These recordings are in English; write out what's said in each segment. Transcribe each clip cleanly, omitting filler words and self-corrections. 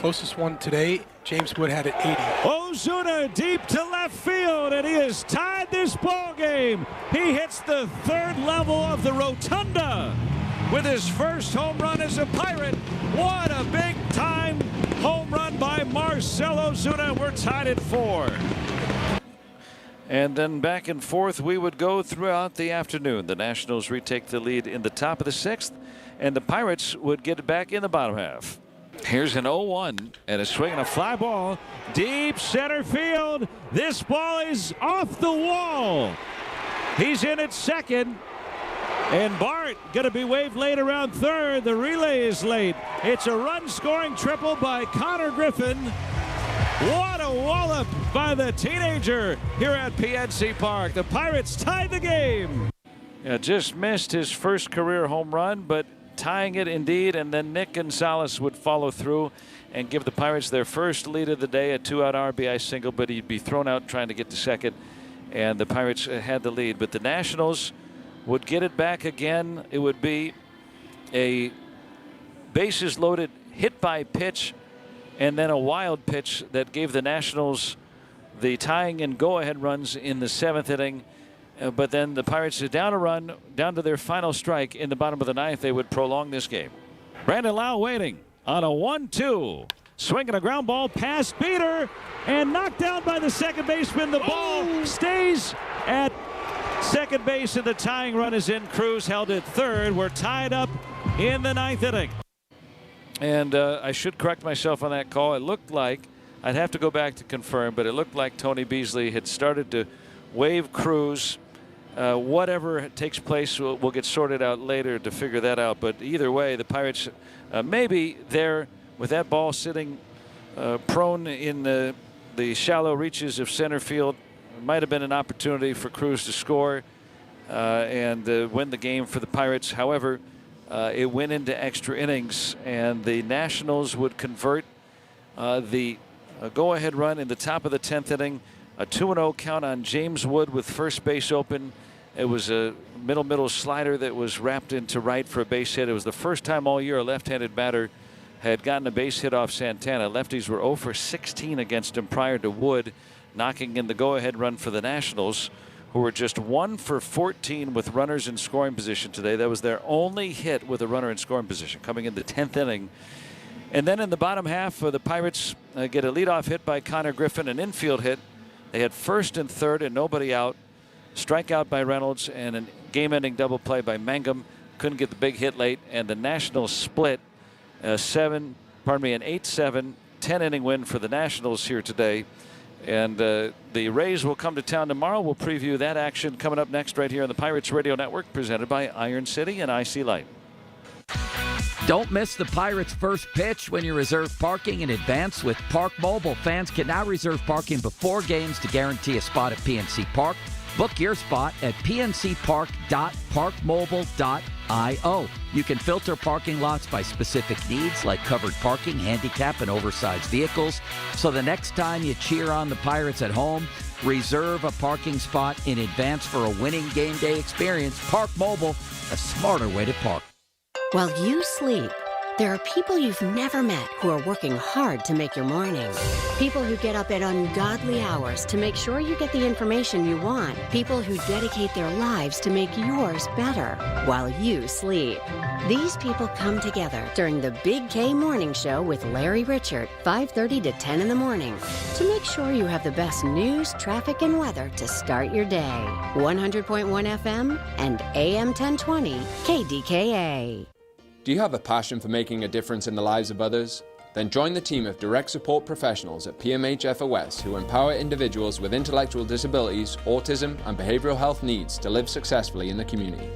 Closest one today, James Wood had it 80. Ozuna deep to left field, and he has tied this ball game. He hits the third level of the rotunda with his first home run as a Pirate. What a big-time home run by Marcell Ozuna. We're tied at 4. And then back and forth we would go throughout the afternoon. The Nationals retake the lead in the top of the 6th, and the Pirates would get it back in the bottom half. Here's an 0-1 and a swing and a fly ball deep center field. This ball is off the wall. He's in at second, and Bart going to be waved late around third. The relay is late. It's a run-scoring triple by Connor Griffin. What a wallop by the teenager here at PNC Park. The Pirates tied the game. Yeah, just missed his first career home run, but tying it indeed, and then Nick Gonzalez would follow through and give the Pirates their first lead of the day, a 2-out RBI single, but he'd be thrown out trying to get to second, and the Pirates had the lead. But the Nationals would get it back again. It would be a bases loaded hit by pitch and then a wild pitch that gave the Nationals the tying and go-ahead runs in the 7th inning. But then the Pirates are down a run, down to their final strike in the bottom of the 9th. They would prolong this game. Brandon Lau waiting on a 1-2. Swinging a ground ball past Beater and knocked down by the second baseman. The ball stays at second base, and the tying run is in. Cruz held at third. We're tied up in the 9th inning. And I should correct myself on that call. It looked like, I'd have to go back to confirm, but it looked like Tony Beasley had started to wave Cruz. Whatever takes place, we'll get sorted out later to figure that out. But either way, the Pirates maybe there with that ball sitting prone in the shallow reaches of center field. Might have been an opportunity for Cruz to score and win the game for the Pirates. However, it went into extra innings, and the Nationals would convert the go-ahead run in the top of the 10th inning. A 2-0 count on James Wood with first base open. It was a middle slider that was wrapped into right for a base hit. It was the first time all year a left-handed batter had gotten a base hit off Santana. Lefties were 0 for 16 against him prior to Wood knocking in the go-ahead run for the Nationals, who were just 1 for 14 with runners in scoring position today. That was their only hit with a runner in scoring position coming in the 10th inning. And then in the bottom half, the Pirates get a leadoff hit by Connor Griffin, an infield hit. They had first and third and nobody out. Strikeout by Reynolds and a game-ending double play by Mangum. Couldn't get the big hit late, and the Nationals split an 8-7, 10-inning win for the Nationals here today. And the Rays will come to town tomorrow. We'll preview that action coming up next right here on the Pirates Radio Network, presented by Iron City and IC Light. Don't miss the Pirates' first pitch when you reserve parking in advance with Park Mobile. Fans can now reserve parking before games to guarantee a spot at PNC Park. Book your spot at pncpark.parkmobile.io. You can filter parking lots by specific needs like covered parking, handicap, and oversized vehicles. So the next time you cheer on the Pirates at home, reserve a parking spot in advance for a winning game day experience. Park Mobile, a smarter way to park. While you sleep, there are people you've never met who are working hard to make your morning. People who get up at ungodly hours to make sure you get the information you want. People who dedicate their lives to make yours better while you sleep. These people come together during the Big K Morning Show with Larry Richert, 5:30 to 10 in the morning, to make sure you have the best news, traffic, and weather to start your day. 100.1 FM and AM 1020 KDKA. Do you have a passion for making a difference in the lives of others? Then join the team of direct support professionals at PMH FOS who empower individuals with intellectual disabilities, autism, and behavioral health needs to live successfully in the community.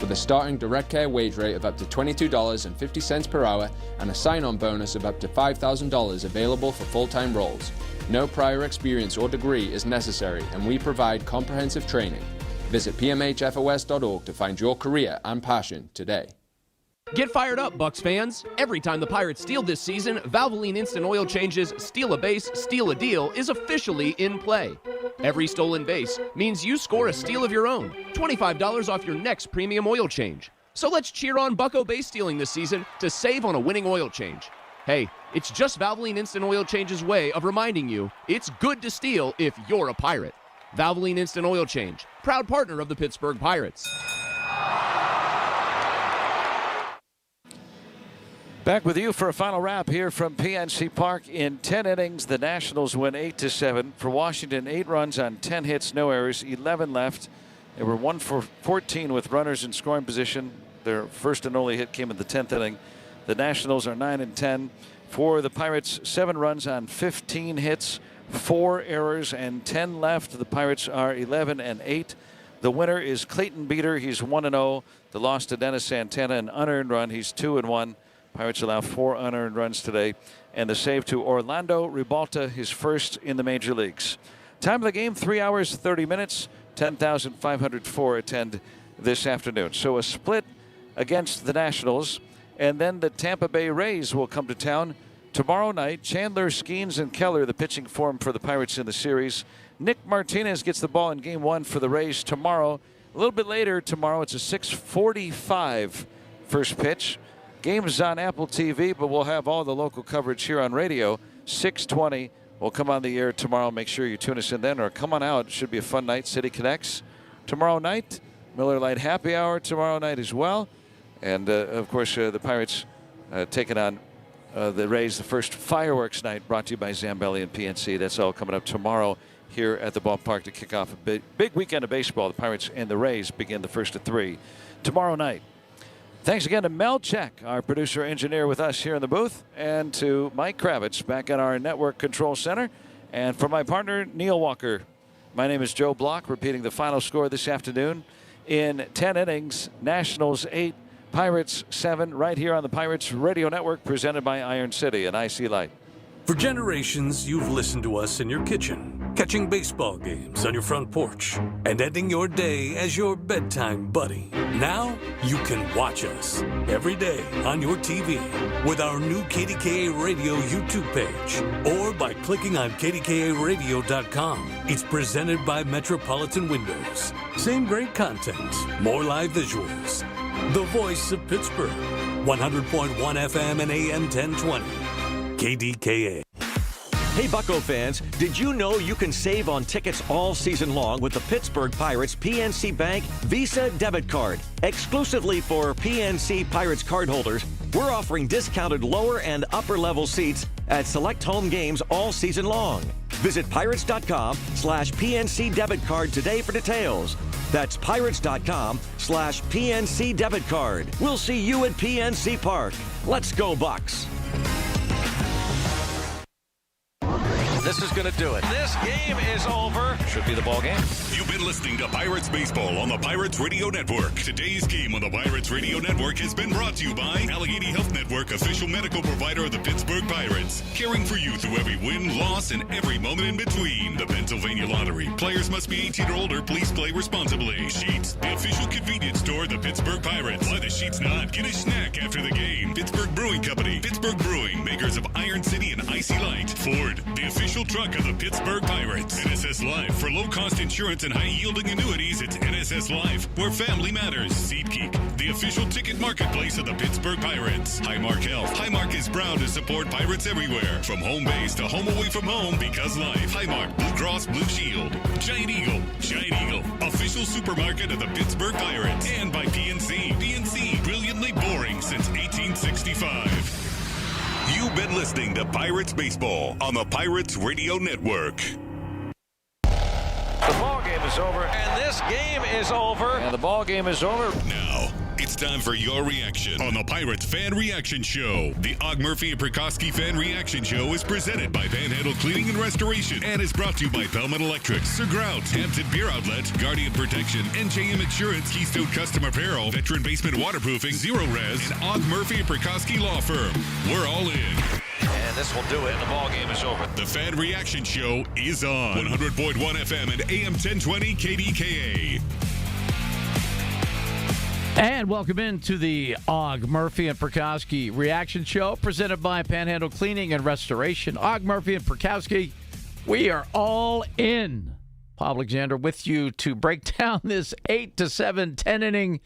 With a starting direct care wage rate of up to $22.50 per hour and a sign-on bonus of up to $5,000 available for full-time roles. No prior experience or degree is necessary, and we provide comprehensive training. Visit pmhfos.org to find your career and passion today. Get fired up, Bucks fans! Every time the Pirates steal this season, Valvoline Instant Oil Change's Steal a Base, Steal a Deal is officially in play. Every stolen base means you score a steal of your own, $25 off your next premium oil change. So let's cheer on Bucko base stealing this season to save on a winning oil change. Hey, it's just Valvoline Instant Oil Change's way of reminding you it's good to steal if you're a pirate. Valvoline Instant Oil Change, proud partner of the Pittsburgh Pirates. Back with you for a final wrap here from PNC Park. In 10 innings, the Nationals win 8-7. For Washington, 8 runs on 10 hits, no errors, 11 left. They were 1 for 14 with runners in scoring position. Their first and only hit came in the 10th inning. The Nationals are 9-10. For the Pirates, 7 runs on 15 hits, 4 errors, and 10 left. The Pirates are 11-8. The winner is Clayton Beater. He's 1-0. The loss to Dennis Santana, an unearned run. He's 2-1. Pirates allow 4 unearned runs today. And the save to Orlando Ribalta, his first in the major leagues. Time of the game, 3 hours, 30 minutes. 10,504 attend this afternoon. So a split against the Nationals. And then the Tampa Bay Rays will come to town tomorrow night. Chandler, Skeens, and Keller, the pitching form for the Pirates in the series. Nick Martinez gets the ball in Game 1 for the Rays tomorrow. A little bit later tomorrow, it's a 6:45 first pitch. Game's on Apple TV, but we'll have all the local coverage here on radio. 6:20. We'll come on the air tomorrow. Make sure you tune us in then, or come on out. It should be a fun night. City Connects tomorrow night. Miller Lite Happy Hour tomorrow night as well. And, of course, the Pirates taking on the Rays, the first fireworks night brought to you by Zambelli and PNC. That's all coming up tomorrow here at the ballpark to kick off a big weekend of baseball. The Pirates and the Rays begin the first of 3 tomorrow night. Thanks again to Mel Check, our producer engineer with us here in the booth, and to Mike Kravitz back at our network control center. And for my partner, Neil Walker, my name is Joe Block, repeating the final score this afternoon. In 10 innings, Nationals 8, Pirates 7, right here on the Pirates Radio Network, presented by Iron City and IC Light. For generations, you've listened to us in your kitchen, catching baseball games on your front porch, and ending your day as your bedtime buddy. Now, you can watch us every day on your TV with our new KDKA Radio YouTube page, or by clicking on KDKARadio.com. It's presented by Metropolitan Windows. Same great content, more live visuals. The voice of Pittsburgh, 100.1 FM and AM 1020. KDKA. Hey, Bucco fans, did you know you can save on tickets all season long with the Pittsburgh Pirates PNC Bank Visa Debit Card? Exclusively for PNC Pirates cardholders, we're offering discounted lower and upper level seats at select home games all season long. Visit pirates.com/PNC Debit Card today for details. That's pirates.com/PNC Debit Card. We'll see you at PNC Park. Let's go, Bucks. This is going to do it. This game is over. Should be the ball game. You've been listening to Pirates Baseball on the Pirates Radio Network. Today's game on the Pirates Radio Network has been brought to you by Allegheny Health Network, official medical provider of the Pittsburgh Pirates. Caring for you through every win, loss, and every moment in between. The Pennsylvania Lottery. Players must be 18 or older. Please play responsibly. Sheets, the official convenience store of the Pittsburgh Pirates. Why the Sheets not? Get a snack after the game. Pittsburgh Brewing Company. Pittsburgh Brewing, makers of Iron City and Icy Light. Ford, the official truck of the Pittsburgh Pirates. NSS Life. For low-cost insurance and high-yielding annuities, it's NSS Life, where family matters. SeatGeek, the official ticket marketplace of the Pittsburgh Pirates. Highmark Health. Highmark is proud to support Pirates everywhere, from home base to home away from home, because life. Highmark, Blue Cross Blue Shield. Giant Eagle, official supermarket of the Pittsburgh Pirates. And by PNC. PNC, brilliantly boring since 1865. You've been listening to Pirates Baseball on the Pirates Radio Network. The ball game is over, and this game is over, and the ball game is over. Now, it's time for your reaction on the Pirates Fan Reaction Show. The Og Murphy and Prikoski Fan Reaction Show is presented by Panhandle Cleaning and Restoration and is brought to you by Pelman Electric, Sir Grout's, Hampton Beer Outlet, Guardian Protection, NJM Insurance, Keystone Custom Apparel, Veteran Basement Waterproofing, Zero Res, and Og Murphy and Prikoski Law Firm. We're all in. And this will do it, and the ball game is over. The Fan Reaction Show is on 100.1 FM and AM 1020 KDKA. And welcome into the Og Murphy and Prikoski Reaction Show, presented by Panhandle Cleaning and Restoration. Og Murphy and Prikoski, we are all in. Paul Alexander with you to break down this 8-7 10-inning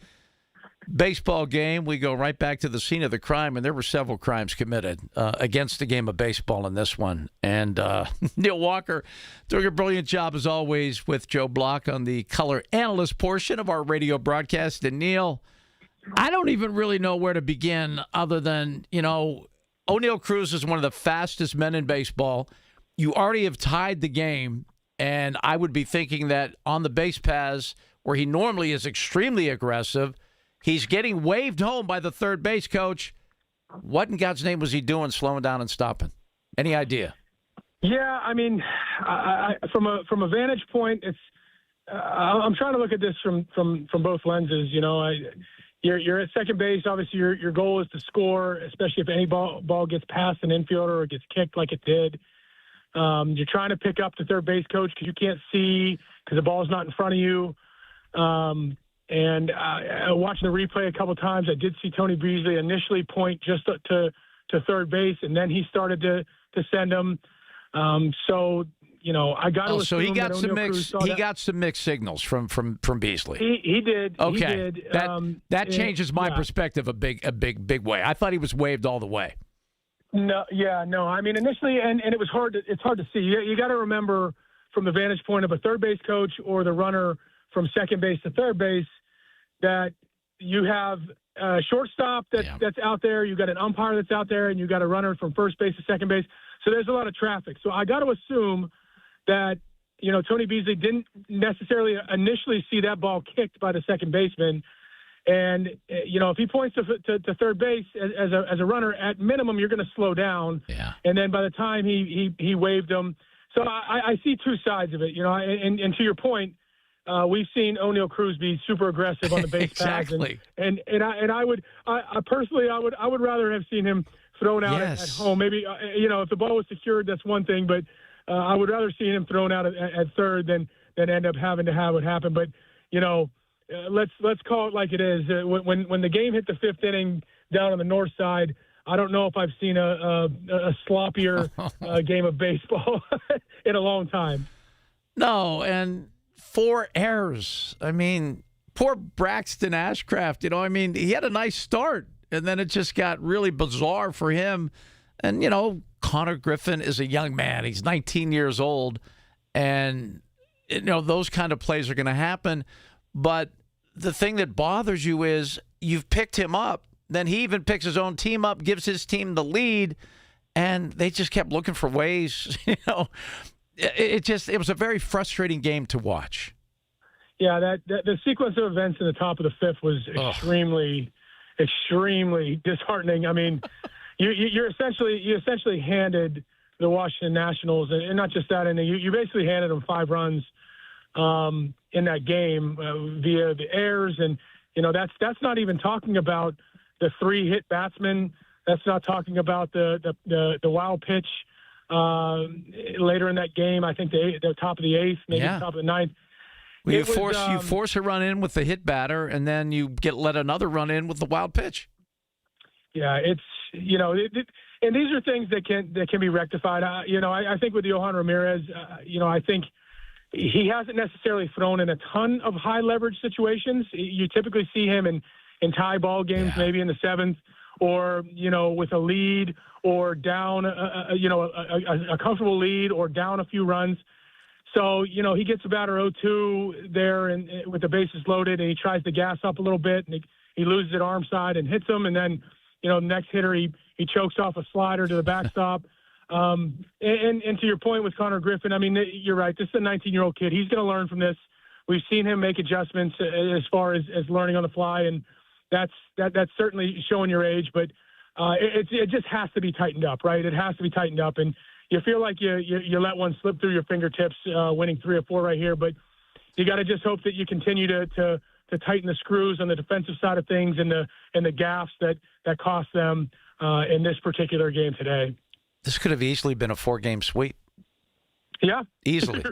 Baseball game, we go right back to the scene of the crime, and there were several crimes committed against the game of baseball in this one. And Neil Walker doing a brilliant job, as always, with Joe Block on the color analyst portion of our radio broadcast. And, Neil, I don't even really know where to begin other than, O'Neal Cruz is one of the fastest men in baseball. You already have tied the game, and I would be thinking that on the base paths, where he normally is extremely aggressive, he's getting waved home by the third base coach. What in God's name was he doing, slowing down and stopping? Any idea? Yeah, I mean, from a vantage point, it's I'm trying to look at this from both lenses. You're at second base. Obviously, your goal is to score, especially if any ball gets past an infielder or gets kicked like it did. You're trying to pick up the third base coach because you can't see because the ball's not in front of you. And watching the replay a couple of times, I did see Tony Beasley initially point just to third base, and then he started to send him. I got to assume so he got that some O'Neal mixed. He got some mixed signals from Beasley. He did. Okay, he did. That changes my perspective a big way. I thought he was waved all the way. No. I mean, initially, and it was hard. It's hard to see. You got to remember from the vantage point of a third base coach or the runner from second base to third base, that you have a shortstop that's out there, you got an umpire that's out there, and you got a runner from first base to second base. So there's a lot of traffic. So I got to assume that, Tony Beasley didn't necessarily initially see that ball kicked by the second baseman. And, if he points to third base as a runner, at minimum, you're going to slow down. Yeah. And then by the time he waved him. So I see two sides of it, and to your point, we've seen O'Neal Cruz be super aggressive on the base exactly. paths, and I would personally I would rather have seen him thrown out at home. Maybe if the ball was secured, that's one thing, but I would rather see him thrown out at third than end up having to have what happened. But let's call it like it is. When the game hit the fifth inning down on the north side, I don't know if I've seen a sloppier game of baseball in a long time. No, and 4 errors. I mean, poor Braxton Ashcraft, he had a nice start, and then it just got really bizarre for him. And, Connor Griffin is a young man. He's 19 years old, and, those kind of plays are going to happen. But the thing that bothers you is you've picked him up, then he even picks his own team up, gives his team the lead, and they just kept looking for ways, It was a very frustrating game to watch. Yeah, the sequence of events in the top of the fifth was extremely disheartening. I mean, you essentially handed the Washington Nationals, and not just that, and you basically handed them 5 runs in that game via the errors, and that's not even talking about the 3 hit batsmen. That's not talking about the wild pitch. Later in that game, I think the top of the 8th, maybe the top of the 9th. Well, you force a run in with the hit batter, and then you let another run in with the wild pitch. Yeah, it's and these are things that can be rectified. I think with Yohan Ramirez, I think he hasn't necessarily thrown in a ton of high leverage situations. You typically see him in tie ball games, maybe in the 7th, or with a lead, or down a comfortable lead, or down a few runs. So he gets a batter 0-2 there, and with the bases loaded, and he tries to gas up a little bit, and he loses it arm side and hits him, and then next hitter he chokes off a slider to the backstop. And to your point with Connor Griffin, I mean, you're right. This is a 19-year-old kid. He's going to learn from this. We've seen him make adjustments as far as learning on the fly, and that's certainly showing your age. But it just has to be tightened up, right? It has to be tightened up, and you feel like you let one slip through your fingertips, winning 3 or 4 right here. But you got to just hope that you continue to tighten the screws on the defensive side of things and the gaffes that cost them in this particular game today. This could have easily been a 4-game sweep. Yeah, easily.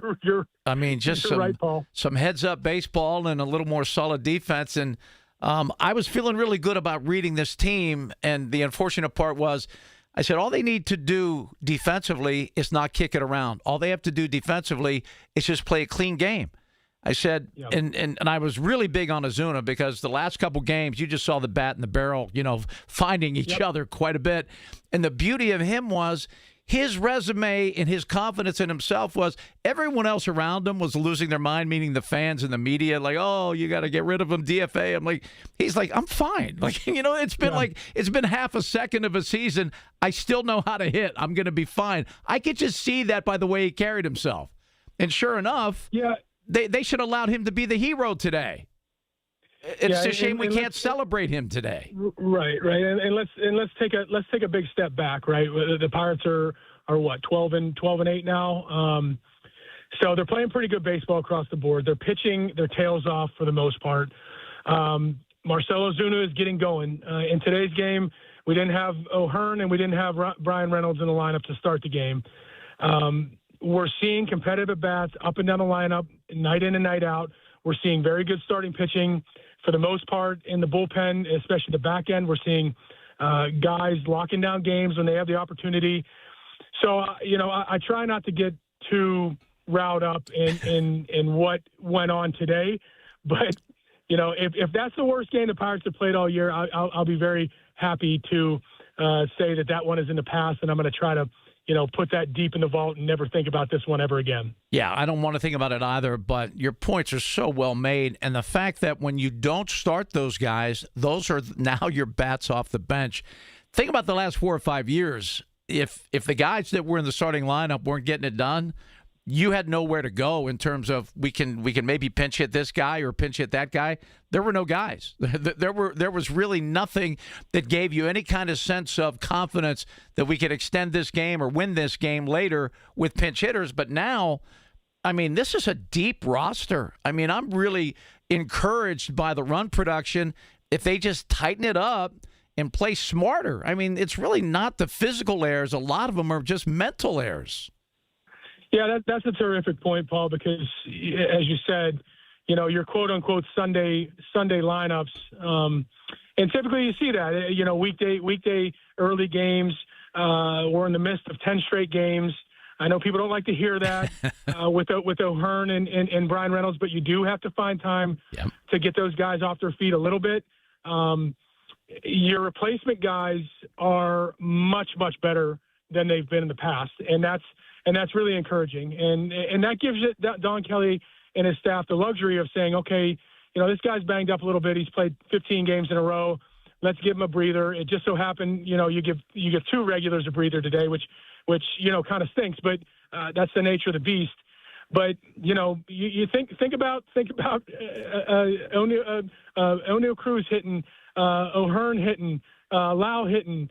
Some heads-up baseball and a little more solid defense. And I was feeling really good about reading this team. And the unfortunate part was, I said, all they need to do defensively is not kick it around. All they have to do defensively is just play a clean game. I said, and I was really big on Ozuna because the last couple games, you just saw the bat and the barrel, finding each other quite a bit. And the beauty of him was his resume and his confidence in himself was everyone else around him was losing their mind, meaning the fans and the media, like, oh, you got to get rid of him, DFA. He's like, I'm fine. It's been it's been half a second of a season. I still know how to hit. I'm going to be fine. I could just see that by the way he carried himself. And sure enough, they should have allowed him to be the hero today. It's a shame we can't celebrate him today. Right. And let's take a big step back. Right, the Pirates are what 12-8 now. So they're playing pretty good baseball across the board. They're pitching their tails off for the most part. Marcell Ozuna is getting going. In today's game, we didn't have O'Hearn and we didn't have Brian Reynolds in the lineup to start the game. We're seeing competitive at-bats up and down the lineup, night in and night out. We're seeing very good starting pitching for the most part in the bullpen, especially the back end. We're seeing guys locking down games when they have the opportunity. So, I try not to get too riled up in what went on today. But, if that's the worst game the Pirates have played all year, I'll be very happy to say that one is in the past, and I'm going to try to put that deep in the vault and never think about this one ever again. Yeah, I don't want to think about it either, but your points are so well made. And the fact that when you don't start those guys, those are now your bats off the bench. Think about the last 4 or 5 years. If the guys that were in the starting lineup weren't getting it done, you had nowhere to go in terms of we can maybe pinch hit this guy or pinch hit that guy. There were no guys. There was really nothing that gave you any kind of sense of confidence that we could extend this game or win this game later with pinch hitters. But now, this is a deep roster. I'm really encouraged by the run production. If they just tighten it up and play smarter, it's really not the physical errors. A lot of them are just mental errors. Yeah, that's a terrific point, Paul, because as you said, your quote unquote Sunday lineups, and typically you see that, weekday early games, we're in the midst of 10 straight games. I know people don't like to hear that with O'Hearn and Brian Reynolds, but you do have to find time to get those guys off their feet a little bit. Your replacement guys are much, much better than they've been in the past, and that's really encouraging. And that gives Don Kelly and his staff the luxury of saying, okay, this guy's banged up a little bit. He's played 15 games in a row. Let's give him a breather. It just so happened, you give 2 regulars a breather today, which kind of stinks, but that's the nature of the beast. But you think about O'Neal Cruz hitting, O'Hearn hitting, Lau hitting.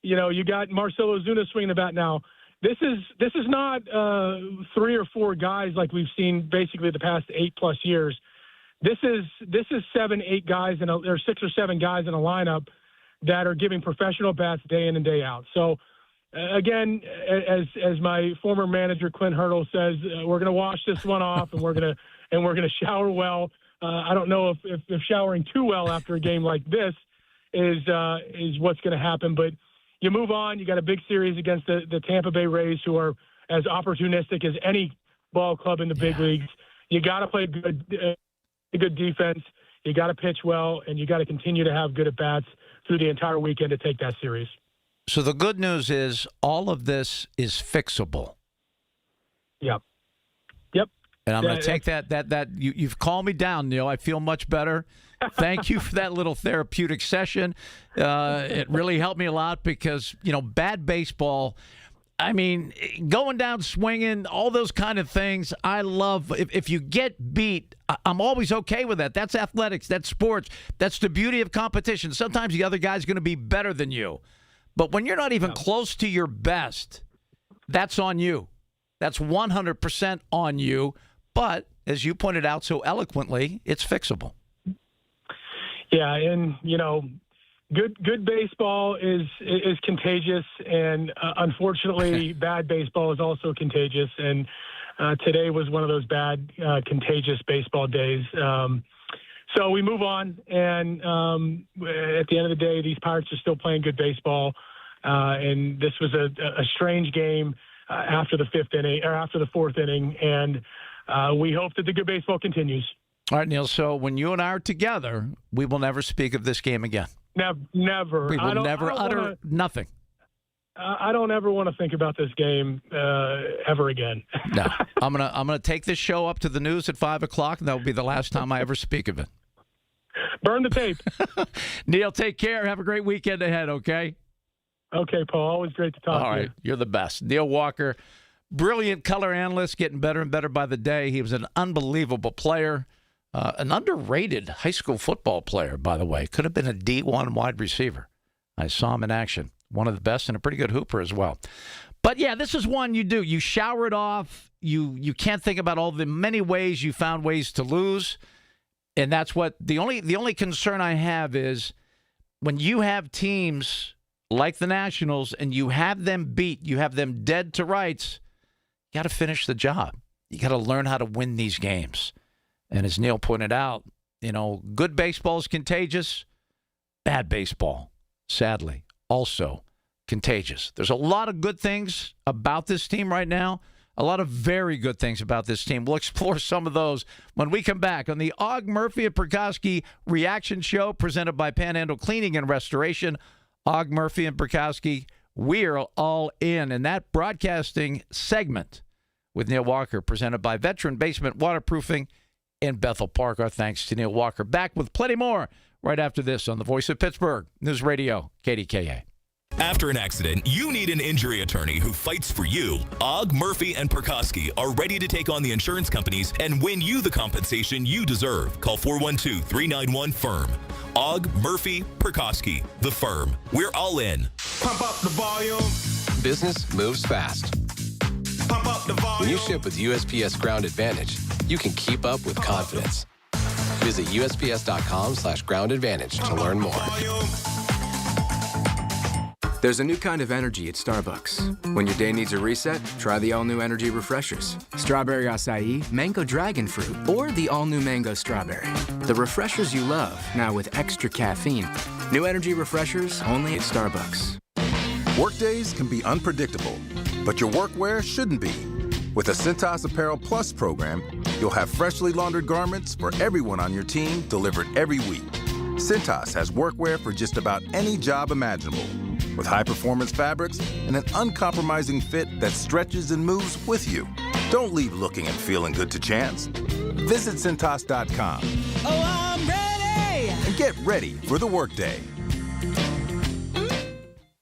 You got Marcell Ozuna swinging the bat now. This is not 3 or 4 guys like we've seen basically the past 8+ years. This is 7, 8 guys or 6 or 7 guys in a lineup that are giving professional bats day in and day out. So again, as my former manager Clint Hurdle says, we're going to wash this one off and we're going to shower well. I don't know if showering too well after a game like this is what's going to happen, but you move on. You got a big series against the Tampa Bay Rays, who are as opportunistic as any ball club in the big leagues. You got to play good defense. You got to pitch well, and you got to continue to have good at-bats through the entire weekend to take that series. So the good news is all of this is fixable. Yep. And I'm going to take that you've calmed me down, Neil. I feel much better. Thank you for that little therapeutic session. It really helped me a lot because, bad baseball, going down swinging, all those kind of things, I love. If you get beat, I'm always okay with that. That's athletics. That's sports. That's the beauty of competition. Sometimes the other guy's going to be better than you. But when you're not even close to your best, that's on you. That's 100% on you. But as you pointed out so eloquently, it's fixable. Yeah, and good baseball is contagious, and unfortunately, bad baseball is also contagious. And today was one of those bad, contagious baseball days. So we move on, and at the end of the day, these Pirates are still playing good baseball. And this was a strange game after the 5th inning or after the 4th inning, and we hope that the good baseball continues. All right, Neil, so when you and I are together, we will never speak of this game again. Never. We will never utter nothing. I don't ever want to think about this game ever again. No. I'm gonna take this show up to the news at 5 o'clock, and that will be the last time I ever speak of it. Burn the tape. Neil, take care. Have a great weekend ahead, okay? Okay, Paul. Always great to talk to you. All right. You're the best. Neil Walker, brilliant color analyst, getting better and better by the day. He was an unbelievable player, an underrated high school football player, by the way. Could have been a D1 wide receiver. I saw him in action. One of the best and a pretty good hooper as well. But, yeah, this is one you do. You shower it off. You can't think about all the many ways you found ways to lose. And that's what the only concern I have is when you have teams like the Nationals and you have them beat, you have them dead to rights, you got to finish the job. You got to learn how to win these games. And as Neil pointed out, good baseball is contagious. Bad baseball, sadly, also contagious. There's a lot of good things about this team right now. A lot of very good things about this team. We'll explore some of those when we come back on the Og Murphy and Prokowski Reaction Show presented by Panhandle Cleaning and Restoration. Og Murphy and Prokowski, we're all in. And that broadcasting segment with Neil Walker presented by Veteran Basement Waterproofing in Bethel Park. Our thanks to Neil Walker. Back with plenty more right after this on the Voice of Pittsburgh News Radio, KDKA. After an accident, you need an injury attorney who fights for you. Og, Murphy, and Prokowski are ready to take on the insurance companies and win you the compensation you deserve. Call 412-391-FIRM. Og, Murphy, Prokowski, the firm. We're all in. Pump up the volume. Business moves fast. Pump up the volume. When you ship with USPS Ground Advantage, you can keep up with confidence. Visit USPS.com/Ground Advantage to learn more. There's a new kind of energy at Starbucks. When your day needs a reset, try the all-new energy refreshers. Strawberry acai, mango dragon fruit, or the all-new mango strawberry. The refreshers you love, now with extra caffeine. New energy refreshers only at Starbucks. Workdays can be unpredictable, but your workwear shouldn't be. With a Cintas Apparel Plus program, you'll have freshly laundered garments for everyone on your team delivered every week. Cintas has workwear for just about any job imaginable, with high-performance fabrics and an uncompromising fit that stretches and moves with you. Don't leave looking and feeling good to chance. Visit Cintas.com. Oh, I'm ready! And get ready for the workday.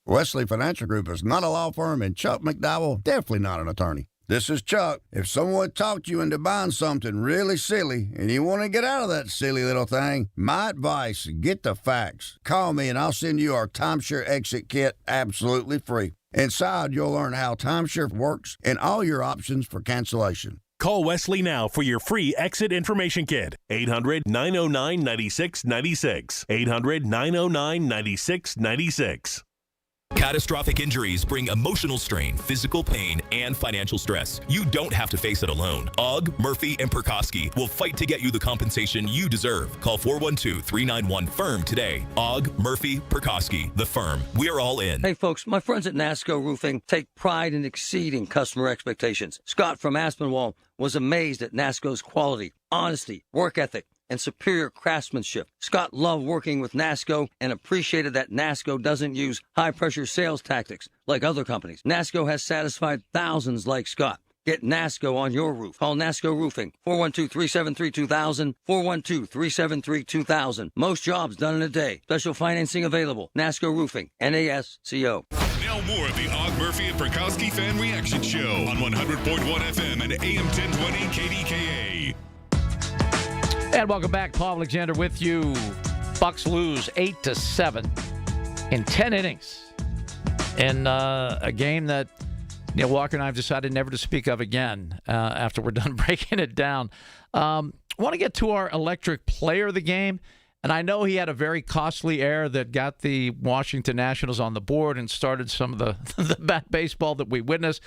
Wesley Financial Group is not a law firm, and Chuck McDowell definitely not an attorney. This is Chuck. If someone talked you into buying something really silly and you want to get out of that silly little thing, my advice, get the facts. Call me and I'll send you our timeshare exit kit absolutely free. Inside, you'll learn how timeshare works and all your options for cancellation. Call Wesley now for your free exit information kit. 800-909-9696. 800-909-9696. Catastrophic injuries bring emotional strain, physical pain, and financial stress. You don't have to face it alone. Og, Murphy, and Prokowski will fight to get you the compensation you deserve. Call 412-391-FIRM today. Og, Murphy, Prokowski, the firm. We're all in. Hey, folks, my friends at NASCO Roofing take pride in exceeding customer expectations. Scott from Aspinwall was amazed at NASCO's quality, honesty, work ethic, and superior craftsmanship. Scott loved working with NASCO and appreciated that NASCO doesn't use high-pressure sales tactics like other companies. NASCO has satisfied thousands like Scott. Get NASCO on your roof. Call NASCO Roofing, 412-373-2000, 412-373-2000. Most jobs done in a day. Special financing available. NASCO Roofing, NASCO. Now more of the Og, Murphy, and Prokowski Fan Reaction Show on 100.1 FM and AM 1020 KDKA. And welcome back. Paul Alexander with you. Bucks lose 8-7 in 10 innings in a game that Neil Walker and I have decided never to speak of again after we're done breaking it down. I want to get to our electric player of the game. And I know he had a very costly error that got the Washington Nationals on the board and started some of the bad baseball that we witnessed.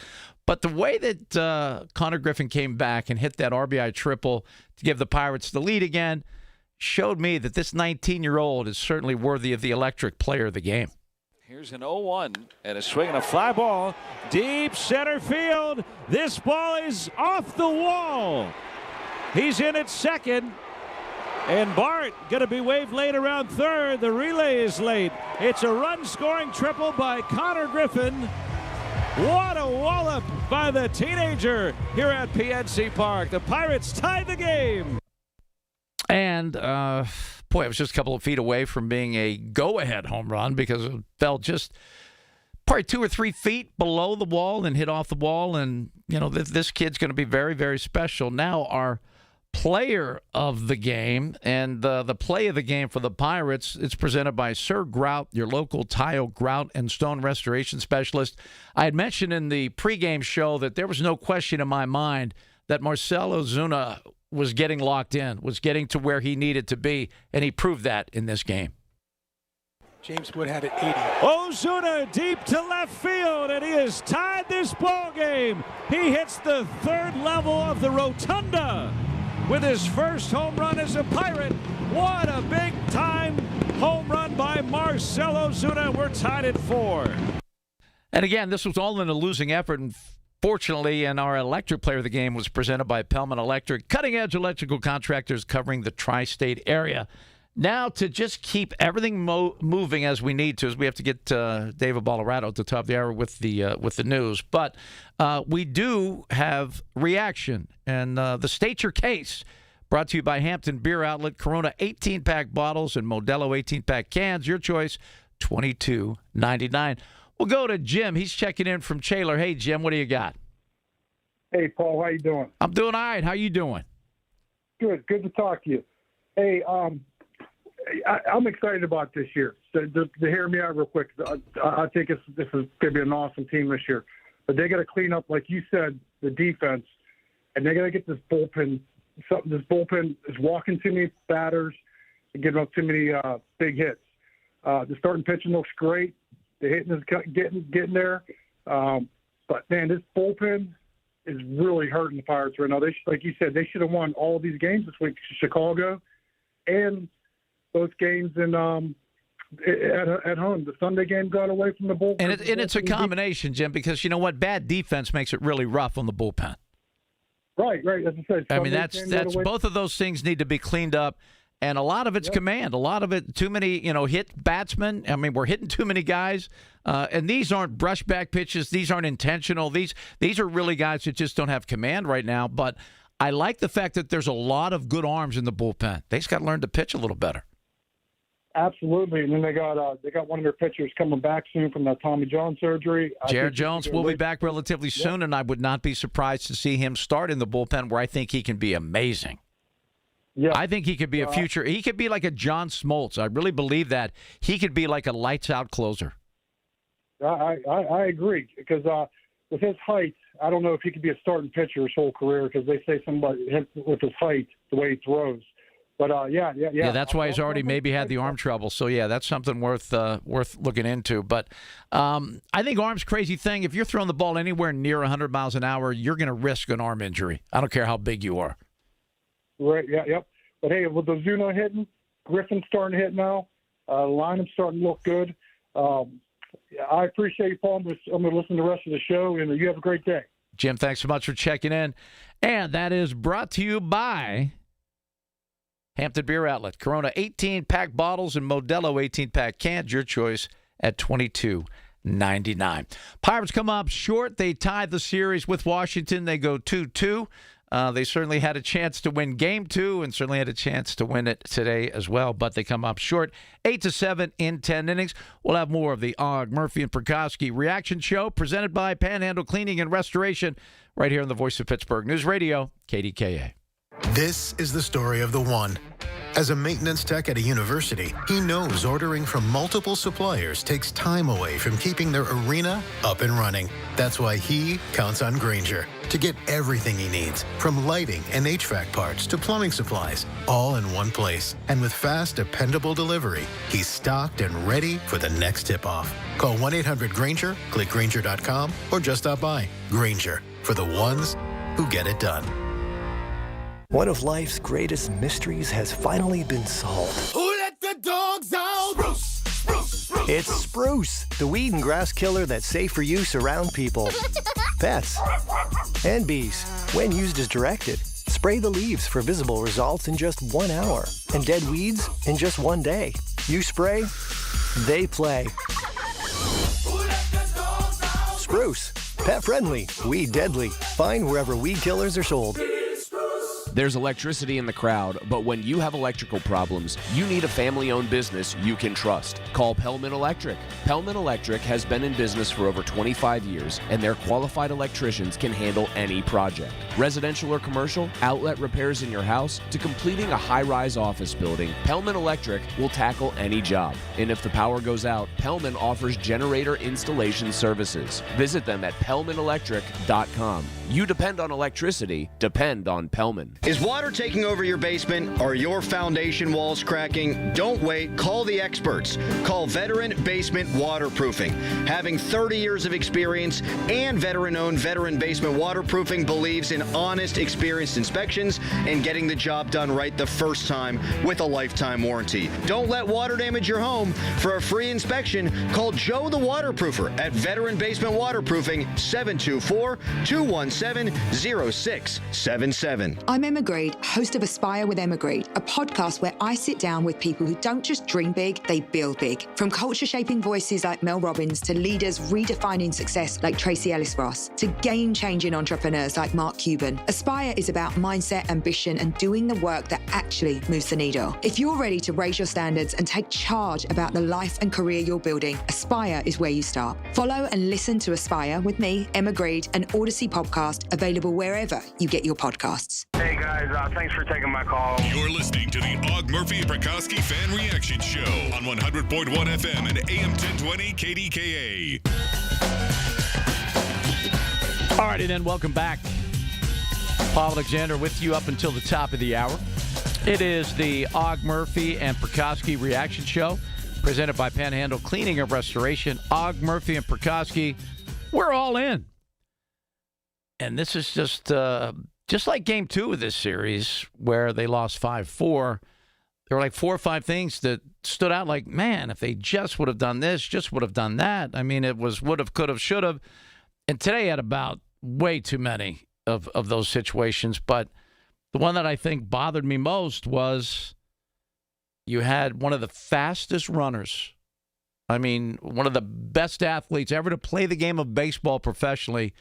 But the way that Connor Griffin came back and hit that RBI triple to give the Pirates the lead again showed me that this 19-year-old is certainly worthy of the electric player of the game. Here's an 0-1 and a swing and a fly ball. Deep center field. This ball is off the wall. He's in at second. And Bart going to be waved late around third. The relay is late. It's a run-scoring triple by Connor Griffin. What a wallop by the teenager here at PNC Park. The Pirates tied the game. And, boy, it was just a couple of feet away from being a go-ahead home run because it fell just probably 2 or 3 feet below the wall and hit off the wall. And, you know, this kid's going to be very, very special. Now our player of the game and the play of the game for the Pirates, it's presented by Sir Grout, your local tile, grout, and stone restoration specialist. I had mentioned in the pregame show that there was no question in my mind that Marcell Ozuna was getting locked in, was getting to where he needed to be, and he proved that in this game. James Wood had it 80. Ozuna deep to left field, and he has tied this ball game. He hits the third level of the rotunda with his first home run as a Pirate. What a big-time home run by Marcell Ozuna. We're tied at 4. And again, this was all in a losing effort, and fortunately, and our electric player of the game was presented by Pellman Electric, cutting-edge electrical contractors covering the tri-state area. Now, to just keep everything moving as we need to, as we have to get David Bolorado at the top of the hour with the news. But we do have reaction, and the State Your Case, brought to you by Hampton Beer Outlet, Corona 18-pack bottles and Modelo 18-pack cans. Your choice, $22.99. We'll go to Jim. He's checking in from Chandler. Hey, Jim, what do you got? Hey, Paul, how you doing? I'm doing all right. How you doing? Good to talk to you. Hey, I'm excited about this year. So to hear me out real quick, I think this is going to be an awesome team this year. But they got to clean up, like you said, the defense, and they got to get this bullpen. This bullpen is walking too many batters and giving up too many big hits. The starting pitching looks great. The hitting is getting there. But, man, this bullpen is really hurting the Pirates right now. Like you said, they should have won all these games this week, Chicago, and those games at home. The Sunday game got away from the bullpen. And it's a combination, Jim, because you know what? Bad defense makes it really rough on the bullpen. Right. As I said, I mean, that's both of those things need to be cleaned up. And a lot of it's command. A lot of it, too many, hit batsmen. I mean, we're hitting too many guys. And these aren't brushback pitches. These aren't intentional. These are really guys that just don't have command right now. But I like the fact that there's a lot of good arms in the bullpen. They just got to learn to pitch a little better. Absolutely. And then they got one of their pitchers coming back soon from that Tommy John surgery. Jared Jones will be back relatively soon, and I would not be surprised to see him start in the bullpen where I think he can be amazing. Yeah, I think he could be a future. He could be like a John Smoltz. I really believe that he could be like a lights-out closer. I agree because with his height, I don't know if he could be a starting pitcher his whole career because they say somebody with his height, the way he throws. But yeah. That's why he's already maybe had the arm trouble. So yeah, that's something worth looking into. But I think arm's crazy thing. If you're throwing the ball anywhere near 100 miles an hour, you're going to risk an arm injury. I don't care how big you are. Right. Yeah. Yep. But hey, with Ozuna hitting, Griffin's starting to hit now. Lineup's starting to look good. I appreciate you, Paul. I'm going to listen to the rest of the show, and you have a great day. Jim, thanks so much for checking in. And that is brought to you by Hampton Beer Outlet. Corona 18-pack bottles and Modelo 18-pack cans. Your choice at $22.99. Pirates come up short. They tied the series with Washington. They go 2-2. They certainly had a chance to win Game 2 and certainly had a chance to win it today as well, but they come up short 8-7 in 10 innings. We'll have more of the Og, Murphy, and Prokowski reaction show presented by Panhandle Cleaning and Restoration right here on the Voice of Pittsburgh News Radio, KDKA. This is the story of the one. As a maintenance tech at a university, he knows ordering from multiple suppliers takes time away from keeping their arena up and running. That's why he counts on Grainger to get everything he needs, from lighting and HVAC parts to plumbing supplies, all in one place. And with fast, dependable delivery, he's stocked and ready for the next tip-off. Call 1-800-GRAINGER, click Grainger.com, or just stop by. Grainger, for the ones who get it done. One of life's greatest mysteries has finally been solved. Who let the dogs out? Spruce, spruce, spruce. It's Spruce, the weed and grass killer that's safe for use around people, pets, and bees when used as directed. Spray the leaves for visible results in just 1 hour and dead weeds in just 1 day. You spray, they play. Spruce, pet friendly, weed deadly. Find wherever weed killers are sold. There's electricity in the crowd, but when you have electrical problems, you need a family-owned business you can trust. Call Pellman Electric. Pellman Electric has been in business for over 25 years, and their qualified electricians can handle any project. Residential or commercial, outlet repairs in your house, to completing a high-rise office building, Pellman Electric will tackle any job. And if the power goes out, Pellman offers generator installation services. Visit them at PellmanElectric.com. You depend on electricity, depend on Pellman. Is water taking over your basement? Are your foundation walls cracking? Don't wait. Call the experts. Call Veteran Basement Waterproofing. Having 30 years of experience and veteran-owned Veteran Basement Waterproofing believes in honest, experienced inspections and getting the job done right the first time with a lifetime warranty. Don't let water damage your home. For a free inspection, call Joe the Waterproofer at Veteran Basement Waterproofing, 724-217-0677. I'm Emma Grade, host of Aspire with Emma Grade, a podcast where I sit down with people who don't just dream big, they build big. From culture-shaping voices like Mel Robbins to leaders redefining success like Tracy Ellis Ross to game-changing entrepreneurs like Mark Cuban. Aspire is about mindset, ambition, and doing the work that actually moves the needle. If you're ready to raise your standards and take charge about the life and career you're building, Aspire is where you start. Follow and listen to Aspire with me, Emma Grade, an Odyssey podcast available wherever you get your podcasts. Hey guys, thanks for taking my call. You're listening to the Og Murphy and Prikoski Fan Reaction Show on 100.1 FM and AM 1020 KDKA. All righty then, welcome back. Paul Alexander with you up until the top of the hour. It is the Og Murphy and Prikoski Reaction Show presented by Panhandle Cleaning and Restoration. Og Murphy and Prikoski, we're all in. And this is just like game 2 of this series where they lost 5-4. There were like 4 or 5 things that stood out like, man, if they just would have done this, just would have done that. I mean, it was would have, could have, should have. And today had about way too many of those situations. But the one that I think bothered me most was you had one of the fastest runners. I mean, one of the best athletes ever to play the game of baseball professionally,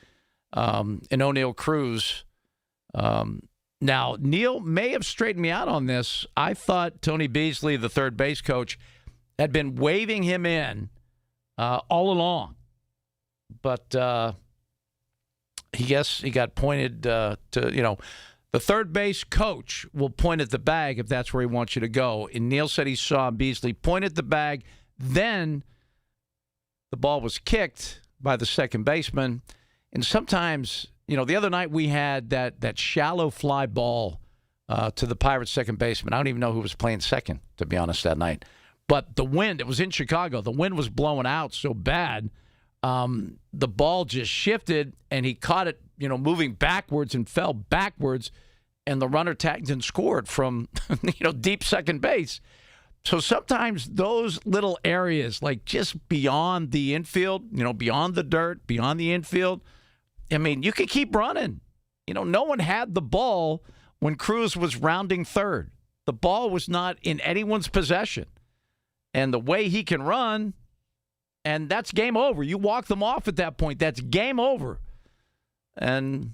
in O'Neal Cruz. Now, Neil may have straightened me out on this. I thought Tony Beasley, the third base coach, had been waving him in all along. But he got pointed to, the third base coach will point at the bag if that's where he wants you to go. And Neil said he saw Beasley point at the bag. Then the ball was kicked by the second baseman. And sometimes, the other night we had that shallow fly ball to the Pirates second baseman. I don't even know who was playing second, to be honest, that night. But the wind, it was in Chicago. The wind was blowing out so bad. The ball just shifted, and he caught it, moving backwards and fell backwards, and the runner tagged and scored from, deep second base. So sometimes those little areas, like just beyond the infield, beyond the dirt, beyond the infield, I mean, you can keep running. No one had the ball when Cruz was rounding third. The ball was not in anyone's possession. And the way he can run, and that's game over. You walk them off at that point. That's game over. And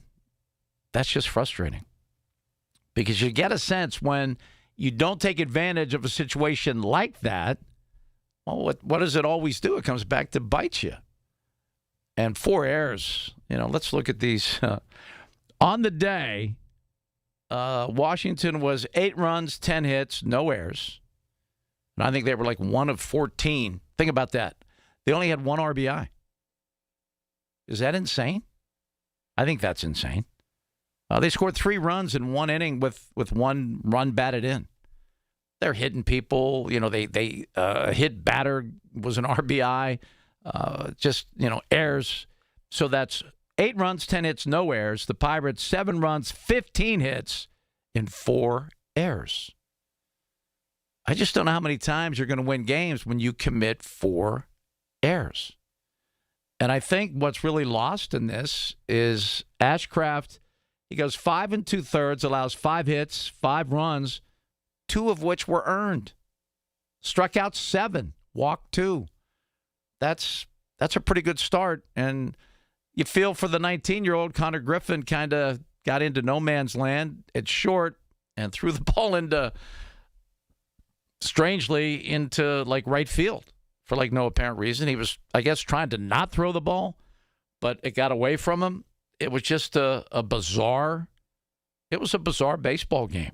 that's just frustrating. Because you get a sense when you don't take advantage of a situation like that, well, what does it always do? It comes back to bite you. And 4 errors. Let's look at these. On the day, Washington was 8 runs, 10 hits, no errors. And I think they were like 1 of 14. Think about that. They only had 1 RBI. Is that insane? I think that's insane. They scored 3 runs in 1 inning with 1 run batted in. They're hitting people. They hit batter was an RBI. Errors. So that's 8 runs, 10 hits, no errors. The Pirates, 7 runs, 15 hits, and 4 errors. I just don't know how many times you're going to win games when you commit 4 errors. And I think what's really lost in this is Ashcraft, He goes 5 2/3, allows 5 hits, 5 runs, 2 of which were earned. Struck out 7, walked 2. That's a pretty good start. And you feel for the 19-year-old Connor Griffin kind of got into no man's land at short and threw the ball strangely into like right field for like no apparent reason. He was, I guess, trying to not throw the ball, but it got away from him. It was just a bizarre baseball game.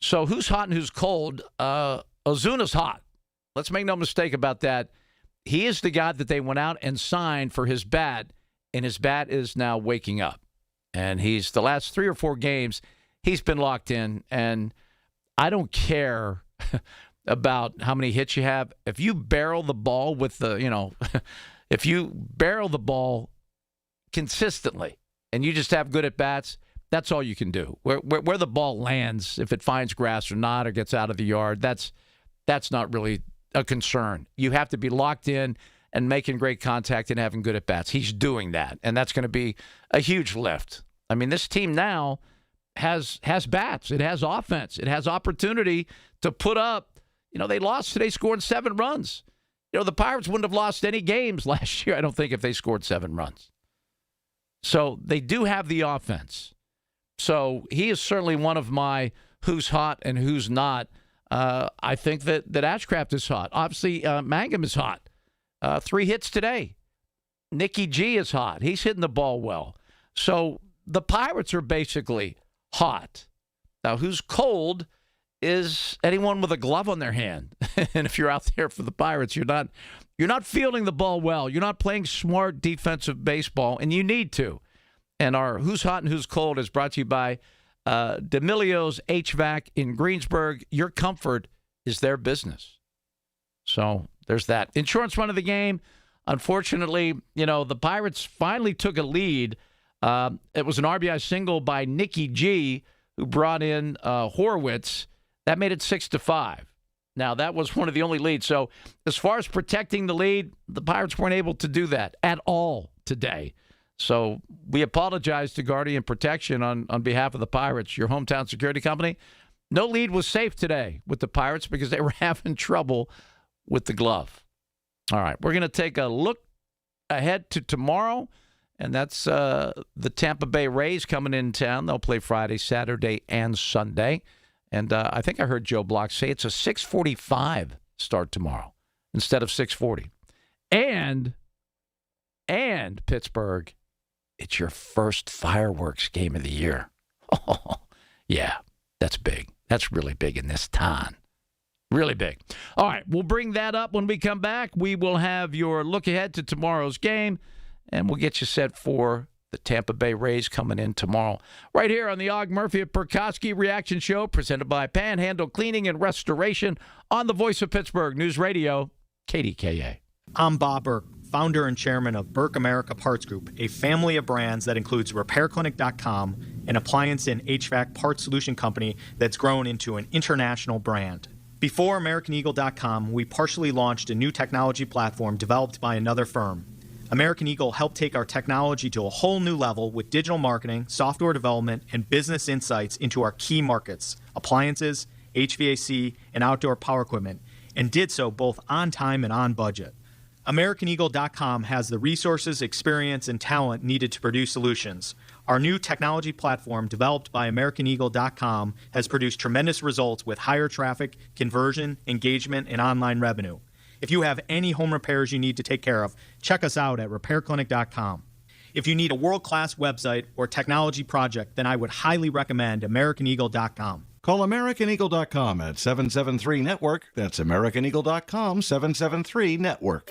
So who's hot and who's cold? Ozuna's hot. Let's make no mistake about that. He is the guy that they went out and signed for his bat, and his bat is now waking up. And he's the last 3 or 4 games, he's been locked in, and I don't care about how many hits you have. If you barrel the ball with if you barrel the ball consistently and you just have good at bats, that's all you can do. Where the ball lands, if it finds grass or not, or gets out of the yard, that's not really a concern. You have to be locked in and making great contact and having good at bats. He's doing that, and that's going to be a huge lift. I mean, this team now has bats. It has offense. It has opportunity to put up. They lost today scoring 7 runs. The Pirates wouldn't have lost any games last year, I don't think, if they scored 7 runs. So they do have the offense. So he is certainly one of my who's hot and who's not. I think that Ashcraft is hot. Obviously, Mangum is hot. 3 hits today. Nicky G is hot. He's hitting the ball well. So the Pirates are basically hot. Now, who's cold is anyone with a glove on their hand. And if you're out there for the Pirates, you're not fielding the ball well. You're not playing smart defensive baseball, and you need to. And our Who's Hot and Who's Cold is brought to you by D'Amelio's HVAC in Greensburg. Your comfort is their business. So there's that. Insurance run of the game. Unfortunately, the Pirates finally took a lead. It was an RBI single by Nicky G, who brought in Horwitz. That made it 6-5. Now, that was one of the only leads. So as far as protecting the lead, the Pirates weren't able to do that at all today. So we apologize to Guardian Protection on behalf of the Pirates, your hometown security company. No lead was safe today with the Pirates because they were having trouble with the glove. All right, we're going to take a look ahead to tomorrow, and that's the Tampa Bay Rays coming in town. They'll play Friday, Saturday, and Sunday. And I think I heard Joe Block say it's a 6:45 start tomorrow instead of 6:40. And Pittsburgh, it's your first fireworks game of the year. Oh, yeah, that's big. That's really big in this town. Really big. All right, we'll bring that up when we come back. We will have your look ahead to tomorrow's game, and we'll get you set for the Tampa Bay Rays coming in tomorrow. Right here on the Og Murphy and Perkoski Reaction Show, presented by Panhandle Cleaning and Restoration on the Voice of Pittsburgh News Radio, KDKA. I'm Bob Burke, founder and chairman of Burke America Parts Group, a family of brands that includes RepairClinic.com, an appliance and HVAC parts solution company that's grown into an international brand. Before AmericanEagle.com, we partially launched a new technology platform developed by another firm. American Eagle helped take our technology to a whole new level with digital marketing, software development, and business insights into our key markets, appliances, HVAC, and outdoor power equipment, and did so both on time and on budget. AmericanEagle.com has the resources, experience, and talent needed to produce solutions. Our new technology platform, developed by AmericanEagle.com, has produced tremendous results with higher traffic, conversion, engagement, and online revenue. If you have any home repairs you need to take care of, check us out at RepairClinic.com. If you need a world-class website or technology project, then I would highly recommend AmericanEagle.com. Call AmericanEagle.com at 773-NETWORK. That's AmericanEagle.com, 773-NETWORK.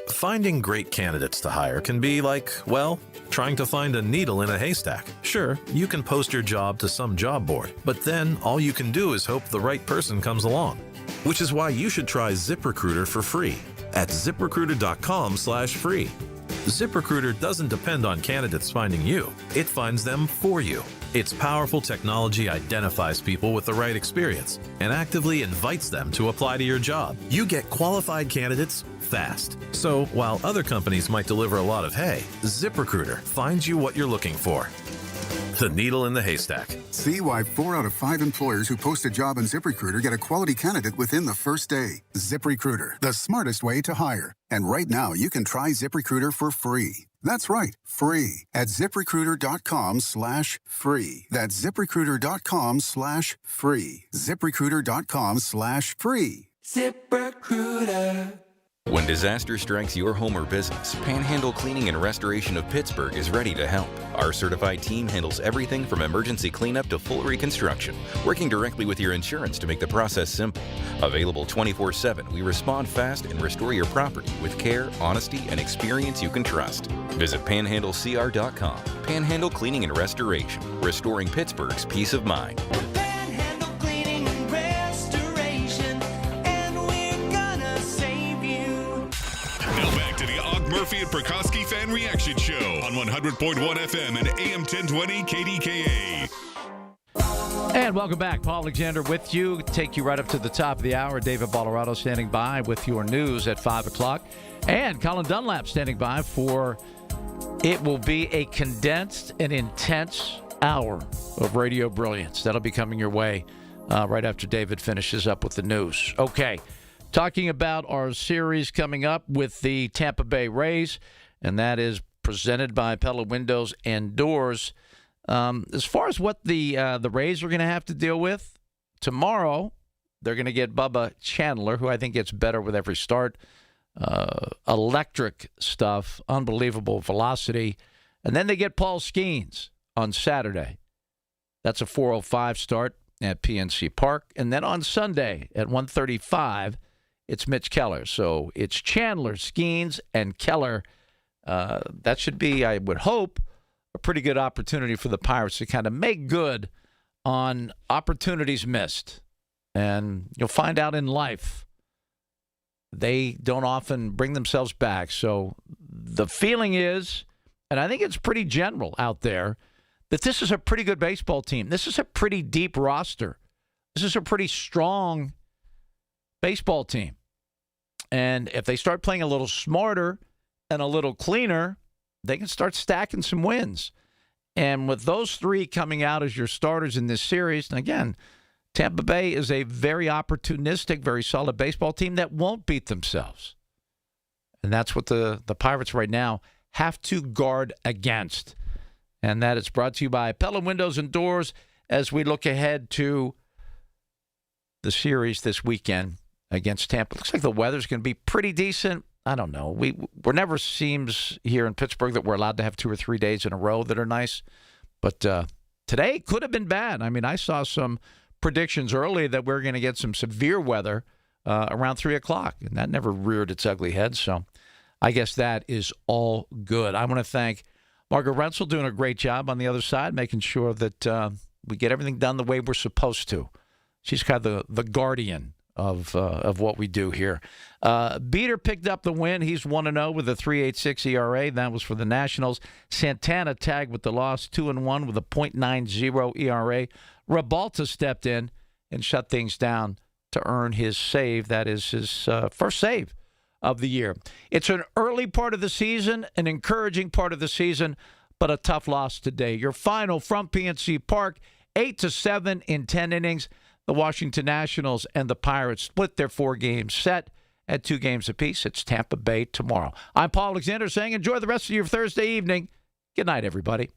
Finding great candidates to hire can be like, well, trying to find a needle in a haystack. Sure, you can post your job to some job board, but then all you can do is hope the right person comes along. Which is why you should try ZipRecruiter for free at ZipRecruiter.com/free. ZipRecruiter doesn't depend on candidates finding you. It finds them for you. Its powerful technology identifies people with the right experience and actively invites them to apply to your job. You get qualified candidates fast. So while other companies might deliver a lot of hay, ZipRecruiter finds you what you're looking for. the needle in the haystack. See why 4 out of 5 employers who post a job on ZipRecruiter get a quality candidate within the first day. ZipRecruiter, the smartest way to hire. And right now, you can try ZipRecruiter for free. That's right, free at ZipRecruiter.com/free. That's ZipRecruiter.com/free. ZipRecruiter.com/free. ZipRecruiter. When disaster strikes your home or business, Panhandle Cleaning and Restoration of Pittsburgh is ready to help. Our certified team handles everything from emergency cleanup to full reconstruction, working directly with your insurance to make the process simple. Available 24/7, we respond fast and restore your property with care, honesty, and experience you can trust. Visit panhandlecr.com. Panhandle Cleaning and Restoration, restoring Pittsburgh's peace of mind. Murphy and Prikoski Fan Reaction Show on 100.1 FM and AM 1020 KDKA. And welcome back. Paul Alexander with you. Take you right up to the top of the hour. David Ballarado standing by with your news at 5 o'clock. And Colin Dunlap standing by for it will be a condensed and intense hour of radio brilliance. That'll be coming your way right after David finishes up with the news. Okay. Talking about our series coming up with the Tampa Bay Rays, and that is presented by Pella Windows and Doors. As far as what the Rays are going to have to deal with, tomorrow they're going to get Bubba Chandler, who I think gets better with every start. Electric stuff, unbelievable velocity. And then they get Paul Skeens on Saturday. That's a 4:05 start at PNC Park. And then on Sunday at 1:35, it's Mitch Keller. So it's Chandler, Skeens, and Keller. That should be, I would hope, a pretty good opportunity for the Pirates to kind of make good on opportunities missed. And you'll find out in life, they don't often bring themselves back. So the feeling is, and I think it's pretty general out there, that this is a pretty good baseball team. This is a pretty deep roster. This is a pretty strong baseball team. And if they start playing a little smarter and a little cleaner, they can start stacking some wins. And with those three coming out as your starters in this series, and again, Tampa Bay is a very opportunistic, very solid baseball team that won't beat themselves. And that's what the Pirates right now have to guard against. And that is brought to you by Pella Windows and Doors as we look ahead to the series this weekend against Tampa. Looks like the weather's going to be pretty decent. I don't know. We're never seems here in Pittsburgh that we're allowed to have 2 or 3 days in a row that are nice. But today could have been bad. I mean, I saw some predictions early that we're going to get some severe weather around 3 o'clock, and that never reared its ugly head. So I guess that is all good. I want to thank Margaret Rensel doing a great job on the other side, making sure that we get everything done the way we're supposed to. She's kind of the guardian of what we do here. Beater picked up the win. He's 1-0 with a 3.86 ERA. That was for the Nationals. Santana tagged with the loss, 2-1 with a .90 ERA. Rabalta stepped in and shut things down to earn his save. That is his first save of the year. It's an early part of the season, an encouraging part of the season, but a tough loss today. Your final from PNC Park, 8-7 in 10 innings. The Washington Nationals and the Pirates split their 4-game set at 2 games apiece. It's Tampa Bay tomorrow. I'm Paul Alexander saying enjoy the rest of your Thursday evening. Good night, everybody.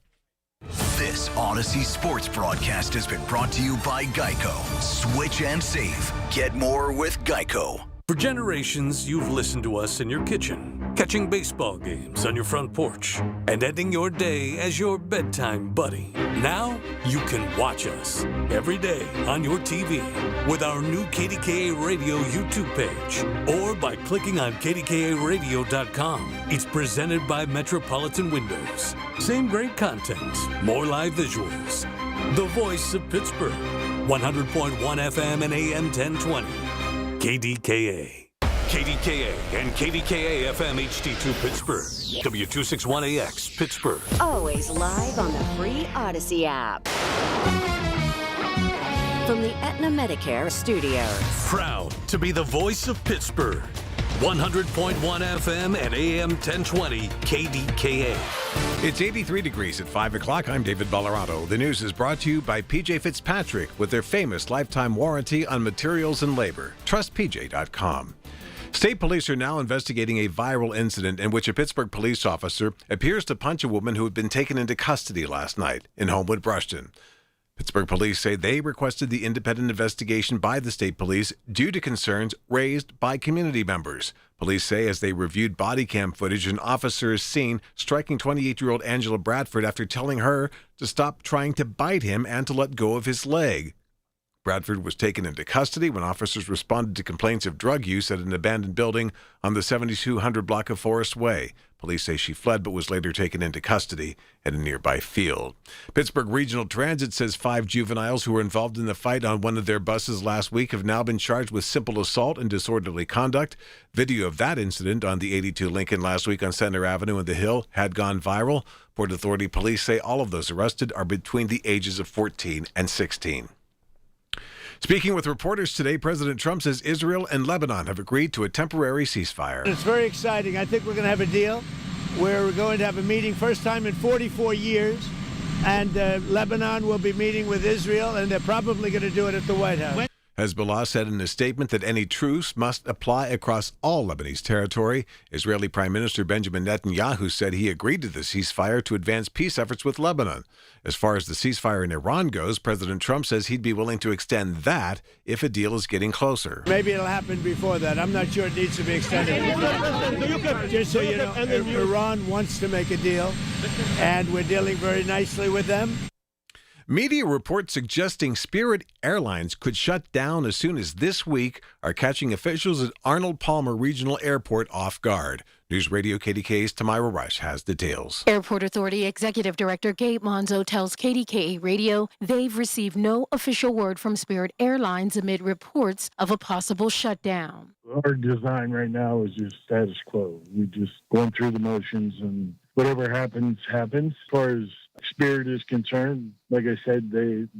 This Odyssey Sports broadcast has been brought to you by Geico. Switch and save. Get more with Geico. For generations, you've listened to us in your kitchen, catching baseball games on your front porch, and ending your day as your bedtime buddy. Now, you can watch us every day on your TV with our new KDKA Radio YouTube page or by clicking on KDKARadio.com. It's presented by Metropolitan Windows. Same great content, more live visuals. The voice of Pittsburgh, 100.1 FM and AM 1020. KDKA. KDKA and KDKA-FM HD2 Pittsburgh. W261AX Pittsburgh. Always live on the free Odyssey app. From the Aetna Medicare studios. Proud to be the voice of Pittsburgh. 100.1 FM and AM 1020 KDKA. It's 83 degrees at 5 o'clock. I'm David Ballarado. The news is brought to you by PJ Fitzpatrick with their famous lifetime warranty on materials and labor. TrustPJ.com. State police are now investigating a viral incident in which a Pittsburgh police officer appears to punch a woman who had been taken into custody last night in Homewood, Brushton. Pittsburgh police say they requested the independent investigation by the state police due to concerns raised by community members. Police say as they reviewed body cam footage, an officer is seen striking 28-year-old Angela Bradford after telling her to stop trying to bite him and to let go of his leg. Bradford was taken into custody when officers responded to complaints of drug use at an abandoned building on the 7200 block of Forest Way. Police say she fled but was later taken into custody at a nearby field. Pittsburgh Regional Transit says 5 juveniles who were involved in the fight on one of their buses last week have now been charged with simple assault and disorderly conduct. Video of that incident on the 82 Lincoln last week on Center Avenue in the Hill had gone viral. Port Authority police say all of those arrested are between the ages of 14 and 16. Speaking with reporters today, President Trump says Israel and Lebanon have agreed to a temporary ceasefire. It's very exciting. I think we're going to have a deal where we're going to have a meeting, first time in 44 years, and Lebanon will be meeting with Israel, and they're probably going to do it at the White House. Hezbollah said in a statement that any truce must apply across all Lebanese territory. Israeli Prime Minister Benjamin Netanyahu said he agreed to the ceasefire to advance peace efforts with Lebanon. As far as the ceasefire in Iran goes, President Trump says he'd be willing to extend that if a deal is getting closer. Maybe it'll happen before that. I'm not sure it needs to be extended. Just so you know, Iran wants to make a deal, and we're dealing very nicely with them. Media reports suggesting Spirit Airlines could shut down as soon as this week are catching officials at Arnold Palmer Regional Airport off guard. News Radio KDKA's Tamira Rush has details. Airport Authority Executive Director Gabe Monzo tells KDKA Radio they've received no official word from Spirit Airlines amid reports of a possible shutdown. Our design right now is just status quo. We're just going through the motions, and whatever happens, happens. As far as Spirit is concerned, like I said,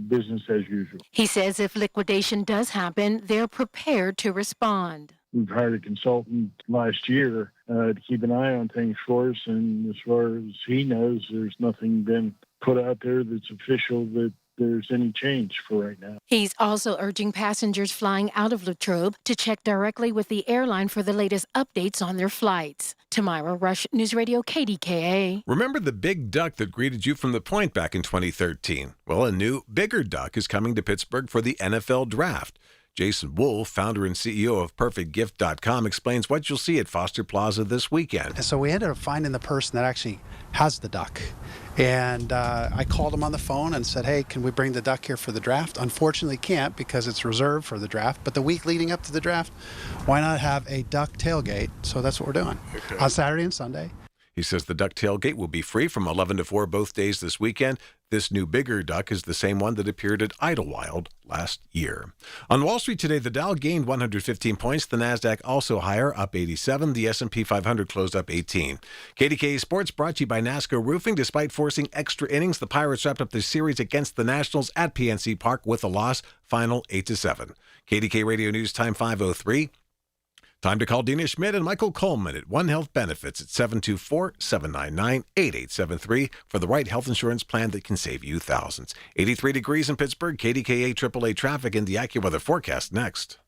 business as usual. He says if liquidation does happen, they're prepared to respond. We've hired a consultant last year to keep an eye on things for us, and as far as he knows, there's nothing been put out there that's official that there's any change for right now. He's also urging passengers flying out of Latrobe to check directly with the airline for the latest updates on their flights. Tamira Rush, News Radio KDKA. Remember the big duck that greeted you from the point back in 2013? Well, a new, bigger duck is coming to Pittsburgh for the NFL Draft. Jason Wolf, founder and CEO of PerfectGift.com, explains what you'll see at Foster Plaza this weekend. So we ended up finding the person that actually has the duck. And I called him on the phone and said, hey, can we bring the duck here for the draft? Unfortunately, can't because it's reserved for the draft. But the week leading up to the draft, why not have a duck tailgate? So that's what we're doing on Saturday and Sunday. He says the duck tailgate will be free from 11 to 4 both days this weekend. This new bigger duck is the same one that appeared at Idlewild last year. On Wall Street today, the Dow gained 115 points. The Nasdaq also higher, up 87. The S&P 500 closed up 18. KDKA Sports brought to you by NASCO Roofing. Despite forcing extra innings, the Pirates wrapped up their series against the Nationals at PNC Park with a loss, final 8-7. KDKA Radio News time 5:03. Time to call Dina Schmidt and Michael Coleman at One Health Benefits at 724-799-8873 for the right health insurance plan that can save you thousands. 83 degrees in Pittsburgh, KDKA AAA traffic and the AccuWeather forecast next.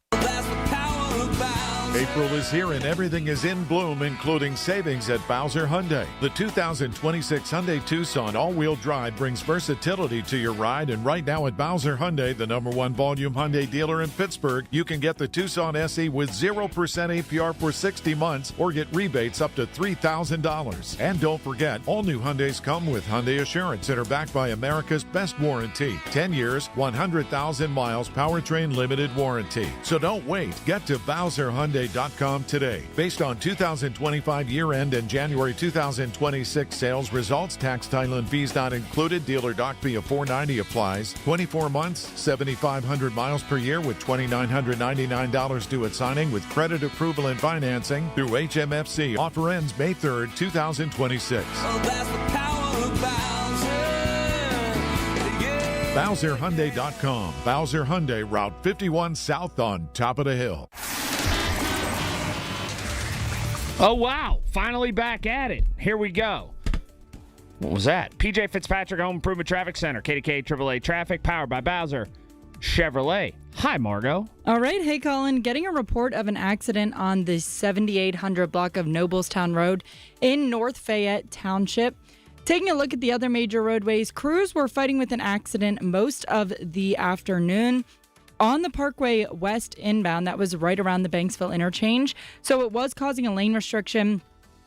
April is here and everything is in bloom, including savings at Bowser Hyundai. The 2026 Hyundai Tucson all-wheel drive brings versatility to your ride, and right now at Bowser Hyundai, the #1 volume Hyundai dealer in Pittsburgh, you can get the Tucson SE with 0% APR for 60 months or get rebates up to $3,000. And don't forget, all new Hyundais come with Hyundai Assurance that are backed by America's best warranty. 10 years, 100,000 miles, powertrain limited warranty. So don't wait. Get to BowserHyundai.com today. Based on 2025 year-end and January 2026 sales results, tax, title, and fees not included. Dealer doc fee of $490 applies. 24 months, 7,500 miles per year with $2,999 due at signing with credit approval and financing through HMFC. Offer ends May 3rd, 2026. BowserHyundai.com. Bowser Hyundai, Route 51 South on top of the hill. Oh, wow. Finally back at it. Here we go. What was that? PJ Fitzpatrick Home Improvement Traffic Center, KDKA AAA Traffic, powered by Bowser Chevrolet. Hi, Margo. All right. Hey, Colin. Getting a report of an accident on the 7800 block of Noblestown Road in North Fayette Township. Taking a look at the other major roadways, crews were fighting with an accident most of the afternoon on the Parkway West inbound. That was right around the Banksville interchange. So it was causing a lane restriction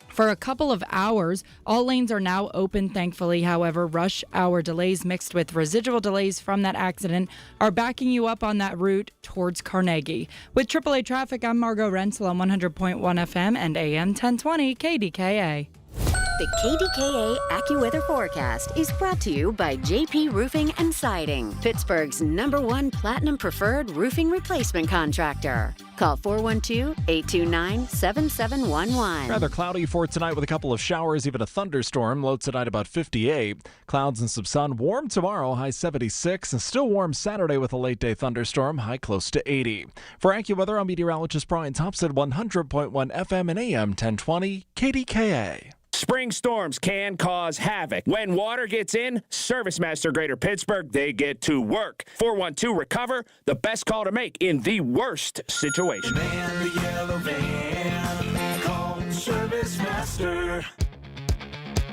for a couple of hours. All lanes are now open, thankfully. However, rush hour delays mixed with residual delays from that accident are backing you up on that route towards Carnegie. With AAA Traffic, I'm Margo Rensel on 100.1 FM and AM 1020 KDKA. The KDKA AccuWeather forecast is brought to you by JP Roofing and Siding, Pittsburgh's #1 Platinum Preferred roofing replacement contractor. Call 412-829-7711. Rather cloudy for tonight with a couple of showers, even a thunderstorm. Low tonight about 58. Clouds and some sun. Warm tomorrow, high 76. And still warm Saturday with a late day thunderstorm, high close to 80. For AccuWeather, I'm meteorologist Brian Thompson, 100.1 FM and AM 1020 KDKA. Spring storms can cause havoc. When water gets in, ServiceMaster Greater Pittsburgh, they get to work. 412-RECOVER, the best call to make in the worst situation. Man, the yellow van, call ServiceMaster.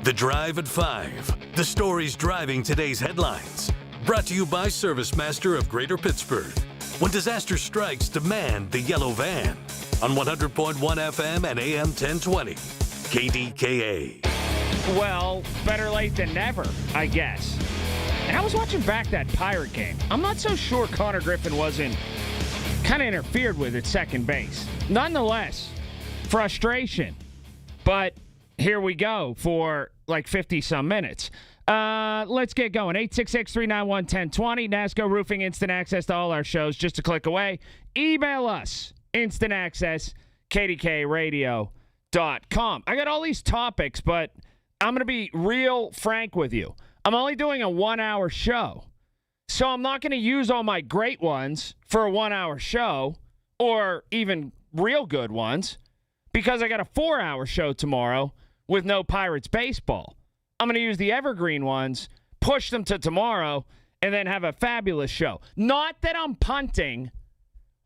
The Drive at 5. The stories driving today's headlines. Brought to you by ServiceMaster of Greater Pittsburgh. When disaster strikes, demand the yellow van. On 100.1 FM and AM 1020. KDKA. Well, better late than never, I guess. And I was watching back that Pirate game. I'm not so sure Connor Griffin wasn't kind of interfered with at second base. Nonetheless, frustration. But here we go for like 50-some minutes. Let's get going. 866-391-1020. NASCO Roofing, instant access to all our shows just a click away. Email us, instant access, KDKRadio.com. I got all these topics, but I'm going to be real frank with you. I'm only doing a 1-hour show, so I'm not going to use all my great ones for a 1-hour show or even real good ones because I got a 4-hour show tomorrow with no Pirates baseball. I'm going to use the evergreen ones, push them to tomorrow, and then have a fabulous show. Not that I'm punting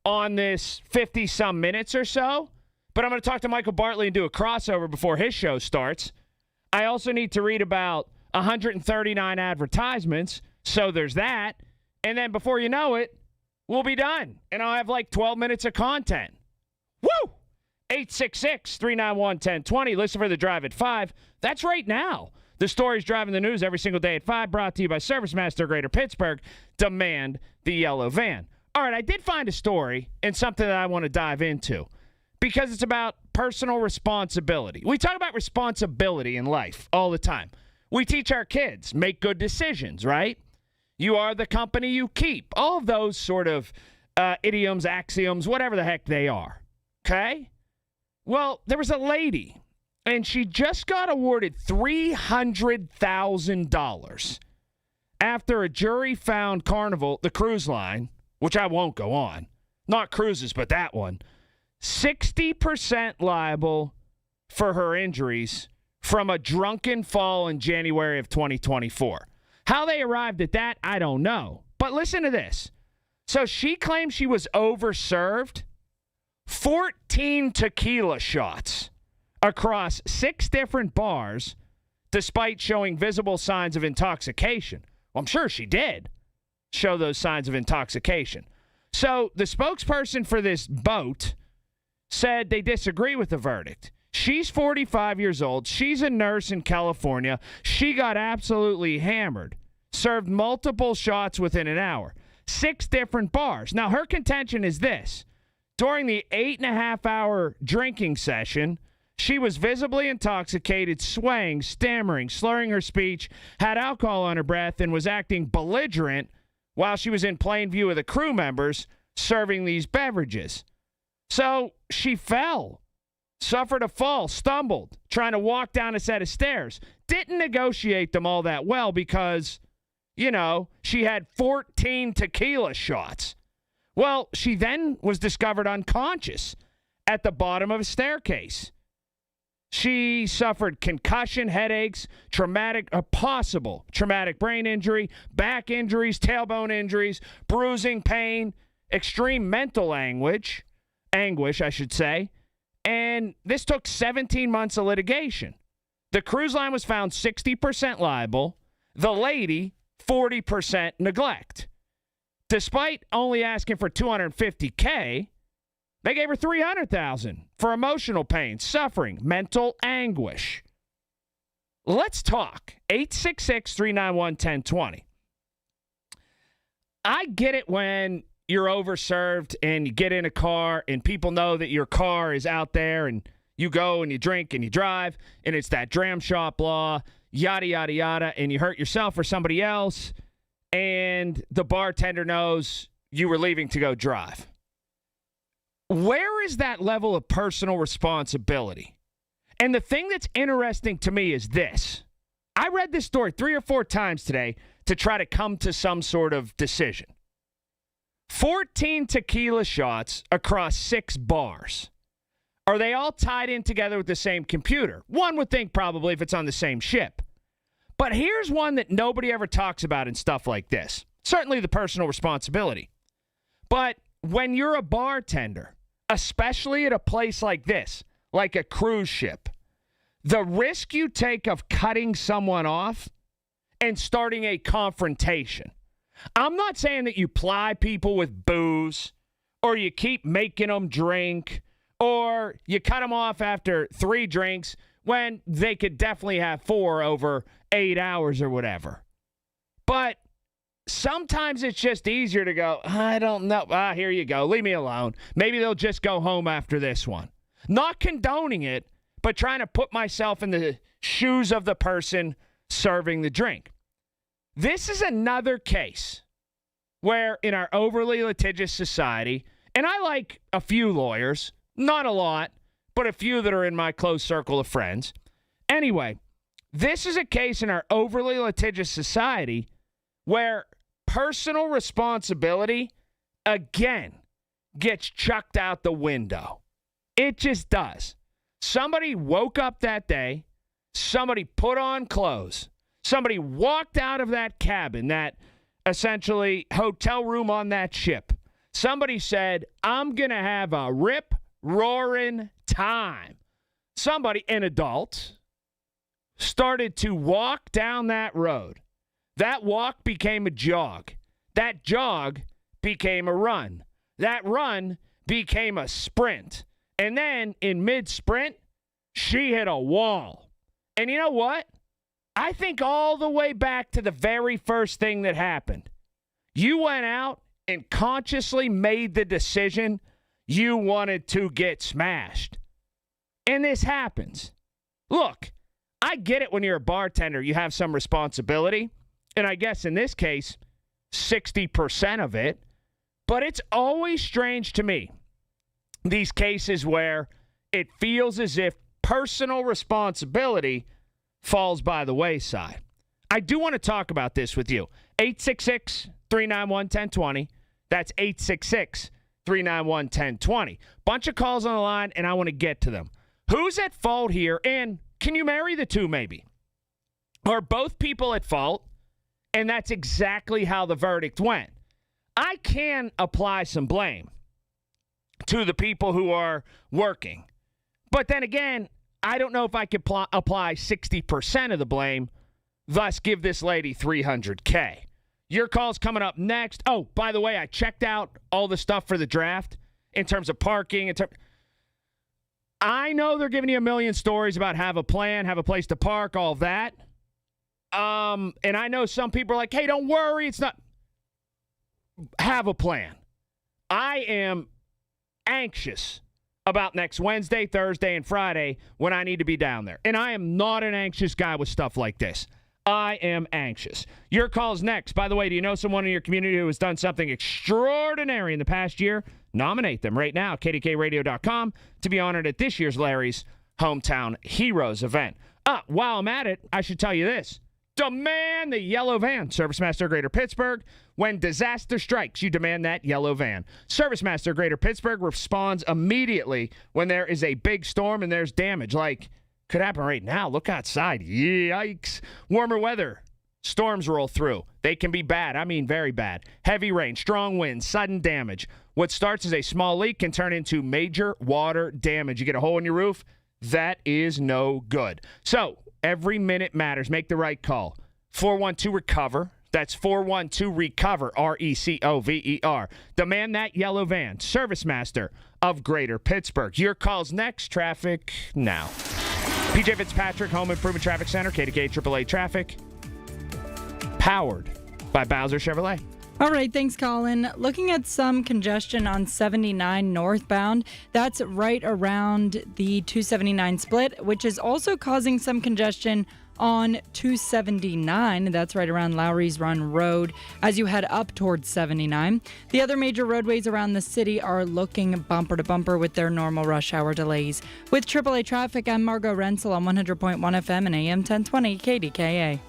on this 50-some minutes or so, but I'm going to talk to Michael Bartley and do a crossover before his show starts. I also need to read about 139 advertisements, so there's that. And then before you know it, we'll be done. And I'll have like 12 minutes of content. Woo! 866-391-1020. Listen for the Drive at 5. That's right now. The stories driving the news every single day at 5, brought to you by ServiceMaster Greater Pittsburgh. Demand the yellow van. All right, I did find a story and something that I want to dive into, because it's about personal responsibility. We talk about responsibility in life all the time. We teach our kids, make good decisions, right? You are the company you keep. All of those sort of idioms, axioms, whatever the heck they are, okay? Well, there was a lady, and she just got awarded $300,000 after a jury found Carnival, the cruise line, which I won't go on, not cruises, but that one, 60% liable for her injuries from a drunken fall in January of 2024. How they arrived at that, I don't know. But listen to this. So she claims she was overserved 14 tequila shots across 6 different bars despite showing visible signs of intoxication. Well, I'm sure she did show those signs of intoxication. So the spokesperson for this boat said they disagree with the verdict. She's 45 years old. She's a nurse in California. She got absolutely hammered, served multiple shots within an hour, 6 different bars. Now, her contention is this. During the 8.5-hour drinking session, she was visibly intoxicated, swaying, stammering, slurring her speech, had alcohol on her breath, and was acting belligerent while she was in plain view of the crew members serving these beverages. So she fell, suffered a fall, stumbled, trying to walk down a set of stairs. Didn't negotiate them all that well because, you know, she had 14 tequila shots. Well, she then was discovered unconscious at the bottom of a staircase. She suffered concussion, headaches, possible traumatic brain injury, back injuries, tailbone injuries, bruising, pain, extreme mental anguish, I should say. And this took 17 months of litigation. The cruise line was found 60% liable. The lady, 40% neglect. Despite only asking for $250K, they gave her $300,000 for emotional pain, suffering, mental anguish. Let's talk. 866-391-1020. I get it when you're overserved and you get in a car and people know that your car is out there and you go and you drink and you drive and it's that dram shop law, yada, yada, yada, and you hurt yourself or somebody else and the bartender knows you were leaving to go drive. Where is that level of personal responsibility? And the thing that's interesting to me is this. I read this story 3 or 4 times today to try to come to some sort of decision. 14 tequila shots across 6 bars. Are they all tied in together with the same computer? One would think probably if it's on the same ship. But here's one that nobody ever talks about in stuff like this. Certainly the personal responsibility. But when you're a bartender, especially at a place like this, like a cruise ship, the risk you take of cutting someone off and starting a confrontation. I'm not saying that you ply people with booze or you keep making them drink or you cut them off after 3 drinks when they could definitely have 4 over 8 hours or whatever. But sometimes it's just easier to go, I don't know. Here you go. Leave me alone. Maybe they'll just go home after this one. Not condoning it, but trying to put myself in the shoes of the person serving the drink. This is another case where in our overly litigious society, and I like a few lawyers, not a lot, but a few that are in my close circle of friends. Anyway, this is a case in our overly litigious society where personal responsibility, again, gets chucked out the window. It just does. Somebody woke up that day, somebody put on clothes, somebody walked out of that cabin, that essentially hotel room on that ship. Somebody said, I'm going to have a rip-roaring time. Somebody, an adult, started to walk down that road. That walk became a jog. That jog became a run. That run became a sprint. And then in mid-sprint, she hit a wall. And you know what? I think all the way back to the very first thing that happened. You went out and consciously made the decision you wanted to get smashed. And this happens. Look, I get it when you're a bartender, you have some responsibility. And I guess in this case, 60% of it. But it's always strange to me, these cases where it feels as if personal responsibility falls by the wayside. I do want to talk about this with you. 866-391-1020. That's 866-391-1020. Bunch of calls on the line, and I want to get to them. Who's at fault here? And can you marry the two, maybe? Are both people at fault? And that's exactly how the verdict went. I can apply some blame to the people who are working. But then again, I don't know if I could apply 60% of the blame, thus give this lady $300K. Your call's coming up next. Oh, by the way, I checked out all the stuff for the draft in terms of parking. I know they're giving you a million stories about have a plan, have a place to park, all that. And I know some people are like, hey, don't worry, it's not. Have a plan. I am anxious about next Wednesday, Thursday, and Friday when I need to be down there. And I am not an anxious guy with stuff like this. I am anxious. Your call's next. By the way, do you know someone in your community who has done something extraordinary in the past year? Nominate them right now, KDKARadio.com, to be honored at this year's Larry's Hometown Heroes event. While I'm at it, I should tell you this. Demand the yellow van. ServiceMaster Greater Pittsburgh. When disaster strikes, you demand that yellow van. ServiceMaster Greater Pittsburgh responds immediately when there is a big storm and there's damage, like could happen right now. Look outside. Yikes. Warmer weather. Storms roll through. They can be bad. I mean, very bad. Heavy rain, strong winds, sudden damage. What starts as a small leak can turn into major water damage. You get a hole in your roof, that is no good. So, every minute matters. Make the right call. 412-RECOVER. That's 412-RECOVER, RECOVER. Demand that yellow van. Service Master of Greater Pittsburgh. Your call's next. Traffic now. PJ Fitzpatrick, Home Improvement Traffic Center, KDKA AAA Traffic. Powered by Bowser Chevrolet. All right, thanks, Colin. Looking at some congestion on 79 northbound. That's right around the 279 split, which is also causing some congestion on 279. That's right around Lowry's Run Road as you head up towards 79. The other major roadways around the city are looking bumper to bumper with their normal rush hour delays. With AAA Traffic, I'm Margot Rensel on 100.1 FM and AM 1020 KDKA.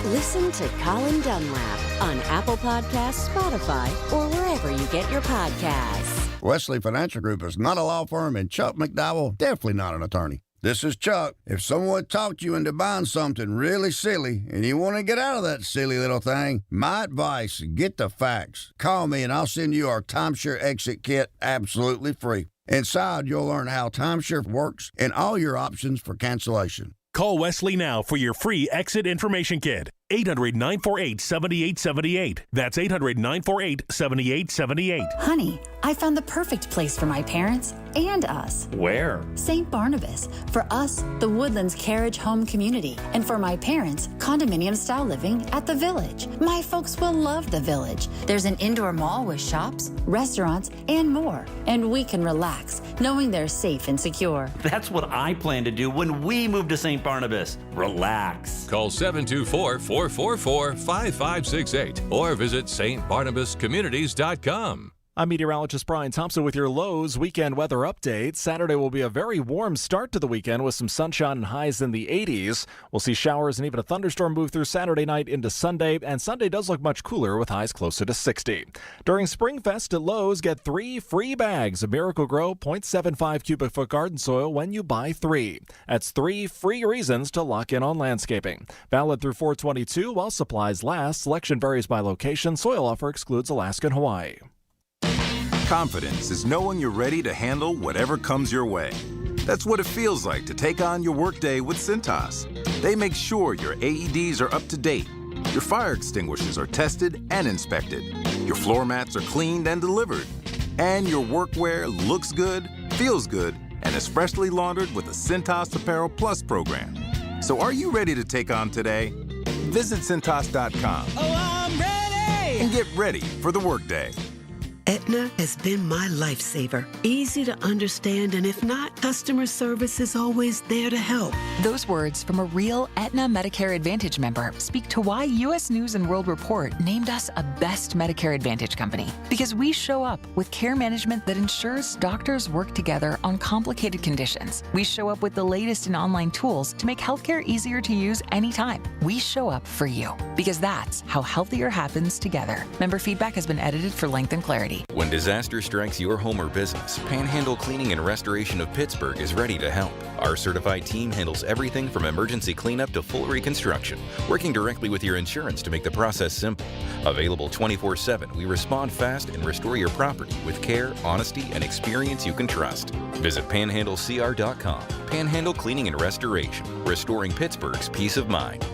Listen to Colin Dunlap on Apple Podcasts, Spotify, or wherever you get your podcasts. Wesley Financial Group is not a law firm, and Chuck McDowell definitely not an attorney. This is Chuck. If someone talked you into buying something really silly and you want to get out of that silly little thing, my advice, get the facts. Call me and I'll send you our timeshare exit kit absolutely free. Inside, you'll learn how timeshare works and all your options for cancellation. Call Wesley now for your free exit information kit. 800-948-7878. That's 800-948-7878. Honey, I found the perfect place for my parents and us. Where? St. Barnabas. For us, the Woodlands Carriage Home Community. And for my parents, condominium-style living at the Village. My folks will love the Village. There's an indoor mall with shops, restaurants, and more. And we can relax, knowing they're safe and secure. That's what I plan to do when we move to St. Barnabas. Relax. Call 724-444-5568 or visit stbarnabascommunities.com. I'm meteorologist Brian Thompson with your Lowe's weekend weather update. Saturday will be a very warm start to the weekend with some sunshine and highs in the 80s. We'll see showers and even a thunderstorm move through Saturday night into Sunday, and Sunday does look much cooler with highs closer to 60. During Springfest at Lowe's, get 3 free bags of Miracle Grow 0.75 cubic foot garden soil when you buy 3. That's 3 free reasons to lock in on landscaping. Valid through 4/22 while supplies last. Selection varies by location. Soil offer excludes Alaska and Hawaii. Confidence is knowing you're ready to handle whatever comes your way. That's what it feels like to take on your workday with Cintas. They make sure your AEDs are up to date, your fire extinguishers are tested and inspected, your floor mats are cleaned and delivered, and your workwear looks good, feels good, and is freshly laundered with the Cintas Apparel Plus program. So are you ready to take on today? Visit Cintas.com. Oh, I'm ready! And get ready for the workday. Aetna has been my lifesaver. Easy to understand, and if not, customer service is always there to help. Those words from a real Aetna Medicare Advantage member speak to why U.S. News & World Report named us a best Medicare Advantage company. Because we show up with care management that ensures doctors work together on complicated conditions. We show up with the latest in online tools to make healthcare easier to use anytime. We show up for you. Because that's how healthier happens together. Member feedback has been edited for length and clarity. When disaster strikes your home or business, Panhandle Cleaning and Restoration of Pittsburgh is ready to help. Our certified team handles everything from emergency cleanup to full reconstruction, working directly with your insurance to make the process simple. Available 24/7, we respond fast and restore your property with care, honesty, and experience you can trust. Visit panhandlecr.com. Panhandle Cleaning and Restoration, restoring Pittsburgh's peace of mind.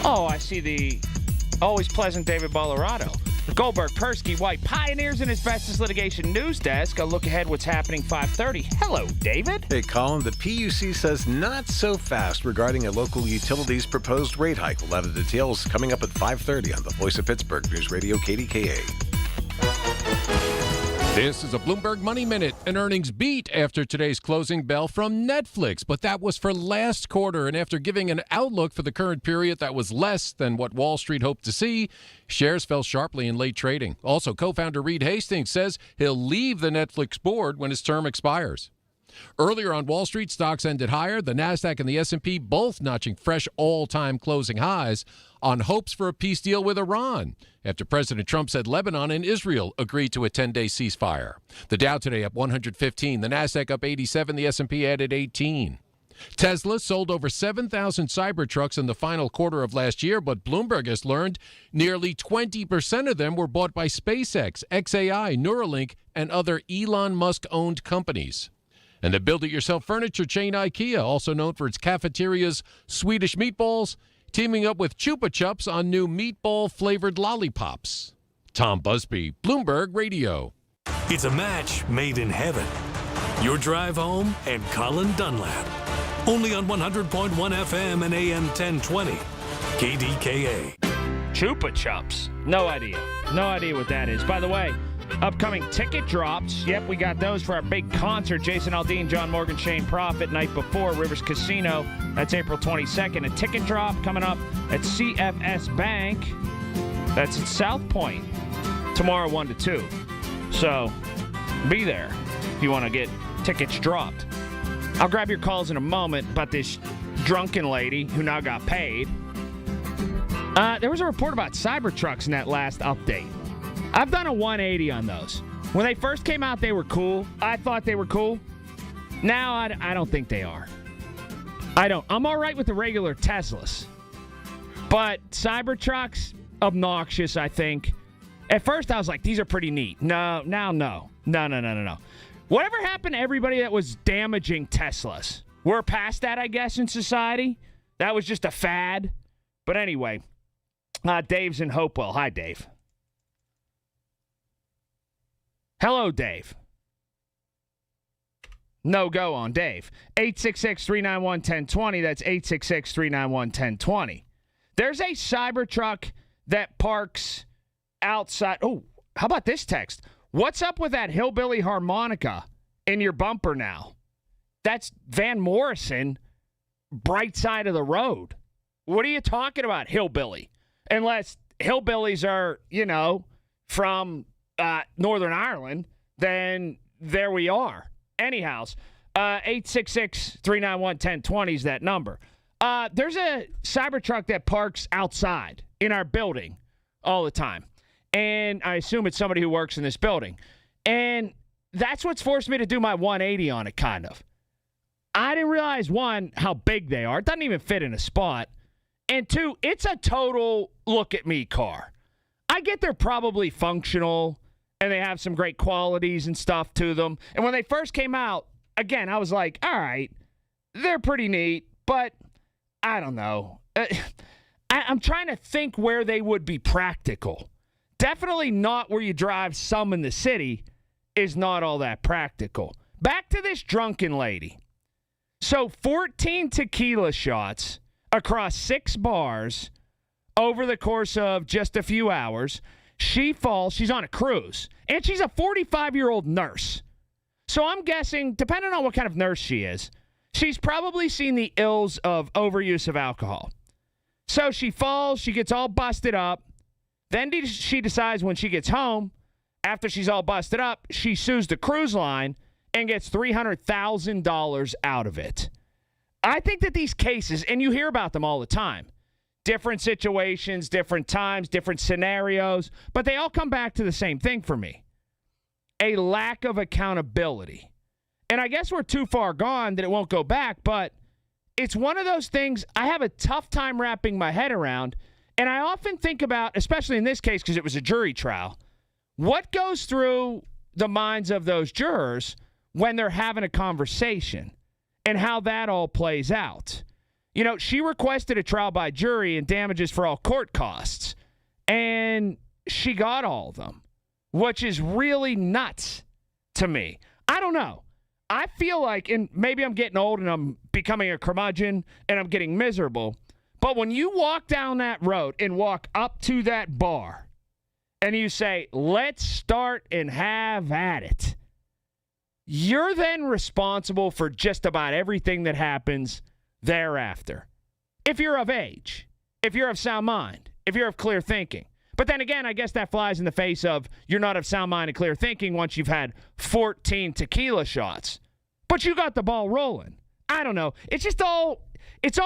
Oh, I see the always pleasant David Bollerado. Goldberg, Persky, White, pioneers in asbestos litigation news desk. A look ahead what's happening 5:30. Hello, David. Hey, Colin. The PUC says not so fast regarding a local utilities proposed rate hike. We'll have the details coming up at 5:30 on the Voice of Pittsburgh News Radio KDKA. This is a Bloomberg Money Minute. An earnings beat after today's closing bell from Netflix, but that was for last quarter. And after giving an outlook for the current period that was less than what Wall Street hoped to see, shares fell sharply in late trading. Also, co-founder Reed Hastings says he'll leave the Netflix board when his term expires. Earlier on Wall Street, stocks ended higher. The Nasdaq and the S&P both notching fresh all-time closing highs on hopes for a peace deal with Iran after President Trump said Lebanon and Israel agreed to a 10-day ceasefire. The Dow today up 115, the Nasdaq up 87, the S&P added 18. Tesla sold over 7,000 Cybertrucks in the final quarter of last year, but Bloomberg has learned nearly 20% of them were bought by SpaceX, XAI, Neuralink, and other Elon Musk-owned companies. And the build-it-yourself furniture chain IKEA, also known for its cafeteria's Swedish meatballs, teaming up with Chupa Chups on new meatball-flavored lollipops. Tom Busby, Bloomberg Radio. It's a match made in heaven. Your drive home and Colin Dunlap. Only on 100.1 FM and AM 1020. KDKA. Chupa Chups. No idea. No idea what that is. By the way, upcoming ticket drops. Yep, we got those for our big concert. Jason Aldean, John Morgan, Shane Profit, night before, Rivers Casino. That's April 22nd. A ticket drop coming up at CFS Bank. That's at South Point. Tomorrow, 1 to 2. So, be there if you want to get tickets dropped. I'll grab your calls in a moment about this drunken lady who now got paid. There was a report about Cybertrucks in that last update. I've done a 180 on those. When they first came out, they were cool. I thought they were cool. Now, I don't think they are. I don't. I'm all right with the regular Teslas. But Cybertrucks, obnoxious, I think. At first, I was like, these are pretty neat. No. No. Whatever happened to everybody that was damaging Teslas? We're past that, I guess, in society. That was just a fad. But anyway, Dave's in Hopewell. Hi, Dave. Hello, Dave. No, go on, Dave. 866-391-1020. That's 866-391-1020. There's a Cybertruck that parks outside. Oh, how about this text? What's up with that hillbilly harmonica in your bumper now? That's Van Morrison, Bright Side of the Road. What are you talking about, hillbilly? Unless hillbillies are, from Northern Ireland, then there we are. Anyhow, 866-391-1020 is that number. There's a Cybertruck that parks outside in our building all the time. And I assume it's somebody who works in this building. And that's what's forced me to do my 180 on it, kind of. I didn't realize, one, how big they are. It doesn't even fit in a spot. And two, it's a total look-at-me car. I get they're probably functional, and they have some great qualities and stuff to them. And when they first came out, again, I was like, all right, they're pretty neat, but I don't know. I'm trying to think where they would be practical. Definitely not where you drive some in the city is not all that practical. Back to this drunken lady. So 14 tequila shots across 6 bars over the course of just a few hours. She falls. She's on a cruise. And she's a 45-year-old nurse. So I'm guessing, depending on what kind of nurse she is, she's probably seen the ills of overuse of alcohol. So she falls. She gets all busted up. Then she decides when she gets home, after she's all busted up, she sues the cruise line and gets $300,000 out of it. I think that these cases, and you hear about them all the time, different situations, different times, different scenarios, but they all come back to the same thing for me. A lack of accountability. And I guess we're too far gone that it won't go back, but it's one of those things I have a tough time wrapping my head around. And I often think about, especially in this case because it was a jury trial, what goes through the minds of those jurors when they're having a conversation and how that all plays out. She requested a trial by jury and damages for all court costs, and she got all of them, which is really nuts to me. I don't know. I feel like, and maybe I'm getting old and I'm becoming a curmudgeon and I'm getting miserable, but when you walk down that road and walk up to that bar and you say, let's start and have at it, you're then responsible for just about everything that happens thereafter. If you're of age, if you're of sound mind, if you're of clear thinking. But then again, I guess that flies in the face of you're not of sound mind and clear thinking once you've had 14 tequila shots But you got the ball rolling. I don't know. It's all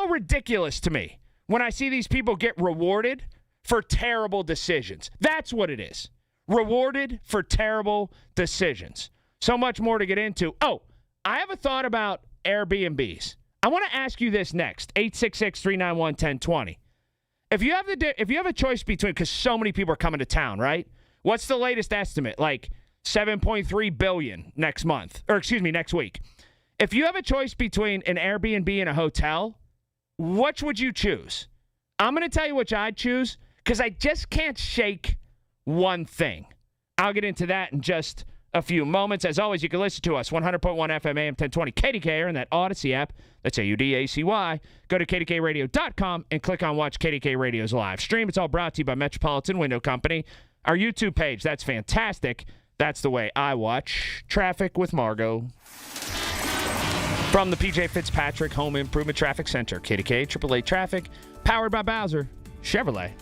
ridiculous to me when I see these people get rewarded for terrible decisions. That's what it is. Rewarded for terrible decisions. So much more to get into. Oh, I have a thought about Airbnbs. I want to ask you this next. 866-391-1020. If you have a choice between, because so many people are coming to town, right? What's the latest estimate? Like $7.3 billion next week. If you have a choice between an Airbnb and a hotel, which would you choose? I'm going to tell you which I'd choose because I just can't shake one thing. I'll get into that in just a few moments. As always, you can listen to us, 100.1 FM, AM 1020, KDKA, and that Odyssey app. That's AUDACY. Go to KDKRadio.com and click on Watch KDK Radio's live stream. It's all brought to you by Metropolitan Window Company. Our YouTube page, that's fantastic. That's the way I watch Traffic with Margot. From the PJ Fitzpatrick Home Improvement Traffic Center, KDK AAA Traffic, powered by Bowser Chevrolet.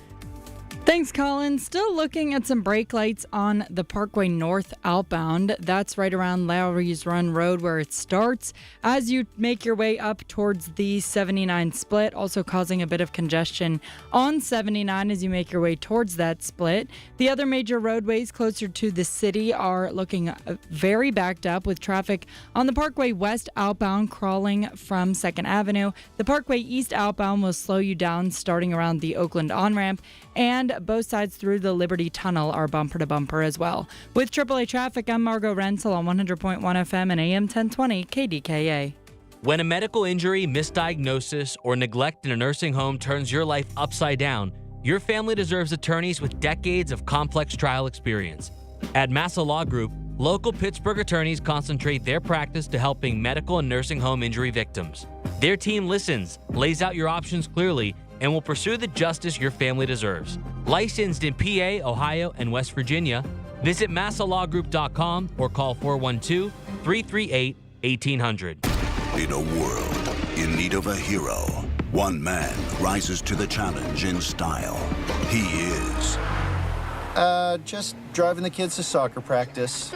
Thanks, Colin. Still looking at some brake lights on the Parkway North outbound. That's right around Lowry's Run Road where it starts. As you make your way up towards the 79 split, also causing a bit of congestion on 79 as you make your way towards that split. The other major roadways closer to the city are looking very backed up with traffic on the Parkway West outbound crawling from 2nd Avenue. The Parkway East outbound will slow you down starting around the Oakland on-ramp, and both sides through the Liberty Tunnel are bumper to bumper as well. With AAA Traffic, I'm Margot Renzel on 100.1 FM and AM 1020 KDKA. When a medical injury, misdiagnosis, or neglect in a nursing home turns your life upside down, your family deserves attorneys with decades of complex trial experience. At Massa Law Group, local Pittsburgh attorneys concentrate their practice to helping medical and nursing home injury victims. Their team listens, lays out your options clearly, and will pursue the justice your family deserves. Licensed in PA, Ohio, and West Virginia, visit massalawgroup.com or call 412-338-1800. In a world in need of a hero, one man rises to the challenge in style. He is... just driving the kids to soccer practice.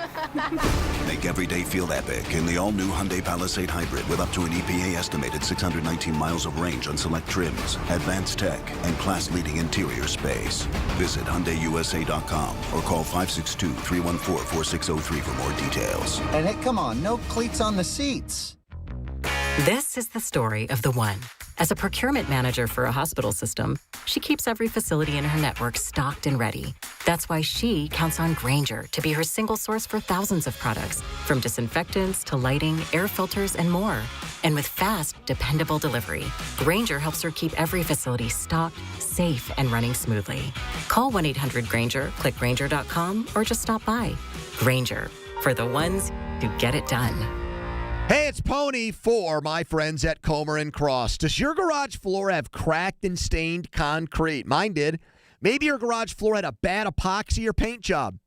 Make every day feel epic in the all-new Hyundai Palisade Hybrid with up to an EPA-estimated 619 miles of range on select trims, advanced tech, and class-leading interior space. Visit HyundaiUSA.com or call 562-314-4603 for more details. And hey, come on, no cleats on the seats. This is the story of the one. As a procurement manager for a hospital system, she keeps every facility in her network stocked and ready. That's why she counts on Grainger to be her single source for thousands of products, from disinfectants to lighting, air filters, and more. And with fast, dependable delivery, Grainger helps her keep every facility stocked, safe, and running smoothly. Call 1-800-GRAINGER, click Grainger.com, or just stop by. Grainger, for the ones who get it done. Hey, it's Pony for my friends at Comer & Cross. Does your garage floor have cracked and stained concrete? Mine did. Maybe your garage floor had a bad epoxy or paint job.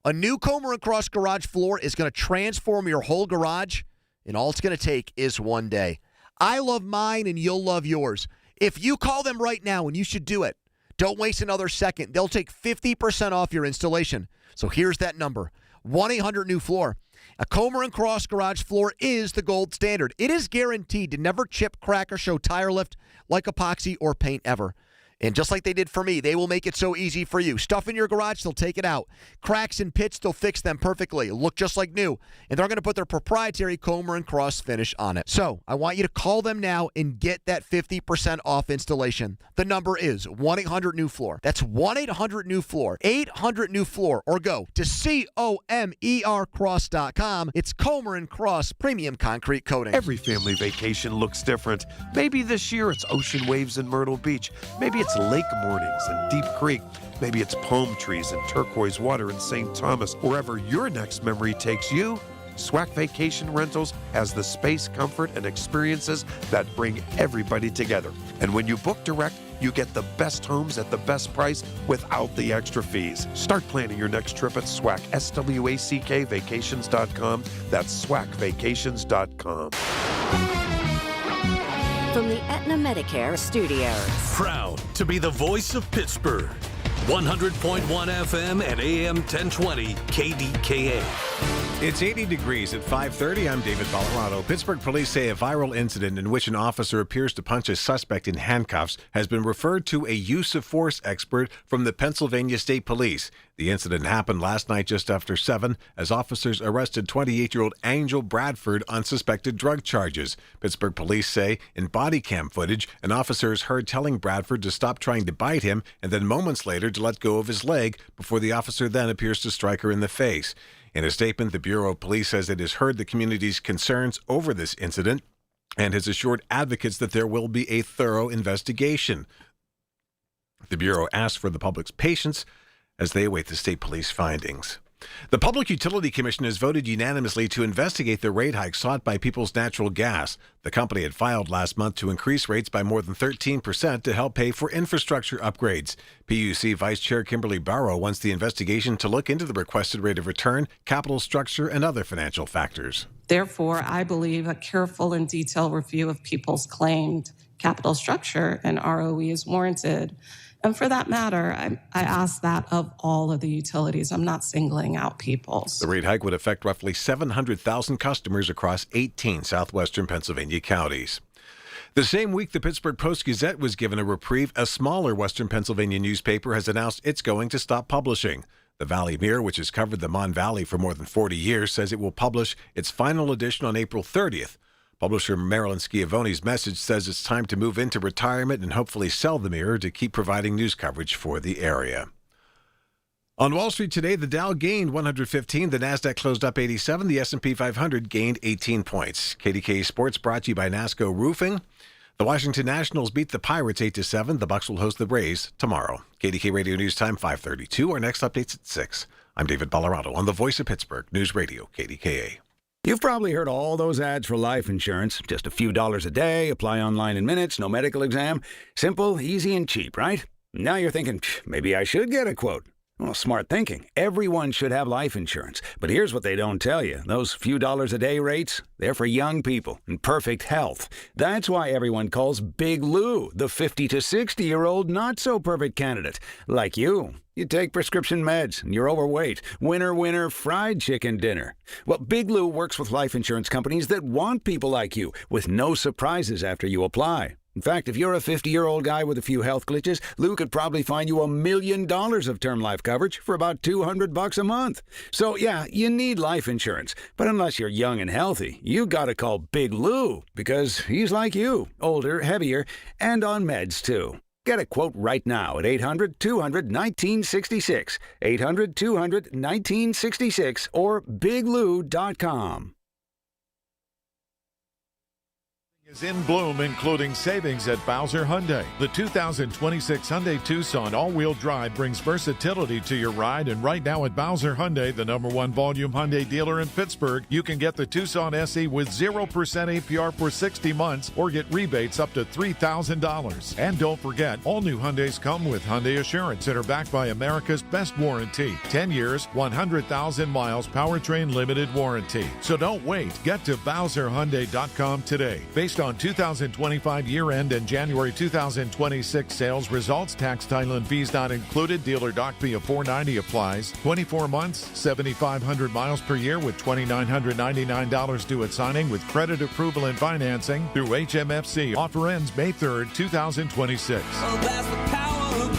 A new Comer & Cross garage floor is going to transform your whole garage, and all it's going to take is one day. I love mine, and you'll love yours. If you call them right now, and you should do it, don't waste another second. They'll take 50% off your installation. So here's that number, 1-800-NEW-FLOOR. A Comer & Cross garage floor is the gold standard. It is guaranteed to never chip, crack, or show tire lift like epoxy or paint ever. And just like they did for me, they will make it so easy for you. Stuff in your garage, they'll take it out. Cracks and pits, they'll fix them perfectly. Look just like new. And they're going to put their proprietary Comer & Cross finish on it. So I want you to call them now and get that 50% off installation. The number is 1-800-NEW-FLOOR. That's 1-800-NEW-FLOOR. 800-NEW-FLOOR. Or go to COMERcross.com. It's Comer & Cross Premium Concrete Coating. Every family vacation looks different. Maybe this year it's ocean waves in Myrtle Beach. Maybe it's lake mornings in Deep Creek. Maybe it's palm trees and turquoise water in St. Thomas. Wherever your next memory takes you, SWAC Vacation Rentals has the space, comfort, and experiences that bring everybody together. And when you book direct, you get the best homes at the best price without the extra fees. Start planning your next trip at SWAC, SWACK Vacations.com. That's SWACvacations.com. From the Aetna Medicare studios. Proud to be the voice of Pittsburgh. 100.1 FM and AM 1020 KDKA. It's 80 degrees at 5:30. I'm David Ballarado. Pittsburgh police say a viral incident in which an officer appears to punch a suspect in handcuffs has been referred to a use of force expert from the Pennsylvania State Police. The incident happened last night just after 7 as officers arrested 28-year-old Angel Bradford on suspected drug charges. Pittsburgh police say in body cam footage, an officer is heard telling Bradford to stop trying to bite him and then moments later to let go of his leg before the officer then appears to strike her in the face. In a statement, the Bureau of Police says it has heard the community's concerns over this incident and has assured advocates that there will be a thorough investigation. The Bureau asks for the public's patience as they await the state police findings. The Public Utility Commission has voted unanimously to investigate the rate hike sought by Peoples Natural Gas. The company had filed last month to increase rates by more than 13% to help pay for infrastructure upgrades. PUC Vice Chair Kimberly Barrow wants the investigation to look into the requested rate of return, capital structure, and other financial factors. Therefore, I believe a careful and detailed review of Peoples' claimed capital structure and ROE is warranted. And for that matter, I ask that of all of the utilities. I'm not singling out Peoples. The rate hike would affect roughly 700,000 customers across 18 southwestern Pennsylvania counties. The same week the Pittsburgh Post-Gazette was given a reprieve, a smaller western Pennsylvania newspaper has announced it's going to stop publishing. The Valley Mirror, which has covered the Mon Valley for more than 40 years, says it will publish its final edition on April 30th. Publisher Marilyn Schiavone's message says it's time to move into retirement and hopefully sell the Mirror to keep providing news coverage for the area. On Wall Street today, the Dow gained 115, the Nasdaq closed up 87, the S&P 500 gained 18 points. KDKA Sports brought to you by NASCO Roofing. The Washington Nationals beat the Pirates 8-7. The Bucks will host the Braves tomorrow. KDK Radio News Time 5:32. Our next update's at 6. I'm David Ballarado on the Voice of Pittsburgh News Radio KDKA. You've probably heard all those ads for life insurance. Just a few dollars a day, apply online in minutes, no medical exam. Simple, easy, and cheap, right? Now you're thinking, maybe I should get a quote. Well, smart thinking. Everyone should have life insurance. But here's what they don't tell you. Those few dollars a day rates, they're for young people in perfect health. That's why everyone calls Big Lou the 50 to 60-year-old not-so-perfect candidate. Like you. You take prescription meds and you're overweight. Winner, winner, fried chicken dinner. Well, Big Lou works with life insurance companies that want people like you with no surprises after you apply. In fact, if you're a 50-year-old guy with a few health glitches, Lou could probably find you $1 million of term life coverage for about $200 a month. So, yeah, you need life insurance. But unless you're young and healthy, you gotta call Big Lou because he's like you, older, heavier, and on meds, too. Get a quote right now at 800-200-1966, 800-200-1966, or biglou.com. Is in bloom, including savings at Bowser Hyundai. The 2026 Hyundai Tucson all-wheel drive brings versatility to your ride, and right now at Bowser Hyundai, the #1 volume Hyundai dealer in Pittsburgh, you can get the Tucson SE with 0% APR for 60 months or get rebates up to $3,000. And don't forget, all new Hyundais come with Hyundai Assurance that are backed by America's best warranty. 10 years, 100,000 miles, powertrain limited warranty. So don't wait. Get to BowserHyundai.com today. Based on 2025 year-end and January 2026 sales results, tax, title, and fees not included. Dealer doc fee of $490 applies. 24 months, 7,500 miles per year with $2,999 due at signing with credit approval and financing through HMFC. Offer ends May 3rd, 2026. Oh, that's the power of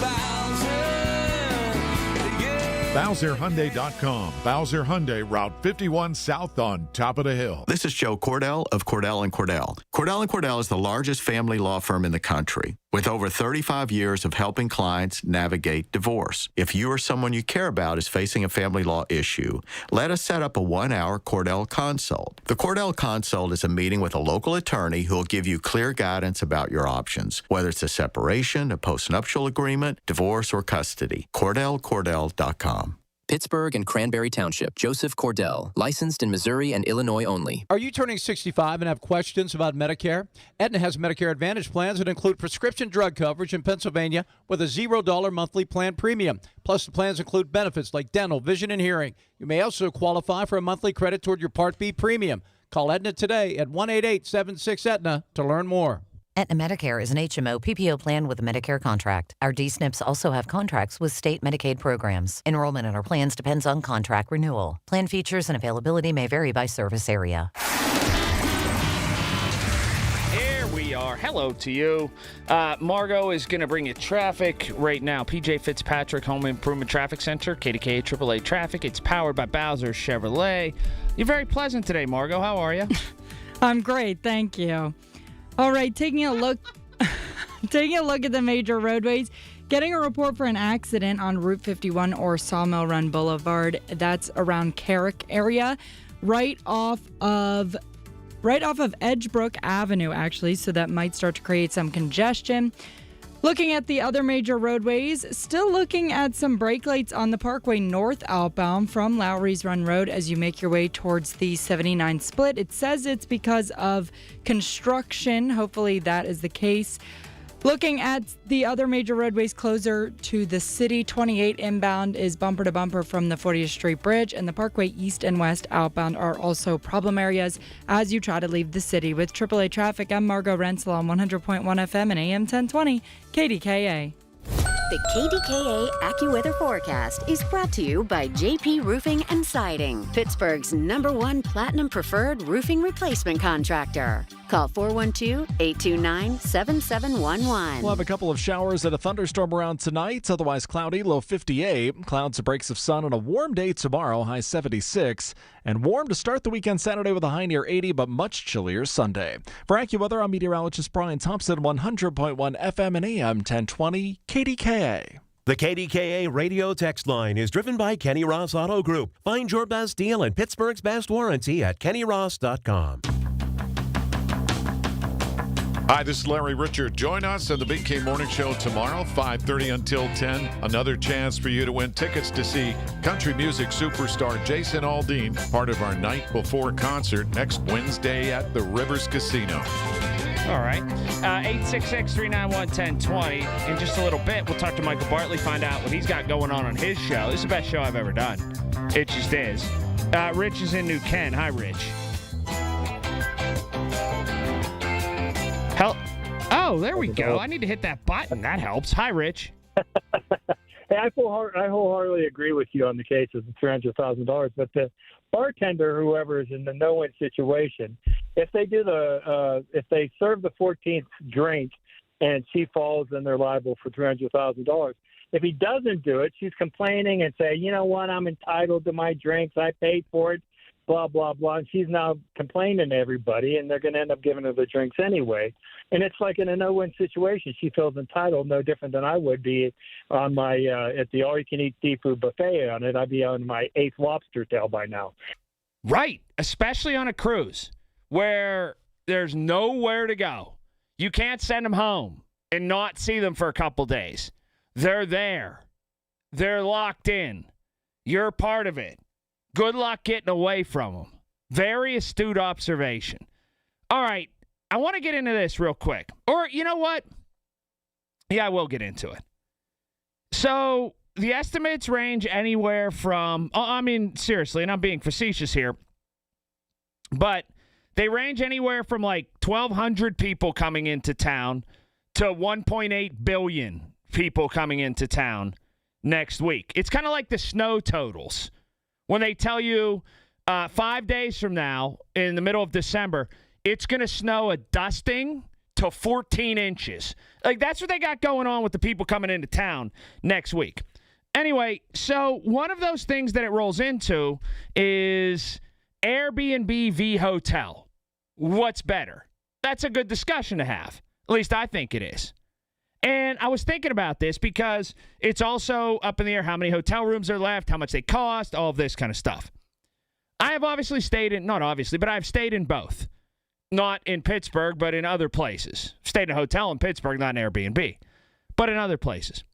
BowserHyundai.com. Bowser Hyundai, Route 51 South on top of the hill. This is Joe Cordell of Cordell & Cordell. Cordell & Cordell is the largest family law firm in the country with over 35 years of helping clients navigate divorce. If you or someone you care about is facing a family law issue, let us set up a 1-hour Cordell Consult. The Cordell Consult is a meeting with a local attorney who will give you clear guidance about your options, whether it's a separation, a postnuptial agreement, divorce, or custody. CordellCordell.com. Pittsburgh and Cranberry Township. Joseph Cordell, licensed in Missouri and Illinois only. Are you turning 65 and have questions about Medicare? Aetna has Medicare Advantage plans that include prescription drug coverage in Pennsylvania with a $0 monthly plan premium. Plus, the plans include benefits like dental, vision, and hearing. You may also qualify for a monthly credit toward your Part B premium. Call Aetna today at 1-888-76-AETNA to learn more. Aetna Medicare is an HMO PPO plan with a Medicare contract. Our D-SNPs also have contracts with state Medicaid programs. Enrollment in our plans depends on contract renewal. Plan features and availability may vary by service area. Here we are. Hello to you. Margot is going to bring you traffic right now. PJ Fitzpatrick Home Improvement Traffic Center, KDKA AAA Traffic. It's powered by Bowser Chevrolet. You're very pleasant today, Margot. How are you? I'm great, thank you. All right, taking a look at the major roadways. Getting a report for an accident on Route 51 or Sawmill Run Boulevard. That's around Carrick area, right off of Edgebrook Avenue, actually. So that might start to create some congestion. Looking at the other major roadways, still looking at some brake lights on the Parkway North outbound from Lowry's Run Road as you make your way towards the 79 split. It says it's because of construction. Hopefully that is the case. Looking at the other major roadways closer to the city, 28 inbound is bumper to bumper from the 40th Street Bridge, and the Parkway East and West outbound are also problem areas as you try to leave the city. With AAA Traffic, I'm Margot Rensel on 100.1 FM and AM 1020, KDKA. The KDKA AccuWeather forecast is brought to you by JP Roofing and Siding, Pittsburgh's #1 Platinum Preferred Roofing Replacement Contractor. Call 412-829-7711. We'll have a couple of showers and a thunderstorm around tonight, otherwise cloudy, low 58. Clouds and breaks of sun on a warm day tomorrow, high 76. And warm to start the weekend Saturday with a high near 80, but much chillier Sunday. For AccuWeather, I'm meteorologist Brian Thompson, 100.1 FM and AM 1020, KDKA. The KDKA radio text line is driven by Kenny Ross Auto Group. Find your best deal and Pittsburgh's best warranty at kennyross.com. Hi, this is Larry Richard. Join us on the Big K Morning Show tomorrow, 5:30 until 10. Another chance for you to win tickets to see country music superstar Jason Aldean, part of our Night Before concert next Wednesday at the Rivers Casino. All right. 866-391-1020. In just a little bit, we'll talk to Michael Bartley, find out what he's got going on his show. This is the best show I've ever done. It just is. Rich is in New Kent. Hi, Rich. Oh, there we go. I need to hit that button. That helps. Hi, Rich. Hey, I wholeheartedly agree with you on the case of the $300,000, but the bartender, whoever is in the no-win situation, if they if they serve the 14th drink and she falls, then they're liable for $300,000. If he doesn't do it, she's complaining and saying, you know what, I'm entitled to my drinks. I paid for it, blah, blah, blah. And she's now complaining to everybody, and they're going to end up giving her the drinks anyway. And it's like in a no-win situation. She feels entitled, no different than I would be on my at the all-you-can-eat seafood buffet on it. I'd be on my 8th lobster tail by now. Right, especially on a cruise where there's nowhere to go. You can't send them home and not see them for a couple days. They're there. They're locked in. You're part of it. Good luck getting away from them. Very astute observation. All right, I want to get into this real quick. Or, you know what? Yeah, I will get into it. So, the estimates range anywhere from, seriously, and I'm being facetious here, but they range anywhere from like 1,200 people coming into town to 1.8 billion people coming into town next week. It's kind of like the snow totals. When they tell you 5 days from now, in the middle of December, it's going to snow a dusting to 14 inches. Like, that's what they got going on with the people coming into town next week. Anyway, so one of those things that it rolls into is Airbnb v. hotel. What's better? That's a good discussion to have. At least I think it is. And I was thinking about this because it's also up in the air how many hotel rooms are left, how much they cost, all of this kind of stuff. I have I've stayed in both. Not in Pittsburgh, but in other places. Stayed in a hotel in Pittsburgh, not an Airbnb, but in other places.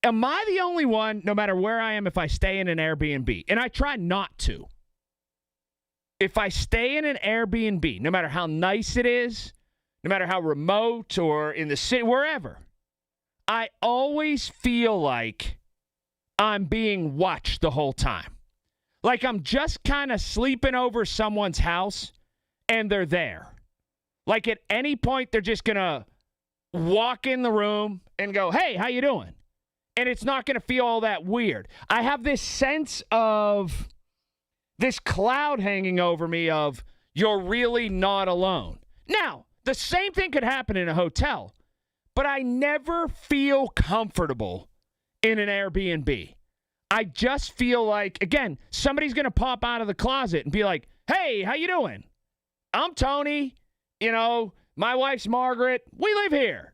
Am I the only one, no matter where I am, if I stay in an Airbnb, and I try not to, if I stay in an Airbnb, no matter how nice it is, no matter how remote or in the city, wherever, I always feel like I'm being watched the whole time. Like I'm just kind of sleeping over someone's house and they're there. Like at any point, they're just going to walk in the room and go, hey, how you doing? And it's not going to feel all that weird. I have this sense of this cloud hanging over me of you're really not alone. Now, the same thing could happen in a hotel, but I never feel comfortable in an Airbnb. I just feel like, again, somebody's going to pop out of the closet and be like, hey, how you doing? I'm Tony. You know, my wife's Margaret. We live here.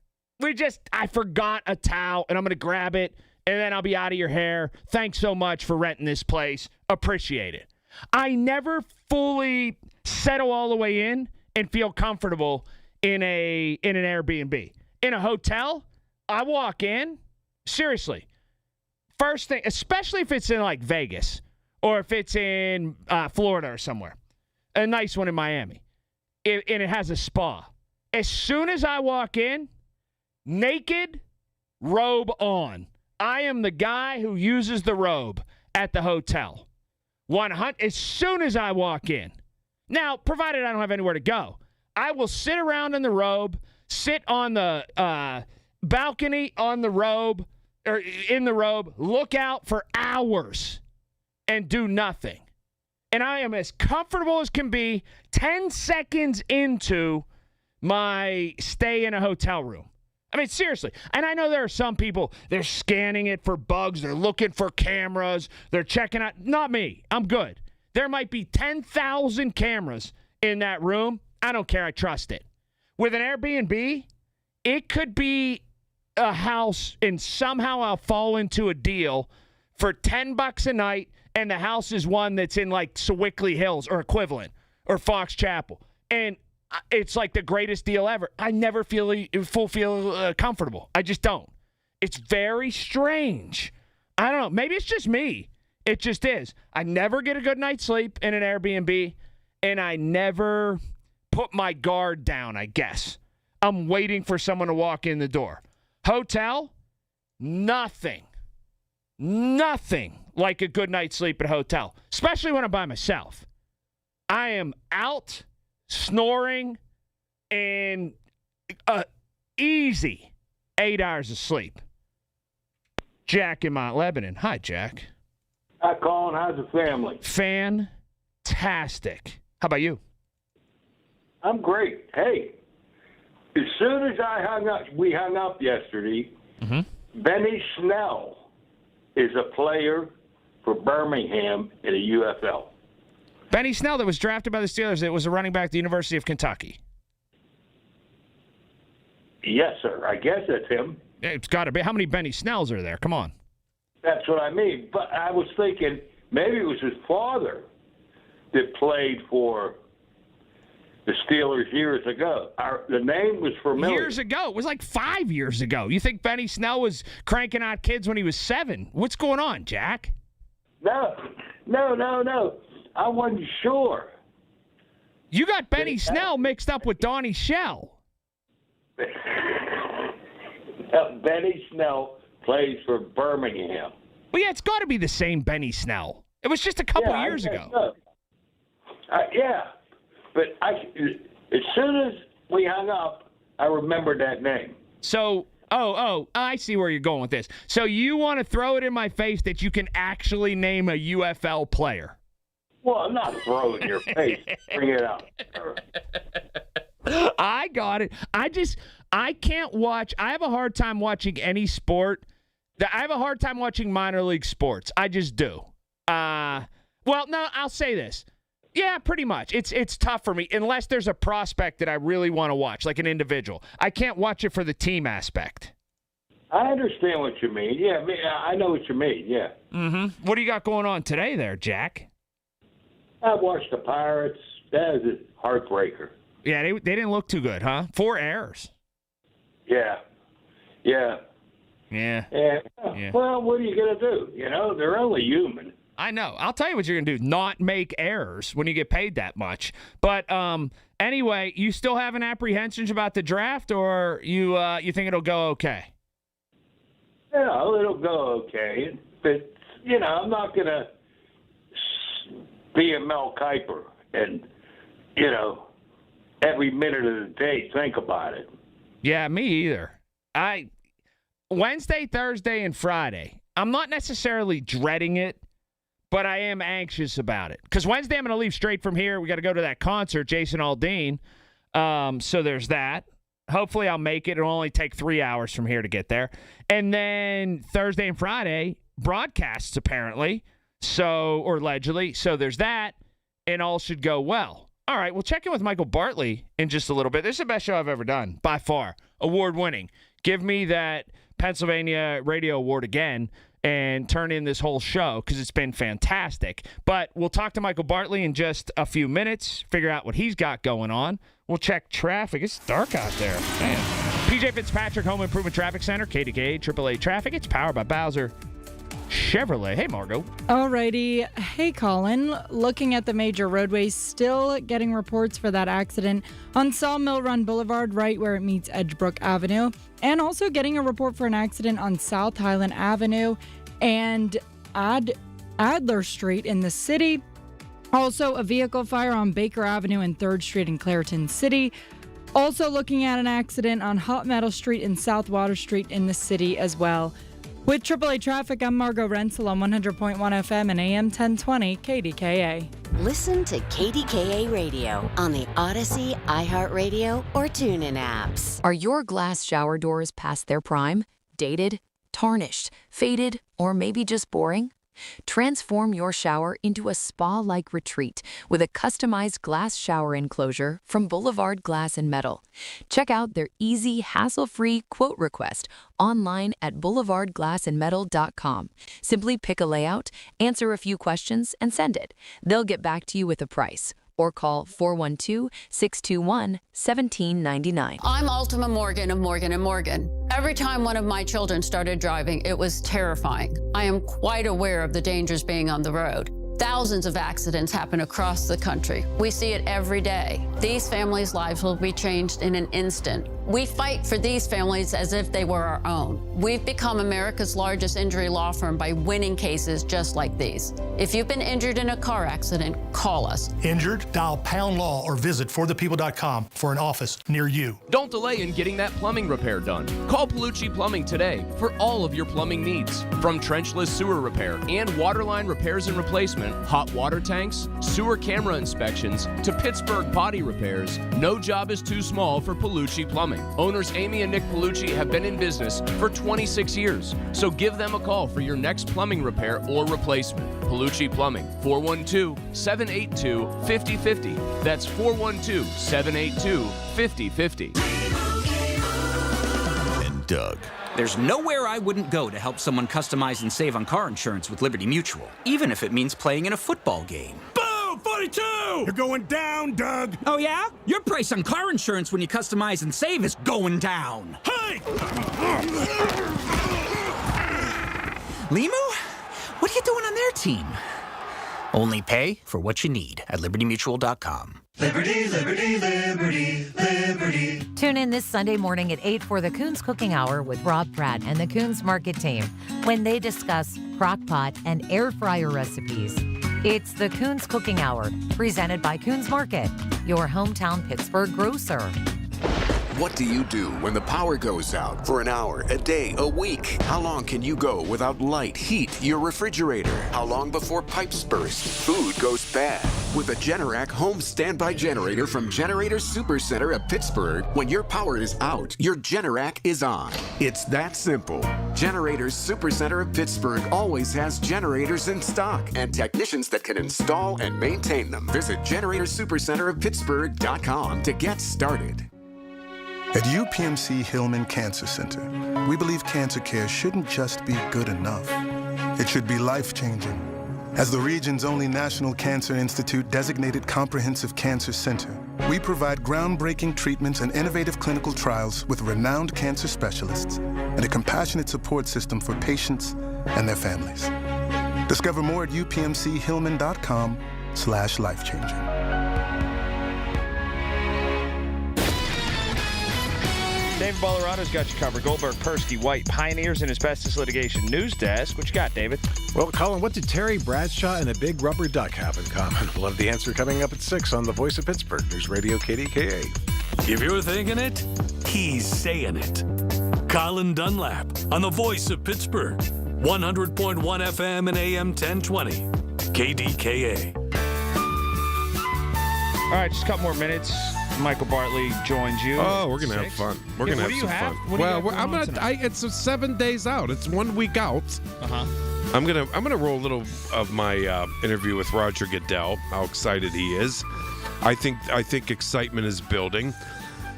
I forgot a towel, and I'm going to grab it, and then I'll be out of your hair. Thanks so much for renting this place. Appreciate it. I never fully settle all the way in and feel comfortable in an Airbnb. In a hotel, I walk in, seriously, first thing, especially if it's in like Vegas or if it's in Florida or somewhere, a nice one in Miami, and it has a spa. As soon as I walk in, naked, robe on. I am the guy who uses the robe at the hotel. 100 as soon as I walk in. Now, provided I don't have anywhere to go, I will sit around in the robe, sit on the balcony on the robe, or in the robe, look out for hours and do nothing. And I am as comfortable as can be 10 seconds into my stay in a hotel room. I mean, seriously. And I know there are some people, they're scanning it for bugs. They're looking for cameras. They're checking out. Not me. I'm good. There might be 10,000 cameras in that room. I don't care. I trust it. With an Airbnb, it could be a house, and somehow I'll fall into a deal for $10 a night, and the house is one that's in like Sewickley Hills or equivalent or Fox Chapel. And it's like the greatest deal ever. I never feel comfortable. I just don't. It's very strange. I don't know. Maybe it's just me. It just is. I never get a good night's sleep in an Airbnb, and I never put my guard down, I guess. I'm waiting for someone to walk in the door. Hotel, nothing like a good night's sleep at a hotel, especially when I'm by myself. I am out, snoring, and easy 8 hours of sleep. Jack in Mount Lebanon. Hi, Jack. Hi, Colin. How's the family? Fantastic. How about you? I'm great. Hey, as soon as we hung up yesterday, Benny Snell is a player for Birmingham in a UFL. Benny Snell that was drafted by the Steelers. It was a running back at the University of Kentucky. Yes, sir. I guess that's him. It's got to be. How many Benny Snells are there? Come on. That's what I mean. But I was thinking maybe it was his father that played for the Steelers years ago. The name was familiar. Years ago. It was like 5 years ago. You think Benny Snell was cranking out kids when he was 7? What's going on, Jack? No. I wasn't sure. You got Benny Snell mixed up with Donnie Shell. Benny Snell plays for Birmingham. Well, yeah, it's got to be the same Benny Snell. It was just a couple years ago. So. Yeah, but as soon as we hung up, I remembered that name. So, I see where you're going with this. So you want to throw it in my face that you can actually name a UFL player? Well, I'm not throwing it in your face. Bring it out. I got it. I can't watch. I have a hard time watching any sport. I have a hard time watching minor league sports. I just do. Well, no, I'll say this. Yeah, pretty much. It's tough for me unless there's a prospect that I really want to watch, like an individual. I can't watch it for the team aspect. I understand what you mean. Yeah, I know what you mean. Yeah. Mm-hmm. What do you got going on today there, Jack? I watched the Pirates. That was a heartbreaker. Yeah, they didn't look too good, huh? 4 errors. Yeah. Yeah. Well, what are you going to do? You know, they're only human. I know. I'll tell you what you're going to do. Not make errors when you get paid that much. But anyway, you still having apprehensions about the draft, or you think it'll go okay? Yeah, it'll go okay. But, I'm not going to be a Mel Kiper and, every minute of the day think about it. Yeah, me either. Wednesday, Thursday, and Friday, I'm not necessarily dreading it, but I am anxious about it. Because Wednesday, I'm going to leave straight from here. We got to go to that concert, Jason Aldean. So there's that. Hopefully I'll make it. It'll only take 3 hours from here to get there. And then Thursday and Friday, broadcasts apparently, or allegedly. So there's that, and all should go well. All right, we'll check in with Michael Bartley in just a little bit. This is the best show I've ever done, by far. Award-winning. Give me that Pennsylvania Radio Award again and turn in this whole show because it's been fantastic. But we'll talk to Michael Bartley in just a few minutes, figure out what he's got going on. We'll check traffic. It's dark out there. Man. PJ Fitzpatrick Home Improvement Traffic Center, KDKA AAA Traffic. It's powered by Bowser Chevrolet. Hey, Margo. Alrighty. Hey, Colin. Looking at the major roadways, still getting reports for that accident on Sawmill Run Boulevard, right where it meets Edgebrook Avenue. And also getting a report for an accident on South Highland Avenue and Adler Street in the city. Also, a vehicle fire on Baker Avenue and 3rd Street in Clareton City. Also looking at an accident on Hot Metal Street and South Water Street in the city as well. With AAA Traffic, I'm Margo Renzel on 100.1 FM and AM 1020 KDKA. Listen to KDKA Radio on the Odyssey, iHeartRadio, or TuneIn apps. Are your glass shower doors past their prime, dated, tarnished, faded, or maybe just boring? Transform your shower into a spa-like retreat with a customized glass shower enclosure from Boulevard Glass and Metal. Check out their easy, hassle-free quote request online at boulevardglassandmetal.com. Simply pick a layout, answer a few questions, and send it. They'll get back to you with a price. Or call 412-621-1799. I'm Ultima Morgan of Morgan & Morgan. Every time one of my children started driving, it was terrifying. I am quite aware of the dangers being on the road. Thousands of accidents happen across the country. We see it every day. These families' lives will be changed in an instant. We fight for these families as if they were our own. We've become America's largest injury law firm by winning cases just like these. If you've been injured in a car accident, call us. Injured? Dial #law or visit forthepeople.com for an office near you. Don't delay in getting that plumbing repair done. Call Palucci Plumbing today for all of your plumbing needs. From trenchless sewer repair and waterline repairs and replacement, hot water tanks, sewer camera inspections, to Pittsburgh body repairs, no job is too small for Palucci Plumbing. Owners Amy and Nick Palucci have been in business for 26 years, so give them a call for your next plumbing repair or replacement. Palucci Plumbing, 412-782-5050. That's 412-782-5050. And Doug. There's nowhere I wouldn't go to help someone customize and save on car insurance with Liberty Mutual, even if it means playing in a football game. Boom! 42! You're going down, Doug. Oh, yeah? Your price on car insurance when you customize and save is going down. Hey! Limu? What are you doing on their team? Only pay for what you need at libertymutual.com. Liberty, liberty, liberty, liberty. Tune in this Sunday morning at 8 for the Coons Cooking Hour with Rob Pratt and the Coons Market team when they discuss crock pot and air fryer recipes. It's the Coons Cooking Hour, presented by Coons Market, your hometown Pittsburgh grocer. What do you do when the power goes out for an hour, a day, a week? How long can you go without light, heat, your refrigerator? How long before pipes burst, food goes bad? With a Generac home standby generator from Generator Supercenter of Pittsburgh, when your power is out, your Generac is on. It's that simple. Generator Supercenter of Pittsburgh always has generators in stock and technicians that can install and maintain them. Visit GeneratorSupercenterofPittsburgh.com to get started. At UPMC Hillman Cancer Center, we believe cancer care shouldn't just be good enough. It should be life-changing. As the region's only National Cancer Institute designated comprehensive cancer center, we provide groundbreaking treatments and innovative clinical trials with renowned cancer specialists and a compassionate support system for patients and their families. Discover more at upmchillman.com/lifechanging. David Ballarado's got you covered. Goldberg, Persky, White, Pioneers and Asbestos Litigation News Desk. What you got, David? Well, Colin, what did Terry Bradshaw and a big rubber duck have in common? We'll have the answer coming up at 6 on The Voice of Pittsburgh, News Radio KDKA. If you're thinking it, he's saying it. Colin Dunlap on The Voice of Pittsburgh, 100.1 FM and AM 1020, KDKA. All right, just a couple more minutes. Michael Bartley joins you. Oh, we're gonna have fun. We're gonna have some fun. Well, I'm gonna. It's 7 days out. It's 1 week out. I'm gonna roll a little of my interview with Roger Goodell. How excited he is. I think excitement is building,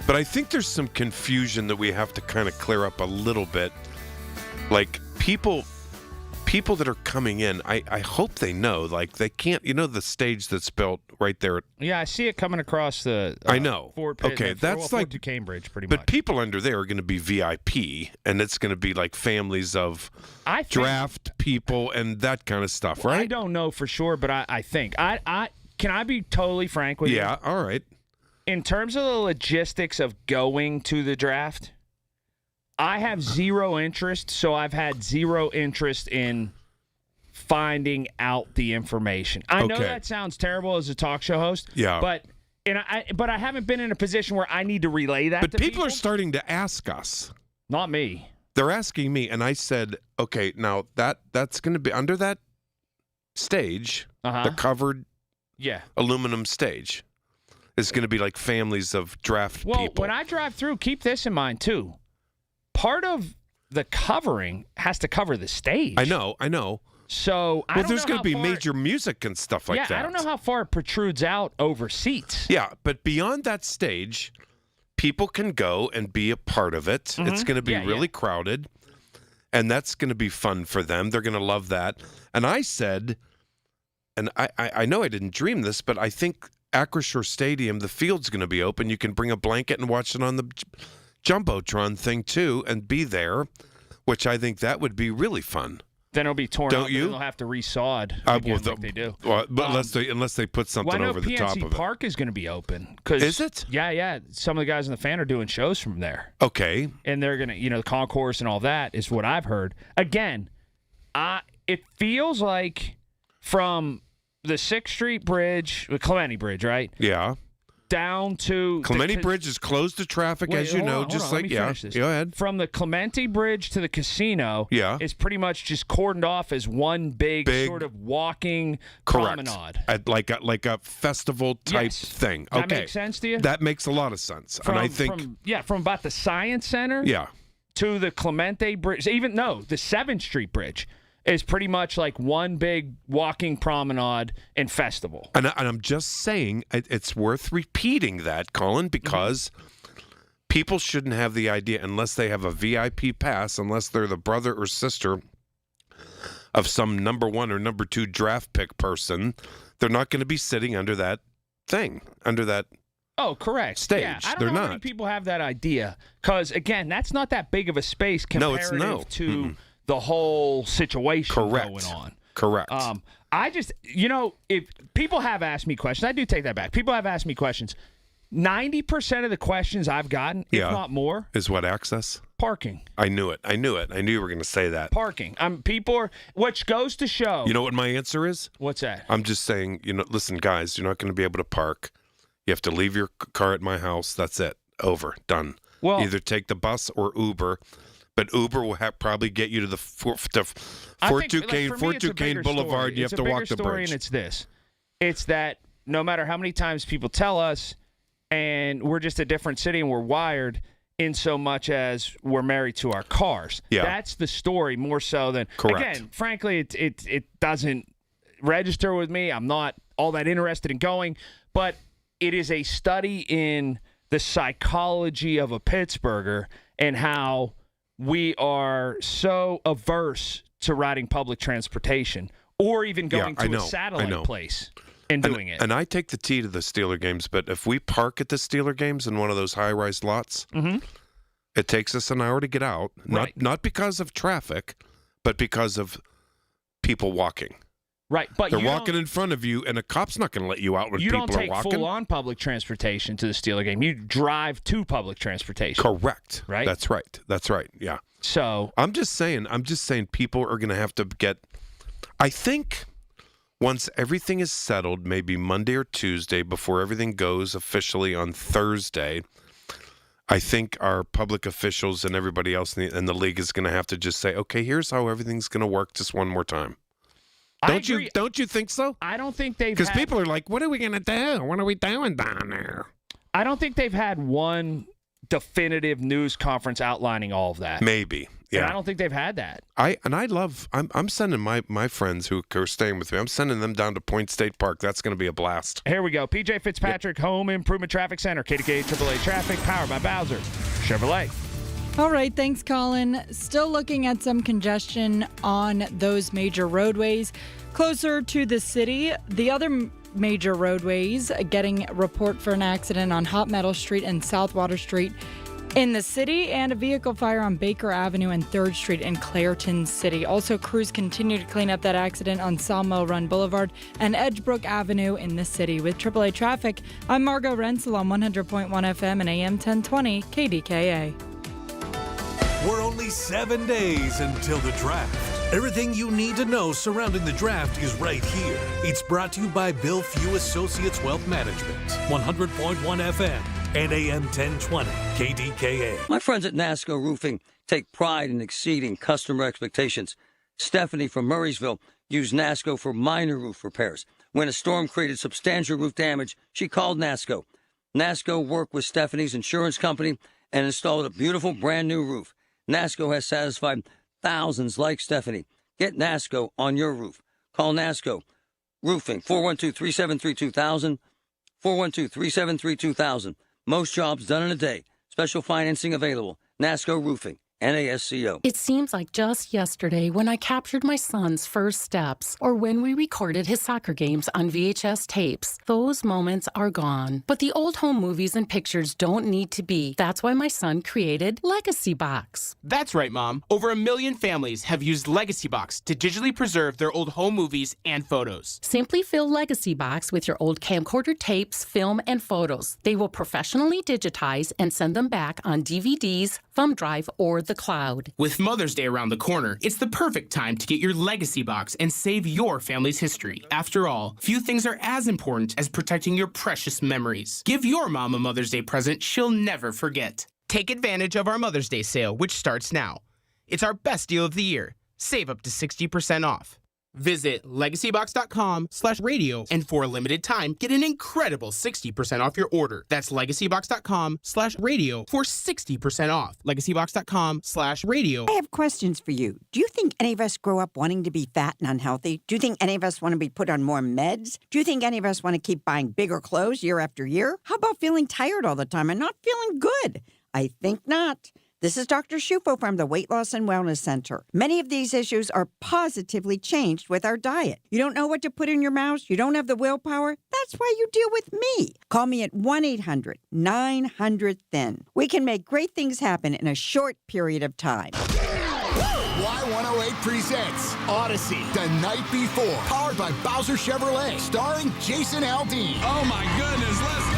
but I think there's some confusion that we have to kind of clear up a little bit. Like people that are coming in, I hope they know, like they can't, the stage that's built right there. Yeah, I see it coming across the. I know. Fort Pitt, okay, that's like to Cambridge, pretty but much. But people under there are going to be VIP, and it's going to be like families of draft people and that kind of stuff, right? I don't know for sure, but I think can I be totally frank with you? Yeah, all right. In terms of the logistics of going to the draft, I have zero interest, so I've had zero interest in finding out the information. I know that sounds terrible as a talk show host. Yeah. But I haven't been in a position where I need to relay that but to people are starting to ask us. Not me. They're asking me, and I said, okay, now that's going to be under that stage, the covered aluminum stage. Is going to be like families of draft people. Well, when I drive through, keep this in mind, too. Part of the covering has to cover the stage. I know. So I don't there's know going to be how far, major music and stuff like that. Yeah, I don't know how far it protrudes out over seats. Yeah, but beyond that stage, people can go and be a part of it. Mm-hmm. It's going to be really crowded, and that's going to be fun for them. They're going to love that. And I said, and I know I didn't dream this, but I think Acrisure Stadium, the field's going to be open. You can bring a blanket and watch it on the Jumbotron thing, too, and be there, which I think that would be really fun. Then it'll be torn Don't up you? and they'll have to resod again like they do. Well, but unless they put something over the top of it. PNC Park is going to be open. Is it? Yeah. Some of the guys in the fan are doing shows from there. Okay. And they're going to, the concourse and all that is what I've heard. Again, it feels like from the 6th Street Bridge, the Clementi Bridge, right? Yeah. Down to Clementi Bridge is closed to traffic, as you know. Let me finish this. Go ahead. From the Clementi Bridge to the casino, is pretty much just cordoned off as one big sort of walking promenade. Like a festival type thing. Does that make sense to you? That makes a lot of sense. And I think from about the Science Center, to the Clementi Bridge, the 7th Street Bridge. Is pretty much like one big walking promenade and festival. And I'm just saying it's worth repeating that, Colin, because people shouldn't have the idea, unless they have a VIP pass, unless they're the brother or sister of some number 1 or number 2 draft pick person, they're not going to be sitting under that thing, under that stage. Yeah, I don't they're know not. how many people have that idea, because, again, that's not that big of a space comparative to the whole situation going on. Correct. I just, if people have asked me questions, I do take that back. People have asked me questions. 90% of the questions I've gotten, if not more, is what access? Parking. I knew it. I knew you were going to say that. Parking. Which goes to show. You know what my answer is? What's that? I'm just saying, listen, guys, you're not going to be able to park. You have to leave your car at my house. That's it. Over. Done. Well, either take the bus or Uber. But Uber will probably get you to the Fort Duquesne Boulevard. You have to walk the bridge. And it's this. It's that no matter how many times people tell us, and we're just a different city and we're wired in so much as we're married to our cars. Yeah. That's the story more so than, correct. Again, frankly, it doesn't register with me. I'm not all that interested in going. But it is a study in the psychology of a Pittsburgher and how we are so averse to riding public transportation or even going to a satellite place and doing it. And I take the T to the Steeler games, but if we park at the Steeler games in one of those high-rise lots, it takes us an hour to get out, not because of traffic, but because of people walking. Right, but they're walking in front of you, and a cop's not going to let you out when people are walking. You don't take full-on public transportation to the Steeler game. You drive to public transportation. Correct. Right? That's right. Yeah. So I'm just saying people are going to have to get. I think once everything is settled, maybe Monday or Tuesday, before everything goes officially on Thursday, I think our public officials and everybody else in the league is going to have to just say, okay, here's how everything's going to work just one more time. Don't you think so? I don't think they've because people are like, what are we going to do? What are we doing down there? I don't think they've had one definitive news conference outlining all of that. Maybe. Yeah. And I don't think they've had that. I'm sending my friends who are staying with me, I'm sending them down to Point State Park. That's going to be a blast. Here we go. PJ Fitzpatrick, Home Improvement Traffic Center, KDKA AAA Traffic, powered by Bowser Chevrolet. All right, thanks, Colin. Still looking at some congestion on those major roadways. Closer to the city, the other major roadways getting a report for an accident on Hot Metal Street and South Water Street in the city, and a vehicle fire on Baker Avenue and 3rd Street in Clairton City. Also, crews continue to clean up that accident on Sawmill Run Boulevard and Edgebrook Avenue in the city. With AAA Traffic, I'm Margot Rensel on 100.1 FM and AM 1020 KDKA. We're only 7 days until the draft. Everything you need to know surrounding the draft is right here. It's brought to you by Bill Few Associates Wealth Management, 100.1 FM and AM 1020 KDKA. My friends at NASCO Roofing take pride in exceeding customer expectations. Stephanie from Murraysville used NASCO for minor roof repairs. When a storm created substantial roof damage, she called NASCO. NASCO worked with Stephanie's insurance company and installed a beautiful brand new roof. NASCO has satisfied thousands like Stephanie. Get NASCO on your roof. Call NASCO Roofing, 412-373-2000, 412-373-2000. Most jobs done in a day. Special financing available. NASCO Roofing. NASCO. It seems like just yesterday when I captured my son's first steps or when we recorded his soccer games on VHS tapes. Those moments are gone. But the old home movies and pictures don't need to be. That's why my son created Legacy Box. That's right, Mom. Over 1 million families have used Legacy Box to digitally preserve their old home movies and photos. Simply fill Legacy Box with your old camcorder tapes, film, and photos. They will professionally digitize and send them back on DVDs, thumb drive, or the cloud. With Mother's Day around the corner, it's the perfect time to get your Legacy Box and save your family's history. After all, few things are as important as protecting your precious memories. Give your mom a Mother's Day present she'll never forget. Take advantage of our Mother's Day sale, which starts now. It's our best deal of the year. Save up to 60% off. Visit legacybox.com/radio and for a limited time, get an incredible 60% off your order. That's legacybox.com/radio for 60% off. Legacybox.com/radio. I have questions for you. Do you think any of us grow up wanting to be fat and unhealthy? Do you think any of us want to be put on more meds? Do you think any of us want to keep buying bigger clothes year after year? How about feeling tired all the time and not feeling good? I think not. This is Dr. Shufo from the Weight Loss and Wellness Center. Many of these issues are positively changed with our diet. You don't know what to put in your mouth? You don't have the willpower? That's why you deal with me. Call me at 1-800-900-THIN. We can make great things happen in a short period of time. Y108 presents Odyssey, The Night Before, powered by Bowser Chevrolet, starring Jason Aldean. Oh my goodness, let's go!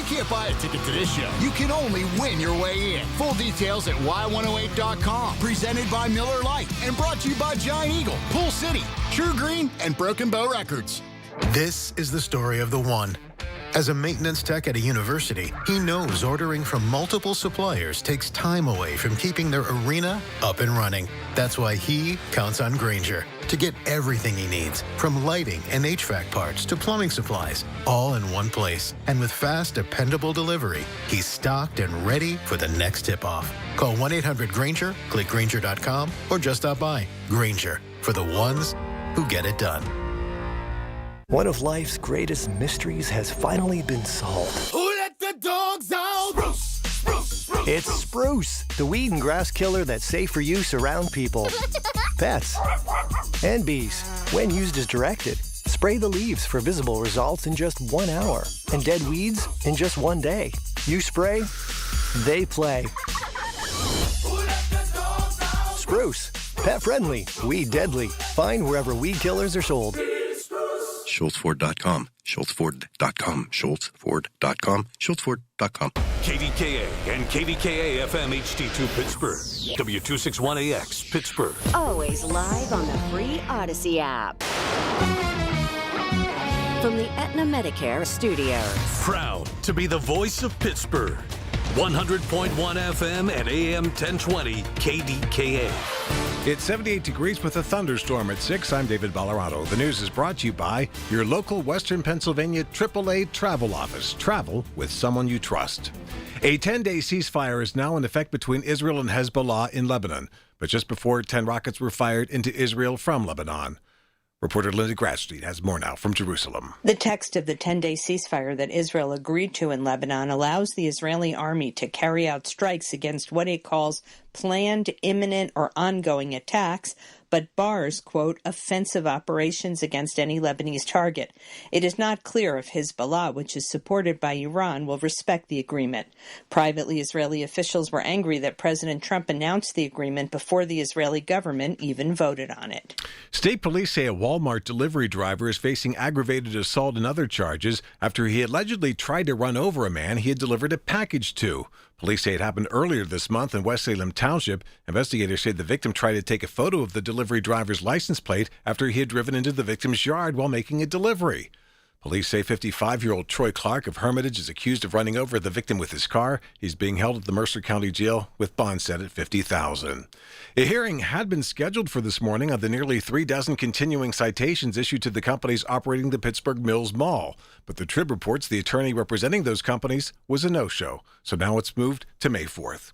Can't buy a ticket to this show. You can only win your way in. Full details at y108.com. Presented by Miller Lite and brought to you by Giant Eagle, Pool City, True Green, and Broken Bow Records. This is the story of the one. As a maintenance tech at a university, he knows ordering from multiple suppliers takes time away from keeping their arena up and running. That's why he counts on Grainger to get everything he needs, from lighting and HVAC parts to plumbing supplies, all in one place. And with fast, dependable delivery, he's stocked and ready for the next tip-off. Call 1-800-GRAINGER, click Grainger.com, or just stop by. Grainger, for the ones who get it done. One of life's greatest mysteries has finally been solved. Who let the dogs out? Spruce, spruce, spruce. It's Spruce, the weed and grass killer that's safe for use around people, pets, and bees. When used as directed, spray the leaves for visible results in just 1 hour, and dead weeds in just 1 day. You spray, they play. Spruce, pet friendly, weed deadly. Find wherever weed killers are sold. SchultzFord.com. SchultzFord.com. SchultzFord.com. SchultzFord.com. KDKA and KDKA-FM HD2 Pittsburgh. W261AX Pittsburgh. Always live on the free Odyssey app. From the Aetna Medicare studios. Proud to be the voice of Pittsburgh. 100.1 FM and AM 1020 KDKA. It's 78 degrees with a thunderstorm at 6. I'm David Ballarado. The news is brought to you by your local Western Pennsylvania AAA travel office. Travel with someone you trust. A 10-day ceasefire is now in effect between Israel and Hezbollah in Lebanon. But just before 10 rockets were fired into Israel from Lebanon. Reporter Linda Grasstreet has more now from Jerusalem. The text of the 10-day ceasefire that Israel agreed to in Lebanon allows the Israeli army to carry out strikes against what it calls planned, imminent, or ongoing attacks, but bars, quote, offensive operations against any Lebanese target. It is not clear if Hezbollah, which is supported by Iran, will respect the agreement. Privately, Israeli officials were angry that President Trump announced the agreement before the Israeli government even voted on it. State police say a Walmart delivery driver is facing aggravated assault and other charges after he allegedly tried to run over a man he had delivered a package to. Police say it happened earlier this month in West Salem Township. Investigators say the victim tried to take a photo of the delivery driver's license plate after he had driven into the victim's yard while making a delivery. Police say 55-year-old Troy Clark of Hermitage is accused of running over the victim with his car. He's being held at the Mercer County Jail with bond set at $50,000. A hearing had been scheduled for this morning on the nearly 3 dozen continuing citations issued to the companies operating the Pittsburgh Mills Mall. But the Trib reports the attorney representing those companies was a no-show. So now it's moved to May 4th.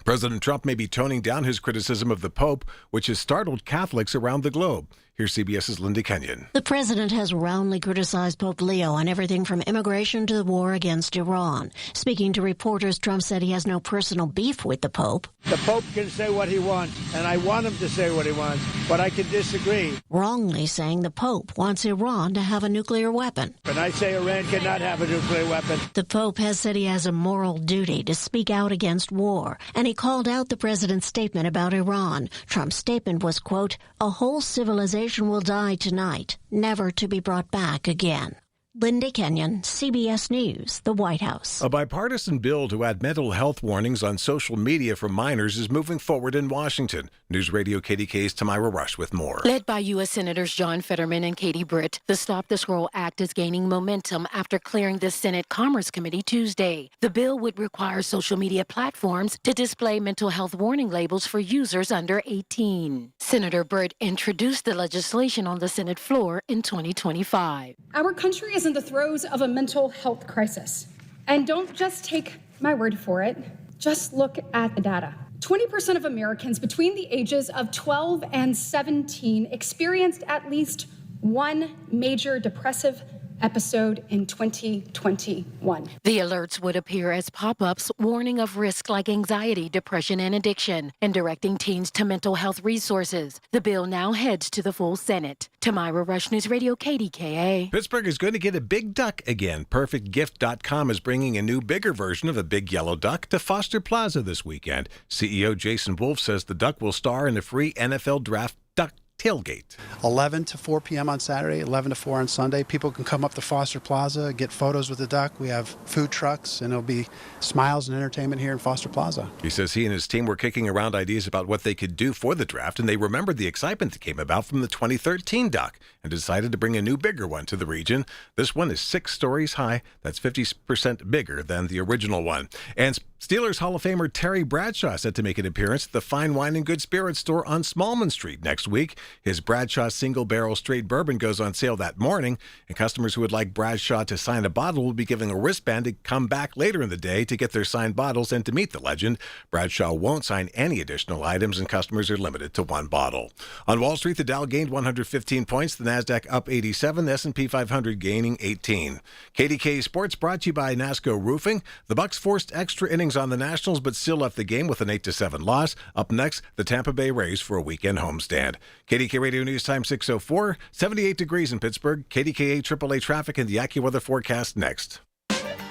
President Trump may be toning down his criticism of the Pope, which has startled Catholics around the globe. Here's CBS's Linda Kenyon. The president has roundly criticized Pope Leo on everything from immigration to the war against Iran. Speaking to reporters, Trump said he has no personal beef with the Pope. The Pope can say what he wants, and I want him to say what he wants, but I can disagree. Wrongly saying the Pope wants Iran to have a nuclear weapon. And I say Iran cannot have a nuclear weapon. The Pope has said he has a moral duty to speak out against war, and he called out the president's statement about Iran. Trump's statement was, quote, a whole civilization will die tonight, never to be brought back again. Linda Kenyon, CBS News, the White House. A bipartisan bill to add mental health warnings on social media for minors is moving forward in Washington. News Radio KDK's Tamira Rush with more. Led by U.S. Senators John Fetterman and Katie Britt, the Stop the Scroll Act is gaining momentum after clearing the Senate Commerce Committee Tuesday. The bill would require social media platforms to display mental health warning labels for users under 18. Senator Britt introduced the legislation on the Senate floor in 2025. Our country is in the throes of a mental health crisis. And don't just take my word for it, just look at the data. 20% of Americans between the ages of 12 and 17 experienced at least one major depressive episode in 2021. The alerts would appear as pop-ups warning of risks like anxiety, depression, and addiction, and directing teens to mental health resources. The bill now heads to the full Senate. Tamira Rush, News Radio KDKA. Pittsburgh is going to get a big duck again. PerfectGift.com is bringing a new, bigger version of a big yellow duck to Foster Plaza this weekend. CEO Jason Wolf says the duck will star in a free NFL Draft duck tailgate. 11 to 4 p.m. on Saturday, 11 to 4 on Sunday. People can come up to Foster Plaza, get photos with the duck. We have food trucks, and it'll be smiles and entertainment here in Foster Plaza. He says he and his team were kicking around ideas about what they could do for the draft, and they remembered the excitement that came about from the 2013 duck and decided to bring a new, bigger one to the region. This one is 6 stories high. That's 50% bigger than the original one. And Steelers Hall of Famer Terry Bradshaw set to make an appearance at the Fine Wine and Good Spirits store on Smallman Street next week. His Bradshaw Single Barrel Straight Bourbon goes on sale that morning, and customers who would like Bradshaw to sign a bottle will be giving a wristband to come back later in the day to get their signed bottles and to meet the legend. Bradshaw won't sign any additional items, and customers are limited to 1 bottle. On Wall Street, the Dow gained 115 points, the Nasdaq up 87, the S&P 500 gaining 18. KDKA Sports brought to you by NASCO Roofing. The Bucks forced extra innings on the Nationals, but still left the game with an 8-7 loss. Up next, the Tampa Bay Rays for a weekend homestand. KDKA Radio News Time 6:04, 78 degrees in Pittsburgh. KDKA AAA traffic and the AccuWeather forecast next.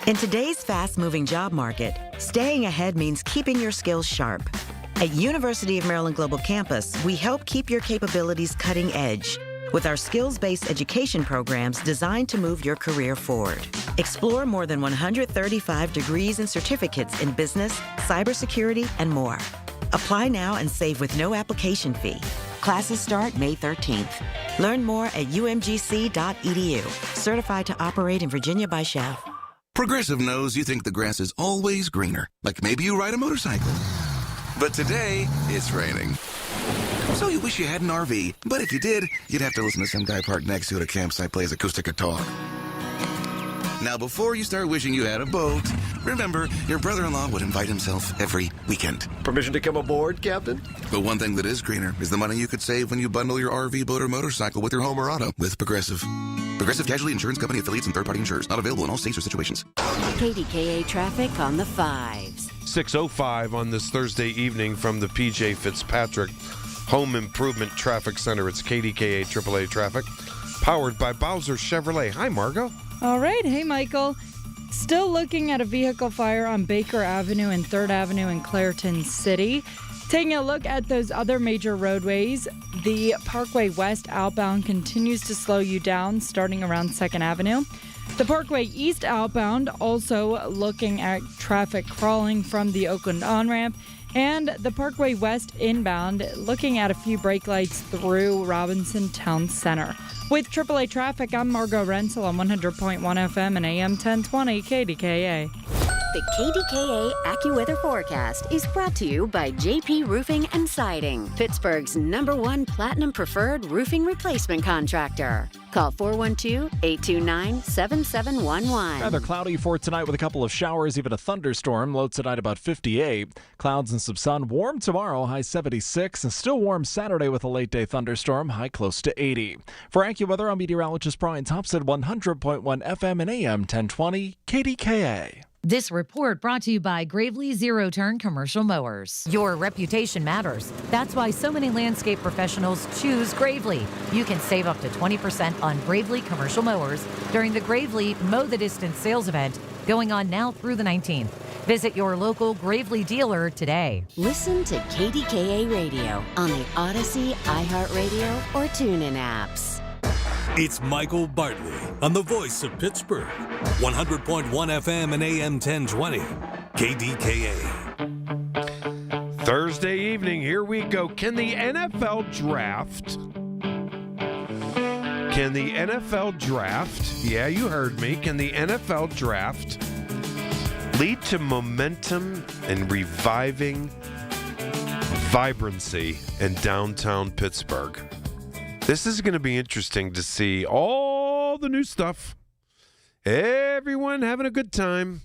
In today's fast-moving job market, staying ahead means keeping your skills sharp. At University of Maryland Global Campus, we help keep your capabilities cutting edge. with our skills-based education programs designed to move your career forward. Explore more than 135 degrees and certificates in business, cybersecurity, and more. Apply now and save with no application fee. Classes start May 13th. Learn more at umgc.edu. Certified to operate in Virginia by Chef. Progressive knows you think the grass is always greener, like maybe you ride a motorcycle. But today, it's raining. So you wish you had an RV, but if you did, you'd have to listen to some guy parked next to you at a campsite play his acoustic guitar. Now, before you start wishing you had a boat, remember, your brother-in-law would invite himself every weekend. Permission to come aboard, Captain? But one thing that is greener is the money you could save when you bundle your RV, boat, or motorcycle with your home or auto with Progressive. Progressive Casualty Insurance Company affiliates and third-party insurers. Not available in all states or situations. KDKA traffic on the 5s. 6:05 on this Thursday evening from the PJ Fitzpatrick Home Improvement Traffic Center. It's KDKA AAA traffic, powered by Bowser Chevrolet. Hi, Margo. All right. Hey, Michael. Still looking at a vehicle fire on Baker Avenue and 3rd Avenue in Clairton City. Taking a look at those other major roadways, the Parkway West outbound continues to slow you down starting around 2nd Avenue. The Parkway East outbound also looking at traffic crawling from the Oakland on-ramp. And the Parkway West inbound looking at a few brake lights through Robinson Town Center. With AAA traffic, I'm Margo Renzel on 100.1 FM and AM 1020 KDKA. The KDKA AccuWeather forecast is brought to you by JP Roofing and Siding, Pittsburgh's #1 Platinum Preferred roofing replacement contractor. Call 412-829-7711. Rather cloudy for tonight with a couple of showers, even a thunderstorm. Low tonight about 58. Clouds and some sun. Warm tomorrow, high 76. And still warm Saturday with a late day thunderstorm, high close to 80. For AccuWeather, I'm meteorologist Brian Thompson, 100.1 FM and AM 1020 KDKA. This report brought to you by Gravely Zero Turn Commercial Mowers. Your reputation matters. That's why so many landscape professionals choose Gravely. You can save up to 20% on Gravely commercial mowers during the Gravely Mow the Distance sales event going on now through the 19th. Visit your local Gravely dealer today. Listen to KDKA Radio on the Odyssey, iHeartRadio, or TuneIn apps. It's Michael Bartley on the voice of Pittsburgh. 100.1 FM and AM 1020. KDKA. Thursday evening, here we go. Can the NFL draft, yeah, you heard me, can the NFL draft lead to momentum and reviving vibrancy in downtown Pittsburgh? This is going to be interesting to see all the new stuff, everyone having a good time,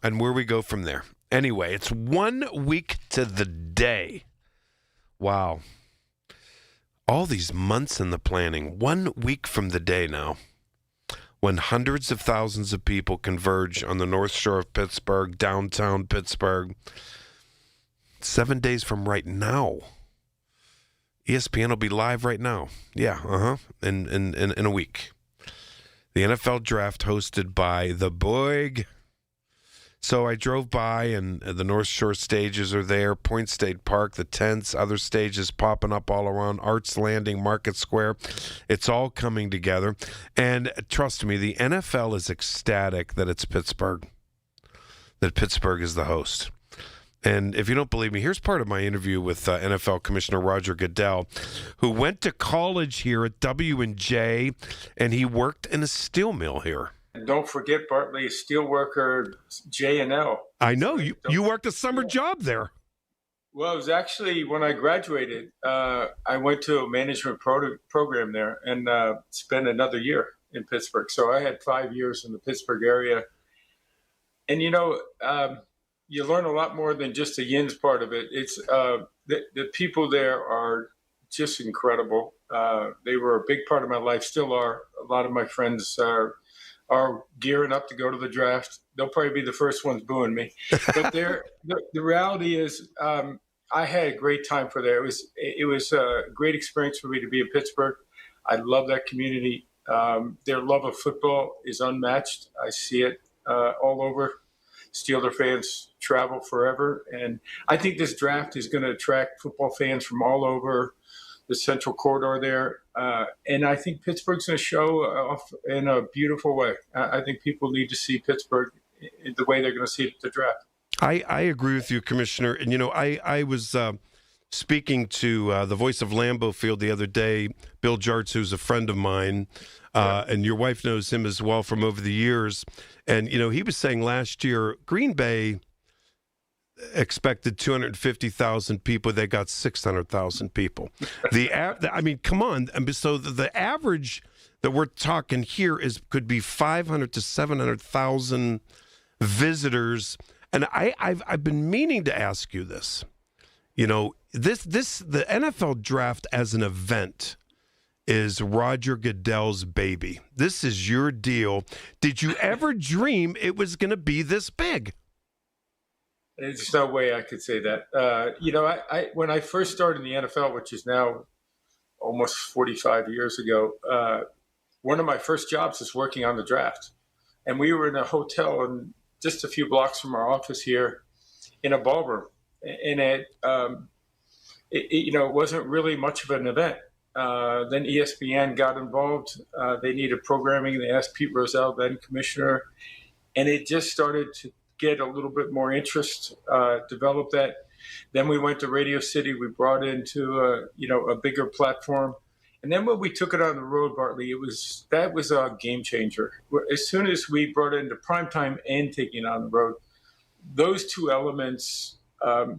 and where we go from there. Anyway, it's 1 week to the day. Wow. All these months in the planning, 1 week from the day now, when hundreds of thousands of people converge on the North Shore of Pittsburgh, downtown Pittsburgh. 7 days from right now. ESPN will be live right now. Yeah, in a week. The NFL draft hosted by the Boig. So I drove by, and the North Shore stages are there. Point State Park, the tents, other stages popping up all around. Arts Landing, Market Square. It's all coming together. And trust me, the NFL is ecstatic that it's Pittsburgh, that Pittsburgh is the host. And if you don't believe me, here's part of my interview with NFL Commissioner Roger Goodell, who went to college here at W&J, and he worked in a steel mill here. And don't forget, Bartley, steelworker J&L. I know. You worked a summer job there. Well, it was actually when I graduated, I went to a management program there and spent another year in Pittsburgh. So I had 5 years in the Pittsburgh area. And, you learn a lot more than just the yins part of it. It's the people there are just incredible. They were a big part of my life, still are. A lot of my friends are gearing up to go to the draft. They'll probably be the first ones booing me. But the reality is I had a great time for there. It was a great experience for me to be in Pittsburgh. I love that community. Their love of football is unmatched. I see it all over. Steeler fans travel forever. And I think this draft is going to attract football fans from all over the Central Corridor there. And I think Pittsburgh's going to show off in a beautiful way. I think people need to see Pittsburgh the way they're going to see it at the draft. I agree with you, Commissioner. And, I was speaking to the voice of Lambeau Field the other day, Bill Jartz, who's a friend of mine, and your wife knows him as well from over the years. And, he was saying last year, Green Bay expected 250,000 people. They got 600,000 people. Come on. So the average that we're talking here is could be 500 to 700,000 visitors. And I've been meaning to ask you this. The NFL draft as an event is Roger Goodell's baby. This is your deal. Did you ever dream it was going to be this big? There's no way I could say that. I when I first started in the NFL, which is now almost 45 years ago, one of my first jobs was working on the draft. And we were in a hotel and just a few blocks from our office here in a ballroom. And it wasn't really much of an event. Then ESPN got involved. They needed programming. They asked Pete Rozelle, then commissioner, and it just started to get a little bit more interest, develop that. Then we went to Radio City. We brought into a bigger platform. And then when we took it on the road, Bartley, that was a game changer. As soon as we brought it into primetime and taking it on the road, those two elements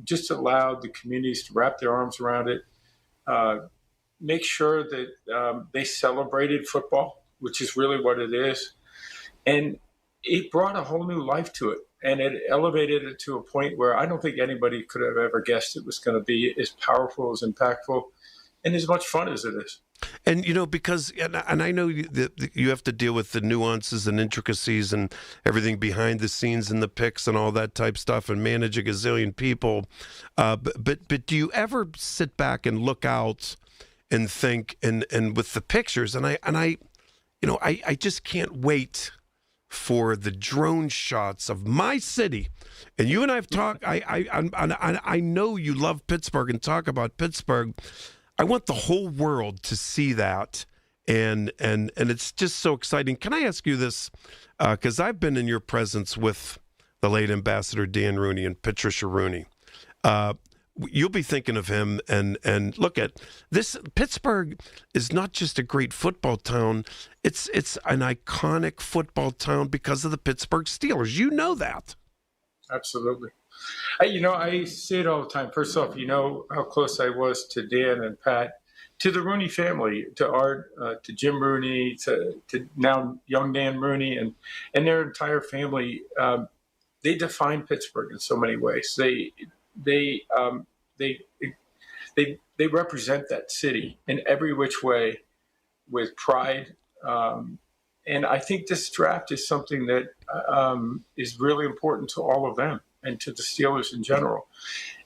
just allowed the communities to wrap their arms around it, make sure that they celebrated football, which is really what it is. And it brought a whole new life to it. And it elevated it to a point where I don't think anybody could have ever guessed it was going to be as powerful, as impactful, and as much fun as it is. And, because I know that you have to deal with the nuances and intricacies and everything behind the scenes and the picks and all that type stuff and manage a gazillion people. But do you ever sit back and look out and think and with the pictures and I just can't wait for the drone shots of my city. And you and I have talked, I know you love Pittsburgh and talk about Pittsburgh. I want the whole world to see that, and it's just so exciting. Can I ask you this? Because I've been in your presence with the late Ambassador Dan Rooney and Patricia Rooney. You'll be thinking of him, and look at this. Pittsburgh is not just a great football town; it's an iconic football town because of the Pittsburgh Steelers. You know that. Absolutely. I say it all the time. First off, how close I was to Dan and Pat, to the Rooney family, to Art, to Jim Rooney, to now young Dan Rooney, and their entire family. They define Pittsburgh in so many ways. They represent that city in every which way with pride. And I think this draft is something that is really important to all of them and to the Steelers in general.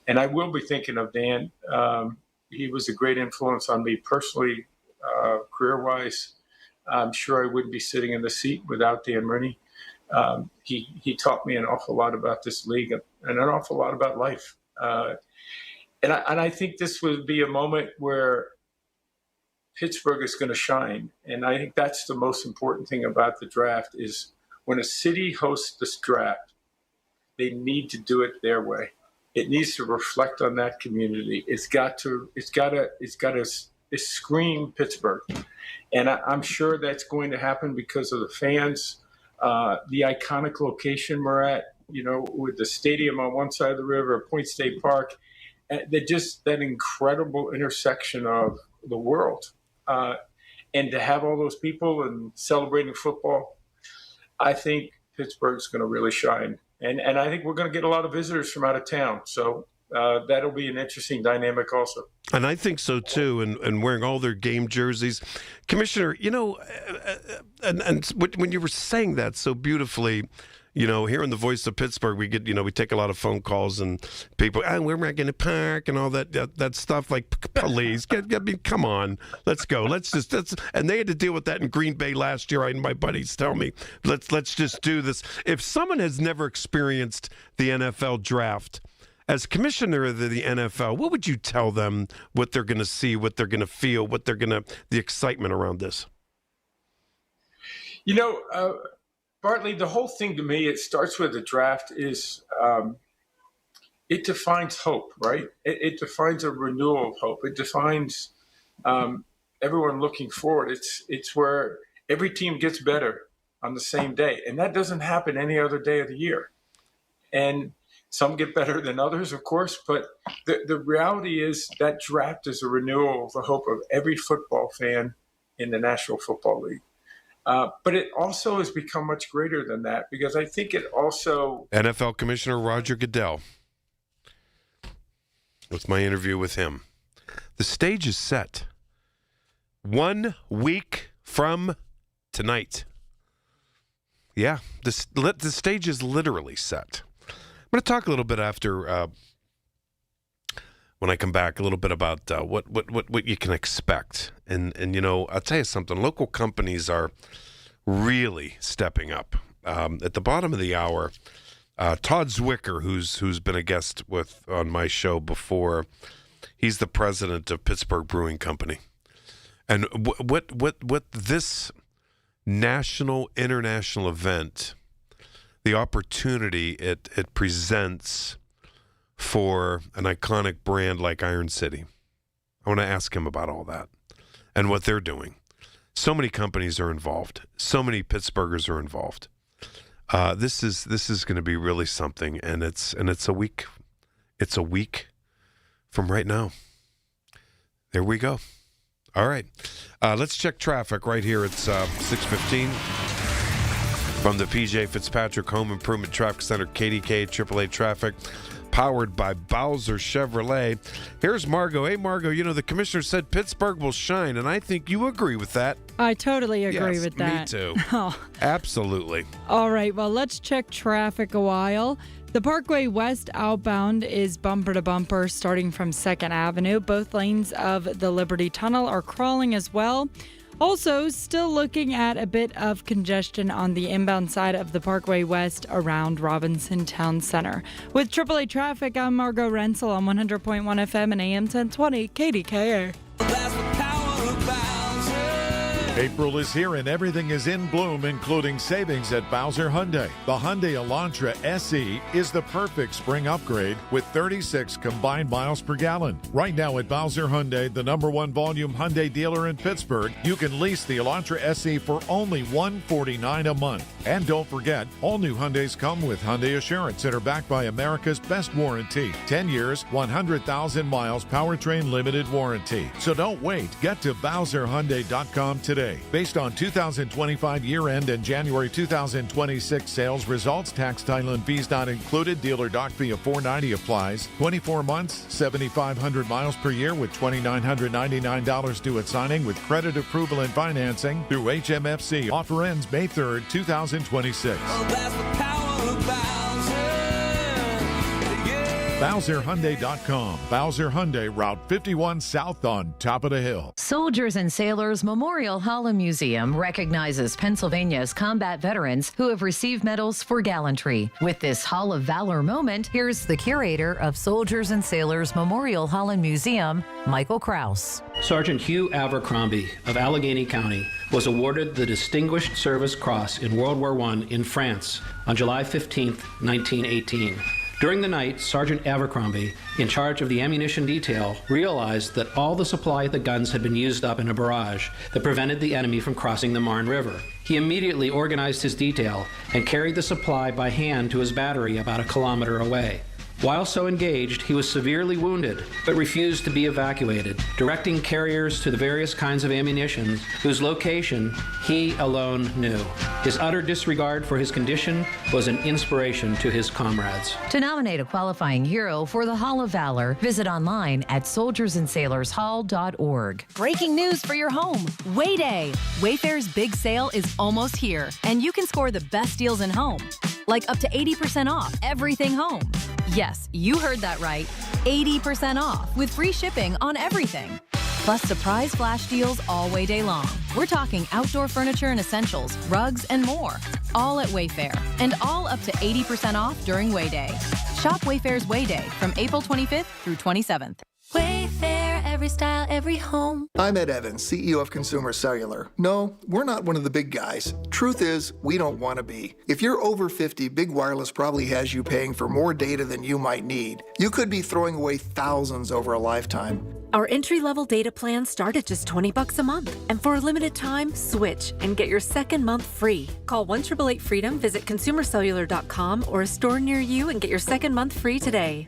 And I will be thinking of Dan. He was a great influence on me personally, career-wise. I'm sure I wouldn't be sitting in the seat without Dan Rooney. He taught me an awful lot about this league and an awful lot about life. And I think this would be a moment where Pittsburgh is going to shine. And I think that's the most important thing about the draft is when a city hosts this draft, they need to do it their way. It needs to reflect on that community. It's got to scream Pittsburgh. And I'm sure that's going to happen because of the fans, the iconic location we're at, with the stadium on one side of the river, Point State Park, that incredible intersection of the world. And to have all those people and celebrating football, I think Pittsburgh's going to really shine. And I think we're going to get a lot of visitors from out of town. So that'll be an interesting dynamic also. And I think so, too, and wearing all their game jerseys. Commissioner, and when you were saying that so beautifully, hearing the voice of Pittsburgh, we get, we take a lot of phone calls and people, we're not going to park and all that stuff. Like, please, come on, let's go. And they had to deal with that in Green Bay last year. My buddies tell me, let's just do this. If someone has never experienced the NFL draft, As commissioner of the NFL, what would you tell them what they're going to see, what they're going to feel, the excitement around this? Bartley, the whole thing to me, it starts with the draft is it defines hope, right? It defines a renewal of hope. It defines everyone looking forward. It's where every team gets better on the same day. And that doesn't happen any other day of the year. And some get better than others, of course, but the reality is that draft is a renewal of the hope of every football fan in the National Football League. But it also has become much greater than that because I think it also... NFL Commissioner Roger Goodell. That's my interview with him. The stage is set. 1 week from tonight. Yeah, the stage is literally set. I'm going to talk a little bit after, when I come back, a little bit about what you can expect. And I'll tell you something. Local companies are really stepping up. At the bottom of the hour, Todd Zwicker, who's been a guest on my show before, he's the president of Pittsburgh Brewing Company. And what this national, international event, the opportunity it presents for an iconic brand like Iron City. I want to ask him about all that and what they're doing. So many companies are involved. So many Pittsburghers are involved. This is going to be really something, and it's a week. It's a week from right now. There we go. All right, let's check traffic right here. It's 6:15 from the PJ Fitzpatrick Home Improvement Traffic Center, KDKA AAA traffic, powered by Bowser Chevrolet. Here's Margot. Hey, Margot, the commissioner said Pittsburgh will shine, and I think you agree with that. I totally agree with that. Me too. Oh. Absolutely. All right, well, let's check traffic a while. The Parkway West outbound is bumper to bumper starting from 2nd Avenue. Both lanes of the Liberty Tunnel are crawling as well. Also, still looking at a bit of congestion on the inbound side of the Parkway West around Robinson Town Center. With AAA traffic, I'm Margot Rensel on 100.1 FM and AM 1020 KDKA. April is here and everything is in bloom, including savings at Bowser Hyundai. The Hyundai Elantra SE is the perfect spring upgrade with 36 combined miles per gallon. Right now at Bowser Hyundai, the #1 volume Hyundai dealer in Pittsburgh, you can lease the Elantra SE for only $149 a month. And don't forget, all new Hyundais come with Hyundai Assurance and are backed by America's best warranty. 10 years, 100,000 miles, powertrain limited warranty. So don't wait. Get to BowserHyundai.com today. Based on 2025 year-end and January 2026 sales results, tax, title, and fees not included. Dealer doc fee of $490 applies. 24 months, 7,500 miles per year with $2,999 due at signing with credit approval and financing through HMFC. Offer ends May 3rd, 2026. BowserHyundai.com. Bowser Hyundai, Route 51 South on top of the hill. Soldiers and Sailors Memorial Hall and Museum recognizes Pennsylvania's combat veterans who have received medals for gallantry. With this Hall of Valor moment, here's the curator of Soldiers and Sailors Memorial Hall and Museum, Michael Kraus. Sergeant Hugh Abercrombie of Allegheny County was awarded the Distinguished Service Cross in World War I in France on July 15, 1918. During the night, Sergeant Abercrombie, in charge of the ammunition detail, realized that all the supply of the guns had been used up in a barrage that prevented the enemy from crossing the Marne River. He immediately organized his detail and carried the supply by hand to his battery about a kilometer away. While so engaged, he was severely wounded, but refused to be evacuated, directing carriers to the various kinds of ammunition whose location he alone knew. His utter disregard for his condition was an inspiration to his comrades. To nominate a qualifying hero for the Hall of Valor, visit online at soldiersandsailorshall.org. Breaking news for your home. Way Day. Wayfair's big sale is almost here, and you can score the best deals in home. Like up to 80% off everything home. Yes, you heard that right. 80% off with free shipping on everything. Plus surprise flash deals all Way Day long. We're talking outdoor furniture and essentials, rugs, and more. All at Wayfair. And all up to 80% off during Way Day. Shop Wayfair's Way Day from April 25th through 27th. Wayfair, every style, every home. I'm Ed Evans, CEO of Consumer Cellular. No, we're not one of the big guys. Truth is, we don't want to be. If you're over 50, Big Wireless probably has you paying for more data than you might need. You could be throwing away thousands over a lifetime. Our entry-level data plans start at just $20 a month. And for a limited time, switch and get your second month free. Call 1-888-FREEDOM, visit consumercellular.com or a store near you and get your second month free today.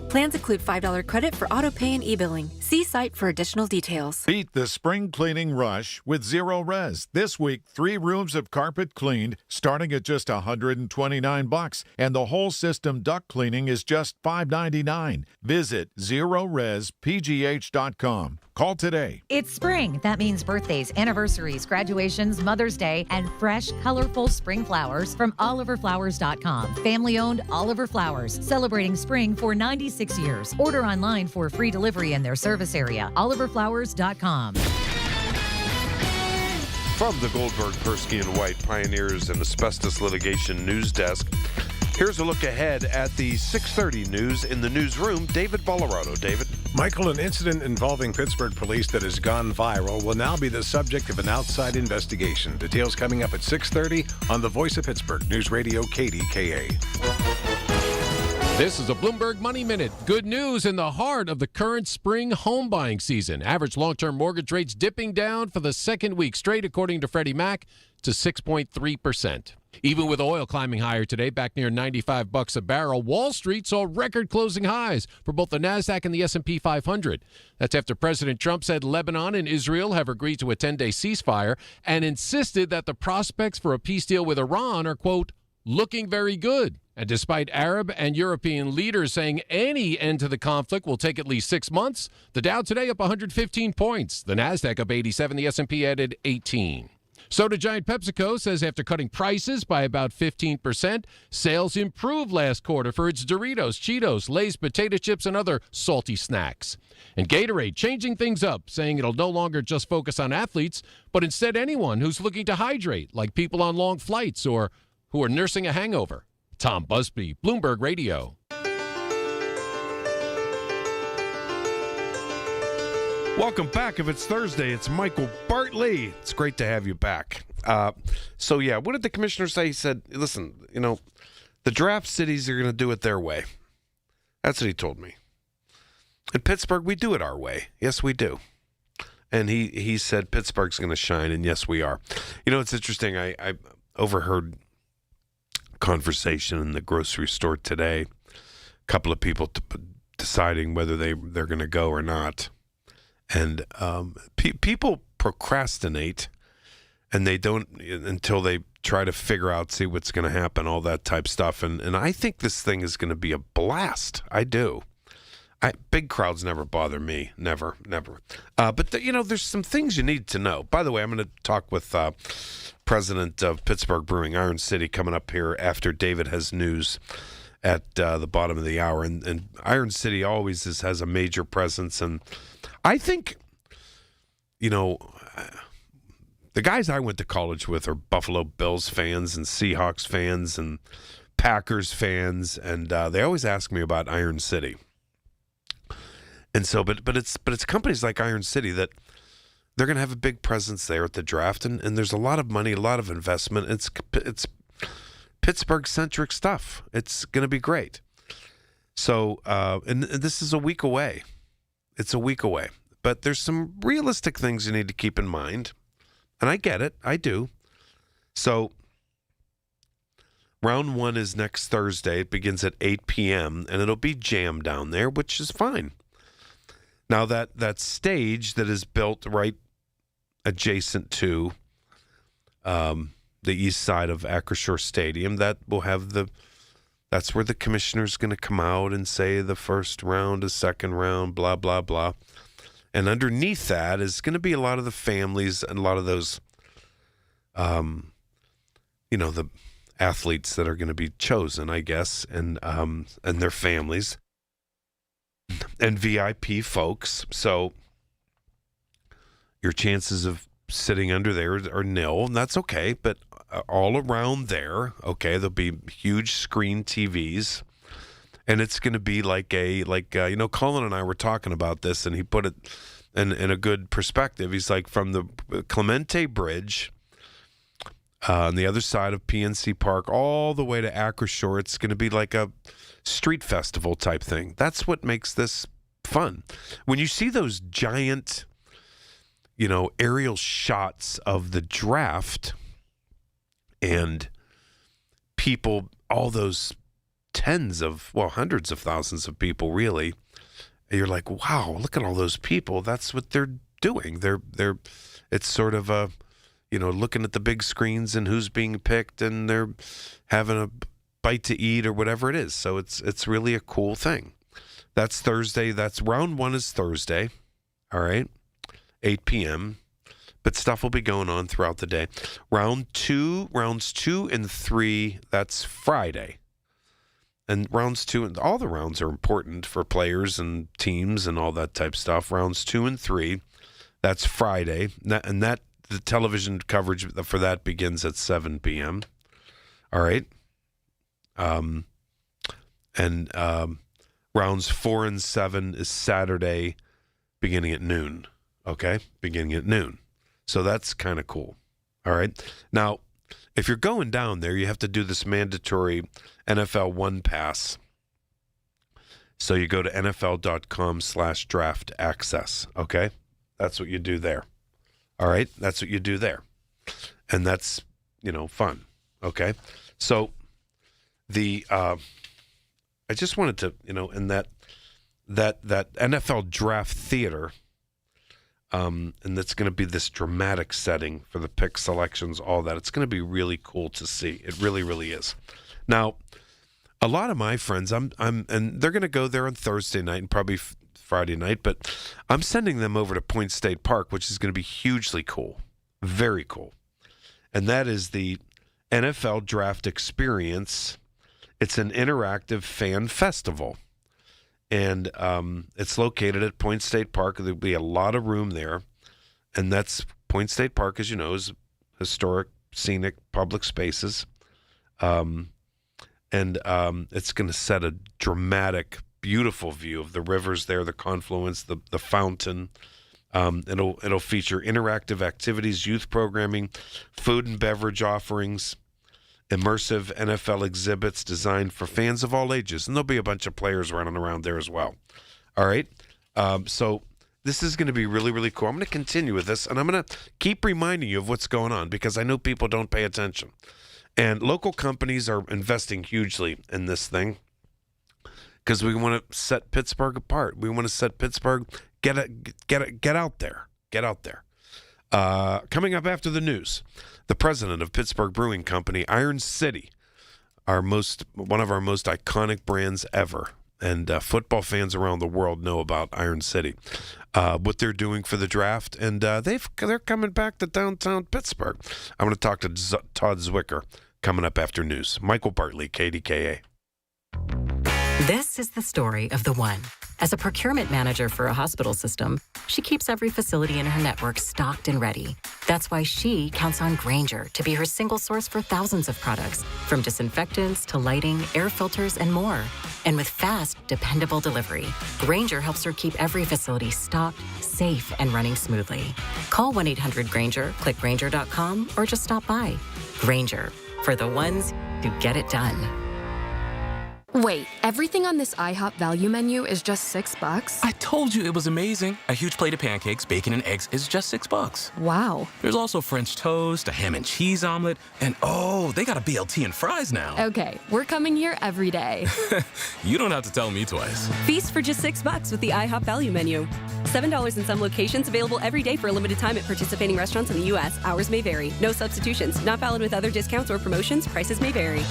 Plans include $5 credit for auto pay and e-billing. See site for additional details. Beat the spring cleaning rush with Zero Res. This week, 3 rooms of carpet cleaned, starting at just $129, and the whole system duct cleaning is just $5.99. Visit ZeroResPGH.com. Call today. It's spring. That means birthdays, anniversaries, graduations, Mother's Day, and fresh, colorful spring flowers from OliverFlowers.com. Family-owned Oliver Flowers, celebrating spring for 96 years. Order online for free delivery in their service area. OliverFlowers.com. From the Goldberg, Persky and White Pioneers and Asbestos Litigation News Desk, here's a look ahead at the 6:30 news in the newsroom. David Bollerado. David. Michael, an incident involving Pittsburgh police that has gone viral will now be the subject of an outside investigation. Details coming up at 6:30 on the Voice of Pittsburgh, News Radio KDKA. This is a Bloomberg Money Minute. Good news in the heart of the current spring home buying season. Average long-term mortgage rates dipping down for the second week straight, according to Freddie Mac, to 6.3%. Even with oil climbing higher today, back near $95 a barrel, Wall Street saw record closing highs for both the NASDAQ and the S&P 500. That's after President Trump said Lebanon and Israel have agreed to a 10-day ceasefire and insisted that the prospects for a peace deal with Iran are, quote, looking very good. And despite Arab and European leaders saying any end to the conflict will take at least 6 months, the Dow today up 115 points. The NASDAQ up 87, the S&P added 18. Soda giant PepsiCo says after cutting prices by about 15%, sales improved last quarter for its Doritos, Cheetos, Lay's potato chips, and other salty snacks. And Gatorade changing things up, saying it'll no longer just focus on athletes, but instead anyone who's looking to hydrate, like people on long flights or who are nursing a hangover. Tom Busby, Bloomberg Radio. Welcome back. If it's Thursday, it's Michael Bartley. It's great to have you back. What did the commissioner say? He said, listen, the draft cities are going to do it their way. That's what he told me. In Pittsburgh, we do it our way. Yes, we do. And he said Pittsburgh's going to shine, and yes, we are. It's interesting. I overheard conversation in the grocery store today. A couple of people deciding whether they're going to go or not. And people procrastinate, and they don't until they try to figure out, see what's going to happen, all that type stuff. And I think this thing is going to be a blast. I do. Big crowds never bother me. Never. But there's some things you need to know. By the way, I'm going to talk with president of Pittsburgh Brewing, Iron City, coming up here after David has news at the bottom of the hour. And Iron City always has a major presence. And I think, the guys I went to college with are Buffalo Bills fans and Seahawks fans and Packers fans. And they always ask me about Iron City. And so, but it's companies like Iron City that they're going to have a big presence there at the draft, and there's a lot of money, a lot of investment. It's Pittsburgh-centric stuff. It's going to be great. So, and this is a week away. It's a week away. But there's some realistic things you need to keep in mind, and I get it. I do. So, round 1 is next Thursday. It begins at 8 p.m., and it'll be jammed down there, which is fine. Now, that stage that is built right adjacent to the east side of Acrisure Stadium, that will have that's where the commissioner's going to come out and say the first round, the second round, blah, blah, blah. And underneath that is going to be a lot of the families and a lot of those, the athletes that are going to be chosen, I guess, and their families. And VIP folks, so your chances of sitting under there are nil, and that's okay. But all around there, okay, there'll be huge screen TVs, And it's going to be like Colin and I were talking about this, and he put it in a good perspective. He's like, from the Clemente Bridge on the other side of PNC Park all the way to Acrashore, it's going to be like a street festival type thing. That's what makes this fun. When you see those giant, aerial shots of the draft and people, all those hundreds of thousands of people, really, you're like, wow, look at all those people. That's what they're doing. It's sort of a, looking at the big screens and who's being picked, and they're having a bite to eat or whatever it is. So it's really a cool thing. That's Thursday. That's round 1 is Thursday. All right. 8 p.m. But stuff will be going on throughout the day. Rounds 2 and 3, that's Friday. And rounds 2, and all the rounds are important for players and teams and all that type stuff. Rounds 2 and 3, that's Friday. And the television coverage for that begins at 7 p.m. All right. Rounds 4 and 7 is Saturday, beginning at noon. Okay? Beginning at noon. So that's kind of cool. All right? Now, if you're going down there, you have to do this mandatory NFL One Pass. So you go to NFL.com/draft access. Okay? That's what you do there. All right? That's what you do there. And that's, fun. Okay? So I just wanted to, in that NFL draft theater, and that's going to be this dramatic setting for the pick selections, all that. It's going to be really cool to see. It really, really is. Now, a lot of my friends, and they're going to go there on Thursday night and probably Friday night, but I'm sending them over to Point State Park, which is going to be hugely cool, very cool. And that is the NFL Draft Experience. It's an interactive fan festival. And it's located at Point State Park. There'll be a lot of room there. And that's Point State Park, as you know, is historic, scenic, public spaces. And it's going to set a dramatic, beautiful view of the rivers there, the confluence, the fountain. It'll feature interactive activities, youth programming, food and beverage offerings, immersive NFL exhibits designed for fans of all ages. And there'll be a bunch of players running around there as well. All right? So this is going to be really, really cool. I'm going to continue with this, and I'm going to keep reminding you of what's going on because I know people don't pay attention. And local companies are investing hugely in this thing because we want to set Pittsburgh apart. We want to set Pittsburgh, get out there. Get out there. Coming up after the news, the president of Pittsburgh Brewing Company, Iron City, one of our most iconic brands ever. And football fans around the world know about Iron City, what they're doing for the draft. And they're coming back to downtown Pittsburgh. I'm going to talk to Todd Zwicker coming up after news. Michael Bartley, KDKA. This is the story of the one. As a procurement manager for a hospital system, she keeps every facility in her network stocked and ready. That's why she counts on Grainger to be her single source for thousands of products, from disinfectants to lighting, air filters, and more. And with fast, dependable delivery, Grainger helps her keep every facility stocked, safe, and running smoothly. Call 1-800-GRAINGER, click Grainger.com, or just stop by. Grainger, for the ones who get it done. Wait, everything on this IHOP value menu is just $6? I told you it was amazing. A huge plate of pancakes, bacon, and eggs is just $6. Wow. There's also French toast, a ham and cheese omelet, and they got a BLT and fries now. Okay, we're coming here every day. You don't have to tell me twice. Feast for just $6 with the IHOP value menu. $7 in some locations, available every day for a limited time at participating restaurants in the U.S. Hours may vary. No substitutions. Not valid with other discounts or promotions. Prices may vary.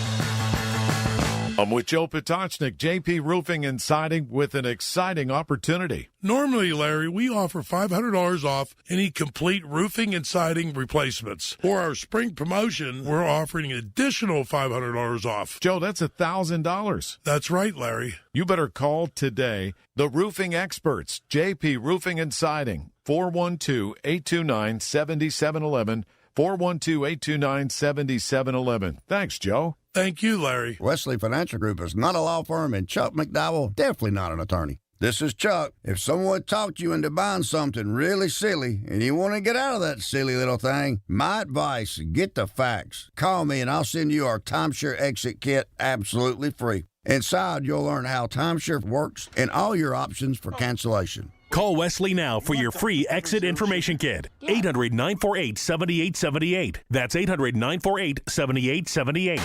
I'm with Joe Potocznik, JP Roofing and Siding, with an exciting opportunity. Normally, Larry, we offer $500 off any complete roofing and siding replacements. For our spring promotion, we're offering an additional $500 off. Joe, that's $1,000. That's right, Larry. You better call today. The roofing experts, JP Roofing and Siding, 412-829-7711, 412-829-7711. Thanks, Joe. Thank you, Larry. Wesley Financial Group is not a law firm, and Chuck McDowell definitely not an attorney. This is Chuck. If someone talked you into buying something really silly and you want to get out of that silly little thing, my advice, get the facts. Call me and I'll send you our timeshare exit kit absolutely free. Inside, you'll learn how timeshare works and all your options for cancellation. Call Wesley now for your free exit information kit. 800-948-7878. That's 800-948-7878.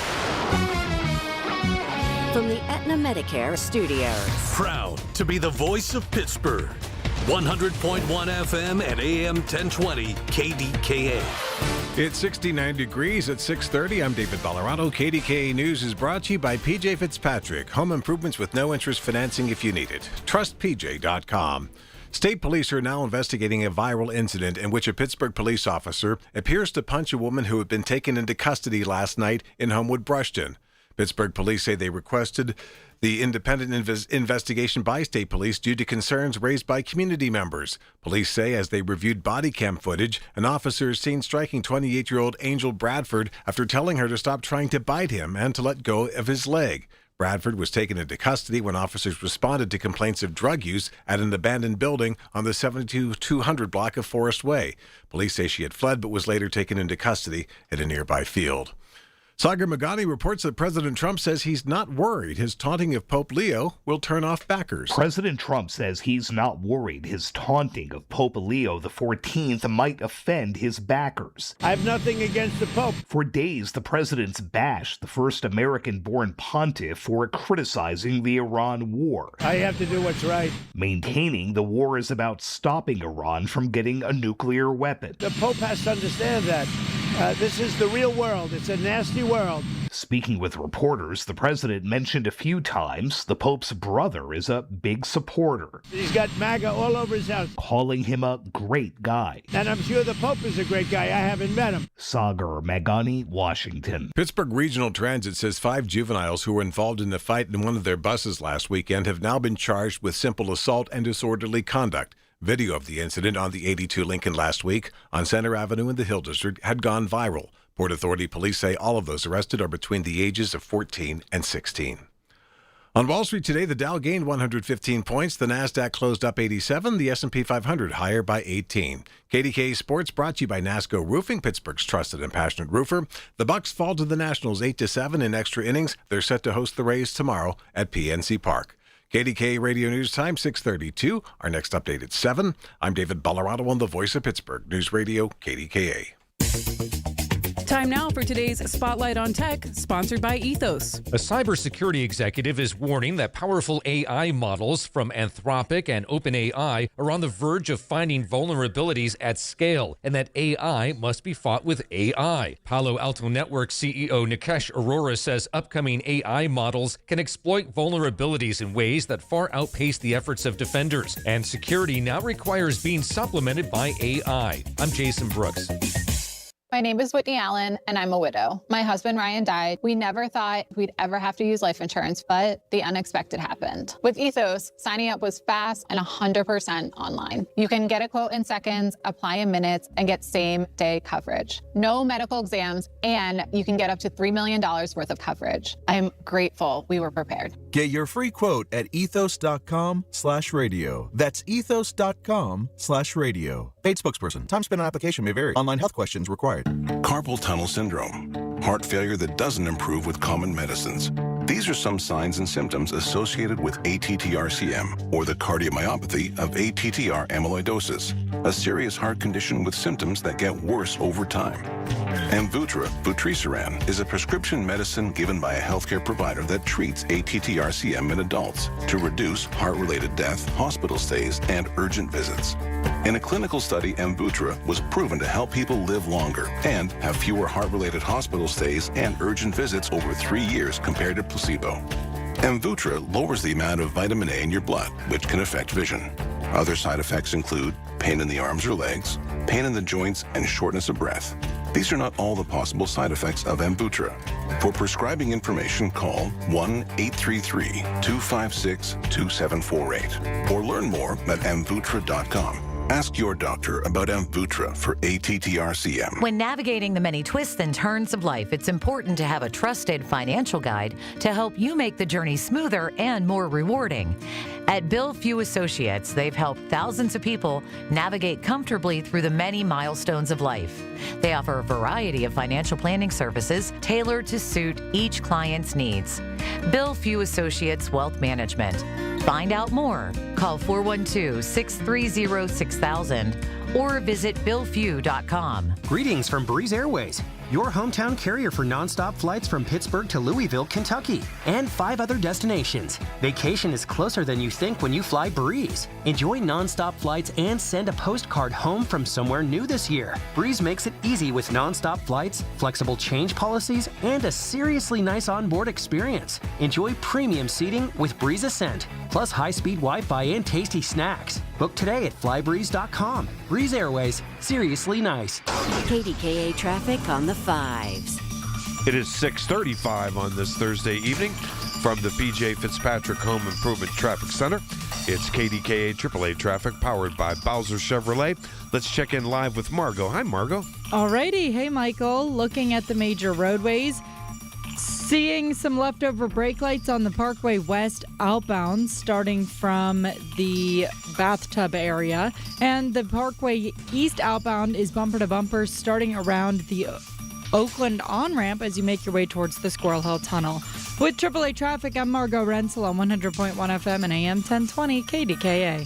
From the Aetna Medicare studios. Proud to be the voice of Pittsburgh. 100.1 FM and AM 1020 KDKA. It's 69 degrees at 6:30. I'm David Ballarado. KDKA News is brought to you by PJ Fitzpatrick. Home improvements with no interest financing if you need it. TrustPJ.com. State police are now investigating a viral incident in which a Pittsburgh police officer appears to punch a woman who had been taken into custody last night in Homewood Brushton. Pittsburgh police say they requested the independent investigation by state police due to concerns raised by community members. Police say as they reviewed body cam footage, an officer is seen striking 28-year-old Angel Bradford after telling her to stop trying to bite him and to let go of his leg. Bradford was taken into custody when officers responded to complaints of drug use at an abandoned building on the 7200 block of Forest Way. Police say she had fled but was later taken into custody at a nearby field. Sagar Magani reports that President Trump says he's not worried his taunting of Pope Leo will turn off backers. President Trump says he's not worried his taunting of Pope Leo XIV might offend his backers. I have nothing against the Pope. For days, the president's bashed the first American-born pontiff for criticizing the Iran war. I have to do what's right. Maintaining the war is about stopping Iran from getting a nuclear weapon. The Pope has to understand that. This is the real world. It's a nasty world. Speaking with reporters, the president mentioned a few times the Pope's brother is a big supporter. He's got MAGA all over his house. Calling him a great guy. And I'm sure the Pope is a great guy. I haven't met him. Sagar Magani, Washington. Pittsburgh Regional Transit says 5 juveniles who were involved in the fight in one of their buses last weekend have now been charged with simple assault and disorderly conduct. Video of the incident on the 82 Lincoln last week on Center Avenue in the Hill District had gone viral. Port Authority police say all of those arrested are between the ages of 14 and 16. On Wall Street today, the Dow gained 115 points. The Nasdaq closed up 87. The S&P 500 higher by 18. KDKA Sports brought to you by NASCO Roofing, Pittsburgh's trusted and passionate roofer. The Bucks fall to the Nationals 8-7 in extra innings. They're set to host the Rays tomorrow at PNC Park. KDKA Radio News Time, 6:32. Our next update at 7. I'm David Ballarado on the Voice of Pittsburgh News Radio, KDKA. Time now for today's Spotlight on Tech, sponsored by Ethos. A cybersecurity executive is warning that powerful AI models from Anthropic and OpenAI are on the verge of finding vulnerabilities at scale, and that AI must be fought with AI. Palo Alto Network CEO Nikesh Arora says upcoming AI models can exploit vulnerabilities in ways that far outpace the efforts of defenders, and security now requires being supplemented by AI. I'm Jason Brooks. My name is Whitney Allen, and I'm a widow. My husband, Ryan, died. We never thought we'd ever have to use life insurance, but the unexpected happened. With Ethos, signing up was fast and 100% online. You can get a quote in seconds, apply in minutes, and get same-day coverage. No medical exams, and you can get up to $3 million worth of coverage. I'm grateful we were prepared. Get your free quote at ethos.com/radio. That's ethos.com/radio. Paid spokesperson. Time spent on application may vary. Online health questions required. Carpal tunnel syndrome, heart failure that doesn't improve with common medicines. These are some signs and symptoms associated with ATTR-CM, or the cardiomyopathy of ATTR amyloidosis, a serious heart condition with symptoms that get worse over time. Amvuttra, vutrisiran, is a prescription medicine given by a healthcare provider that treats ATTR-CM in adults to reduce heart-related death, hospital stays, and urgent visits. In a clinical study, Amvuttra was proven to help people live longer and have fewer heart-related hospital stays and urgent visits over 3 years compared to placebo. Amvuttra lowers the amount of vitamin A in your blood, which can affect vision. Other side effects include pain in the arms or legs, pain in the joints, and shortness of breath. These are not all the possible side effects of Amvuttra. For prescribing information, call 1-833-256-2748 or learn more at amvuttra.com. Ask your doctor about Amvuttra for ATTR-CM. When navigating the many twists and turns of life, it's important to have a trusted financial guide to help you make the journey smoother and more rewarding. At Bill Few Associates, they've helped thousands of people navigate comfortably through the many milestones of life. They offer a variety of financial planning services tailored to suit each client's needs. Bill Few Associates Wealth Management. Find out more. Call 412-630-6000 or visit billfew.com. Greetings from Breeze Airways, your hometown carrier for nonstop flights from Pittsburgh to Louisville, Kentucky, and 5 other destinations. Vacation is closer than you think when you fly Breeze. Enjoy nonstop flights and send a postcard home from somewhere new this year. Breeze makes it easy with nonstop flights, flexible change policies, and a seriously nice onboard experience. Enjoy premium seating with Breeze Ascent, plus high-speed Wi-Fi and tasty snacks. Book today at flybreeze.com. Breeze Airways, seriously nice. KDKA traffic on the 5s. It is 6:35 on this Thursday evening from the PJ Fitzpatrick Home Improvement Traffic Center. It's KDKA AAA traffic powered by Bowser Chevrolet. Let's check in live with Margot. Hi, Margot. Alrighty. Hey, Michael. Looking at the major roadways, seeing some leftover brake lights on the Parkway West outbound starting from the bathtub area. And the Parkway East outbound is bumper to bumper starting around the Oakland on-ramp as you make your way towards the Squirrel Hill Tunnel. With AAA traffic, I'm Margot Rensel on 100.1 FM and AM 1020 KDKA.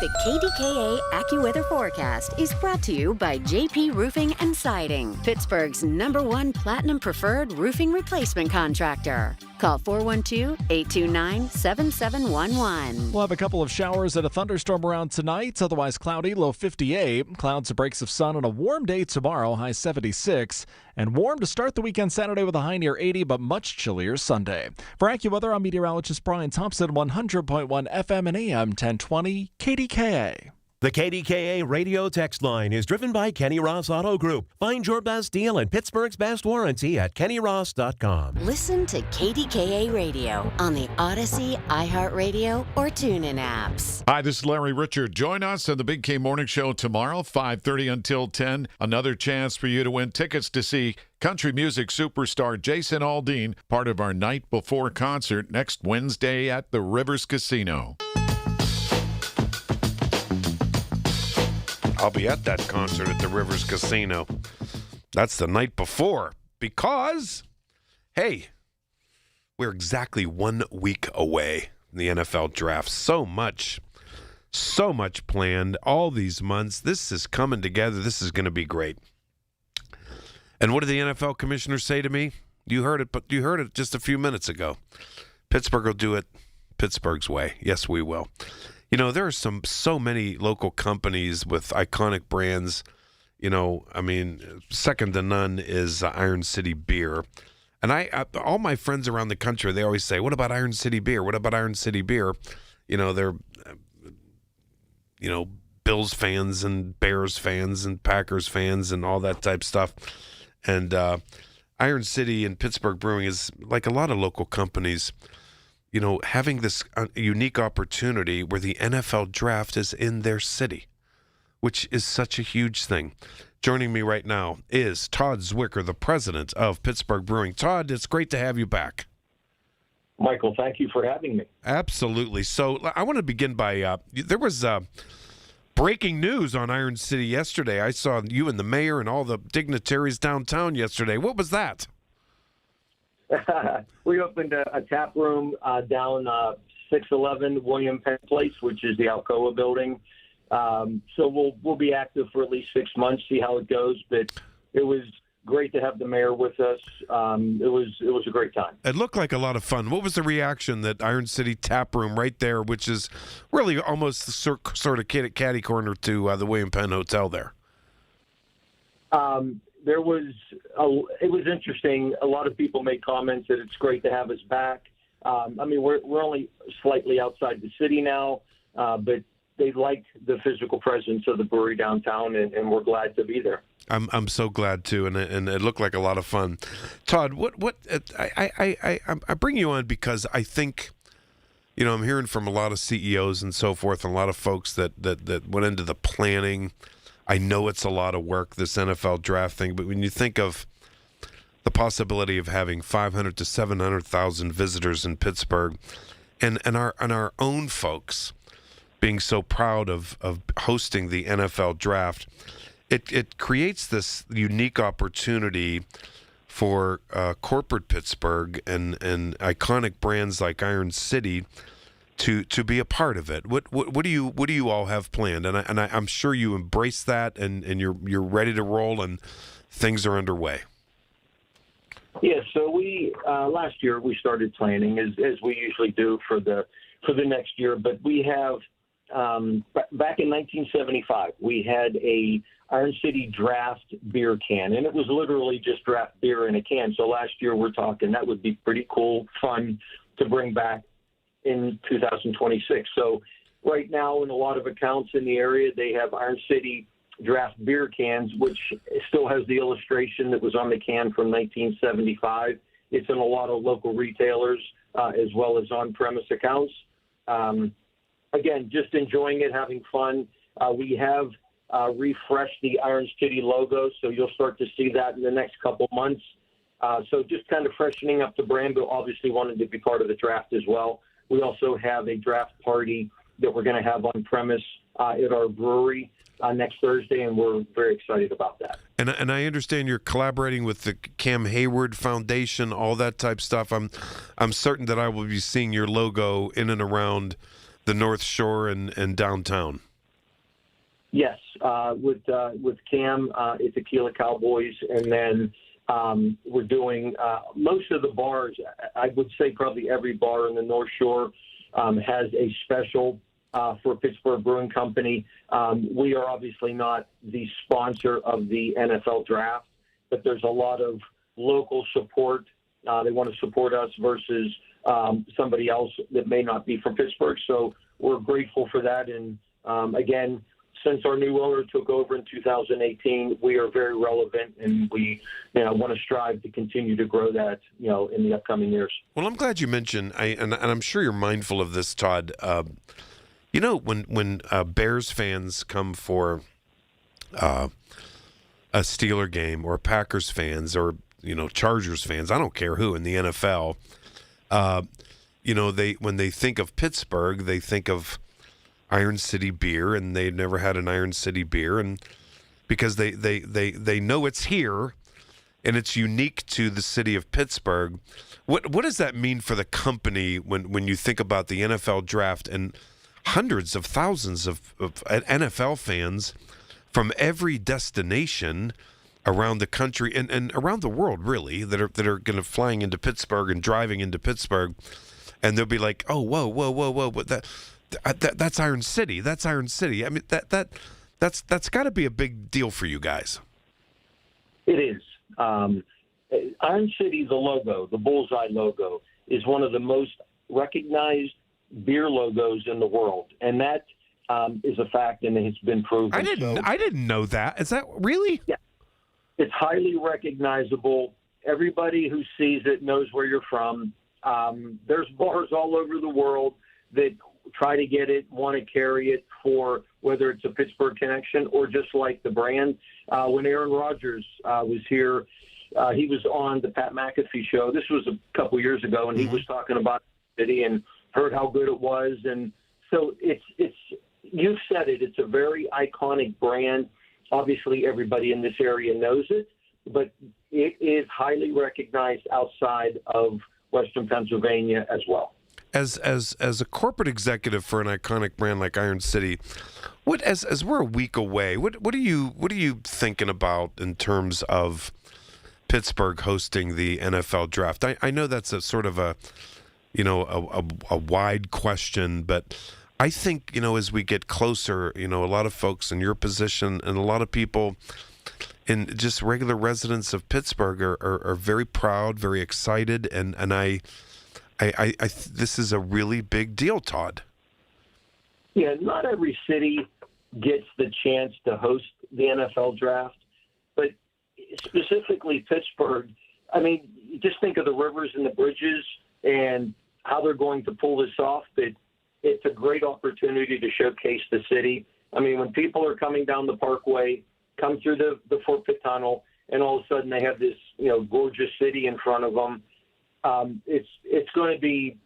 The KDKA AccuWeather forecast is brought to you by JP Roofing and Siding, Pittsburgh's #1 Platinum Preferred Roofing Replacement Contractor. Call 412-829-7711. We'll have a couple of showers and a thunderstorm around tonight, otherwise cloudy, low 58. Clouds and breaks of sun on a warm day tomorrow, high 76. And warm to start the weekend Saturday with a high near 80, but much chillier Sunday. For AccuWeather, I'm meteorologist Brian Thompson, 100.1 FM and AM 1020 KDKA. The KDKA radio text line is driven by Kenny Ross Auto Group. Find your best deal and Pittsburgh's best warranty at kennyross.com. Listen to KDKA Radio on the Odyssey, iHeartRadio, or TuneIn apps. Hi, this is Larry Richard. Join us on the Big K Morning Show tomorrow, 5:30 until 10. Another chance for you to win tickets to see country music superstar Jason Aldean, part of our Night Before concert next Wednesday at the Rivers Casino. I'll be at that concert at the Rivers Casino. That's the night before because, hey, we're exactly 1 week away from the NFL draft. So much planned all these months. This is coming together. This is going to be great. And what did the NFL commissioner say to me? You heard it, but you heard it just a few minutes ago. Pittsburgh will do it Pittsburgh's way. Yes, we will. You know, there are so many local companies with iconic brands. You know, I mean, second to none is Iron City Beer. And I all my friends around the country, they always say, what about Iron City Beer? What about Iron City Beer? You know, they're, Bills fans and Bears fans and Packers fans and all that type stuff. And Iron City and Pittsburgh Brewing is like a lot of local companies, you know, having this unique opportunity where the NFL draft is in their city, which is such a huge thing. Joining me right now is Todd Zwicker, the president of Pittsburgh Brewing. Todd, it's great to have you back. Michael, thank you for having me. Absolutely. So I want to begin by, there was breaking news on Iron City yesterday. I saw you and the mayor and all the dignitaries downtown yesterday. What was that? We opened a tap room down 611 William Penn Place, which is the Alcoa building. So we'll be active for at least 6 months, see how it goes. But it was great to have the mayor with us. It was a great time. It looked like a lot of fun. What was the reaction that Iron City Tap Room right there, which is really almost sort of catty corner to the William Penn Hotel there? It was interesting. A lot of people made comments that it's great to have us back. I mean, we're only slightly outside the city now, but they like the physical presence of the brewery downtown, and we're glad to be there. I'm so glad too, and it looked like a lot of fun. Todd, I bring you on because I think You know, I'm hearing from a lot of CEOs and so forth, and a lot of folks that went into the planning. I know it's a lot of work, this NFL draft thing, but when you think of the possibility of having 500 to 700,000 visitors in Pittsburgh, and our own folks being so proud of hosting the NFL draft, it creates this unique opportunity for corporate Pittsburgh and iconic brands like Iron City to be a part of it. What do you all have planned? And I'm sure you embrace that and you're ready to roll and things are underway. Yeah, so we last year we started planning as we usually do for the next year, but we have back in 1975 we had a Iron City draft beer can, and it was literally just draft beer in a can. So last year we're talking that would be pretty cool, fun to bring back in 2026. So right now in a lot of accounts in the area, they have Iron City draft beer cans, which still has the illustration that was on the can from 1975. It's in a lot of local retailers as well as on-premise accounts. Again, just enjoying it, having fun. We have refreshed the Iron City logo, so you'll start to see that in the next couple months. So just kind of freshening up the brand, but obviously wanted to be part of the draft as well. We also have a draft party that we're going to have on premise at our brewery next Thursday, and we're very excited about that. And I understand you're collaborating with the Cam Hayward Foundation, all that type stuff. I'm certain that I will be seeing your logo in and around the North Shore and downtown. Yes, with Cam at Tequila Cowboys, and then we're doing most of the bars. I would say probably every bar in the North Shore has a special for Pittsburgh Brewing Company. We are obviously not the sponsor of the NFL draft, but there's a lot of local support. They want to support us versus somebody else that may not be from Pittsburgh. So we're grateful for that. And again, since our new owner took over in 2018, we are very relevant, and we want to strive to continue to grow that in the upcoming years. Well, I'm glad you mentioned, and I'm sure you're mindful of this, Todd. When Bears fans come for a Steeler game, or Packers fans, or Chargers fans, I don't care who in the NFL, when they think of Pittsburgh, they think of Iron City beer, and they've never had an Iron City beer, and because they know it's here and it's unique to the city of Pittsburgh. What does that mean for the company when you think about the NFL draft and hundreds of thousands of NFL fans from every destination around the country and around the world, really, that are going to flying into Pittsburgh and driving into Pittsburgh, and they'll be like, oh, whoa, but that's Iron City. That's Iron City. I mean, that's got to be a big deal for you guys. It is. Iron City, the logo, the bullseye logo, is one of the most recognized beer logos in the world, and that is a fact, and it's been proven. I didn't know that. Is that really? Yeah. It's highly recognizable. Everybody who sees it knows where you're from. There's bars all over the world that try to get it, want to carry it for whether it's a Pittsburgh connection or just like the brand. When Aaron Rodgers was here, he was on the Pat McAfee show. This was a couple years ago, and he was talking about the city and heard how good it was. And so it's you've said it. It's a very iconic brand. Obviously, everybody in this area knows it, but it is highly recognized outside of Western Pennsylvania as well. As a corporate executive for an iconic brand like Iron City, as we're a week away, what are you thinking about in terms of Pittsburgh hosting the NFL draft? I know that's a sort of a wide question, but I think as we get closer, a lot of folks in your position and a lot of people and just regular residents of Pittsburgh are very proud, very excited, and I this is a really big deal, Todd. Yeah, not every city gets the chance to host the NFL draft, but specifically Pittsburgh. I mean, just think of the rivers and the bridges and how they're going to pull this off, but it's a great opportunity to showcase the city. I mean, when people are coming down the Parkway, come through the Fort Pitt Tunnel, and all of a sudden they have this, gorgeous city in front of them, it's going to be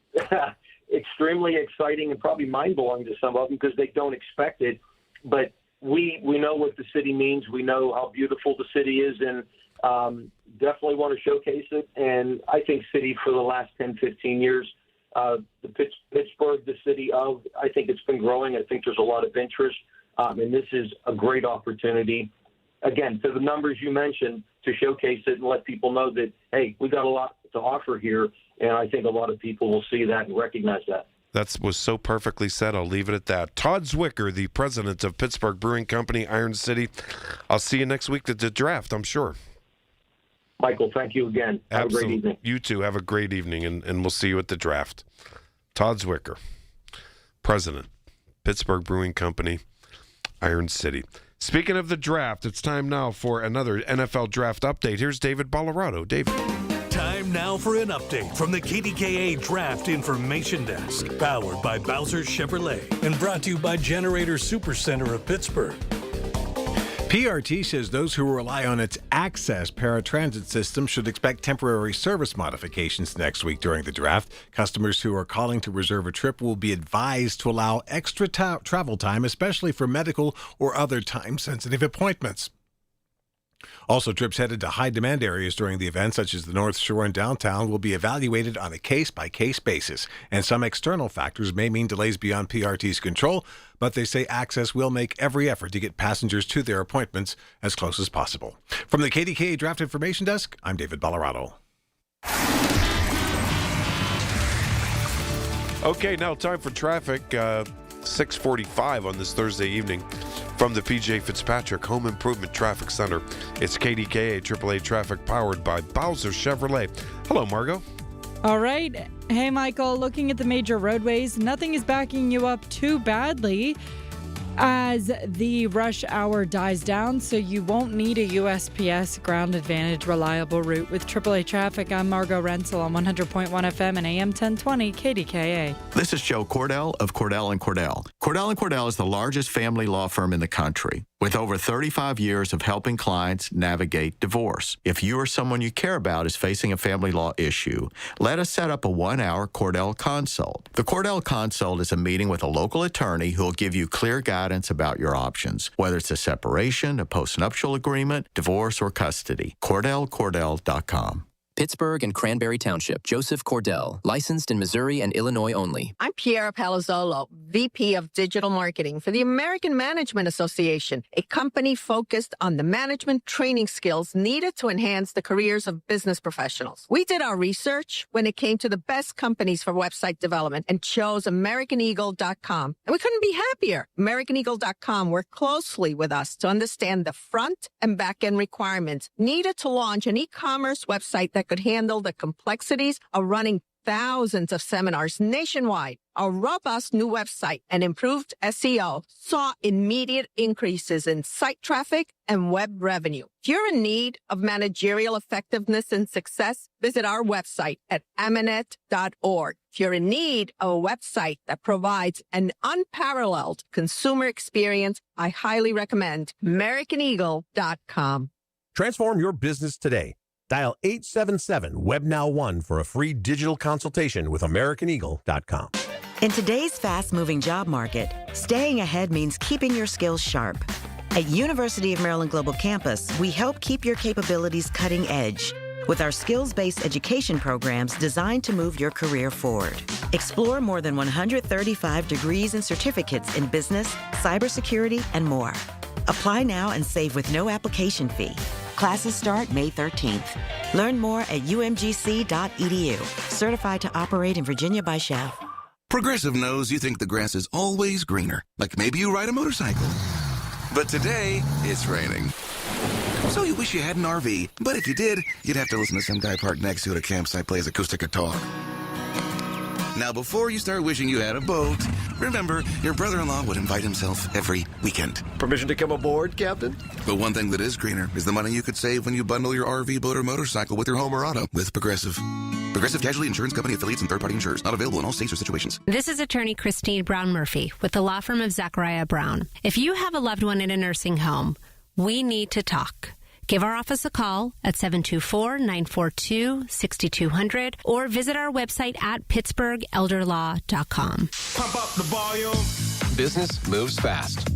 extremely exciting and probably mind-blowing to some of them because they don't expect it. But we know what the city means. We know how beautiful the city is, and definitely want to showcase it. And I think city for the last 10, 15 years, Pittsburgh, the city of, I think it's been growing. I think there's a lot of interest. And this is a great opportunity, again, to the numbers you mentioned, to showcase it and let people know that, hey, we got a lot to offer here. And I think a lot of people will see that and recognize that. That was so perfectly said. I'll leave it at that. Todd Zwicker, the president of Pittsburgh Brewing Company, Iron City. I'll see you next week at the draft, I'm sure. Michael, thank you again. Have Absolutely. a great evening. You too. Have a great evening, and we'll see you at the draft. Todd Zwicker, president, Pittsburgh Brewing Company, Iron City. Speaking of the draft, it's time now for another NFL draft update. Here's David Ballarado. David. Time now for an update from the KDKA Draft Information Desk, powered by Bowser Chevrolet and brought to you by Generator Supercenter of Pittsburgh. PRT says those who rely on its Access paratransit system should expect temporary service modifications next week during the draft. Customers who are calling to reserve a trip will be advised to allow extra travel time, especially for medical or other time-sensitive appointments. Also, trips headed to high-demand areas during the event, such as the North Shore and downtown, will be evaluated on a case-by-case basis. And some external factors may mean delays beyond PRT's control, but they say Access will make every effort to get passengers to their appointments as close as possible. From the KDKA Draft Information Desk, I'm David Ballarado. Okay, now time for traffic. 6:45 on this Thursday evening from the PJ Fitzpatrick Home Improvement Traffic Center. It's KDKA AAA traffic powered by Bowser Chevrolet. Hello, Margot. All right. Hey, Michael, looking at the major roadways, nothing is backing you up too badly as the rush hour dies down, so you won't need a USPS Ground Advantage reliable route. With AAA traffic, I'm Margot Rensel on 100.1 FM and AM 1020 KDKA. This is Joe Cordell of Cordell & Cordell. Cordell & Cordell is the largest family law firm in the country, with over 35 years of helping clients navigate divorce. If you or someone you care about is facing a family law issue, let us set up a 1-hour Cordell Consult. The Cordell Consult is a meeting with a local attorney who will give you clear guidance about your options, whether it's a separation, a postnuptial agreement, divorce, or custody. CordellCordell.com. Pittsburgh and Cranberry Township. Joseph Cordell, licensed in Missouri and Illinois only. I'm Piera Palazzolo, VP of Digital Marketing for the American Management Association, a company focused on the management training skills needed to enhance the careers of business professionals. We did our research when it came to the best companies for website development and chose AmericanEagle.com. And we couldn't be happier. AmericanEagle.com worked closely with us to understand the front and back end requirements needed to launch an e-commerce website that could handle the complexities of running thousands of seminars nationwide. Our robust new website and improved SEO saw immediate increases in site traffic and web revenue. If you're in need of managerial effectiveness and success, visit our website at amanet.org. If you're in need of a website that provides an unparalleled consumer experience, I highly recommend AmericanEagle.com. Transform your business today. Dial 877-WEBNOW1 for a free digital consultation with AmericanEagle.com. In today's fast-moving job market, staying ahead means keeping your skills sharp. At University of Maryland Global Campus, we help keep your capabilities cutting edge with our skills-based education programs designed to move your career forward. Explore more than 135 degrees and certificates in business, cybersecurity, and more. Apply now and save with no application fee. Classes start May 13th. Learn more at umgc.edu. Certified to operate in Virginia by Chev. Progressive knows you think the grass is always greener, like maybe you ride a motorcycle. But today, it's raining. So you wish you had an RV, but if you did, you'd have to listen to some guy parked next to you at a campsite play his acoustic guitar. Now, before you start wishing you had a boat, remember, your brother-in-law would invite himself every weekend. Permission to come aboard, Captain? But one thing that is greener is the money you could save when you bundle your RV, boat, or motorcycle with your home or auto with Progressive. Progressive Casualty Insurance Company affiliates and third-party insurers. Not available in all states or situations. This is attorney Christine Brown Murphy with the law firm of Zachariah Brown. If you have a loved one in a nursing home, we need to talk. Give our office a call at 724-942-6200 or visit our website at pittsburghelderlaw.com. Pump up the volume. Business moves fast.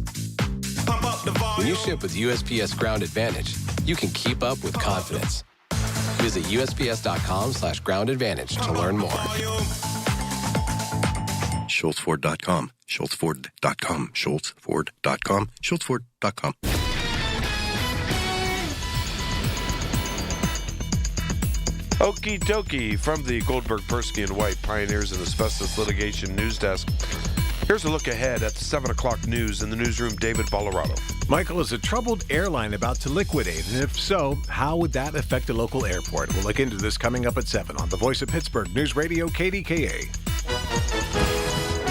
Pump up the volume. When you ship with USPS Ground Advantage, you can keep up with confidence. Visit USPS.com/Ground Advantage to learn more. SchultzFord.com. SchultzFord.com. SchultzFord.com. SchultzFord.com. Okie dokie from the Goldberg, Persky, and White Pioneers in Asbestos Litigation News Desk. Here's a look ahead at the 7 o'clock news in the newsroom. David Bolorado. Michael, is a troubled airline about to liquidate? And if so, how would that affect a local airport? We'll look into this coming up at 7 on the Voice of Pittsburgh News Radio KDKA.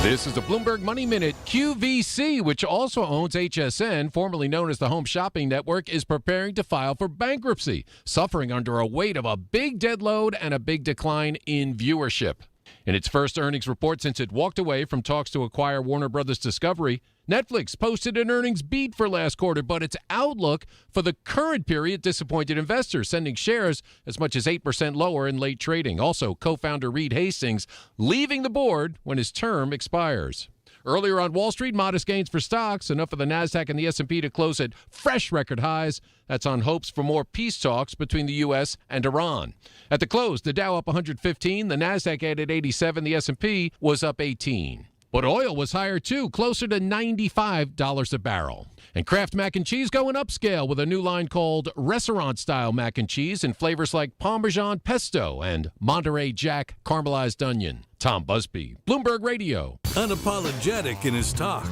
This is the Bloomberg Money Minute. QVC, which also owns HSN, formerly known as the Home Shopping Network, is preparing to file for bankruptcy, suffering under a weight of a big dead load and a big decline in viewership. In its first earnings report since it walked away from talks to acquire Warner Brothers Discovery, Netflix posted an earnings beat for last quarter, but its outlook for the current period disappointed investors, sending shares as much as 8% lower in late trading. Also, co-founder Reed Hastings leaving the board when his term expires. Earlier on Wall Street, modest gains for stocks, enough for the NASDAQ and the S&P to close at fresh record highs. That's on hopes for more peace talks between the U.S. and Iran. At the close, the Dow up 115, the NASDAQ added 87, the S&P was up 18. But oil was higher, too, closer to $95 a barrel. And Kraft Mac and Cheese going upscale with a new line called restaurant-style mac and cheese in flavors like Parmesan Pesto and Monterey Jack Caramelized Onion. Tom Busby, Bloomberg Radio. Unapologetic in his talk.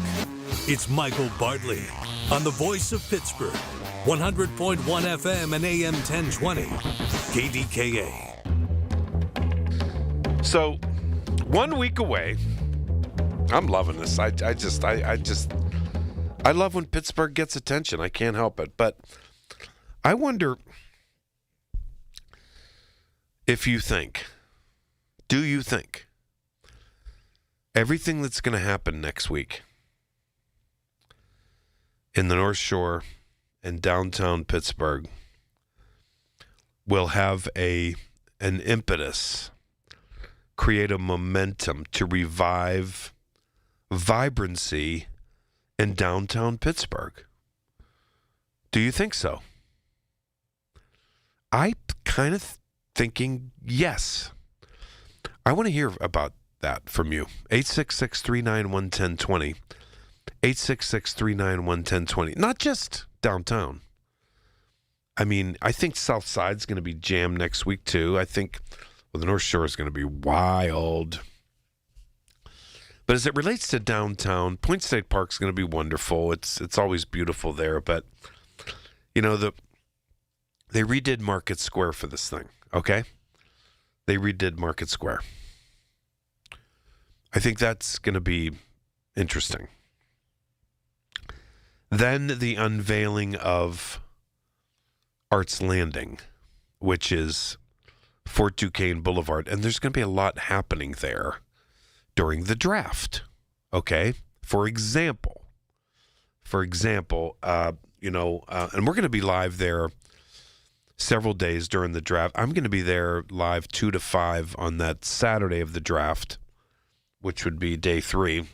It's Michael Bartley on the Voice of Pittsburgh. 100.1 FM and AM 1020. KDKA. So, 1 week away. I'm loving this. I love when Pittsburgh gets attention. I can't help it. But I wonder if you think, do you think everything that's going to happen next week in the North Shore and downtown Pittsburgh will have an impetus, create a momentum to revive vibrancy in downtown Pittsburgh? Do you think so? I kind of thinking yes. I want to hear about that from you. 866-391-1020. 866-391-1020. Not just downtown. I mean, I think South Side's going to be jammed next week too. I think the North Shore is going to be wild. But as it relates to downtown, Point State Park's going to be wonderful. It's always beautiful there. But, you know, they redid Market Square for this thing, okay? They redid Market Square. I think that's going to be interesting. Then the unveiling of Arts Landing, which is Fort Duquesne Boulevard. And there's going to be a lot happening there during the draft, okay? For example, and we're going to be live there several days during the draft. I'm going to be there live 2 to 5 on that Saturday of the draft, which would be day 3.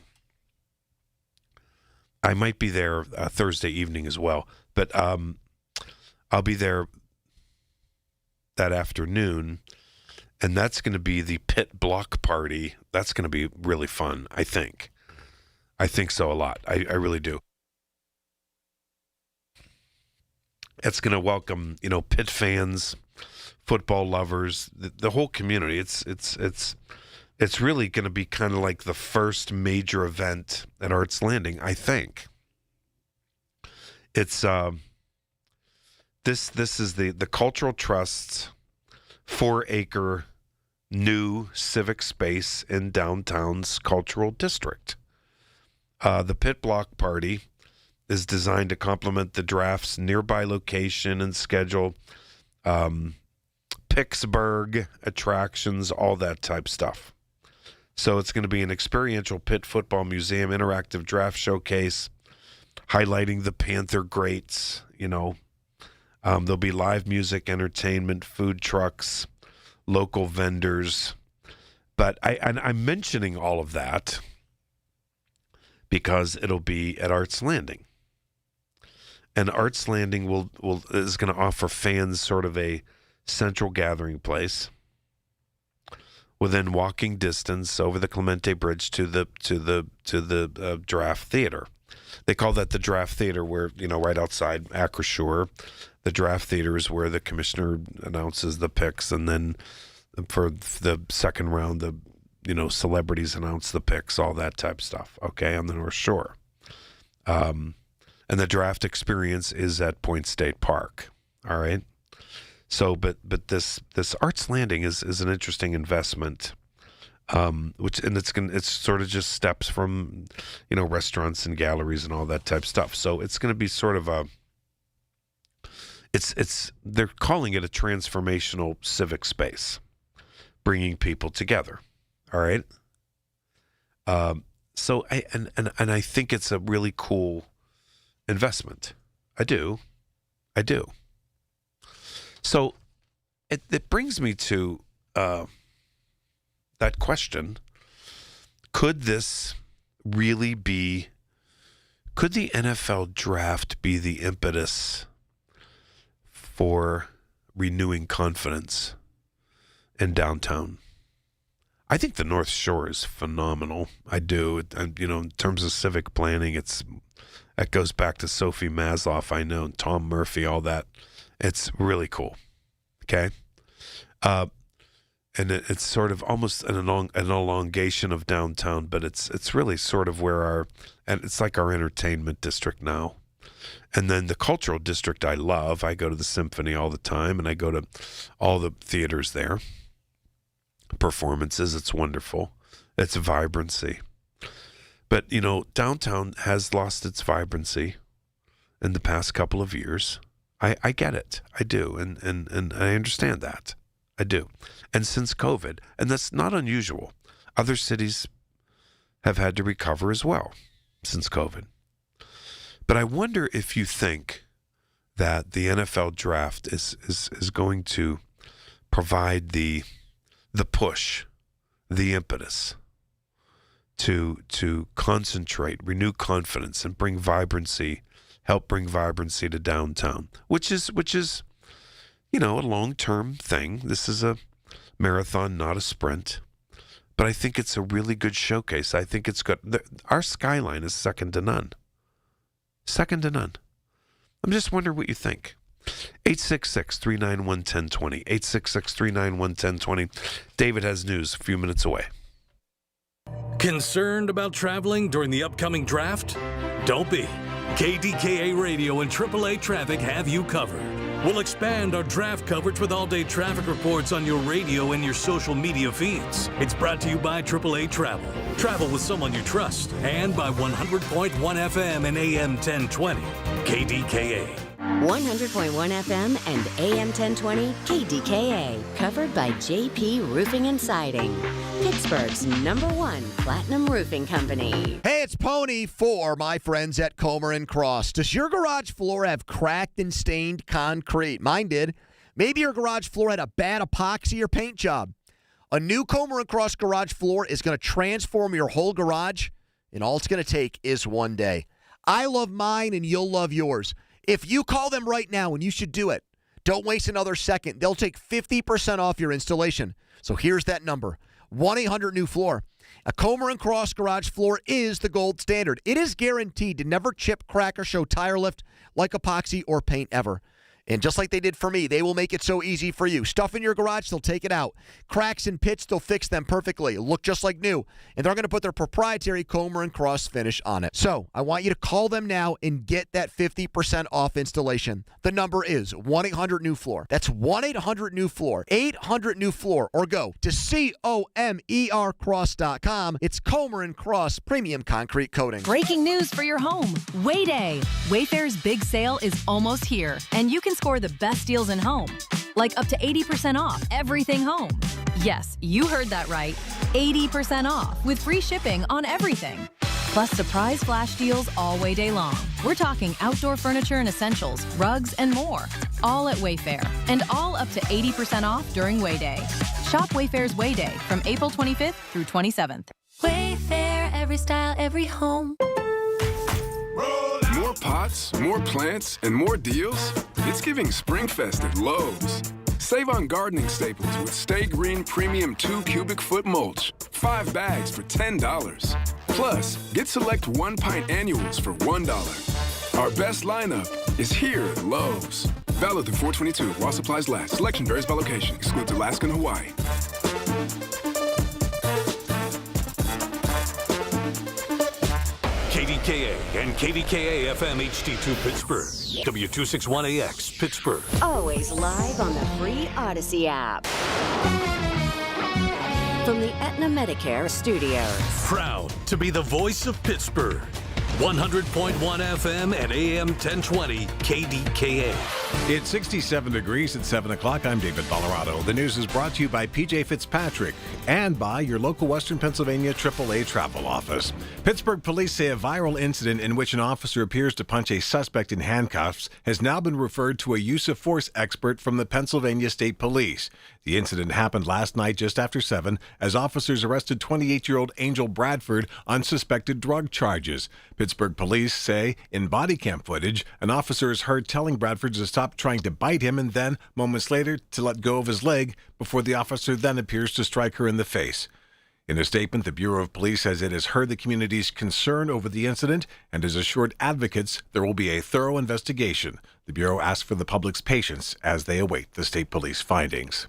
I might be there Thursday evening as well, but I'll be there that afternoon. And that's going to be the pit block party. That's going to be really fun, I think. I think so a lot. I really do. It's going to welcome, Pitt fans, football lovers, the whole community. It's really going to be kind of like the first major event at Arts Landing, I think. It's this is the Cultural Trust's 4-acre new civic space in downtown's cultural district. The pit block party is designed to complement the draft's nearby location and schedule. Pittsburgh attractions, all that type stuff. So it's going to be an experiential Pitt Football Museum interactive draft showcase highlighting the Panther greats, there'll be live music, entertainment, food trucks, local vendors. But I'm mentioning all of that because it'll be at Arts Landing. And Arts Landing is going to offer fans sort of a central gathering place within walking distance over the Clemente Bridge to the Draft Theater. They call that the Draft Theater, where right outside Acrisure. The Draft Theater is where the commissioner announces the picks, and then for the second round, the celebrities announce the picks, all that type of stuff. Okay, on the North Shore. And the draft experience is at Point State Park. All right. So, but this Arts Landing is an interesting investment, it's sort of just steps from, restaurants and galleries and all that type of stuff. So it's going to be sort of they're calling it a transformational civic space, bringing people together. All right. So I think it's a really cool investment. I do. So it brings me to that question. Could the NFL draft be the impetus for renewing confidence in downtown? I think the North Shore is phenomenal. I do. In terms of civic planning, that goes back to Sophie Masloff, I know, and Tom Murphy, all that. It's really cool. Okay. And it's sort of almost an elongation of downtown, but it's really sort of where it's like our entertainment district now. And then the cultural district I love. I go to the Symphony all the time, and I go to all the theaters there. Performances, it's wonderful. It's vibrancy. But, downtown has lost its vibrancy in the past couple of years. I get it. I do. And I understand that. I do. And since COVID, and that's not unusual, other cities have had to recover as well since COVID. But I wonder if you think that the NFL draft is going to provide the push, the impetus to concentrate, renew confidence, and help bring vibrancy to downtown, which is a long-term thing. This is a marathon, not a sprint. But I think it's a really good showcase. I think it's good. Our skyline is second to none. Second to none. I'm just wondering what you think. 866-391-1020. 866-391-1020. David has news a few minutes away. Concerned about traveling during the upcoming draft? Don't be. KDKA Radio and AAA Traffic have you covered. We'll expand our draft coverage with all-day traffic reports on your radio and your social media feeds. It's brought to you by AAA Travel. Travel with someone you trust. And by 100.1 FM and AM 1020. KDKA. 100.1 FM and AM 1020 KDKA. Covered by JP Roofing and Siding. Pittsburgh's #1 platinum roofing company. Hey, it's Pony for my friends at Comer & Cross. Does your garage floor have cracked and stained concrete? Mine did. Maybe your garage floor had a bad epoxy or paint job. A new Comer & Cross garage floor is going to transform your whole garage, and all it's going to take is one day. I love mine, and you'll love yours. If you call them right now, and you should do it, don't waste another second. They'll take 50% off your installation. So here's that number, 1-800-NEW-FLOOR. A Comer & Cross garage floor is the gold standard. It is guaranteed to never chip, crack, or show tire lift like epoxy or paint ever. And just like they did for me, they will make it so easy for you. Stuff in your garage, they'll take it out. Cracks and pits, they'll fix them perfectly. Look just like new. And they're going to put their proprietary Comer & Cross finish on it. So I want you to call them now and get that 50% off installation. The number is 1-800-NEW-FLOOR. That's 1-800-NEW-FLOOR. 800-NEW-FLOOR. Or go to COMERcross.com. It's Comer & Cross Premium Concrete Coating. Breaking news for your home. Way Day. Wayfair's big sale is almost here, and you can score the best deals in home. like up to 80% off everything home. Yes, you heard that right. 80% off with free shipping on everything. Plus surprise flash deals all Way Day long. We're talking outdoor furniture and essentials, rugs, and more. All at Wayfair, and all up to 80% off during Way Day. Shop Wayfair's Way Day from April 25th through 27th. Wayfair, every style, every home. More pots, more plants, and more deals? It's giving Springfest at Lowe's. Save on gardening staples with Stay Green Premium 2 cubic foot mulch. 5 bags for $10. Plus, get select 1-pint annuals for $1. Our best lineup is here at Lowe's. Valid through 4/22 while supplies last. Selection varies by location. Excludes Alaska and Hawaii. KDKA and KDKA-FM HD2 Pittsburgh. W261AX Pittsburgh. Always live on the free Odyssey app. From the Aetna Medicare studios. Proud to be the voice of Pittsburgh. 100.1 FM and AM 1020 KDKA. It's 67 degrees at 7 o'clock. I'm David Ballarado. The news is brought to you by PJ Fitzpatrick and by your local Western Pennsylvania AAA travel office. Pittsburgh police say a viral incident in which an officer appears to punch a suspect in handcuffs has now been referred to a use of force expert from the Pennsylvania State Police. The incident happened last night just after 7 as officers arrested 28-year-old Angel Bradford on suspected drug charges. Pittsburgh police say in body cam footage, an officer is heard telling Bradford to stop trying to bite him and then, moments later, to let go of his leg before the officer then appears to strike her in the face. In a statement, the Bureau of Police says it has heard the community's concern over the incident and has assured advocates there will be a thorough investigation. The Bureau asks for the public's patience as they await the state police findings.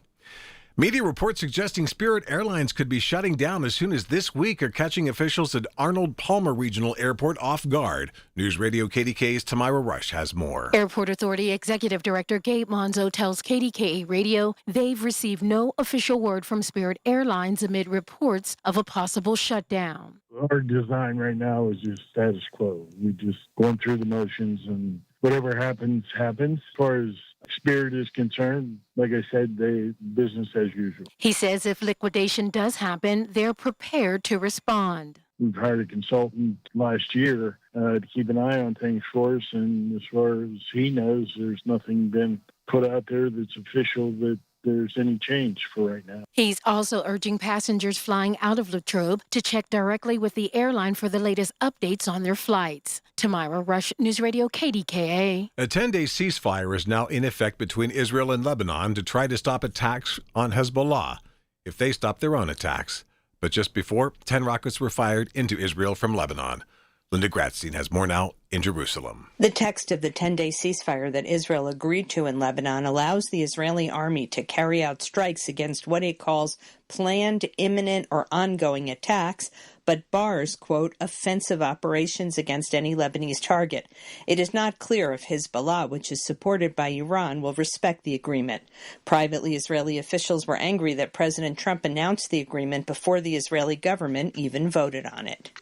Media reports suggesting Spirit Airlines could be shutting down as soon as this week are catching officials at Arnold Palmer Regional Airport off guard. News Radio KDKA's Tamira Rush has more. Airport Authority Executive Director Gabe Monzo tells KDKA Radio they've received no official word from Spirit Airlines amid reports of a possible shutdown. Our design right now is just status quo. We're just going through the motions, and whatever happens, happens. As far as Spirit is concerned, like I said, business as usual. He says if liquidation does happen, they're prepared to respond. We've hired a consultant last year to keep an eye on things for us, and as far as he knows, there's nothing been put out there that's official that there's any change for right now. He's also urging passengers flying out of Latrobe to check directly with the airline for the latest updates on their flights. Tamira Rush, News Radio KDKA. A 10-day ceasefire is now in effect between Israel and Lebanon to try to stop attacks on Hezbollah if they stop their own attacks. But just before, 10 rockets were fired into Israel from Lebanon. Linda Gratstein has more now in Jerusalem. The text of the 10-day ceasefire that Israel agreed to in Lebanon allows the Israeli army to carry out strikes against what it calls planned, imminent, or ongoing attacks, but bars, quote, offensive operations against any Lebanese target. It is not clear if Hezbollah, which is supported by Iran, will respect the agreement. Privately, Israeli officials were angry that President Trump announced the agreement before the Israeli government even voted on it.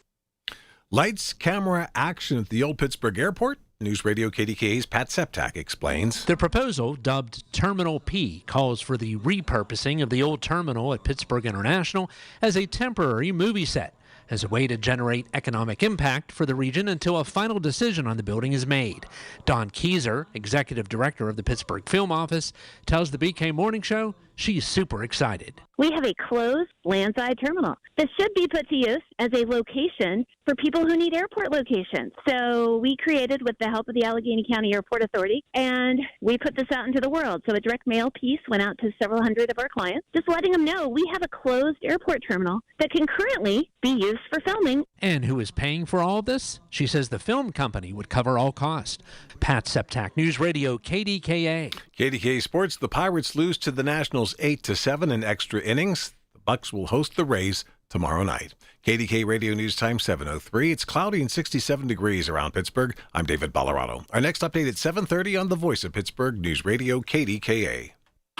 Lights, camera, action at the old Pittsburgh Airport. News Radio KDKA's Pat Septak explains. The proposal, dubbed Terminal P, calls for the repurposing of the old terminal at Pittsburgh International as a temporary movie set, as a way to generate economic impact for the region until a final decision on the building is made. Don Keyser, executive director of the Pittsburgh Film Office, tells the BK Morning Show she's super excited. We have a closed landside terminal that should be put to use as a location for people who need airport locations. So we created with the help of the Allegheny County Airport Authority, and we put this out into the world. So a direct mail piece went out to several hundred of our clients, just letting them know we have a closed airport terminal that can currently be used for filming. And who is paying for all of this? She says the film company would cover all costs. Pat Septak, News Radio KDKA. KDKA Sports, the Pirates lose to the Nationals 8-7 in extra innings. The Bucks will host the Rays tomorrow night. KDK Radio News Time 7:03. It's cloudy and 67 degrees around Pittsburgh. I'm David Ballarado. Our next update at 7:30 on the Voice of Pittsburgh News Radio KDKA.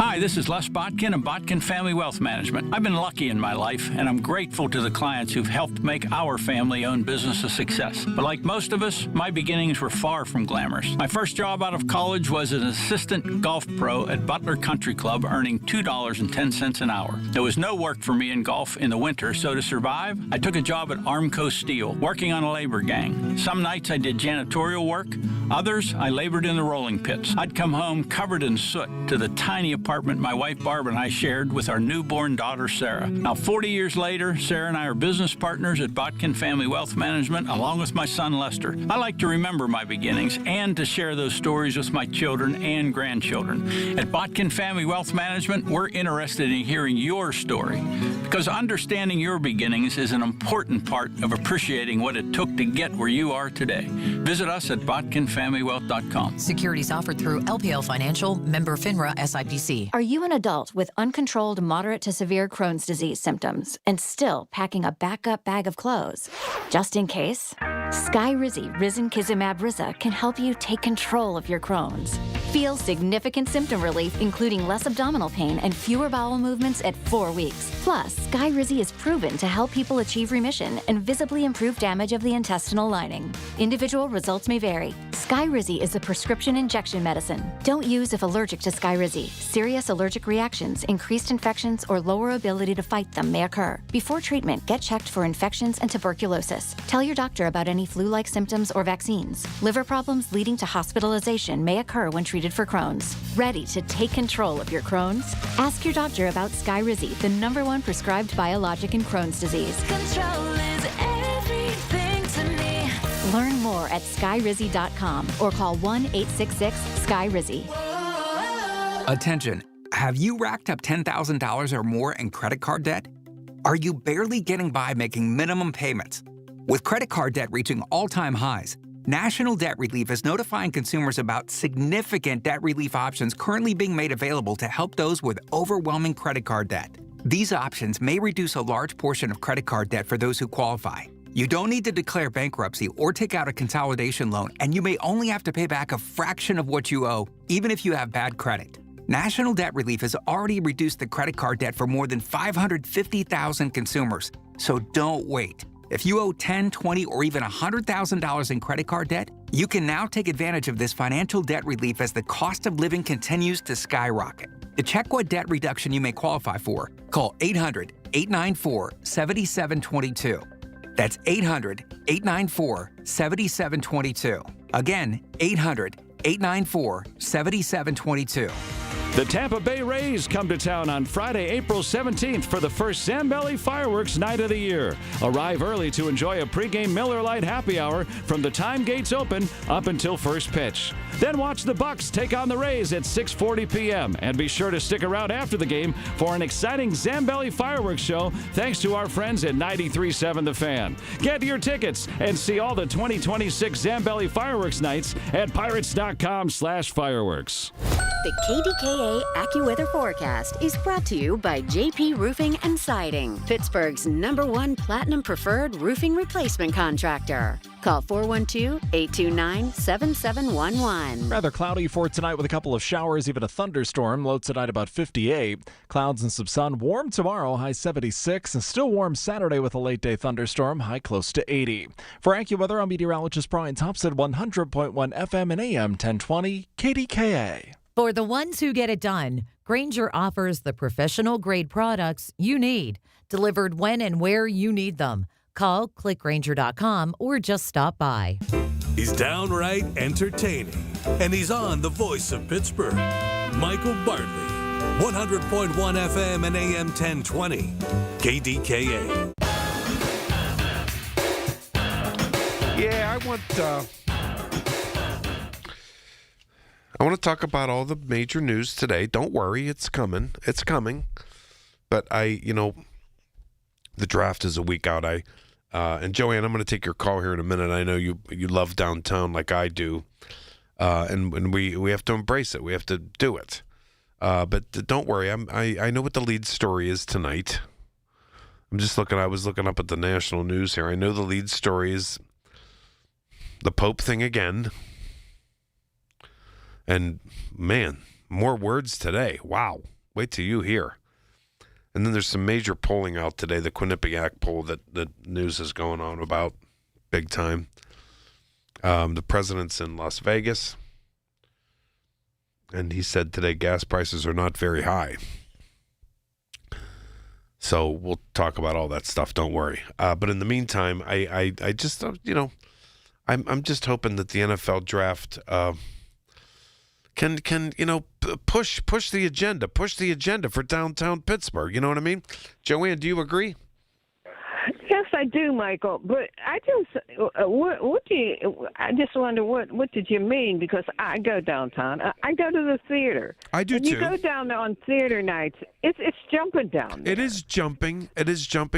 Hi, this is Les Botkin of Botkin Family Wealth Management. I've been lucky in my life, and I'm grateful to the clients who've helped make our family-owned business a success. But like most of us, my beginnings were far from glamorous. My first job out of college was as an assistant golf pro at Butler Country Club, earning $2.10 an hour. There was no work for me in golf in the winter, so to survive, I took a job at Armco Steel, working on a labor gang. Some nights I did janitorial work. Others, I labored in the rolling pits. I'd come home covered in soot to the tiny apartment my wife Barb and I shared with our newborn daughter Sarah. Now 40 years later, Sarah and I are business partners at Botkin Family Wealth Management along with my son Lester. I like to remember my beginnings and to share those stories with my children and grandchildren. At Botkin Family Wealth Management, we're interested in hearing your story because understanding your beginnings is an important part of appreciating what it took to get where you are today. Visit us at botkinfamilywealth.com. Securities offered through LPL Financial, member FINRA SIPC. Are you an adult with uncontrolled moderate to severe Crohn's disease symptoms and still packing a backup bag of clothes? Just in case, Skyrizi Risankizumab Riza can help you take control of your Crohn's. Feel significant symptom relief, including less abdominal pain and fewer bowel movements at 4 weeks. Plus, Skyrizi is proven to help people achieve remission and visibly improve damage of the intestinal lining. Individual results may vary. Skyrizi is a prescription injection medicine. Don't use if allergic to Skyrizi. Serious allergic reactions, increased infections, or lower ability to fight them may occur. Before treatment, get checked for infections and tuberculosis. Tell your doctor about any flu-like symptoms or vaccines. Liver problems leading to hospitalization may occur when treated for Crohn's. Ready to take control of your Crohn's? Ask your doctor about Skyrizi, the #1 prescribed biologic in Crohn's disease. Control is everything to me. Learn more at skyrizi.com or call 1-866-SKYRIZI. Attention. Have you racked up $10,000 or more in credit card debt? Are you barely getting by making minimum payments? With credit card debt reaching all-time highs, National Debt Relief is notifying consumers about significant debt relief options currently being made available to help those with overwhelming credit card debt. These options may reduce a large portion of credit card debt for those who qualify. You don't need to declare bankruptcy or take out a consolidation loan, and you may only have to pay back a fraction of what you owe, even if you have bad credit. National Debt Relief has already reduced the credit card debt for more than 550,000 consumers, so don't wait. If you owe $10,000, $20,000, or even $100,000 in credit card debt, you can now take advantage of this financial debt relief as the cost of living continues to skyrocket. To check what debt reduction you may qualify for, call 800-894-7722. That's 800-894-7722. Again, 800-894-7722. The Tampa Bay Rays come to town on Friday, April 17th for the first Zambelli Fireworks Night of the year. Arrive early to enjoy a pregame Miller Lite happy hour from the time gates open up until first pitch. Then watch the Bucks take on the Rays at 6:40 p.m. And be sure to stick around after the game for an exciting Zambelli Fireworks show thanks to our friends at 93.7 The Fan. Get your tickets and see all the 2026 Zambelli Fireworks Nights at pirates.com/fireworks. The KDKA AccuWeather forecast is brought to you by JP Roofing and Siding, Pittsburgh's #1 Platinum Preferred Roofing Replacement Contractor. Call 412-829-7711. Rather cloudy for tonight with a couple of showers, even a thunderstorm. Low tonight about 58. Clouds and some sun. Warm tomorrow, high 76. And still warm Saturday with a late-day thunderstorm, high close to 80. For AccuWeather, I'm meteorologist Brian Thompson, 100.1 FM and AM 1020 KDKA. For the ones who get it done, Grainger offers the professional-grade products you need, delivered when and where you need them. Call, click Grainger.com, or just stop by. He's downright entertaining, and he's on the voice of Pittsburgh. Michael Bartley, 100.1 FM and AM 1020, KDKA. Yeah, I want to talk about all the major news today. Don't worry, it's coming. It's coming. But the draft is a week out. And Joanne, I'm going to take your call here in a minute. I know you love downtown like I do. And we have to embrace it. We have to do it. But don't worry. I know what the lead story is tonight. I was looking up at the national news here. I know the lead story is the Pope thing again. And man, more words today. Wow. Wait till you hear. And then there's some major polling out today, the Quinnipiac poll that news is going on about big time. The president's in Las Vegas, and he said today gas prices are not very high. So we'll talk about all that stuff. Don't worry. But in the meantime, I just I'm just hoping that the NFL draft can push the agenda for downtown Pittsburgh. You know what I mean? Joanne, do you agree? Yes, I do, Michael. But I just wonder what did you mean? Because I go downtown. I go to the theater. I do and too. You go down there on theater nights. It's jumping down there. It is jumping.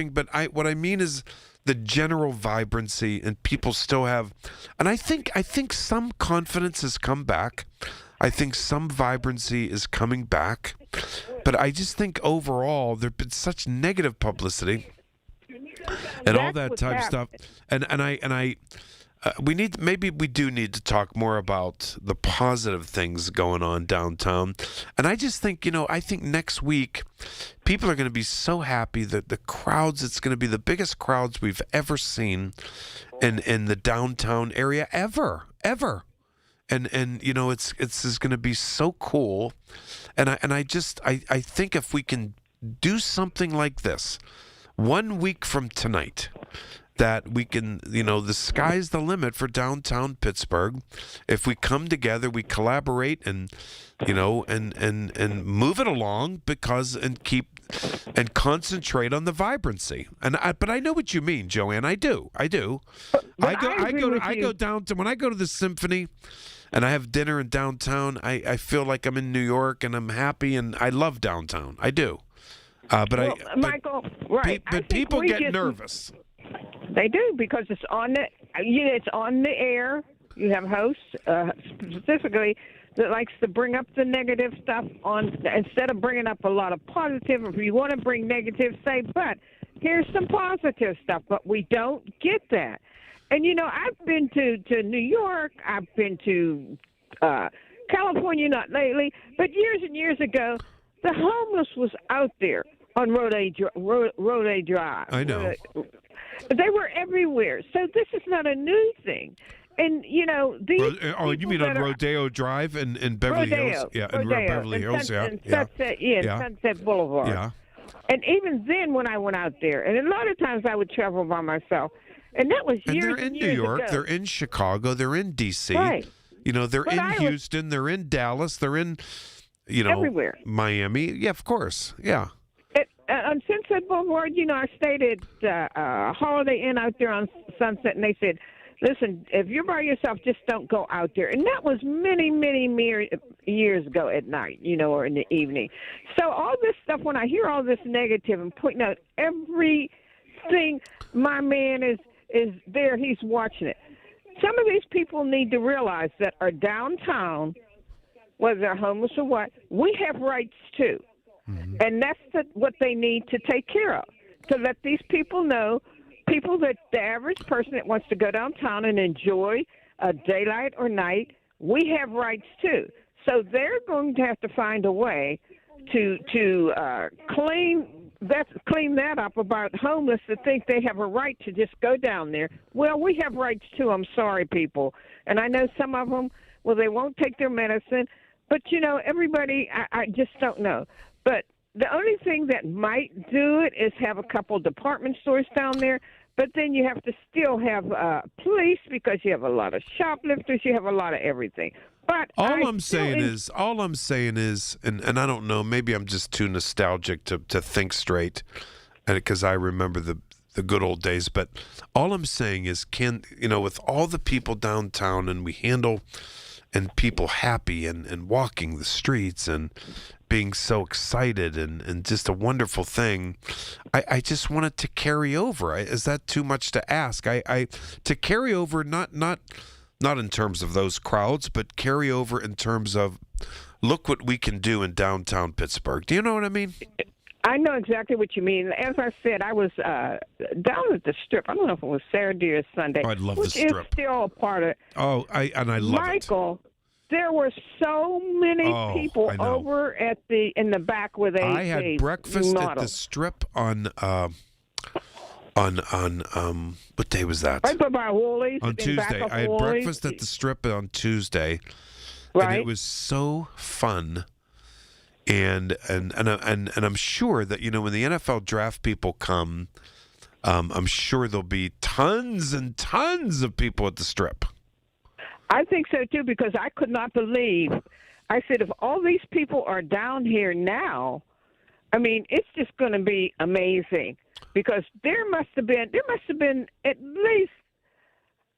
But what I mean is the general vibrancy, and people still have, and I think some confidence has come back. I think some vibrancy is coming back, but I just think overall there's been such negative publicity and all that type of stuff. And we do need to talk more about the positive things going on downtown. And I just think, I think next week people are going to be so happy that the crowds, it's going to be the biggest crowds we've ever seen in the downtown area ever. And it's going to be so cool. And I think if we can do something like this 1 week from tonight, that we can, the sky's the limit for downtown Pittsburgh. If we come together, we collaborate and move it along and concentrate on the vibrancy. But I know what you mean, Joanne. I do. I go down to, when I go to the Symphony and I have dinner in downtown, I feel like I'm in New York and I'm happy and I love downtown. I do. Michael, right? But people get nervous. They do, because it's on the air. You have hosts specifically that likes to bring up the negative stuff instead of bringing up a lot of positive. If you want to bring negative, say, but here's some positive stuff. But we don't get that. And I've been to New York. I've been to California, not lately, but years and years ago, the homeless was out there on Road A Drive. I know. They were everywhere. So this is not a new thing. And, these you mean on Rodeo Drive in Beverly Hills? Yeah, in Beverly Hills, and Sunset Boulevard. Yeah. And even then when I went out there, and a lot of times I would travel by myself, and that was years and they're in New York, ago. They're in Chicago, they're in D.C., right. They're in Houston, they're in Dallas, they're in, everywhere. Miami. Yeah, of course, yeah. On Sunset Boulevard, I stayed at Holiday Inn out there on Sunset, and they said, listen, if you're by yourself, just don't go out there. And that was many, many years ago at night, or in the evening. So all this stuff, when I hear all this negative and pointing out everything, my man is there, he's watching it. Some of these people need to realize that are downtown, whether they're homeless or what, we have rights too. Mm-hmm. And that's what they need to take care of, to let these people know, that the average person that wants to go downtown and enjoy a daylight or night, we have rights too. So they're going to have to find a way to clean that up about homeless that think they have a right to just go down there. Well, we have rights too. I'm sorry, people. And I know some of them, they won't take their medicine. But, everybody, I just don't know. But the only thing that might do it is have a couple department stores down there. But then you have to still have police, because you have a lot of shoplifters. You have a lot of everything. But all I'm saying is, and I don't know, maybe I'm just too nostalgic to think straight, and because I remember the good old days. But all I'm saying is, with all the people downtown, and we handle and people happy and walking the streets and being so excited and just a wonderful thing, I just want it to carry over. Is that too much to ask? To carry over, not in terms of those crowds, but carry over in terms of, look what we can do in downtown Pittsburgh. Do you know what I mean? I know exactly what you mean. As I said, I was down at the Strip. I don't know if it was Saturday or Sunday. Oh, I'd love the Which Strip. is still a part of it. Oh, I love Michael, there were so many people I know. over in the back with I had breakfast at the Strip on what day was that? Right by Woolies. On Tuesday. I had breakfast at the Strip on Tuesday, and it was so fun. And I'm sure that when the NFL draft people come, I'm sure there'll be tons and tons of people at the Strip. I think so too, because I could not believe. I said, if all these people are down here now, I mean, it's just going to be amazing. Because there must have been at least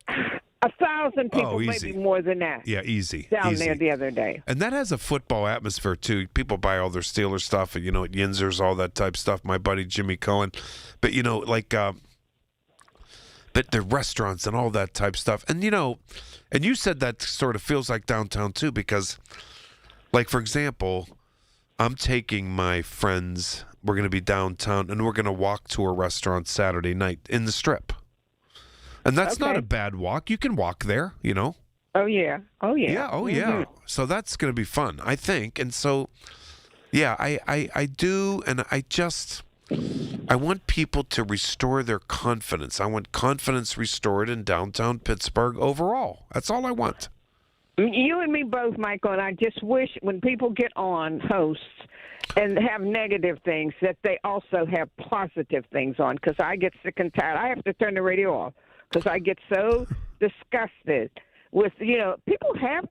1,000 people, maybe more than that. Yeah, easy. Down easy. there the other day. And that has a football atmosphere, too. People buy all their Steelers stuff, at Yinzer's, all that type stuff. My buddy Jimmy Cohen. But, but the restaurants and all that type stuff. And, and you said that sort of feels like downtown, too, because, like, for example, I'm taking my friends. We're going to be downtown, and we're going to walk to a restaurant Saturday night in the Strip. And that's not a bad walk. You can walk there, Oh, yeah. Oh, yeah. Yeah, oh, yeah. So that's going to be fun, I think. And so, yeah, I do, and I want people to restore their confidence. I want confidence restored in downtown Pittsburgh overall. That's all I want. You and me both, Michael, and I just wish when people get on hosts and have negative things that they also have positive things on, because I get sick and tired. I have to turn the radio off because I get so disgusted with, people have,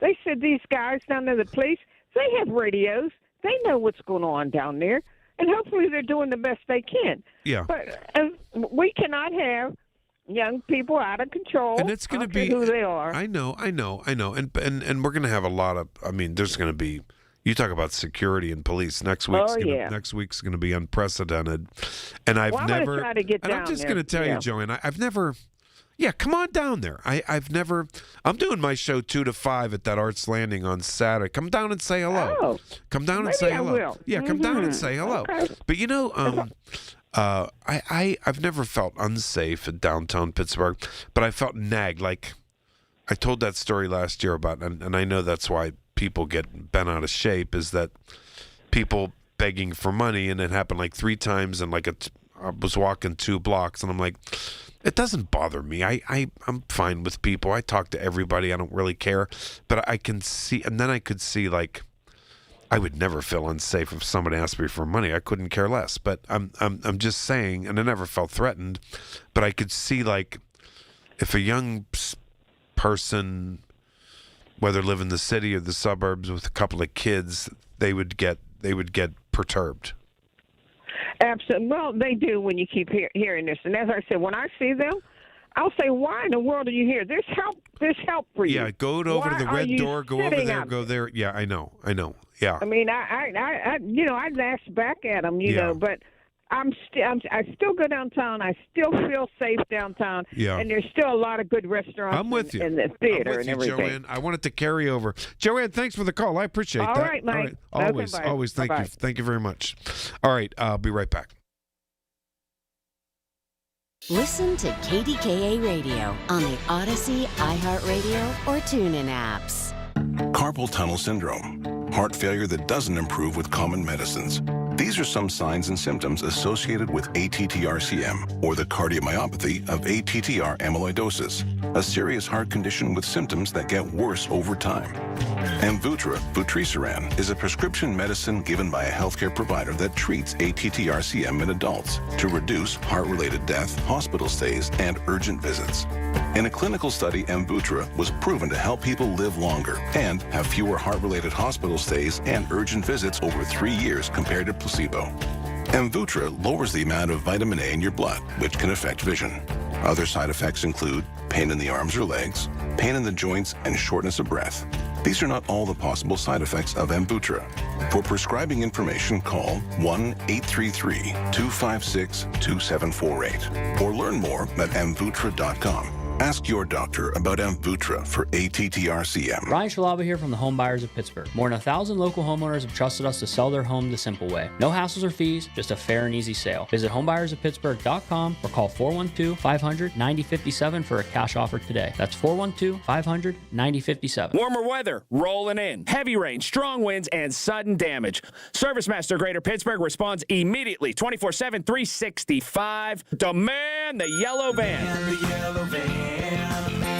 they said these guys down there, the police, they have radios. They know what's going on down there, and hopefully they're doing the best they can. Yeah. But we cannot have young people out of control. And it's going to be who they are. I know. And we're going to have a lot of, there's going to be, you talk about security and police. Next week's going to be unprecedented. And I'm just going to tell you, Joanne, I've never, come on down there. I'm doing my show 2 to 5 at that Arts Landing on Saturday. Come down and say hello. Oh, come down and say hello. Will. Yeah, come down and say hello. Okay. But I've never felt unsafe in downtown Pittsburgh, but I felt nagged. Like I told that story last year about, and I know that's why people get bent out of shape, is that people begging for money, and it happened like 3 times, and I was walking 2 blocks, and I'm like, it doesn't bother me. I'm fine with people. I talk to everybody. I don't really care, but I can see, and then I could see like, I would never feel unsafe if somebody asked me for money. I couldn't care less. But I'm just saying, and I never felt threatened, but I could see like if a young person, whether live in the city or the suburbs with a couple of kids, they would get perturbed. Absolutely. Well, they do when you keep hearing this. And as I said, when I see them, I'll say, why in the world are you here? There's help for you. Yeah, go over to the red door, go over there, go there. Yeah, I know. Yeah. I mean, I'd lash back at them, know, but I still go downtown. I still feel safe downtown. Yeah. And there's still a lot of good restaurants. I'm with you. And the theater I'm with and you, everything. Joanne. I want it to carry over. Joanne, thanks for the call. I appreciate that. All right, Mike. Always. Thank you. Thank you very much. All right. I'll be right back. Listen to KDKA Radio on the Odyssey, iHeartRadio, or TuneIn apps. Carpal tunnel syndrome, heart failure that doesn't improve with common medicines. These are some signs and symptoms associated with ATTR-CM, or the cardiomyopathy of ATTR amyloidosis, a serious heart condition with symptoms that get worse over time. Amvuttra, vutrisiran, is a prescription medicine given by a healthcare provider that treats ATTR-CM in adults to reduce heart-related death, hospital stays, and urgent visits. In a clinical study, Amvuttra was proven to help people live longer and have fewer heart-related hospital stays and urgent visits over 3 years compared to placebo. Amvuttra lowers the amount of vitamin A in your blood, which can affect vision. Other side effects include pain in the arms or legs, pain in the joints, and shortness of breath. These are not all the possible side effects of Amvuttra. For prescribing information, call 1-833-256-2748 or learn more at amvuttra.com. Ask your doctor about Amvuttra for ATTR-CM. Ryan Shalaba here from the Home Buyers of Pittsburgh. More than 1,000 local homeowners have trusted us to sell their home the simple way. No hassles or fees, just a fair and easy sale. Visit homebuyersofpittsburgh.com or call 412-500-9057 for a cash offer today. That's 412-500-9057. Warmer weather rolling in. Heavy rain, strong winds, and sudden damage. ServiceMaster Greater Pittsburgh responds immediately, 24/7, 365. Demand the yellow van.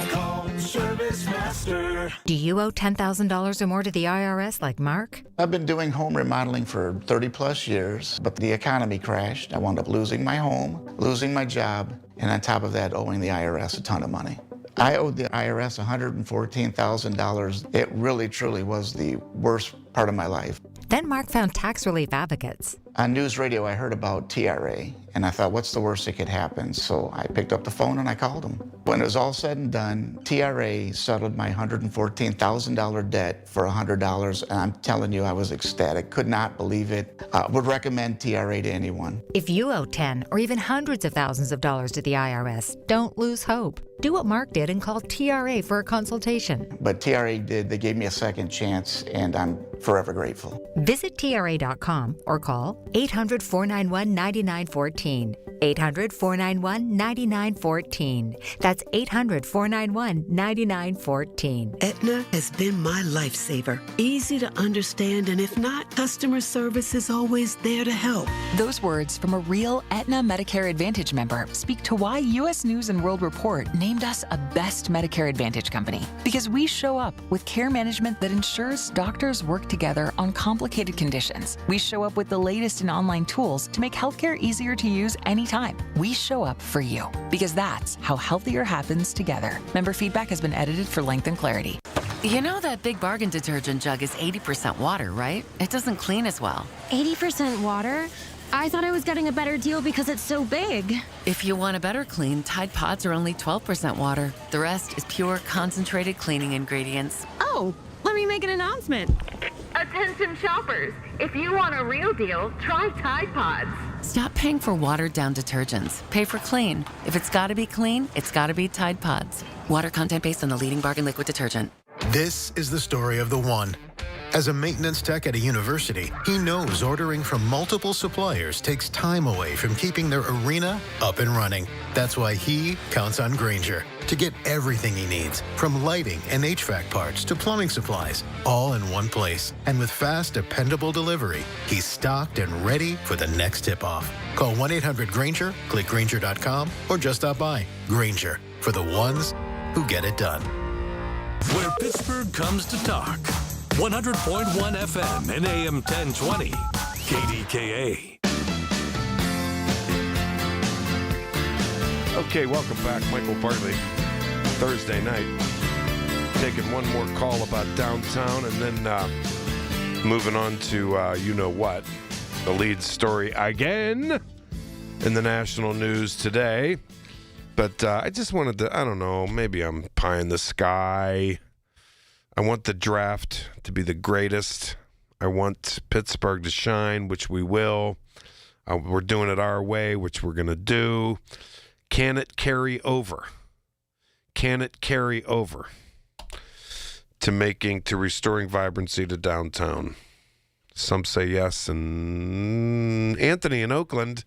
Call ServiceMaster. Do you owe $10,000 or more to the IRS like Mark? I've been doing home remodeling for 30 plus years, but the economy crashed. I wound up losing my home, losing my job, and on top of that, owing the IRS a ton of money. I owed the IRS $114,000. It really, truly was the worst part of my life. Then Mark found tax relief advocates. On news radio, I heard about TRA, and I thought, what's the worst that could happen? So I picked up the phone and I called them. When it was all said and done, TRA settled my $114,000 debt for $100, and I'm telling you, I was ecstatic. Could not believe it. Would recommend TRA to anyone. If you owe 10 or even hundreds of thousands of dollars to the IRS, don't lose hope. Do what Mark did and call TRA for a consultation. But TRA did. They gave me a second chance, and I'm forever grateful. Visit TRA.com or call 800-491-9914. 800-491-9914. That's 800-491-9914. Aetna has been my lifesaver. Easy to understand, and if not, customer service is always there to help. Those words from a real Aetna Medicare Advantage member speak to why U.S. News & World Report named us a best Medicare Advantage company. Because we show up with care management that ensures doctors work together on complicated conditions. We show up with the latest in online tools to make healthcare easier to use anytime. We show up for you because that's how healthier happens together. Member feedback has been edited for length and clarity. You know that Big Bargain detergent jug is 80% water, right? It doesn't clean as well. 80% water? I thought I was getting a better deal because it's so big. If you want a better clean, Tide Pods are only 12% water. The rest is pure, concentrated cleaning ingredients. Oh, let me make an announcement. Attention shoppers, if you want a real deal, try Tide Pods. Stop paying for watered-down detergents. Pay for clean. If it's gotta be clean, it's gotta be Tide Pods. Water content based on the leading bargain liquid detergent. This is the story of the one. As a maintenance tech at a university, he knows ordering from multiple suppliers takes time away from keeping their arena up and running. That's why he counts on Grainger to get everything he needs, from lighting and HVAC parts to plumbing supplies, all in one place. And with fast, dependable delivery, he's stocked and ready for the next tip-off. Call 1-800-GRAINGER, click Grainger.com, or just stop by. Grainger, for the ones who get it done. Where Pittsburgh comes to talk. 100.1 FM and AM 1020. KDKA. Okay, welcome back. Michael Bartley, Thursday night. Taking one more call about downtown and then moving on to you know what, the lead story again in the national news today. But I just wanted to, I don't know, maybe I'm pie in the sky. I want the draft to be the greatest. I want Pittsburgh to shine, which we will. We're doing it our way, which we're going to do. Can it carry over? Can it carry over to restoring vibrancy to downtown? Some say yes. And Anthony in Oakland,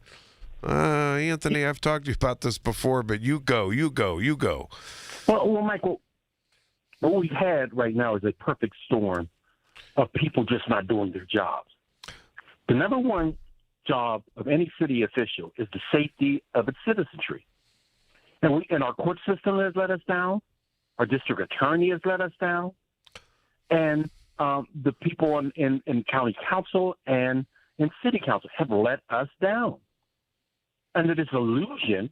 Anthony, I've talked to you about this before, but you go. Well, Michael, what we've had right now is a perfect storm of people just not doing their jobs. The number one job of any city official is the safety of its citizenry. And our court system has let us down. Our district attorney has let us down. And the people in county council and in city council have let us down under this illusion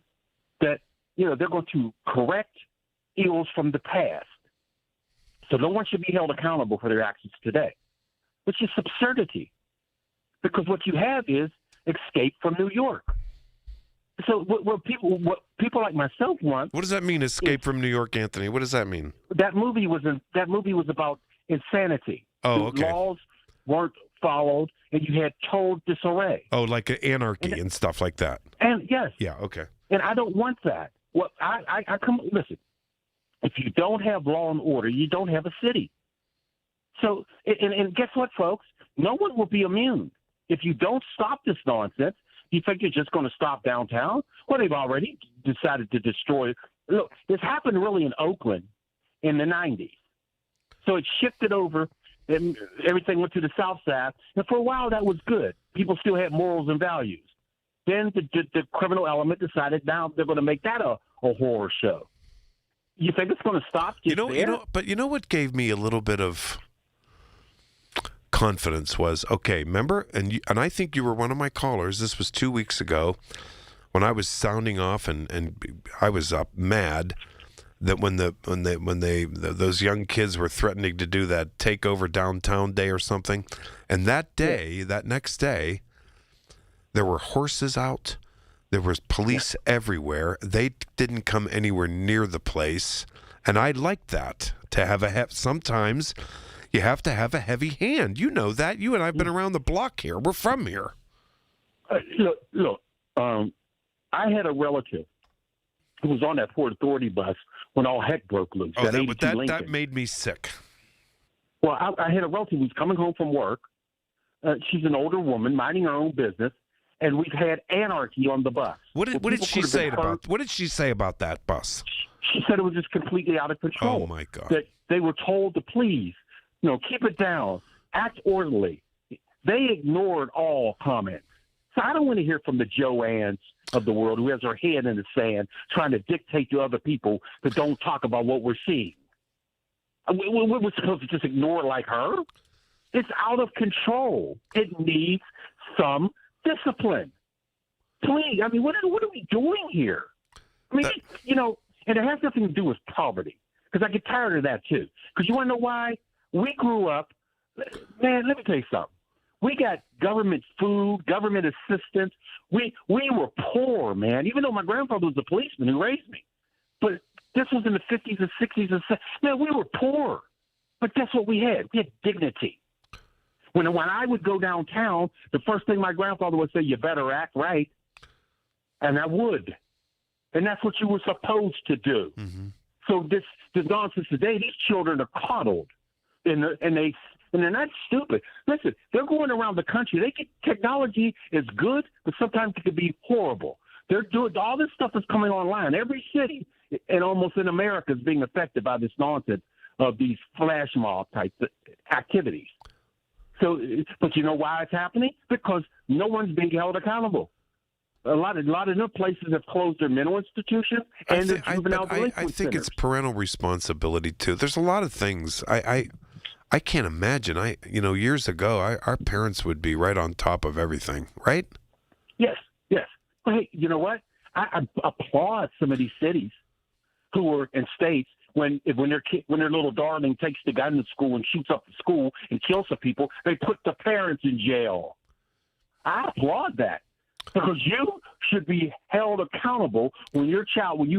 that, they're going to correct ills from the past. So no one should be held accountable for their actions today, which is absurdity. Because what you have is Escape from New York. So what people like myself want. What does that mean, Escape from New York, Anthony? What does that mean? That movie was about insanity. Oh, okay. The laws weren't followed, and you had total disarray. Oh, like anarchy and stuff like that. And yes. Yeah. Okay. And I don't want that. Listen. If you don't have law and order, you don't have a city. So, and guess what, folks? No one will be immune. If you don't stop this nonsense, you think you're just going to stop downtown? Well, they've already decided to destroy it. Look, this happened really in Oakland in the 90s. So it shifted over, and everything went to the south side. And for a while, that was good. People still had morals and values. Then the criminal element decided now they're going to make that a horror show. You think it's going to stop? But you know what gave me a little bit of confidence was, okay, remember, and I think you were one of my callers. This was 2 weeks ago when I was sounding off, and I was mad that when those young kids were threatening to do that takeover downtown day or something, and that day, that next day, there were horses out, there was police everywhere. They didn't come anywhere near the place, and I liked that to have sometimes. You have to have a heavy hand. You know that. You and I have been around the block here. We're from here. Look. I had a relative who was on that Port Authority bus when all heck broke loose. That made me sick. Well, I had a relative who was coming home from work. She's an older woman minding her own business, and we've had anarchy on the bus. What did she say about that bus? She said it was just completely out of control. Oh my God! That they were told to please, keep it down, act orderly. They ignored all comments. So I don't want to hear from the Joannes of the world who has her head in the sand trying to dictate to other people that don't talk about what we're seeing. We're supposed to just ignore it like her? It's out of control. It needs some discipline. Please, I mean, what are we doing here? I mean, and it has nothing to do with poverty, because I get tired of that too. Because you want to know why? We grew up, man, let me tell you something. We got government food, government assistance. We were poor, man, even though my grandfather was a policeman who raised me. But this was in the 50s and 60s and 70s. Man, we were poor. But guess what we had? We had dignity. When I would go downtown, the first thing my grandfather would say, you better act right. And I would. And that's what you were supposed to do. Mm-hmm. So this nonsense today, these children are coddled. And they're not stupid. Listen, they're going around the country. Technology is good, but sometimes it can be horrible. They're doing all this stuff is coming online. Every city and almost in America is being affected by this nonsense of these flash mob type activities. So, but you know why it's happening? Because no one's being held accountable. A lot of them places have closed their mental institutions and their juvenile delinquency I think centers. it's parental responsibility too. There's a lot of things. I can't imagine. Years ago, our parents would be right on top of everything, right? Yes. But hey, you know what? I applaud some of these cities who are in states when their little darling takes the gun to school and shoots up the school and kills some people, they put the parents in jail. I applaud that, because you should be held accountable when you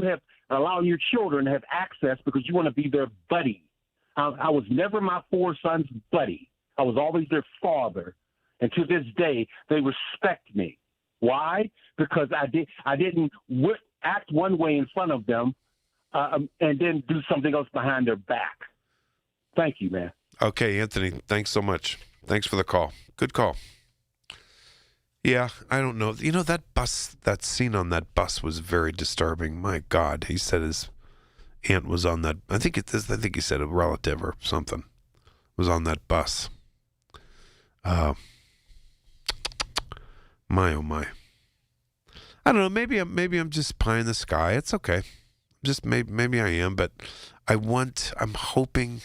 have allowing your children to have access because you want to be their buddy. I was never my four sons' buddy. I was always their father. And to this day, they respect me. Why? Because I didn't act one way in front of them and then do something else behind their back. Thank you, man. Okay, Anthony, thanks so much. Thanks for the call. Good call. Yeah, I don't know. That scene on that bus was very disturbing. My God, he said his aunt was on that. I think he said a relative or something was on that bus. My oh my. I don't know. Maybe I'm just pie in the sky. It's okay. Maybe I am, but I'm hoping,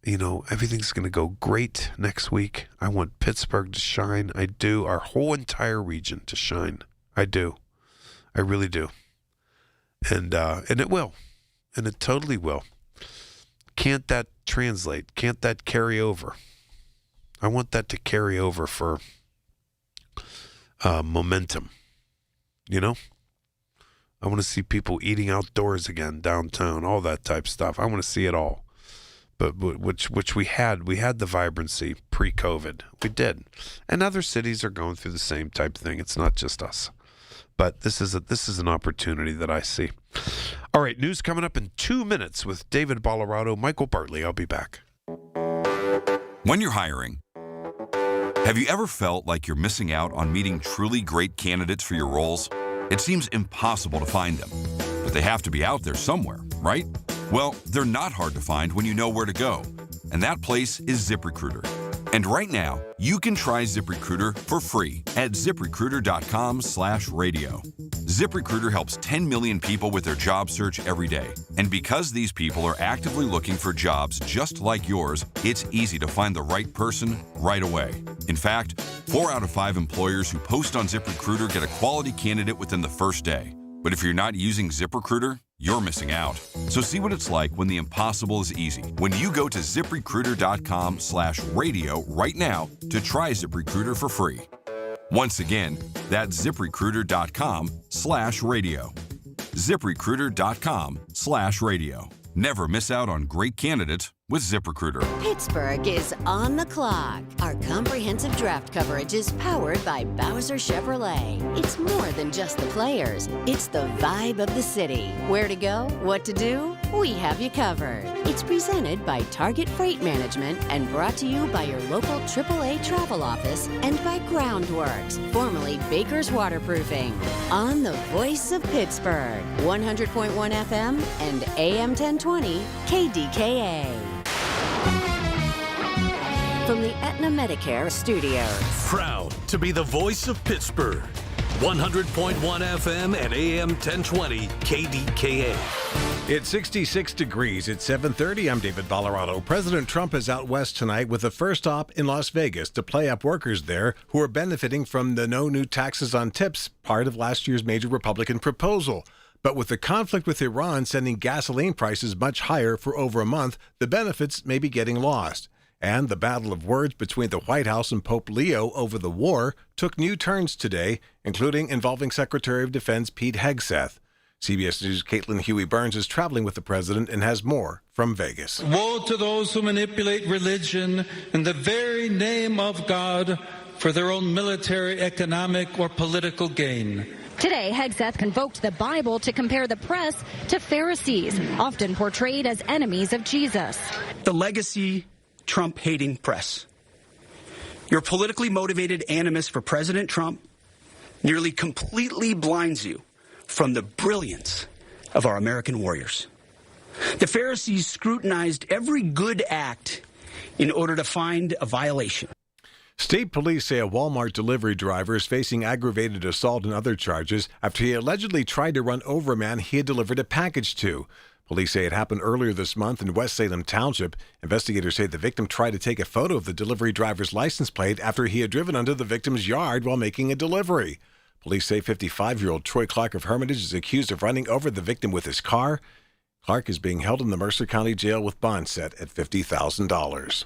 everything's going to go great next week. I want Pittsburgh to shine. I do. Our whole entire region to shine. I do. I really do. And it will. And it totally will. Can't that translate? Can't that carry over? I want that to carry over for momentum. I want to see people eating outdoors again downtown, all that type stuff. I want to see it all. But which we had the vibrancy pre-COVID. We did. And other cities are going through the same type thing. It's not just us. But this is an opportunity that I see. All right, news coming up in 2 minutes with David Ballarado, Michael Bartley. I'll be back. When you're hiring, have you ever felt like you're missing out on meeting truly great candidates for your roles? It seems impossible to find them, but they have to be out there somewhere, right? Well, they're not hard to find when you know where to go, and that place is ZipRecruiter. And right now, you can try ZipRecruiter for free at ZipRecruiter.com/radio. ZipRecruiter helps 10 million people with their job search every day. And because these people are actively looking for jobs just like yours, it's easy to find the right person right away. In fact, 4 out of 5 employers who post on ZipRecruiter get a quality candidate within the first day. But if you're not using ZipRecruiter, you're missing out. So see what it's like when the impossible is easy. When you go to ZipRecruiter.com/radio right now to try ZipRecruiter for free. Once again, that's ZipRecruiter.com/radio. ZipRecruiter.com/radio. Never miss out on great candidates with ZipRecruiter. Pittsburgh is on the clock. Our comprehensive draft coverage is powered by Bowser Chevrolet. It's more than just the players. It's the vibe of the city. Where to go? What to do? We have you covered. It's presented by Target Freight Management and brought to you by your local AAA travel office and by Groundworks, formerly Baker's Waterproofing. On the voice of Pittsburgh, 100.1 FM and AM 1020 KDKA. From the Aetna Medicare Studios. Proud to be the voice of Pittsburgh. 100.1 FM and AM 1020 KDKA. It's 66 degrees at 7:30. I'm David Ballarado. President Trump is out west tonight with the first stop in Las Vegas to play up workers there who are benefiting from the no new taxes on tips, part of last year's major Republican proposal. But with the conflict with Iran sending gasoline prices much higher for over a month, the benefits may be getting lost. And the battle of words between the White House and Pope Leo over the war took new turns today, including involving Secretary of Defense Pete Hegseth. CBS News' Caitlin Huey-Burns is traveling with the president and has more from Vegas. Woe to those who manipulate religion in the very name of God for their own military, economic, or political gain. Today, Hegseth invoked the Bible to compare the press to Pharisees, often portrayed as enemies of Jesus. The legacy Trump-hating press. Your politically motivated animus for President Trump nearly completely blinds you from the brilliance of our American warriors. The Pharisees scrutinized every good act in order to find a violation. State police say a Walmart delivery driver is facing aggravated assault and other charges after he allegedly tried to run over a man he had delivered a package to. Police say it happened earlier this month in West Salem Township. Investigators say the victim tried to take a photo of the delivery driver's license plate after he had driven under the victim's yard while making a delivery. Police say 55-year-old Troy Clark of Hermitage is accused of running over the victim with his car. Clark is being held in the Mercer County Jail with bond set at $50,000.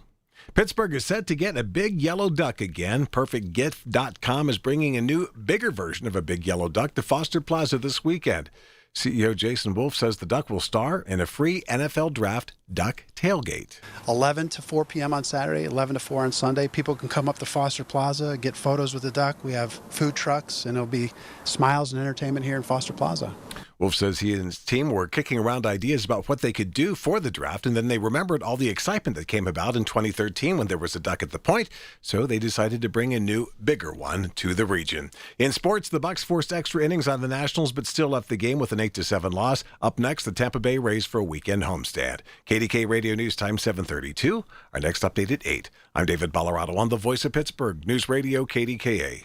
Pittsburgh is set to get a big yellow duck again. PerfectGift.com is bringing a new, bigger version of a big yellow duck to Foster Plaza this weekend. CEO Jason Wolf says the duck will star in a free NFL Draft Duck Tailgate. 11 to 4 p.m. on Saturday, 11 to 4 on Sunday. People can come up to Foster Plaza, get photos with the duck. We have food trucks, and it'll be smiles and entertainment here in Foster Plaza. Wolf says he and his team were kicking around ideas about what they could do for the draft, and then they remembered all the excitement that came about in 2013 when there was a duck at the point, so they decided to bring a new, bigger one to the region. In sports, the Bucs forced extra innings on the Nationals, but still left the game with an 8-7 loss. Up next, the Tampa Bay Rays for a weekend homestand. KDK Radio News Time 7:32. Our next update at 8. I'm David Ballarado on the Voice of Pittsburgh, News Radio KDKA.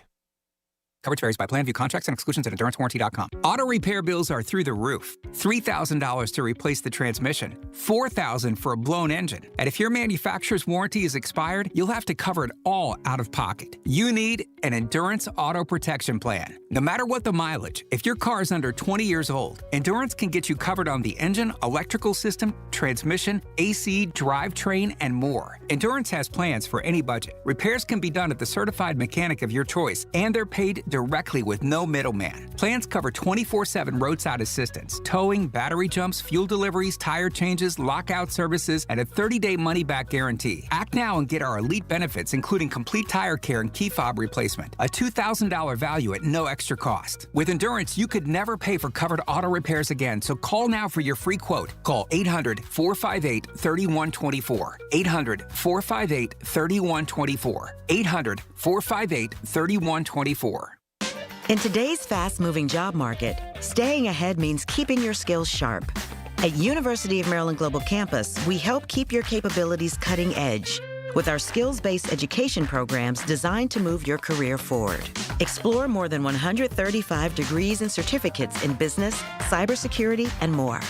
Coverage varies by plan. View contracts and exclusions at EnduranceWarranty.com. Auto repair bills are through the roof. $3,000 to replace the transmission. $4,000 for a blown engine. And if your manufacturer's warranty is expired, you'll have to cover it all out of pocket. You need an Endurance Auto Protection Plan. No matter what the mileage, if your car is under 20 years old, Endurance can get you covered on the engine, electrical system, transmission, AC, drivetrain, and more. Endurance has plans for any budget. Repairs can be done at the certified mechanic of your choice, and they're paid directly with no middleman. Plans cover 24/7 roadside assistance, towing, battery jumps, fuel deliveries, tire changes, lockout services, and a 30-day money-back guarantee. Act now and get our elite benefits, including complete tire care and key fob replacement. A $2,000 value at no extra cost. With Endurance, you could never pay for covered auto repairs again, so call now for your free quote. Call 800-458-3124. 800-458-3124. 800-458-3124. In today's fast-moving job market, staying ahead means keeping your skills sharp. At University of Maryland Global Campus, we help keep your capabilities cutting edge with our skills-based education programs designed to move your career forward. Explore more than 135 degrees and certificates in business, cybersecurity, and more.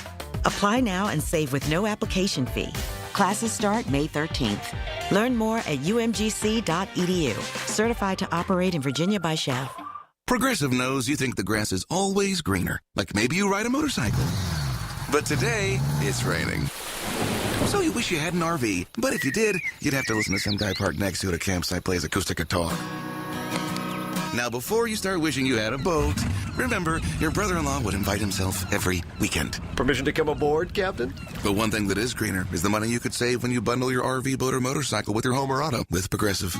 Apply now and save with no application fee. Classes start May 13th. Learn more at umgc.edu. Certified to operate in Virginia by Chev. Progressive knows you think the grass is always greener, like maybe you ride a motorcycle. But today, it's raining. So you wish you had an RV, but if you did, you'd have to listen to some guy parked next to you at a campsite plays acoustic guitar. Now, before you start wishing you had a boat, remember, your brother-in-law would invite himself every weekend. Permission to come aboard, Captain? But one thing that is greener is the money you could save when you bundle your RV, boat, or motorcycle with your home or auto with Progressive.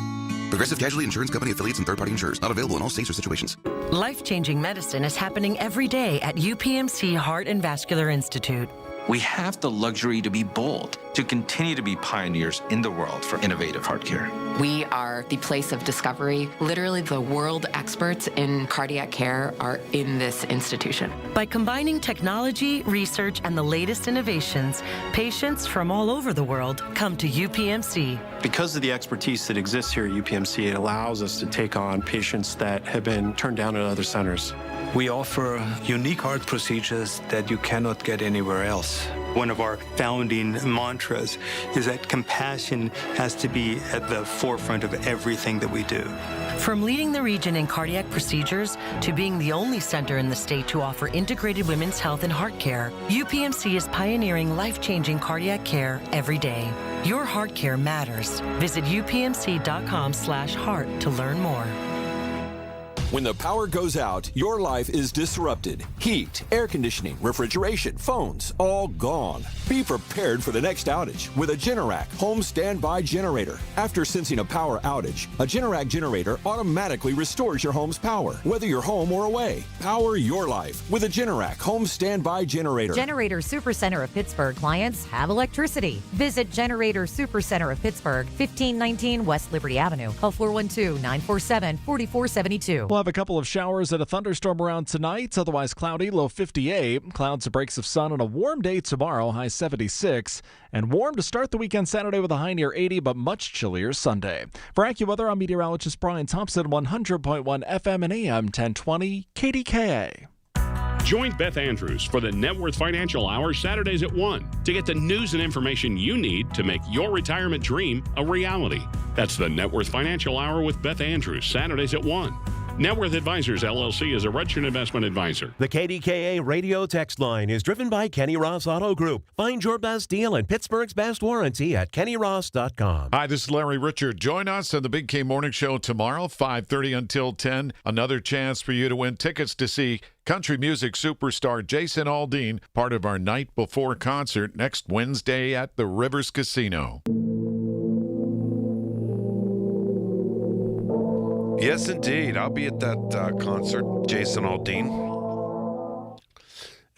Progressive Casualty Insurance Company affiliates and third-party insurers. Not available in all states or situations. Life-changing medicine is happening every day at UPMC Heart and Vascular Institute. We have the luxury to be bold, to continue to be pioneers in the world for innovative heart care. We are the place of discovery. Literally, the world experts in cardiac care are in this institution. By combining technology, research, and the latest innovations, patients from all over the world come to UPMC. Because of the expertise that exists here at UPMC, it allows us to take on patients that have been turned down at other centers. We offer unique heart procedures that you cannot get anywhere else. One of our founding mantras is that compassion has to be at the forefront of everything that we do. From leading the region in cardiac procedures to being the only center in the state to offer integrated women's health and heart care, UPMC is pioneering life-changing cardiac care every day. Your heart care matters. Visit upmc.com/heart to learn more. When the power goes out, your life is disrupted. Heat, air conditioning, refrigeration, phones, all gone. Be prepared for the next outage with a Generac home standby generator. After sensing a power outage, a Generac generator automatically restores your home's power, whether you're home or away. Power your life with a Generac home standby generator. Generator Supercenter of Pittsburgh clients have electricity. Visit Generator Supercenter of Pittsburgh, 1519 West Liberty Avenue. Call 412-947-4472. We'll have a couple of showers and a thunderstorm around tonight, otherwise cloudy, low 58. Clouds and breaks of sun on a warm day tomorrow, high 76. And warm to start the weekend Saturday with a high near 80, but much chillier Sunday. For AccuWeather, I'm meteorologist Brian Thompson, 100.1 FM and AM 1020 KDKA. Join Beth Andrews for the Net Worth Financial Hour Saturdays at 1 to get the news and information you need to make your retirement dream a reality. That's the Net Worth Financial Hour with Beth Andrews, Saturdays at 1. Net Worth Advisors, LLC is a registered investment advisor. The KDKA radio text line is driven by Kenny Ross Auto Group. Find your best deal and Pittsburgh's best warranty at kennyross.com. Hi, this is Larry Richard. Join us on the Big K Morning Show tomorrow, 5:30 until 10. Another chance for you to win tickets to see country music superstar Jason Aldean, part of our Night Before concert next Wednesday at the Rivers Casino. Yes, indeed. I'll be at that concert, Jason Aldean.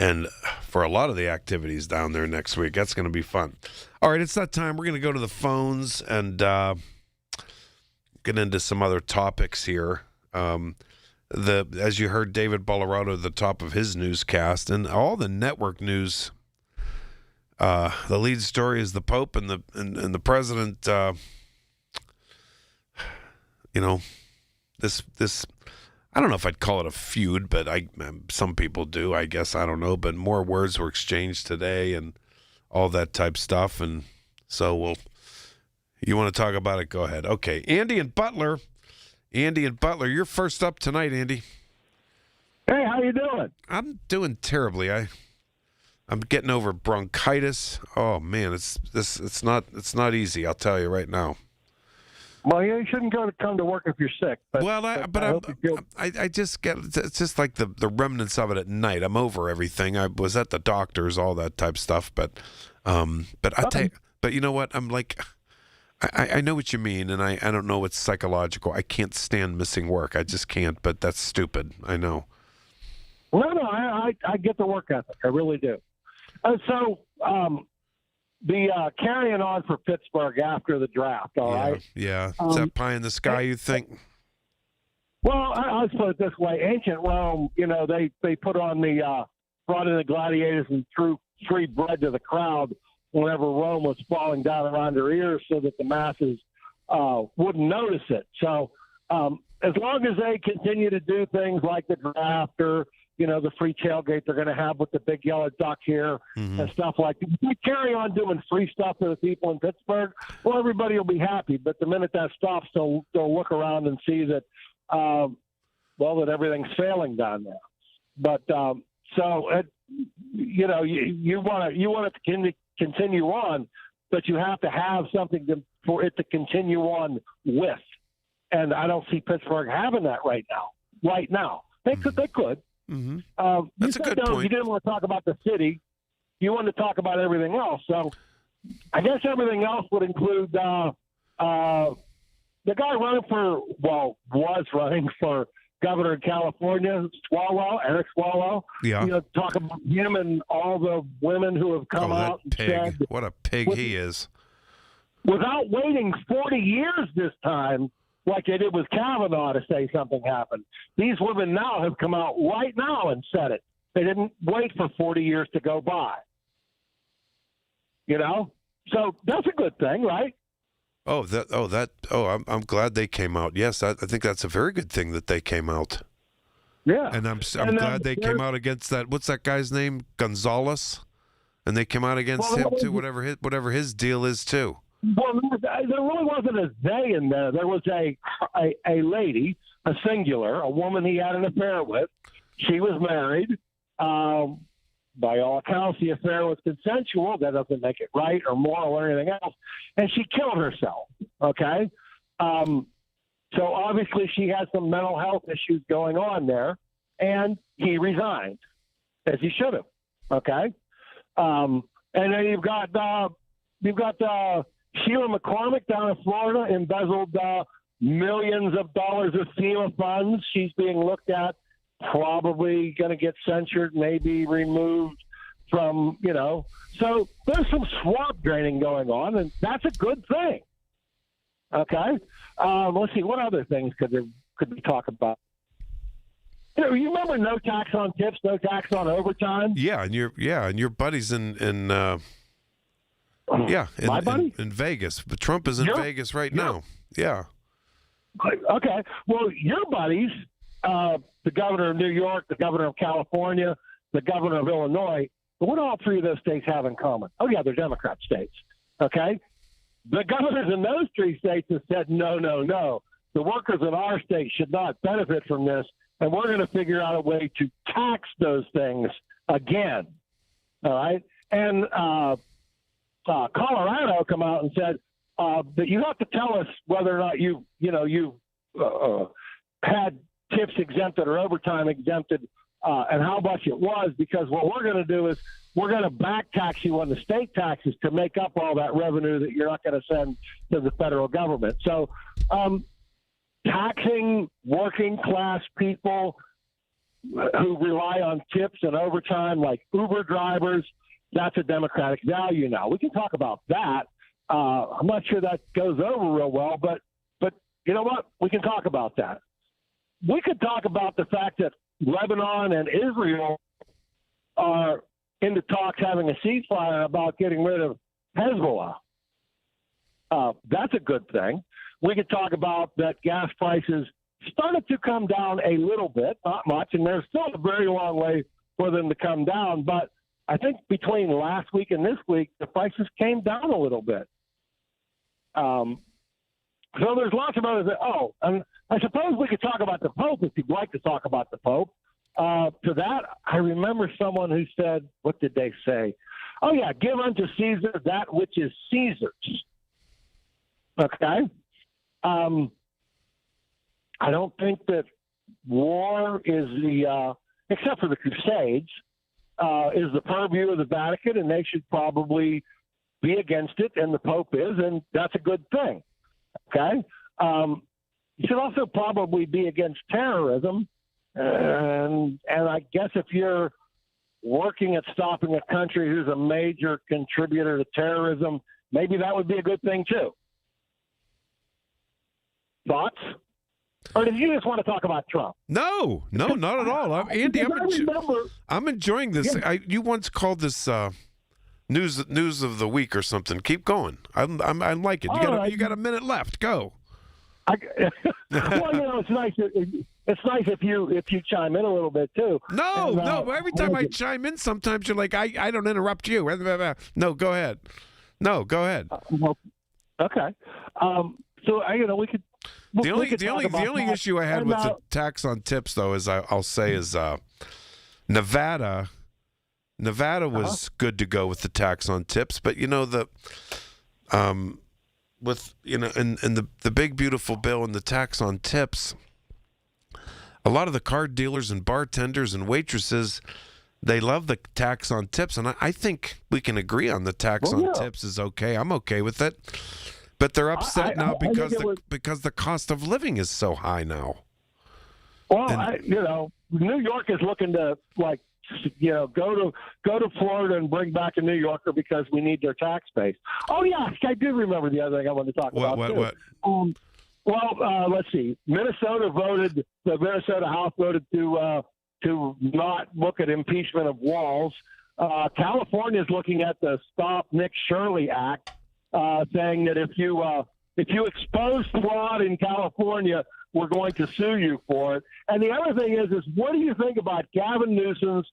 And for a lot of the activities down there next week, that's going to be fun. All right, it's that time. We're going to go to the phones and get into some other topics here. As you heard, David Bollerado at the top of his newscast, and all the network news. The lead story is the Pope and the president. This I don't know if I'd call it a feud, but some people do, I guess. I don't know. But more words were exchanged today and all that type stuff. And so you want to talk about it? Go ahead. Okay. Andy and Butler, you're first up tonight, Andy. Hey, how you doing? I'm doing terribly. I'm getting over bronchitis. Oh man, it's not easy. I'll tell you right now. Well, you shouldn't come to work if you're sick. But, I just get it's just like the remnants of it at night. I'm over everything. I was at the doctor's, all that type of stuff. But you know what? I'm like, I know what you mean, and I don't know it's psychological. I can't stand missing work. I just can't. But that's stupid. I know. No, I get the work ethic. I really do. The carrying on for Pittsburgh after the draft, all right? Yeah. Is that pie in the sky, you think? Well, I'll put it this way. Ancient Rome, they brought in the gladiators and threw free bread to the crowd whenever Rome was falling down around their ears so that the masses wouldn't notice it. So as long as they continue to do things like the draft or the free tailgate they're going to have with the big yellow duck here and stuff like that. If we carry on doing free stuff to the people in Pittsburgh, well, everybody will be happy. But the minute that stops, they'll look around and see that, that everything's failing down there. But you want it to continue on, but you have to have something for it to continue on with. And I don't see Pittsburgh having that right now. They could. Mm-hmm. That's a good point. You didn't want to talk about the city. You wanted to talk about everything else. So I guess everything else would include the guy was running for governor of California, Eric Swalwell. Yeah. Talk about him and all the women who have come out and said. What a pig he is. Without waiting 40 years this time, like they did with Kavanaugh to say something happened. These women now have come out right now and said it. They didn't wait for 40 years to go by. So that's a good thing, right? I'm glad they came out. Yes, I think that's a very good thing that they came out. Yeah. And I'm glad they came out against that. What's that guy's name? Gonzalez? And they came out against him too, whatever his deal is too. Well, there really wasn't a they in there. There was a lady, a singular, a woman he had an affair with. She was married. By all accounts, the affair was consensual. That doesn't make it right or moral or anything else. And she killed herself, okay? So obviously she has some mental health issues going on there, and he resigned, as he should have, okay? And then you've got Sheila McCormick down in Florida, embezzled millions of dollars of FEMA funds. She's being looked at, probably going to get censured, maybe removed from, So there's some swamp draining going on, and that's a good thing. Okay? Let's see, what other things could we talk about? You remember no tax on tips, no tax on overtime? Yeah, and your buddies in my buddy? In Vegas. But Trump is in Vegas right now. Yeah. Okay. Well, your buddies, the governor of New York, the governor of California, the governor of Illinois, what do all three of those states have in common? Oh, yeah, they're Democrat states. Okay? The governors in those three states have said, no. The workers in our state should not benefit from this, and we're going to figure out a way to tax those things again. All right? And Colorado come out and said that you have to tell us whether or not you had tips exempted or overtime exempted and how much it was, because what we're going to do is we're going to back tax you on the state taxes to make up all that revenue that you're not going to send to the federal government. So taxing working class people who rely on tips and overtime, like Uber drivers, that's a Democratic value now. We can talk about that. I'm not sure that goes over real well, but you know what? We can talk about that. We could talk about the fact that Lebanon and Israel are into talks having a ceasefire about getting rid of Hezbollah. That's a good thing. We could talk about that gas prices started to come down a little bit, not much, and there's still a very long way for them to come down, but I think between last week and this week, the prices came down a little bit. So there's lots of others and I suppose we could talk about the Pope if you'd like to talk about the Pope. To that, I remember someone who said, what did they say? Oh, yeah, give unto Caesar that which is Caesar's. Okay? I don't think that war is except for the Crusades, is the purview of the Vatican, and they should probably be against it, and the Pope is, and that's a good thing. Okay? You should also probably be against terrorism, and I guess if you're working at stopping a country who's a major contributor to terrorism, maybe that would be a good thing too. Thoughts? Or did you just want to talk about Trump? No, not at all. Andy, I'm enjoying this. Yeah. You once called this news of the week or something. Keep going. I like it. You got a minute left. Go. Well, it's nice. It's nice if you chime in a little bit too. No. Every time I chime in, sometimes you're like, I don't interrupt you. No, go ahead. No, go ahead. Okay. So we could. The only issue I had with the tax on tips, though, is I'll say is Nevada. Nevada was good to go with the tax on tips, but in the big beautiful bill and the tax on tips, a lot of the card dealers and bartenders and waitresses, they love the tax on tips, and I think we can agree on the tax on tips is okay. I'm okay with it. But they're upset now because the cost of living is so high now. Well, New York is looking to go to Florida and bring back a New Yorker because we need their tax base. Oh yeah, I do remember the other thing I wanted to talk about. What? Let's see. The Minnesota House voted to not look at impeachment of Walz. California is looking at the Stop Nick Shirley Act. Saying that if you expose fraud in California, we're going to sue you for it. And the other thing is what do you think about Gavin Newsom's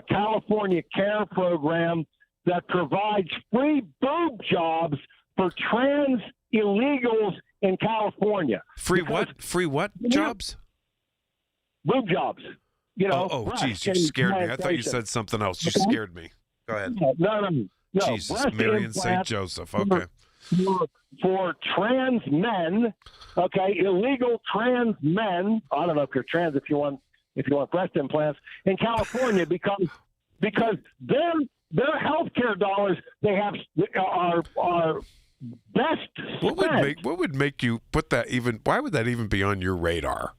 California Care program that provides free boob jobs for trans illegals in California? Free what jobs? Boob jobs. Geez, you scared me. I thought you said something else. You scared me. Go ahead. No, Jesus, Mary and St. Joseph. Okay. For trans men, illegal trans men. I don't know if you're trans if you want breast implants in California because their health care dollars they have are best spent. What would make you put that even? Why would that even be on your radar?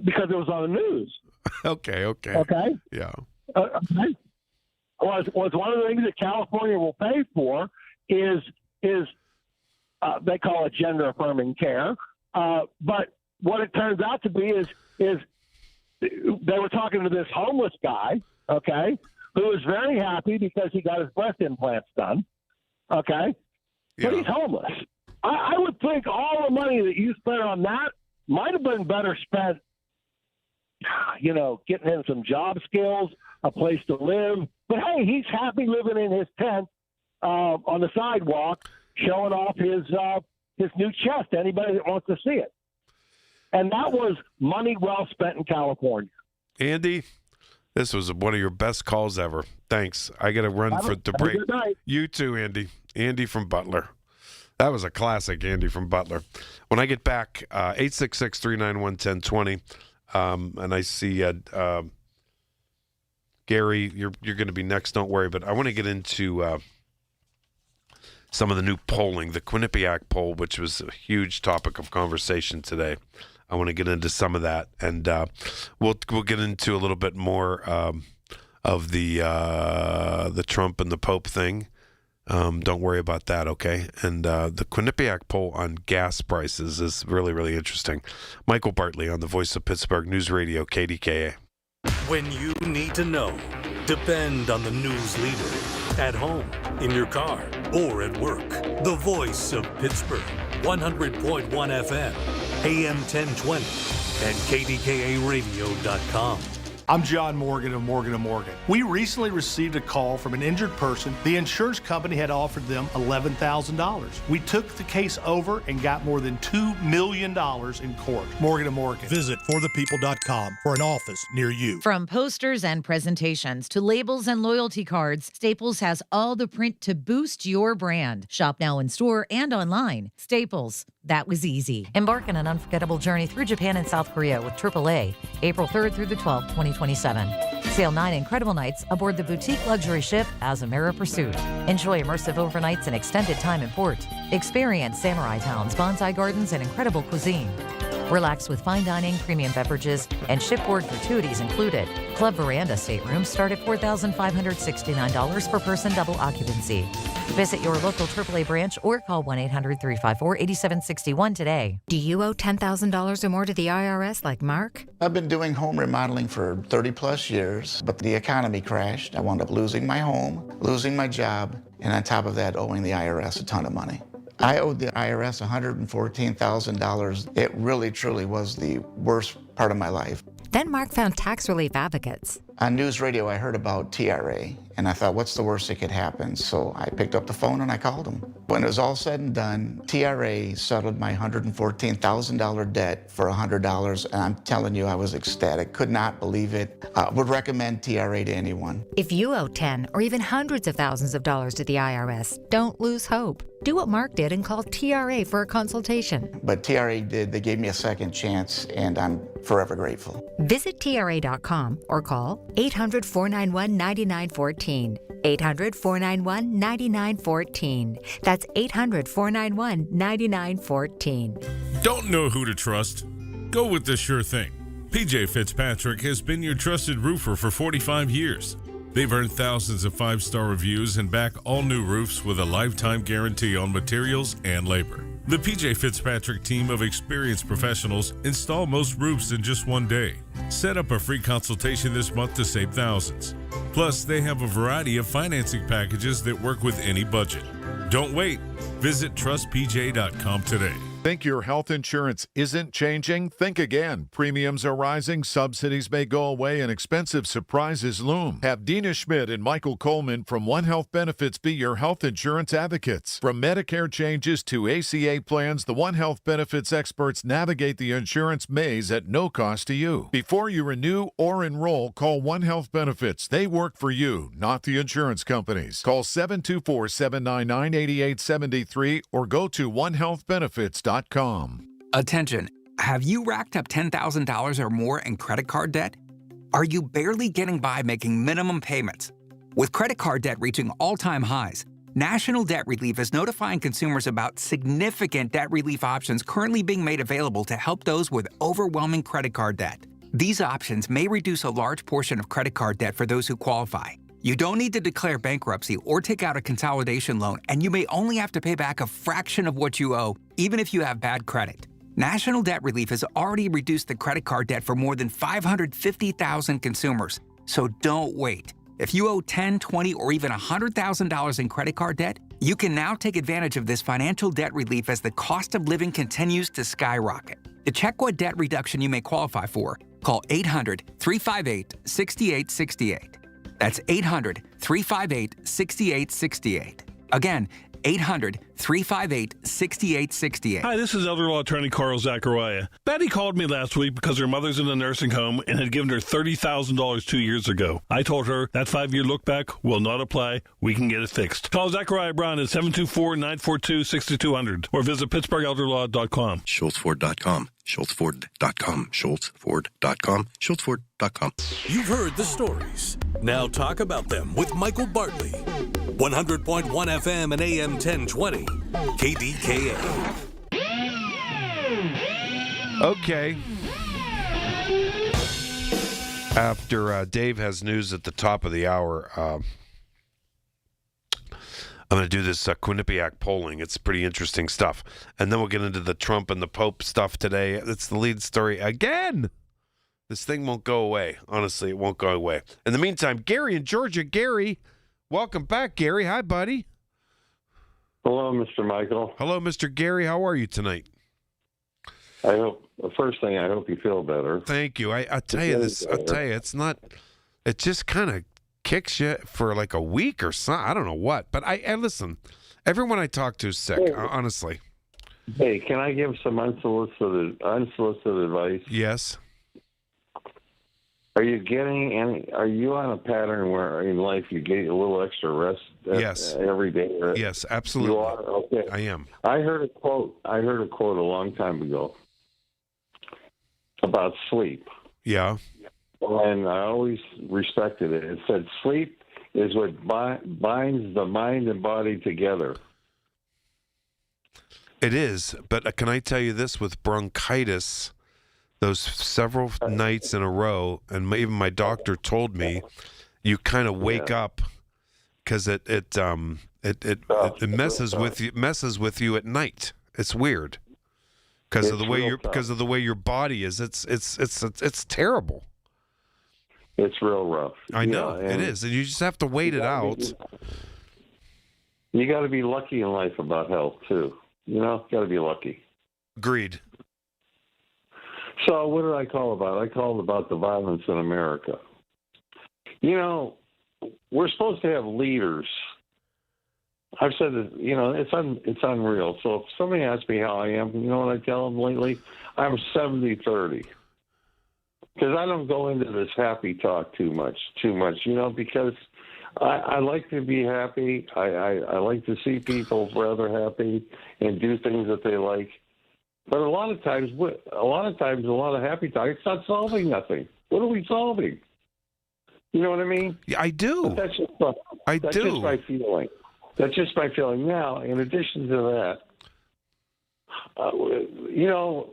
Because it was on the news. Okay. Yeah. Okay. Was one of the things that California will pay for is they call it gender affirming care, but what it turns out to be is they were talking to this homeless guy, who was very happy because he got his breast implants done, but he's homeless. I would think all the money that you spent on that might have been better spent, getting him some job skills, a place to live. But hey, he's happy living in his tent on the sidewalk, showing off his new chest to anybody that wants to see it. And that was money well spent in California. Andy, this was one of your best calls ever. Thanks. I got to run for the break. You too, Andy. Andy from Butler. That was a classic, Andy from Butler. When I get back, 866-391-1020, and I see Gary, you're going to be next, don't worry. But I want to get into some of the new polling, the Quinnipiac poll, which was a huge topic of conversation today. I want to get into some of that, and we'll get into a little bit more of the Trump and the Pope thing. Don't worry about that, okay? And the Quinnipiac poll on gas prices is really, really interesting. Michael Bartley on the Voice of Pittsburgh News Radio, KDKA. When you need to know, depend on the news leader. At home, in your car, or at work. The Voice of Pittsburgh, 100.1 FM, AM 1020, and KDKA-radio.com. I'm John Morgan of Morgan & Morgan. We recently received a call from an injured person. The insurance company had offered them $11,000. We took the case over and got more than $2 million in court. Morgan & Morgan. Visit forthepeople.com for an office near you. From posters and presentations to labels and loyalty cards, Staples has all the print to boost your brand. Shop now in store and online. Staples. that was easy. Embark on an unforgettable journey through Japan and South Korea with AAA, April 3rd through the 12th, 2027. Sail 9 incredible nights aboard the boutique luxury ship Azamara Pursuit. Enjoy immersive overnights and extended time in port. Experience samurai towns, bonsai gardens, and incredible cuisine. Relax with fine dining, premium beverages, and shipboard gratuities included. Club Veranda staterooms start at $4,569 per person, double occupancy. Visit your local AAA branch or call 1-800-354-8761 today. Do you owe $10,000 or more to the IRS like Mark? I've been doing home remodeling for 30 plus years, but the economy crashed. I wound up losing my home, losing my job, and on top of that, owing the IRS a ton of money. I owed the IRS $114,000. It really, truly was the worst part of my life. Then Mark found tax relief advocates. On news radio, I heard about TRA, and I thought, what's the worst that could happen? So I picked up the phone and I called them. When it was all said and done, TRA settled my $114,000 debt for $100, and I'm telling you, I was ecstatic. Could not believe it. Would recommend TRA to anyone. If you owe 10 or even hundreds of thousands of dollars to the IRS, don't lose hope. Do what Mark did and call TRA for a consultation. But TRA did. They gave me a second chance, and I'm forever grateful. Visit TRA.com or call 800-491-9914. 800-491-9914. That's 800-491-9914. Don't know who to trust? Go with the sure thing. PJ Fitzpatrick has been your trusted roofer for 45 years. They've earned thousands of 5-star reviews and back all new roofs with a lifetime guarantee on materials and labor. The PJ Fitzpatrick team of experienced professionals install most roofs in just one day. Set up a free consultation this month to save thousands. Plus, they have a variety of financing packages that work with any budget. Don't wait. Visit trustpj.com today. Think your health insurance isn't changing? Think again. Premiums are rising, subsidies may go away, and expensive surprises loom. Have Dina Schmidt and Michael Coleman from One Health Benefits be your health insurance advocates. From Medicare changes to ACA plans, the One Health Benefits experts navigate the insurance maze at no cost to you. Before you renew or enroll, call One Health Benefits. They work for you, not the insurance companies. Call 724-799-8873 or go to onehealthbenefits.com. Attention. Have you racked up $10,000 or more in credit card debt? Are you barely getting by making minimum payments? With credit card debt reaching all-time highs, National Debt Relief is notifying consumers about significant debt relief options currently being made available to help those with overwhelming credit card debt. These options may reduce a large portion of credit card debt for those who qualify. You don't need to declare bankruptcy or take out a consolidation loan, and you may only have to pay back a fraction of what you owe, even if you have bad credit. National Debt Relief has already reduced the credit card debt for more than 550,000 consumers. So don't wait. If you owe $10,000, $20,000, or even $100,000 in credit card debt, you can now take advantage of this financial debt relief as the cost of living continues to skyrocket. To check what debt reduction you may qualify for, call 800-358-6868. That's 800-358-6868. Again, 800-358-6868. Hi, this is elder law attorney Carl Zachariah. Betty called me last week because her mother's in a nursing home and had given her $30,000 2 years ago. I told her that 5-year look back will not apply. We can get it fixed. Call Zachariah Brown at 724-942-6200 or visit PittsburghElderLaw.com. SchultzFord.com. SchultzFord.com. SchultzFord.com. SchultzFord.com. You've heard the stories. Now talk about them with Michael Bartley. 100.1 FM and AM 1020. KDKA. Okay. After Dave has news at the top of the hour, I'm going to do this Quinnipiac polling. It's pretty interesting stuff. And then we'll get into the Trump and the Pope stuff today. It's the lead story again. This thing won't go away. Honestly, it won't go away. In the meantime, Gary in Georgia. Gary, welcome back, Gary. Hi, buddy. Hello, Mr. Michael. Hello, Mr. Gary. How are you tonight? I hope, the first thing, I hope you feel better. Thank you. I tell you this. I tell you, it's not. It just kind of kicks you for like a week or something. I don't know what, but I listen. Everyone I talk to is sick. Hey. Honestly. Hey, can I give some unsolicited advice? Yes. Are you on a pattern where in life you get a little extra rest Yes. every day? Yes, absolutely. You are? Okay. I am. I heard a quote a long time ago about sleep. Yeah. And I always respected it. It said sleep is what binds the mind and body together. It is, but can I tell you this, with bronchitis, those several nights in a row, and even my doctor told me, you kind of wake up because it messes with you at night. It's weird because of the way your body is. It's terrible. It's real rough. I know it is, and you just have to wait it out. You got to be lucky in life about health too. Got to be lucky. Agreed. So what did I call about? I called about the violence in America. We're supposed to have leaders. I've said that, it's unreal. So if somebody asks me how I am, you know what I tell them lately? I'm 70-30. Because I don't go into this happy talk too much, because I like to be happy. I like to see people rather happy and do things that they like. But a lot of times, a lot of happy talk, it's not solving nothing. What are we solving? You know what I mean? Yeah, I do. That's just my feeling. That's just my feeling. Now, in addition to that,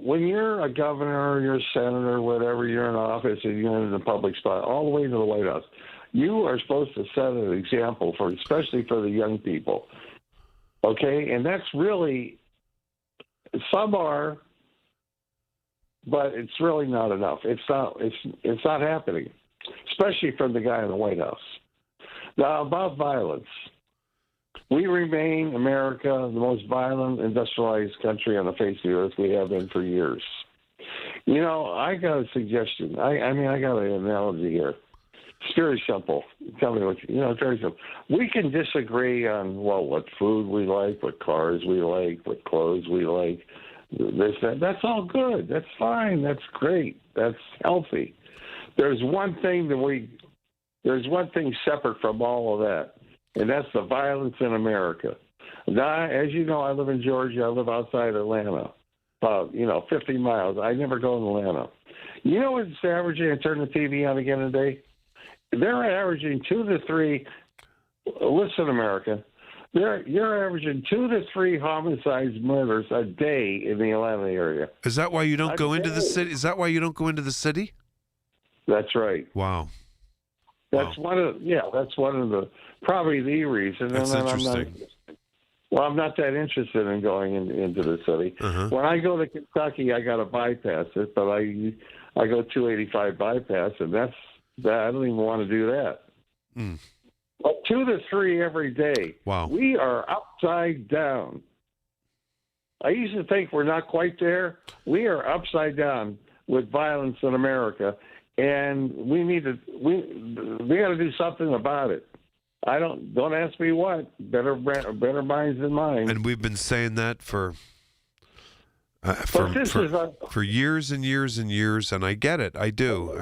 when you're a governor, you're a senator, whatever, you're in office and you're in the public spot, all the way to the White House, you are supposed to set an example especially for the young people. Okay? And that's really, some are, but it's really not enough. It's not happening, especially from the guy in the White House. Now, about violence. We remain, America, the most violent, industrialized country on the face of the earth. We have been for years. I got a suggestion. I got an analogy here. It's very simple. Tell me what it's very simple. We can disagree on, what food we like, what cars we like, what clothes we like, this, that. That's all good. That's fine. That's great. That's healthy. There's one thing separate from all of that. And that's the violence in America. Now, as you know, I live in Georgia. I live outside Atlanta, about 50 miles. I never go to Atlanta. You know what's averaging? I turn the TV on again today. They're averaging 2 to 3. Listen, America. You're averaging 2 to 3 homicides, murders a day in the Atlanta area. Is that why you don't go into the city? Is that why you don't go into the city? That's right. Wow. That's one of the probably the reason. That's interesting. I'm not that interested in going into the city. Uh-huh. When I go to Kentucky, I got to bypass it, but I go 285 bypass, and I don't even want to do that. Mm. But 2 to 3 every day. Wow. We are upside down. I used to think we're not quite there. We are upside down with violence in America. And we got to do something about it. Don't ask me what. Better minds than mine. And we've been saying that for years and years and years, and I get it. I do.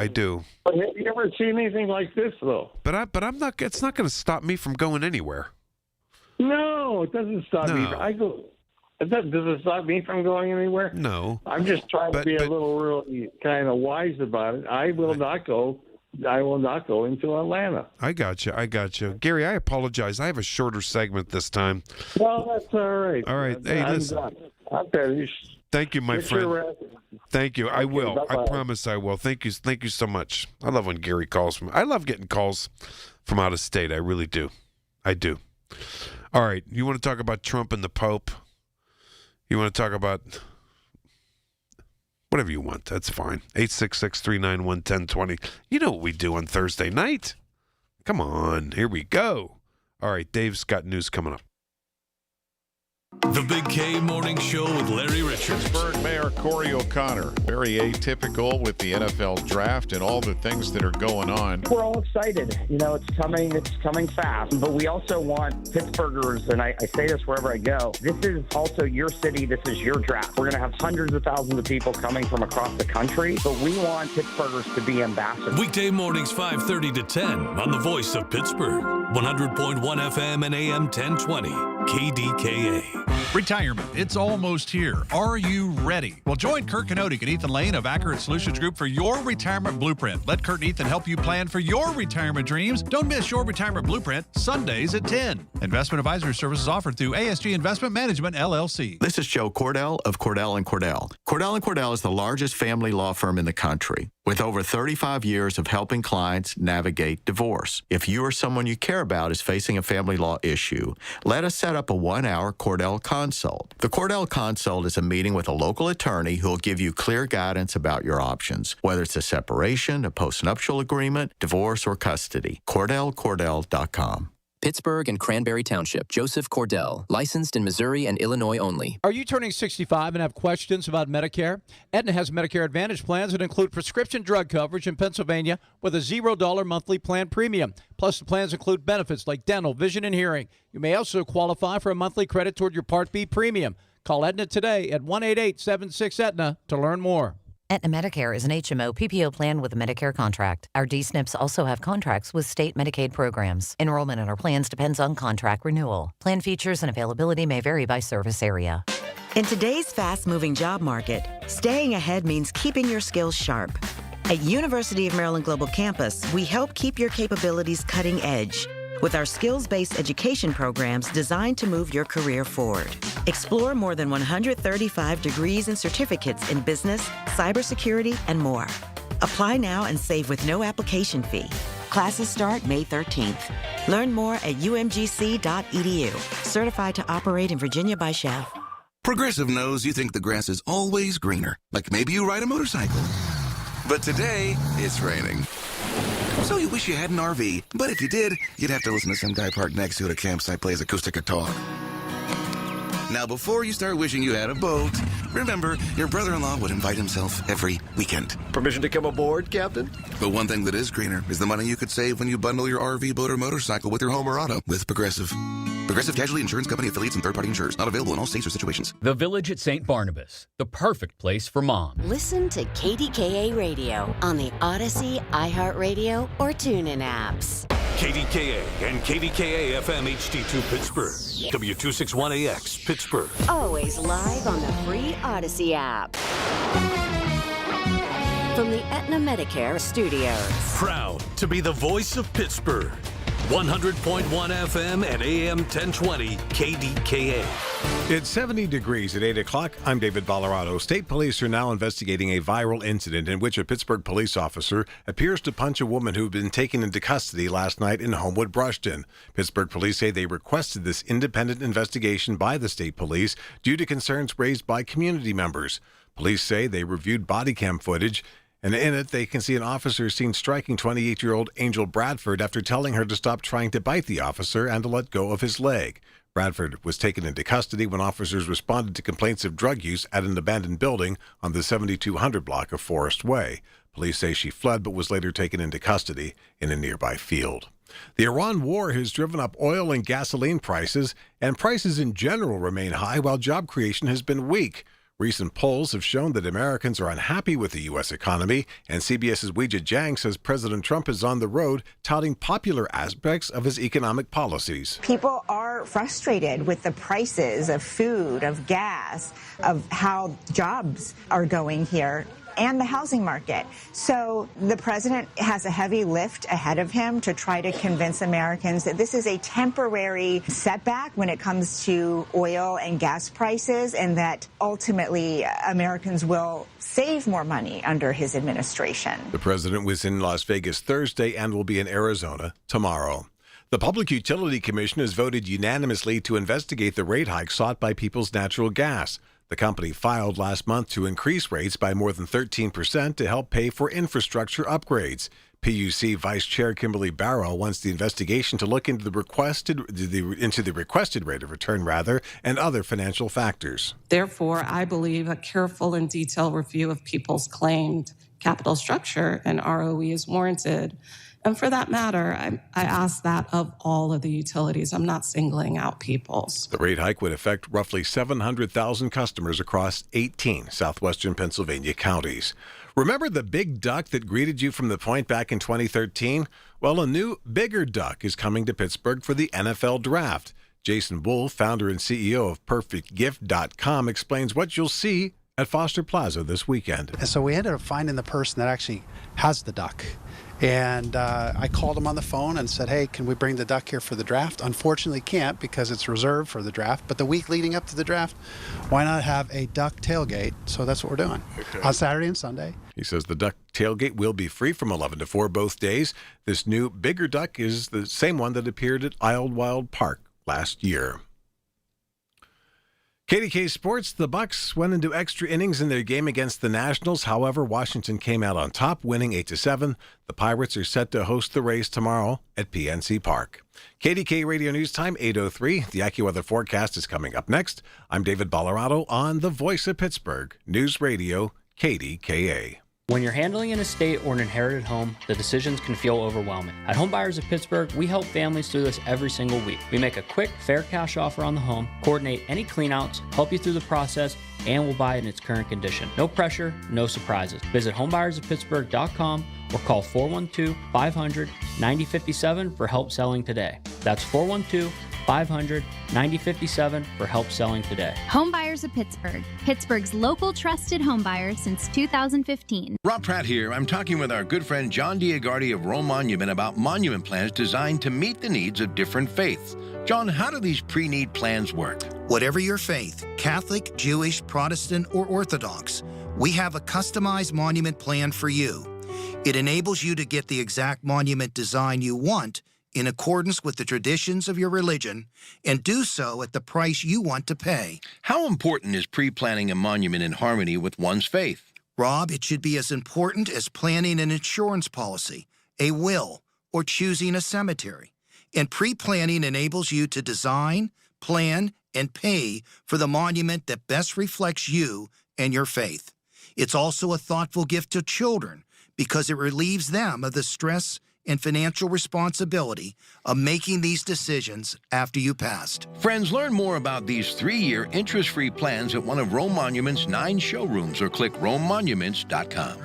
But have you ever seen anything like this, though? But I'm not. It's not going to stop me from going anywhere. No, it doesn't stop me. I go. Does it stop me from going anywhere? No. I'm just trying to be a little really kind of wise about it. I will not go into Atlanta. I got you. Gary, I apologize. I have a shorter segment this time. Well, that's all right. All right. Hey, listen. I'm finished. Thank you, my friend. Thank you. I will. Bye-bye. I promise I will. Thank you so much. I love when Gary calls from. I love getting calls from out of state. I really do. I do. All right. You want to talk about Trump and the Pope? You want to talk about whatever you want. That's fine. 866-391-1020. You know what we do on Thursday night. Come on. Here we go. All right. Dave's got news coming up. The Big K Morning Show with Larry Richards. Pittsburgh Mayor Corey O'Connor, very atypical with the NFL draft and all the things that are going on. We're all excited. You know, it's coming fast. But we also want Pittsburghers, and I say this wherever I go, this is also your city, this is your draft. We're going to have hundreds of thousands of people coming from across the country, but we want Pittsburghers to be ambassadors. Weekday mornings 5:30 to 10 on the Voice of Pittsburgh. 100.1 FM and AM 1020. KDKA. Retirement, it's almost here. Are you ready? Well, join Kurt Kenodik and Ethan Lane of Accurate Solutions Group for your retirement blueprint. Let Kurt and Ethan help you plan for your retirement dreams. Don't miss your retirement blueprint, Sundays at 10. Investment advisory services offered through ASG Investment Management, LLC. This is Joe Cordell of Cordell & Cordell. Cordell & Cordell is the largest family law firm in the country, with over 35 years of helping clients navigate divorce. If you or someone you care about is facing a family law issue, let us set up a 1-hour Cordell Consult. The Cordell Consult is a meeting with a local attorney who will give you clear guidance about your options, whether it's a separation, a postnuptial agreement, divorce, or custody. CordellCordell.com. Pittsburgh and Cranberry Township. Joseph Cordell, licensed in Missouri and Illinois only. Are you turning 65 and have questions about Medicare? Aetna has Medicare Advantage plans that include prescription drug coverage in Pennsylvania with a $0 monthly plan premium. Plus, the plans include benefits like dental, vision, and hearing. You may also qualify for a monthly credit toward your Part B premium. Call Aetna today at 1-888-76-AETNA to learn more. Aetna Medicare is an HMO PPO plan with a Medicare contract. Our D-SNPs also have contracts with state Medicaid programs. Enrollment in our plans depends on contract renewal. Plan features and availability may vary by service area. In today's fast-moving job market, staying ahead means keeping your skills sharp. At University of Maryland Global Campus, we help keep your capabilities cutting edge with our skills-based education programs designed to move your career forward. Explore more than 135 degrees and certificates in business, cybersecurity, and more. Apply now and save with no application fee. Classes start May 13th. Learn more at umgc.edu. Certified to operate in Virginia by Chef. Progressive knows you think the grass is always greener, like maybe you ride a motorcycle. But today, it's raining. So you wish you had an RV, but if you did, you'd have to listen to some guy parked next to you at a campsite plays acoustic guitar. Now, before you start wishing you had a boat, remember, your brother-in-law would invite himself every weekend. Permission to come aboard, Captain? But one thing that is greener is the money you could save when you bundle your RV, boat, or motorcycle with your home or auto with Progressive. Progressive Casualty Insurance Company affiliates and third-party insurers. Not available in all states or situations. The Village at St. Barnabas, the perfect place for mom. Listen to KDKA Radio on the Odyssey, iHeartRadio, or TuneIn apps. KDKA and KDKA-FM HD2 Pittsburgh. W261AX Pittsburgh. Always live on the free Odyssey app. From the Aetna Medicare studios. Proud to be the voice of Pittsburgh. 100.1 FM and AM 1020 KDKA. It's 70 degrees at 8 o'clock. I'm David Valorado. State police are now investigating a viral incident in which a Pittsburgh police officer appears to punch a woman who had been taken into custody last night in Homewood, Brushton. Pittsburgh police say they requested this independent investigation by the state police due to concerns raised by community members. Police say they reviewed body cam footage, and in it, they can see an officer seen striking 28-year-old Angel Bradford after telling her to stop trying to bite the officer and to let go of his leg. Bradford was taken into custody when officers responded to complaints of drug use at an abandoned building on the 7200 block of Forest Way. Police say she fled but was later taken into custody in a nearby field. The Iran war has driven up oil and gasoline prices, and prices in general remain high while job creation has been weak. Recent polls have shown that Americans are unhappy with the U.S. economy, and CBS's Weijia Jiang says President Trump is on the road touting popular aspects of his economic policies. People are frustrated with the prices of food, of gas, of how jobs are going here, and the housing market. So the president has a heavy lift ahead of him to try to convince Americans that this is a temporary setback when it comes to oil and gas prices, and that ultimately Americans will save more money under his administration. The president was in Las Vegas Thursday and will be in Arizona tomorrow. The Public Utility Commission has voted unanimously to investigate the rate hike sought by Peoples Natural Gas. The company filed last month to increase rates by more than 13% to help pay for infrastructure upgrades. PUC Vice Chair Kimberly Barrow wants the investigation to look into the requested rate of return, and other financial factors. Therefore, I believe a careful and detailed review of people's claimed capital structure and ROE is warranted. And for that matter, I ask that of all of the utilities. I'm not singling out Peoples. The rate hike would affect roughly 700,000 customers across 18 southwestern Pennsylvania counties. Remember the big duck that greeted you from the point back in 2013? Well, a new, bigger duck is coming to Pittsburgh for the NFL Draft. Jason Wolf, founder and CEO of PerfectGift.com, explains what you'll see at Foster Plaza this weekend. And so we ended up finding the person that actually has the duck. And I called him on the phone and said, hey, can we bring the duck here for the draft? Unfortunately, can't because it's reserved for the draft. But the week leading up to the draft, why not have a duck tailgate? So that's what we're doing on Saturday and Sunday. He says the duck tailgate will be free from 11 to 4 both days. This new, bigger duck is the same one that appeared at Idlewild Park last year. KDK Sports, the Bucks went into extra innings in their game against the Nationals. However, Washington came out on top, winning 8-7. The Pirates are set to host the Rays tomorrow at PNC Park. KDK Radio News Time, 8:03. The AccuWeather forecast is coming up next. I'm David Ballarado on the Voice of Pittsburgh, News Radio, KDKA. When you're handling an estate or an inherited home, the decisions can feel overwhelming. At Home Buyers of Pittsburgh, we help families through this every single week. We make a quick, fair cash offer on the home, coordinate any cleanouts, help you through the process, and we'll buy it in its current condition. No pressure, no surprises. Visit homebuyersoftpittsburgh.com or call 412-500-9057 for help selling today. That's 412-500-9057 for help selling today. Home Buyers of Pittsburgh, Pittsburgh's local trusted home buyer since 2015. Rob Pratt here. I'm talking with our good friend John Diagardi of Rome Monument about monument plans designed to meet the needs of different faiths. John, how do these pre-need plans work? Whatever your faith, Catholic, Jewish, Protestant, or Orthodox, we have a customized monument plan for you. It enables you to get the exact monument design you want in accordance with the traditions of your religion, and do so at the price you want to pay. How important is pre-planning a monument in harmony with one's faith? Rob, it should be as important as planning an insurance policy, a will, or choosing a cemetery. And pre-planning enables you to design, plan, and pay for the monument that best reflects you and your faith. It's also a thoughtful gift to children because it relieves them of the stress and financial responsibility of making these decisions after you passed. Friends, learn more about these 3-year interest-free plans at one of Rome Monument's 9 showrooms or click romemonuments.com.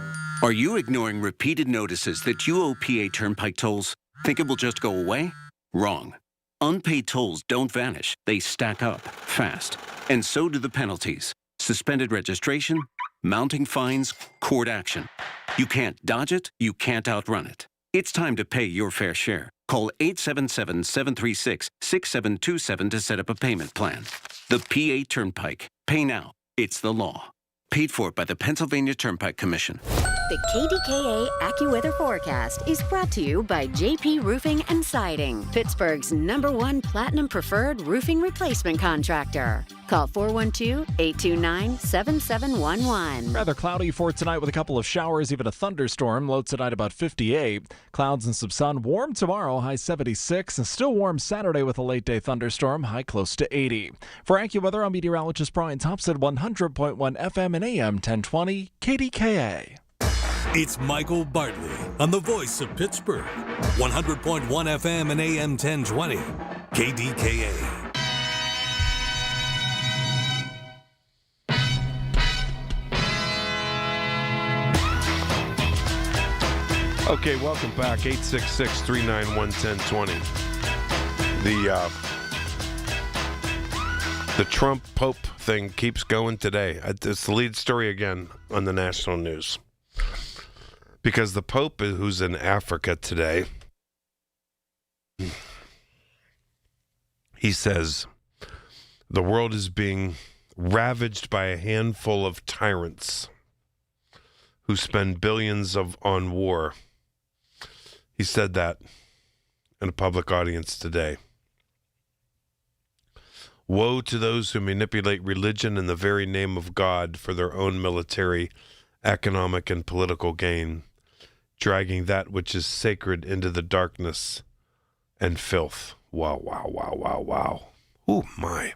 Are you ignoring repeated notices that you owe PA Turnpike tolls? Think it will just go away? Wrong. Unpaid tolls don't vanish. They stack up fast. And so do the penalties. Suspended registration, mounting fines, court action. You can't dodge it. You can't outrun it. It's time to pay your fair share. Call 877-736-6727 to set up a payment plan. The PA Turnpike. Pay now. It's the law. Paid for by the Pennsylvania Turnpike Commission. The KDKA AccuWeather forecast is brought to you by JP Roofing and Siding, Pittsburgh's #1 Platinum Preferred Roofing Replacement Contractor. Call 412-829-7711. Rather cloudy for tonight with a couple of showers, even a thunderstorm. Low tonight about 58. Clouds and some sun. Warm tomorrow, high 76. And still warm Saturday with a late-day thunderstorm, high close to 80. For AccuWeather, I'm meteorologist Brian Thompson, 100.1 FM and AM 1020 KDKA. It's Michael Bartley on the Voice of Pittsburgh, 100.1 FM and AM 1020 KDKA. Okay, welcome back. 866-391-1020. The Trump Pope thing keeps going today. It's the lead story again on the national news. Because the Pope, who's in Africa today, he says the world is being ravaged by a handful of tyrants who spend billions on war. He said that in a public audience today. Woe to those who manipulate religion in the very name of God for their own military, economic, and political gain. dragging that which is sacred into the darkness and filth. Wow, wow, wow, wow, wow. Oh, my.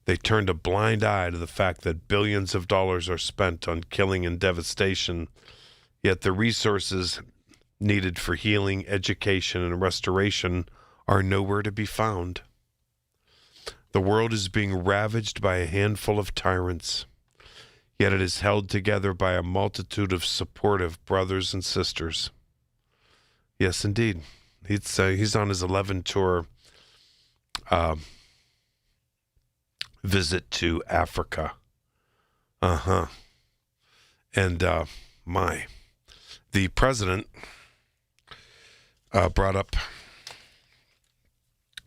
They turned a blind eye to the fact that billions of dollars are spent on killing and devastation, yet the resources needed for healing, education, and restoration are nowhere to be found. The world is being ravaged by a handful of tyrants, yet it is held together by a multitude of supportive brothers and sisters. Yes, indeed. He's on his 11 tour visit to Africa. And the president brought up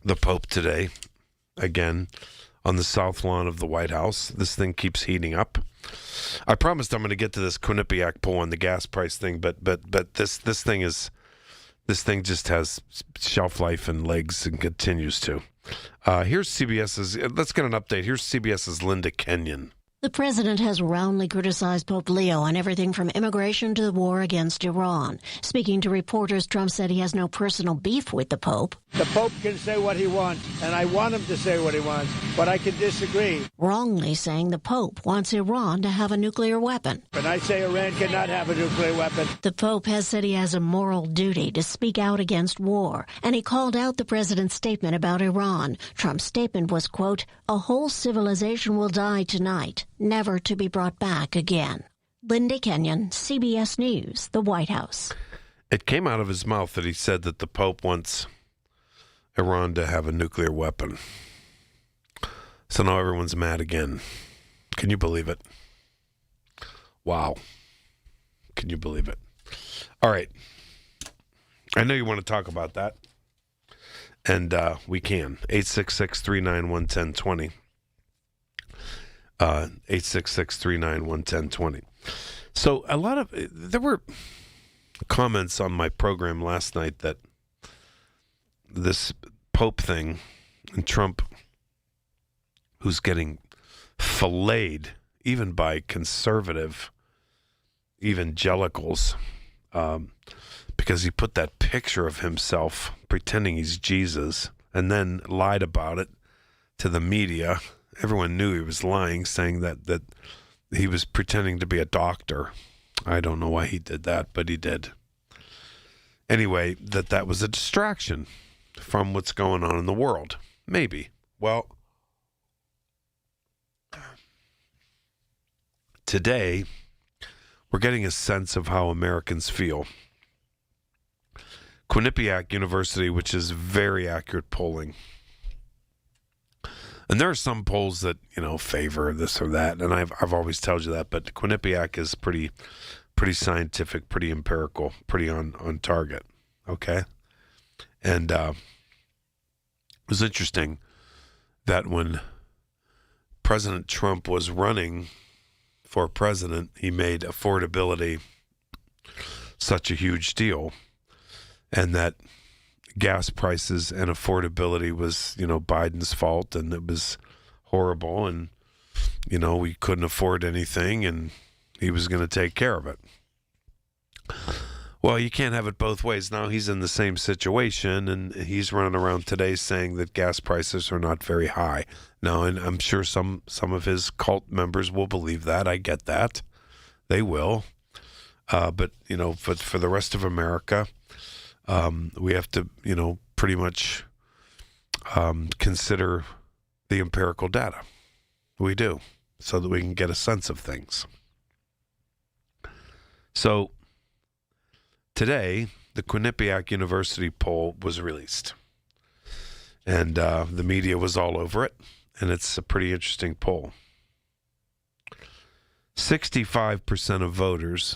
the Pope today, again, on the south lawn of the White House. This thing keeps heating up. I promised I'm going to get to this Quinnipiac poll on the gas price thing, but this thing just has shelf life and legs and continues to. Here's CBS's. Let's get an update. Here's CBS's Linda Kenyon. The president has roundly criticized Pope Leo on everything from immigration to the war against Iran. Speaking to reporters, Trump said he has no personal beef with the Pope. The Pope can say what he wants, and I want him to say what he wants, but I can disagree. Wrongly saying the Pope wants Iran to have a nuclear weapon. And I say Iran cannot have a nuclear weapon. The Pope has said he has a moral duty to speak out against war, and he called out the president's statement about Iran. Trump's statement was, quote, "A whole civilization will die tonight, never to be brought back again." Linda Kenyon, CBS News, the White House. It came out of his mouth that he said that the Pope wants Iran to have a nuclear weapon. So now everyone's mad again. Can you believe it? Wow. Can you believe it? All right. I know you want to talk about that. And we can. 866-391-1020. 866-391-1020. So there were comments on my program last night that this Pope thing and Trump, who's getting filleted even by conservative evangelicals, because he put that picture of himself pretending he's Jesus and then lied about it to the media. Everyone knew he was lying, saying that he was pretending to be a doctor. I don't know why he did that, but he did. Anyway, that was a distraction from what's going on in the world. Maybe. Well, today, we're getting a sense of how Americans feel. Quinnipiac University, which is very accurate polling. And there are some polls that, favor this or that, and I've always told you that, but Quinnipiac is pretty scientific, pretty empirical, pretty on target, okay? And it was interesting that when President Trump was running for president, he made affordability such a huge deal, and that gas prices and affordability was, Biden's fault, and it was horrible, and, we couldn't afford anything, and he was going to take care of it. Well, you can't have it both ways. Now he's in the same situation, and he's running around today saying that gas prices are not very high. Now, and I'm sure some of his cult members will believe that. I get that. They will. But for the rest of America, we have to, pretty much consider the empirical data. We do, so that we can get a sense of things. So today, the Quinnipiac University poll was released, and the media was all over it, and it's a pretty interesting poll. 65% of voters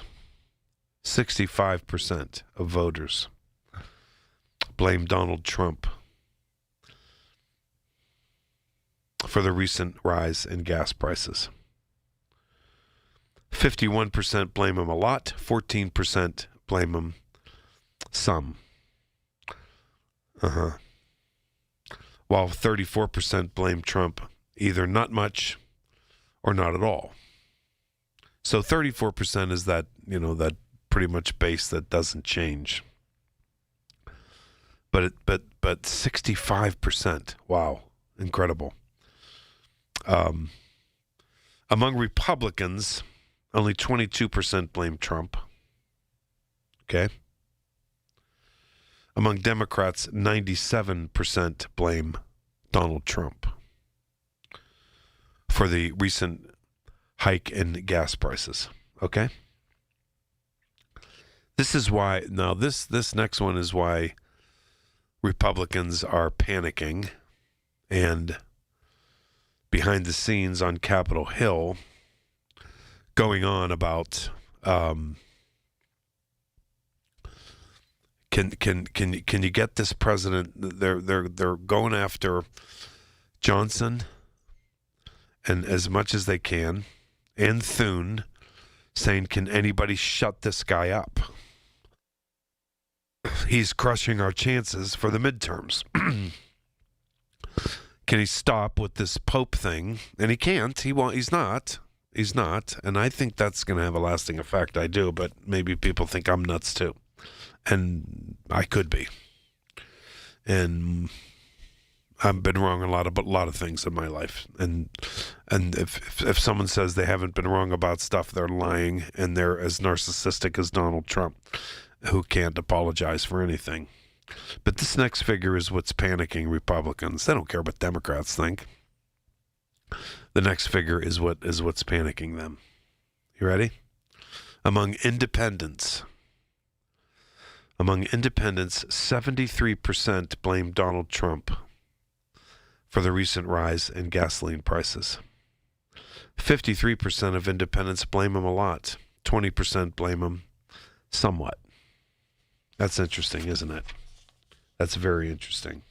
blame Donald Trump for the recent rise in gas prices. 51% blame him a lot, 14% blame him some. While 34% blame Trump either not much or not at all. So 34% is that, that pretty much base that doesn't change. But 65%. Wow, incredible. Among Republicans, only 22% blame Trump. Okay. Among Democrats, 97% blame Donald Trump for the recent hike in gas prices. Okay. This is why, now this next one is why Republicans are panicking, and behind the scenes on Capitol Hill going on about can you get this president? They're going after Johnson and as much as they can, and Thune, saying, can anybody shut this guy up? He's crushing our chances for the midterms. Can he stop with this Pope thing? And he can't. He won't. He's not. He's not. And I think that's going to have a lasting effect. I do. But maybe people think I'm nuts too. And I could be. And I've been wrong on a lot of things in my life. And if someone says they haven't been wrong about stuff, they're lying, and they're as narcissistic as Donald Trump, who can't apologize for anything. But this next figure is what's panicking Republicans. They don't care what Democrats think. The next figure is what's panicking them. You ready? Among independents, 73% blame Donald Trump for the recent rise in gasoline prices. 53% of independents blame him a lot. 20% blame him somewhat. That's interesting, isn't it? That's very interesting.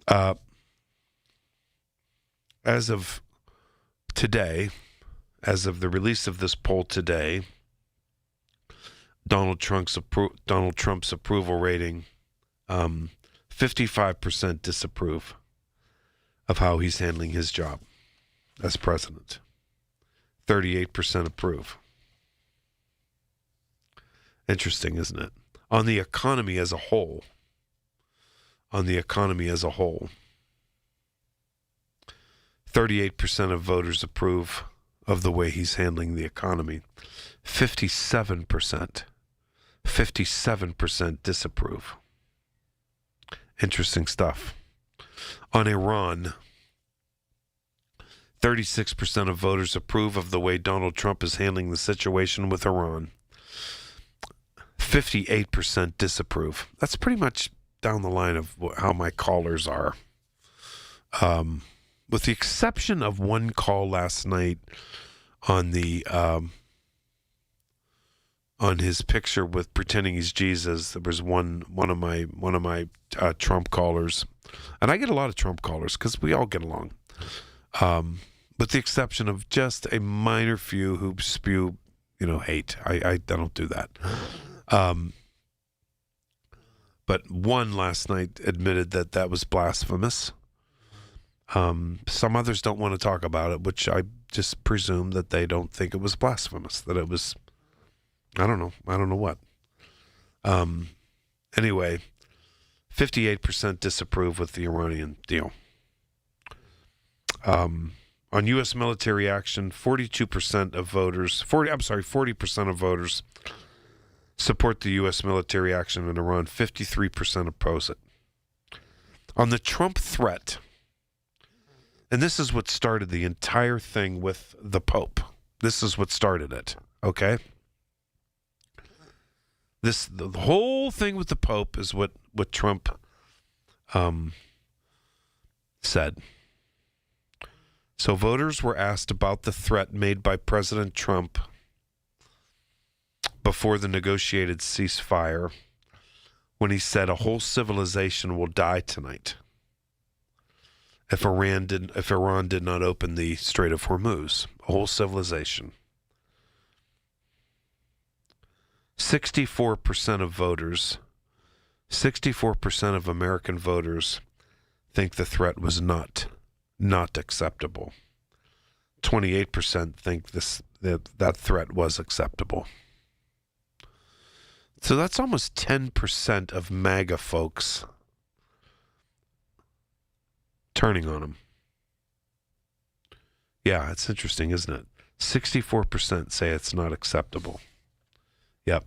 As of today, as of the release of this poll today, Donald Trump's approval rating, 55% disapprove of how he's handling his job as president. 38% approve. Interesting, isn't it? On the economy as a whole, 38% of voters approve of the way he's handling the economy. 57% disapprove. Interesting stuff. On Iran, 36% of voters approve of the way Donald Trump is handling the situation with Iran. 58% disapprove. That's pretty much down the line of how my callers are. With the exception of one call last night on the on his picture with pretending he's Jesus. There was one of my Trump callers, and I get a lot of Trump callers because we all get along. With the exception of just a minor few who spew, hate. I don't do that. But one last night admitted that was blasphemous. Some others don't want to talk about it, which I just presume that they don't think it was blasphemous, that it was, I don't know what. Anyway, 58% disapprove with the Iranian deal. On U.S. military action, 40% of voters support the U.S. military action in Iran. 53% oppose it. On the Trump threat, and this is what started the entire thing with the Pope. This is what started it, okay? The whole thing with the Pope is what Trump said. So voters were asked about the threat made by President Trump before the negotiated ceasefire when he said a whole civilization will die tonight if Iran did not open the Strait of Hormuz. A whole civilization. 64% of voters, 64% of American voters think the threat was not acceptable. 28% think that threat was acceptable. So that's almost 10% of MAGA folks turning on him. Yeah, it's interesting, isn't it? 64% say it's not acceptable. Yep.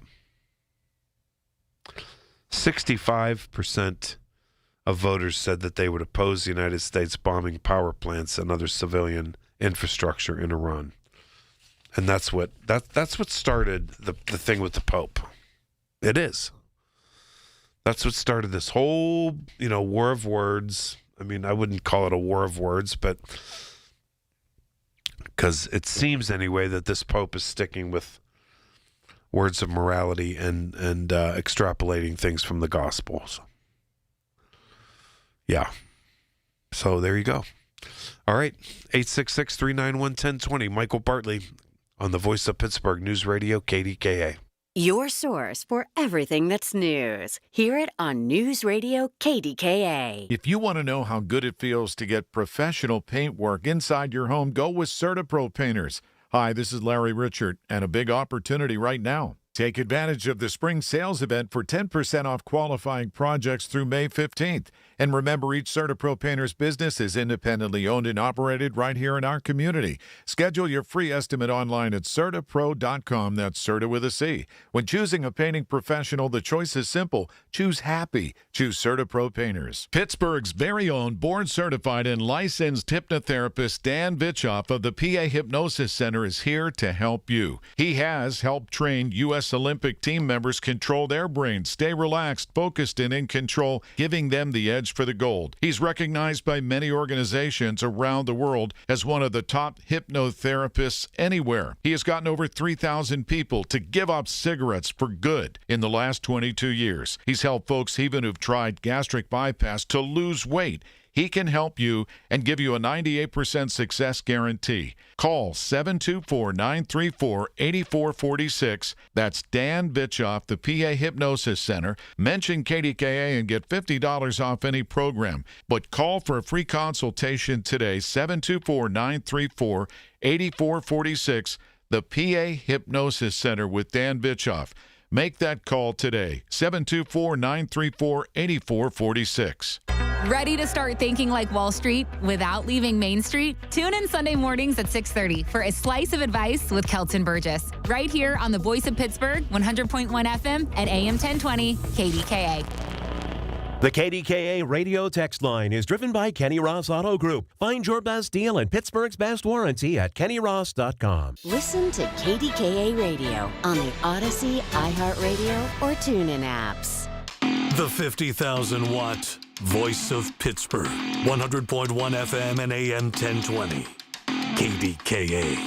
65% of voters said that they would oppose the United States bombing power plants and other civilian infrastructure in Iran. And that's what started the thing with the Pope. It is. That's what started this whole, war of words. I mean, I wouldn't call it a war of words, but because it seems anyway that this Pope is sticking with words of morality and extrapolating things from the Gospels. Yeah. So there you go. All right. 866-391-1020. Michael Bartley on the Voice of Pittsburgh News Radio, KDKA. Your source for everything that's news. Hear it on News Radio KDKA. If you want to know how good it feels to get professional paint work inside your home, go with CertaPro Painters. Hi, this is Larry Richard, and a big opportunity right now. Take advantage of the spring sales event for 10% off qualifying projects through May 15th. And remember, each CertaPro Painters business is independently owned and operated right here in our community. Schedule your free estimate online at CertaPro.com. That's Certa with a C. When choosing a painting professional, the choice is simple. Choose happy. Choose CertaPro Painters. Pittsburgh's very own board-certified and licensed hypnotherapist Dan Vitchoff of the PA Hypnosis Center is here to help you. He has helped train U.S. Olympic team members control their brains, stay relaxed, focused, and in control, giving them the edge for the gold. He's recognized by many organizations around the world as one of the top hypnotherapists anywhere. He has gotten over 3,000 people to give up cigarettes for good in the last 22 years. He's helped folks even who've tried gastric bypass to lose weight. He can help you and give you a 98% success guarantee. Call 724-934-8446. That's Dan Vitchoff, the PA Hypnosis Center. Mention KDKA and get $50 off any program. But call for a free consultation today, 724-934-8446. The PA Hypnosis Center with Dan Vitchoff. Make that call today, 724-934-8446. Ready to start thinking like Wall Street without leaving Main Street? Tune in Sunday mornings at 6:30 for a slice of advice with Kelton Burgess. Right here on the Voice of Pittsburgh, 100.1 FM and AM 1020 KDKA. The KDKA radio text line is driven by Kenny Ross Auto Group. Find your best deal and Pittsburgh's best warranty at kennyross.com. Listen to KDKA Radio on the Odyssey, iHeartRadio, or TuneIn apps. The 50,000-watt Voice of Pittsburgh, 100.1 FM and AM 1020, KDKA.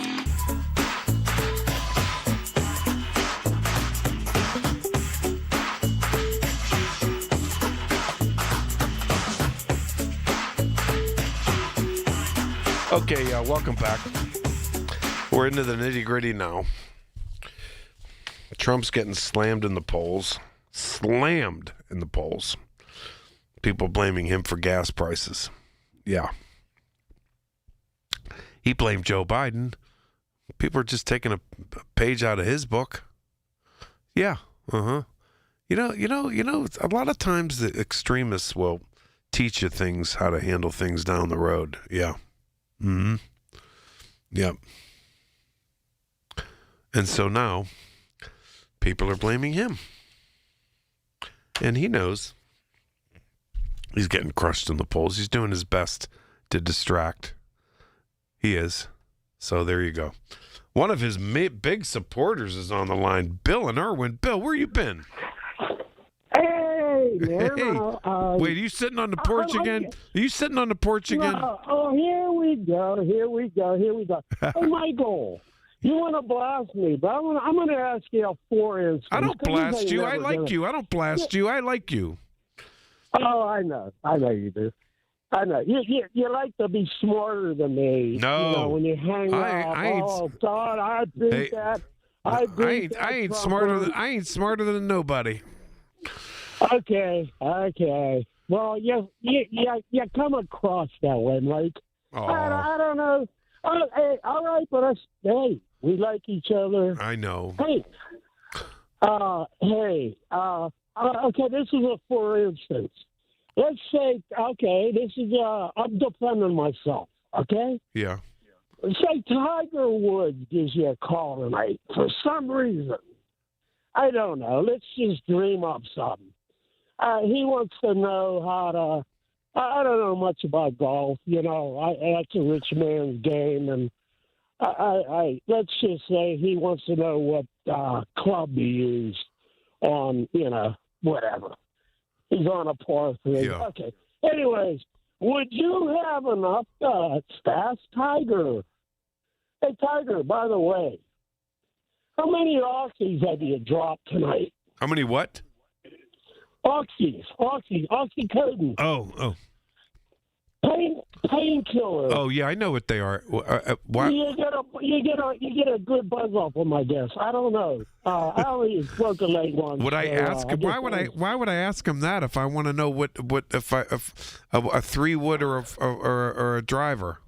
Okay, welcome back. We're into the nitty-gritty now. Trump's getting slammed in the polls. Slammed in the polls. People blaming him for gas prices. Yeah. He blamed Joe Biden. People are just taking a page out of his book. Yeah. Uh-huh. You know, a lot of times the extremists will teach you things, how to handle things down the road. Yeah. Mm-hmm. Yep. And so now people are blaming him. And he knows he's getting crushed in the polls. He's doing his best to distract. He is. So there you go. One of his big supporters is on the line, Bill in Irwin. Bill, where you been? Hey, man. Hey. Wait, are you sitting on the porch again? Are you sitting on the porch again? Oh, here we go. Hey, Michael, you want to blast me, but I'm going to ask you a 4-inch. I don't blast you. I like you. I don't blast you. I like you. Oh, I know you do. I know. You like to be smarter than me. No. You know, when you hang out. God, I beat that. I ain't smarter than nobody. Okay. Well, you come across that way, Mike. Oh. I don't know. Hey, all right, but hey, we like each other. I know. Hey, Hey, okay, this is a for instance. Let's say, okay, this is, I'm defending myself, okay? Yeah. Say Tiger Woods gives you a call tonight for some reason. I don't know. Let's just dream up something. He wants to know how to, I don't know much about golf, you know, that's a rich man's game, and let's just say he wants to know what club to use on, you know, whatever. He's on a par 3. Yeah. Okay. Anyways, would you have enough guts to ask Tiger? Hey, Tiger, by the way, how many Aussies have you dropped tonight? How many what? Oxycodone. Oh. Painkiller. Oh, yeah, I know what they are. Why? You get a good buzz off them, I guess. I don't know. I only broke a leg once. Would I ask him? Why would I ask him that if I want to know what if a 3-wood or a driver?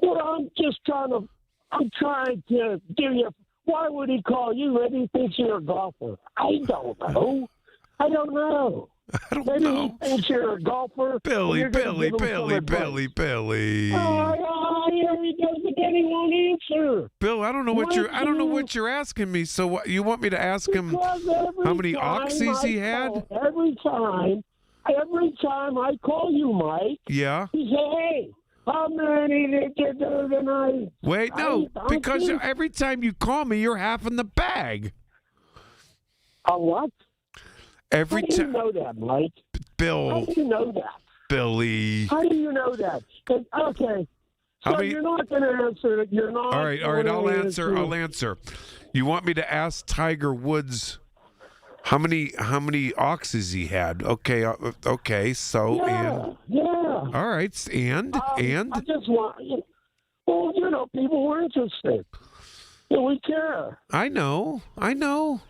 Well, I'm trying to give you. Why would he call you? Maybe he thinks you're a golfer. I don't know. Maybe he thinks you're a golfer. Billy. Here he goes again. He won't answer. Bill, I don't know what you're asking me. So what, you want me to ask him how many oxys he had? Every time I call you, Mike. Yeah. You say, hey. How many did you do tonight? Wait, no, because every time you call me, you're half in the bag. A what? Every time. How do you know that, Mike? Bill. How do you know that? Billy. How do you know that? Okay. So you're not going to answer it. You're not. All right. I'll answer. You want me to ask Tiger Woods how many oxys he had? Okay. So yeah. All right. And I just want. Well, you know, people were interested. Yeah, we care. I know. Bill.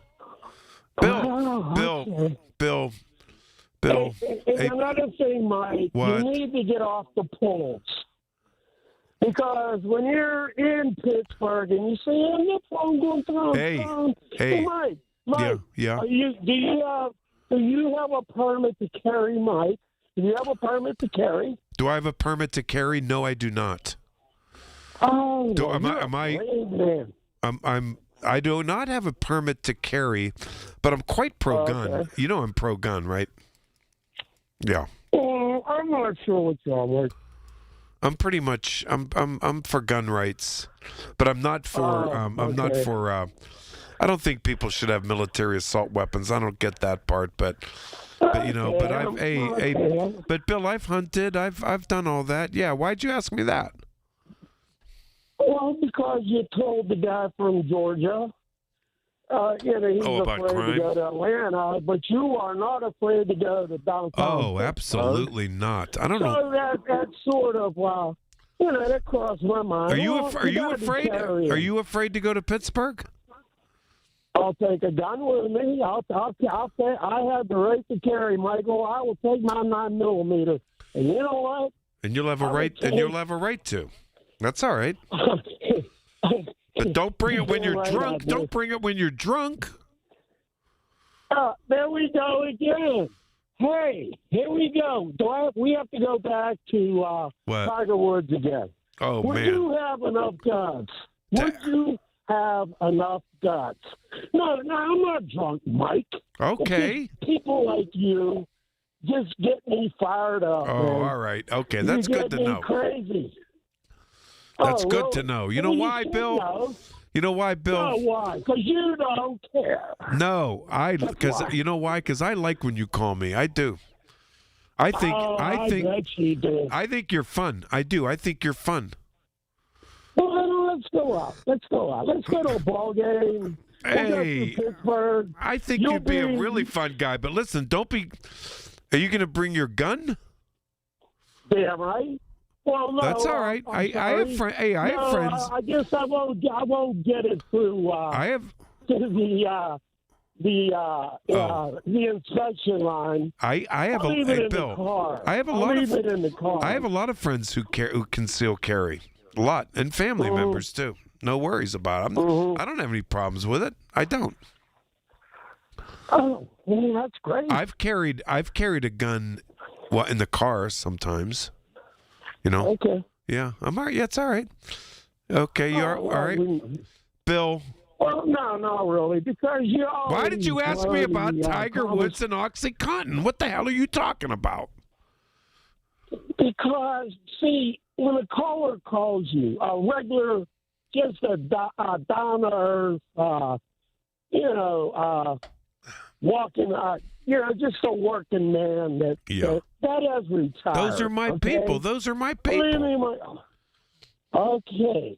And another thing, Mike, what? You need to get off the polls. Because when you're in Pittsburgh and you say, I'm not going down. Hey, Mike, yeah. Do you have a permit to carry, Mike? Do you have a permit to carry? Do I have a permit to carry? No, I do not. Oh, I do not have a permit to carry, but I'm quite pro-gun. Okay. You know I'm pro-gun, right? Yeah. Well, I'm not sure what's wrong with. I'm pretty much I'm for gun rights, but I'm not for I don't think people should have military assault weapons. I don't get that part, but you know, but Bill, I've hunted, I've done all that. Yeah, why'd you ask me that? Well, because you told the guy from Georgia, he's about afraid crime? to go to Atlanta, but you are not afraid to go to downtown. Oh, absolutely not. I don't know. So that's sort of, that crossed my mind. Are you afraid? Are you afraid to go to Pittsburgh? I'll take a gun with me. I have the right to carry, Michael. I will take my 9mm. And you know what? And you'll have a right. And you'll have a right to. That's all right. But don't bring it when you're drunk. Don't bring it when you're drunk. There we go again. Hey, here we go. We have to go back to Tiger Woods again. Oh, Would man. you have enough guts? Would you have enough guts? No, I'm not drunk, Mike. Okay. People like you just get me fired up. Oh, man. all right. Okay, that's good to know. Crazy. That's good to know. You know why, Bill? You know why, Bill? No, why? Because you don't care. No, because you know why? Because I like when you call me. I do. I think bet you do. I think you're fun. I do. I think you're fun. Well, let's go out. Let's go to a ball game. Hey, Pittsburgh. I think you'd be a really fun guy. But listen, don't be. Are you going to bring your gun? Damn right. Well, no, that's all right. I have friends. Hey, I have friends. I guess I won't get it through. I have to the inspection line. I have I'll leave it in Bill. the car. I have a I'll lot leave of. it in the car. I have a lot of friends who conceal carry. A lot, and family members too. No worries about it. I don't have any problems with it. I don't. Oh, well, that's great. I've carried a gun, in the car sometimes. You know. Okay. Yeah, I'm all right. Yeah, it's all right. Okay, you're all right, Bill. Well, no, not really, because you. Why did you ask me about Tiger Woods and OxyContin? What the hell are you talking about? Because, see, when a caller calls you, a regular, just a down-to-earth, walking, just a working man that has retired. Those are my people. Those are my people. Okay.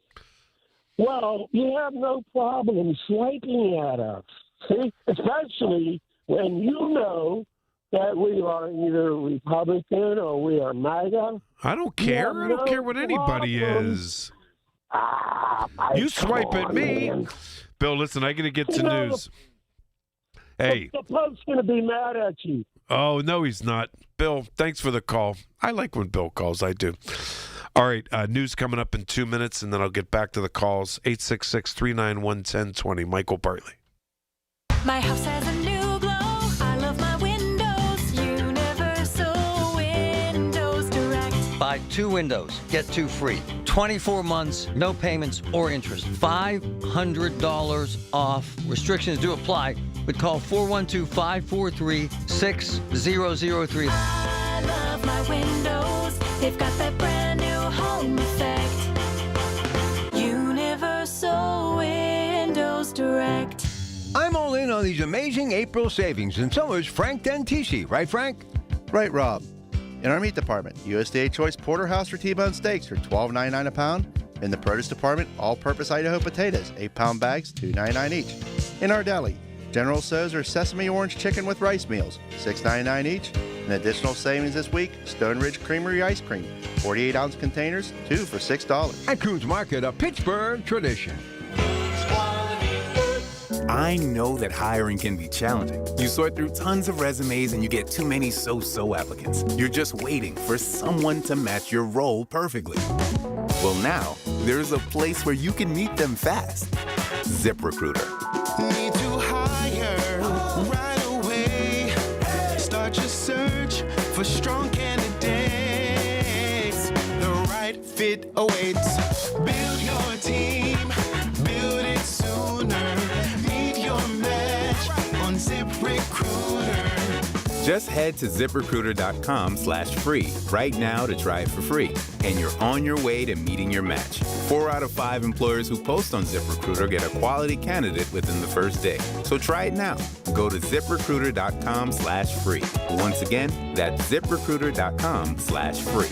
Well, you have no problem swiping at us, see? Especially when you know that we are either Republican or we are MAGA. I don't care. I don't care what anybody is. You swipe at me. Man. Bill, listen, I got to get to news. Hey. The Pope's going to be mad at you. Oh, no, he's not. Bill, thanks for the call. I like when Bill calls. I do. All right, news coming up in 2 minutes, and then I'll get back to the calls. 866-391-1020. Michael Bartley. My house has a new glow. I love my windows. Universal Windows Direct. Buy 2 windows, get 2 free. 24 months, no payments or interest. $500 off. Restrictions do apply, but call 412-543-6003. I love my windows. They've got that brand new home effect. Universal Windows Direct. I'm all in on these amazing April savings, and so is Frank Dentisi. Right, Frank? Right, Rob. In our meat department, USDA Choice Porterhouse or T-bone steaks for $12.99 a pound. In the produce department, all-purpose Idaho potatoes, 8-pound bags, $2.99 each. In our deli, General Tso's or Sesame Orange Chicken with rice meals, $6.99 each. An additional savings this week, Stone Ridge Creamery Ice Cream, 48-ounce containers, 2 for $6. At Coons Market, a Pittsburgh tradition. I know that hiring can be challenging. You sort through tons of resumes and you get too many so-so applicants. You're just waiting for someone to match your role perfectly. Well, now, there's a place where you can meet them fast. ZipRecruiter. Need to hire right away. Start your search for strong candidates. The right fit awaits. Build your team. Build it sooner. Meet your match on ZipRecruiter. Just head to ZipRecruiter.com/free right now to try it for free. And you're on your way to meeting your match. 4 out of 5 employers who post on ZipRecruiter get a quality candidate within the first day. So try it now. Go to ZipRecruiter.com/free. Once again, that's ZipRecruiter.com/free.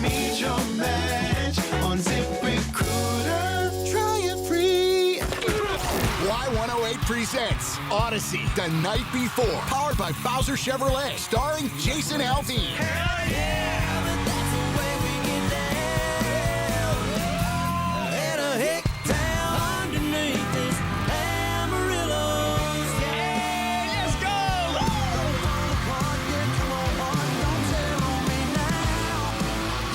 Meet your match on ZipRecruiter. Try it free. Y108 presents Odyssey the Night Before, powered by Bowser Chevrolet, starring Jason Aldean. Hell yeah, that's the way we get down. In a hick town underneath this Amarillo. Yeah, let's go.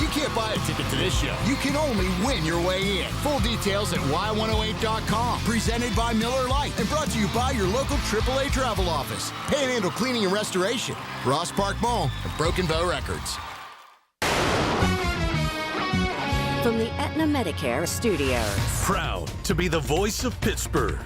You can't buy a ticket to this show. You can only win your way in. Full details at Y108.com. Presented by Miller Lite and brought to you by your local AAA travel office. Panhandle Cleaning and Restoration. Ross Park Mall and Broken Bow Records. From the Aetna Medicare Studios. Proud to be the voice of Pittsburgh.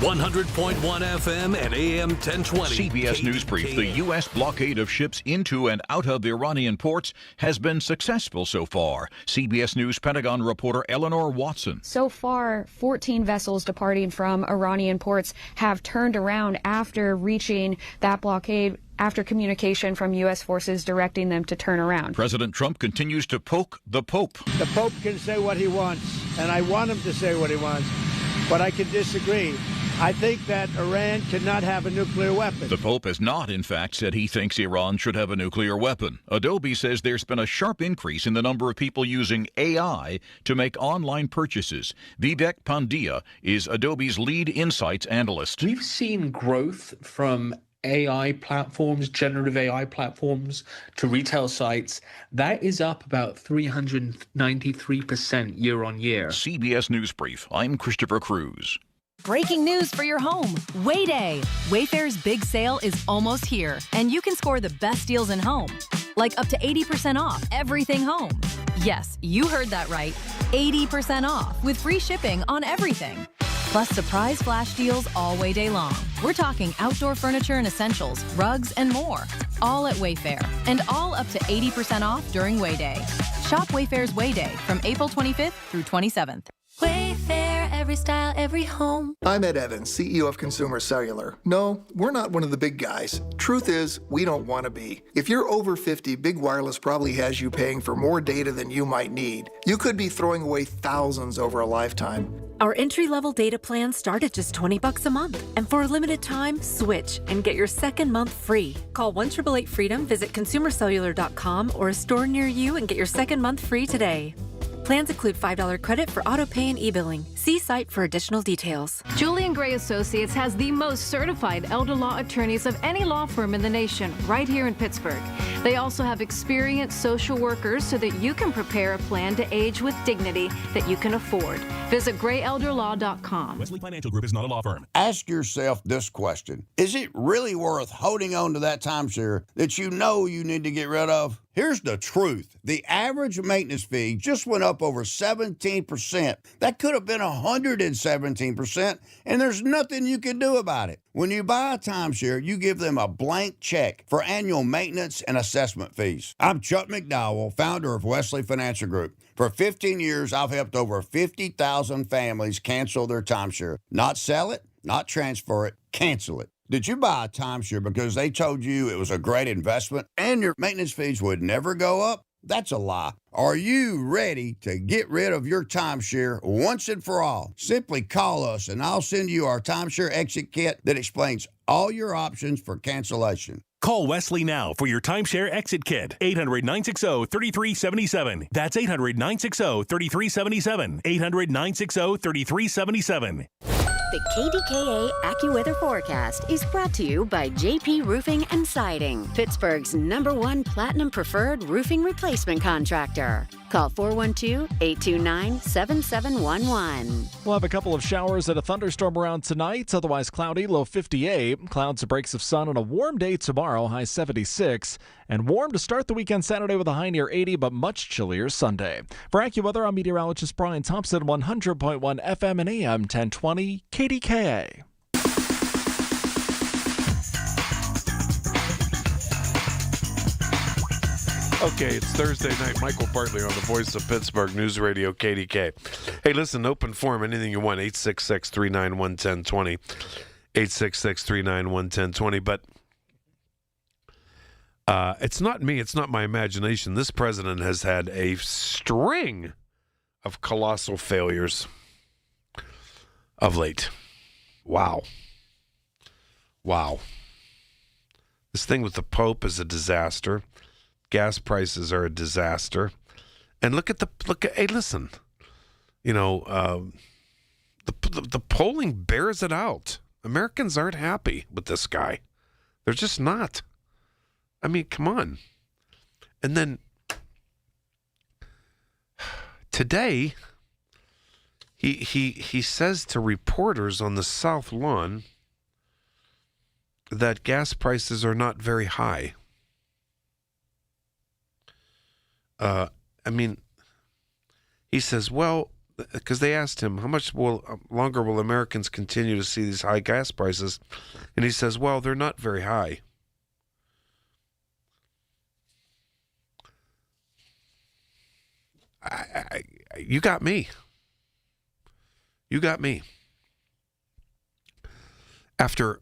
100.1 FM and AM 1020. CBS News Brief. The U.S. blockade of ships into and out of Iranian ports has been successful so far. CBS News Pentagon reporter Eleanor Watson. So far, 14 vessels departing from Iranian ports have turned around after reaching that blockade, after communication from U.S. forces directing them to turn around. President Trump continues to poke the Pope. The Pope can say what he wants, and I want him to say what he wants, but I can disagree. I think that Iran cannot have a nuclear weapon. The Pope has not, in fact, said he thinks Iran should have a nuclear weapon. Adobe says there's been a sharp increase in the number of people using AI to make online purchases. Vivek Pandya is Adobe's lead insights analyst. We've seen growth from AI platforms, generative AI platforms, to retail sites. That is up about 393% year on year. CBS News Brief. I'm Christopher Cruz. Breaking news for your home. Way Day. Wayfair's big sale is almost here, and you can score the best deals in home. Like up to 80% off everything home. Yes, you heard that right. 80% off with free shipping on everything. Plus surprise flash deals all Way Day long. We're talking outdoor furniture and essentials, rugs, and more. All at Wayfair, and all up to 80% off during Way Day. Shop Wayfair's Way Day from April 25th through 27th. Wayfair, every style, every home. I'm Ed Evans, CEO of Consumer Cellular. No, we're not one of the big guys. Truth is, we don't want to be. If you're over 50, Big Wireless probably has you paying for more data than you might need. You could be throwing away thousands over a lifetime. Our entry-level data plans start at just $20 a month. And for a limited time, switch and get your second month free. Call 1-888-FREEDOM, visit consumercellular.com or a store near you and get your second month free today. Plans include $5 credit for auto pay and e-billing. See site for additional details. Julian Gray Associates has the most certified elder law attorneys of any law firm in the nation, right here in Pittsburgh. They also have experienced social workers so that you can prepare a plan to age with dignity that you can afford. Visit grayelderlaw.com. Wesley Financial Group is not a law firm. Ask yourself this question. Is it really worth holding on to that timeshare that you know you need to get rid of? Here's the truth. The average maintenance fee just went up over 17%. That could have been 117%, and there's nothing you can do about it. When you buy a timeshare, you give them a blank check for annual maintenance and assessment fees. I'm Chuck McDowell, founder of Wesley Financial Group. For 15 years, I've helped over 50,000 families cancel their timeshare. Not sell it, not transfer it, cancel it. Did you buy a timeshare because they told you it was a great investment and your maintenance fees would never go up? That's a lie. Are you ready to get rid of your timeshare once and for all? Simply call us and I'll send you our timeshare exit kit that explains all your options for cancellation. Call Wesley now for your timeshare exit kit. 800-960-3377. That's 800-960-3377. 800-960-3377. The KDKA AccuWeather forecast is brought to you by JP Roofing and Siding, Pittsburgh's #1 Platinum Preferred Roofing Replacement Contractor. Call 412-829-7711. We'll have a couple of showers and a thunderstorm around tonight, otherwise cloudy, low 58. Clouds to breaks of sun on a warm day tomorrow, high 76. And warm to start the weekend Saturday with a high near 80, but much chillier Sunday. For AccuWeather, I'm meteorologist Brian Thompson, 100.1 FM and AM 1020 KDKA. Okay, it's Thursday night. Michael Bartley on the Voice of Pittsburgh News Radio KDK. Hey, listen, open forum, anything you want, 866-391-1020. 866-391-1020. But it's not me. It's not my imagination. This president has had a string of colossal failures of late. Wow. This thing with the Pope is a disaster. Gas prices are a disaster. And hey, listen, you know, the polling bears it out. Americans aren't happy with this guy. They're just not. I mean, come on. And then today, he says to reporters on the South Lawn that gas prices are not very high. I mean, he says, well, because they asked him, how much longer will Americans continue to see these high gas prices? And he says, well, they're not very high. You got me. You got me. After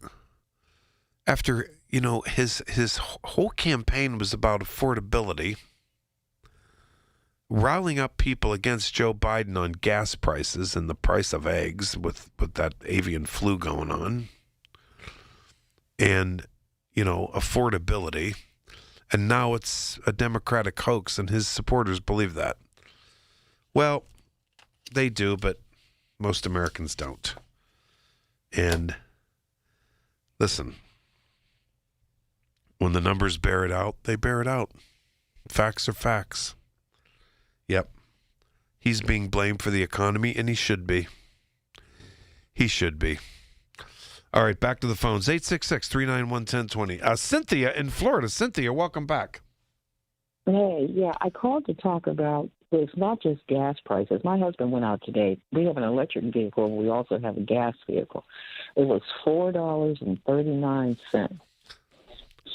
you know, his whole campaign was about affordability, riling up people against Joe Biden on gas prices and the price of eggs with that avian flu going on, and, you know, affordability. And now it's a Democratic hoax, and his supporters believe that. Well, they do, but most Americans don't. And listen, when the numbers bear it out, they bear it out. Facts are facts. Yep. He's being blamed for the economy, and he should be. He should be. All right, back to the phones. 866-391-1020. Cynthia in Florida. Cynthia, welcome back. Hey, yeah, I called to talk about it's not just gas prices. My husband went out today. We have an electric vehicle, and we also have a gas vehicle. It was $4.39.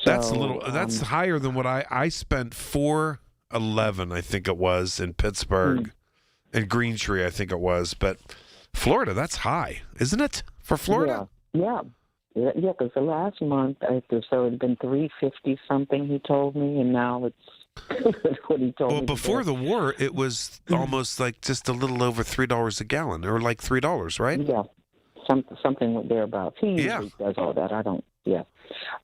That's a little. That's higher than what I spent. $4.11, I think it was, in Pittsburgh, and Green Tree, I think it was. But Florida, that's high, isn't it, for Florida? Yeah, because the last month it had been $3.50 something. He told me, and now it's what he told me. Well, before the war, it was almost like just a little over $3 a gallon, or like $3, right? Yeah, something thereabouts. He usually does all that. I don't. Yeah,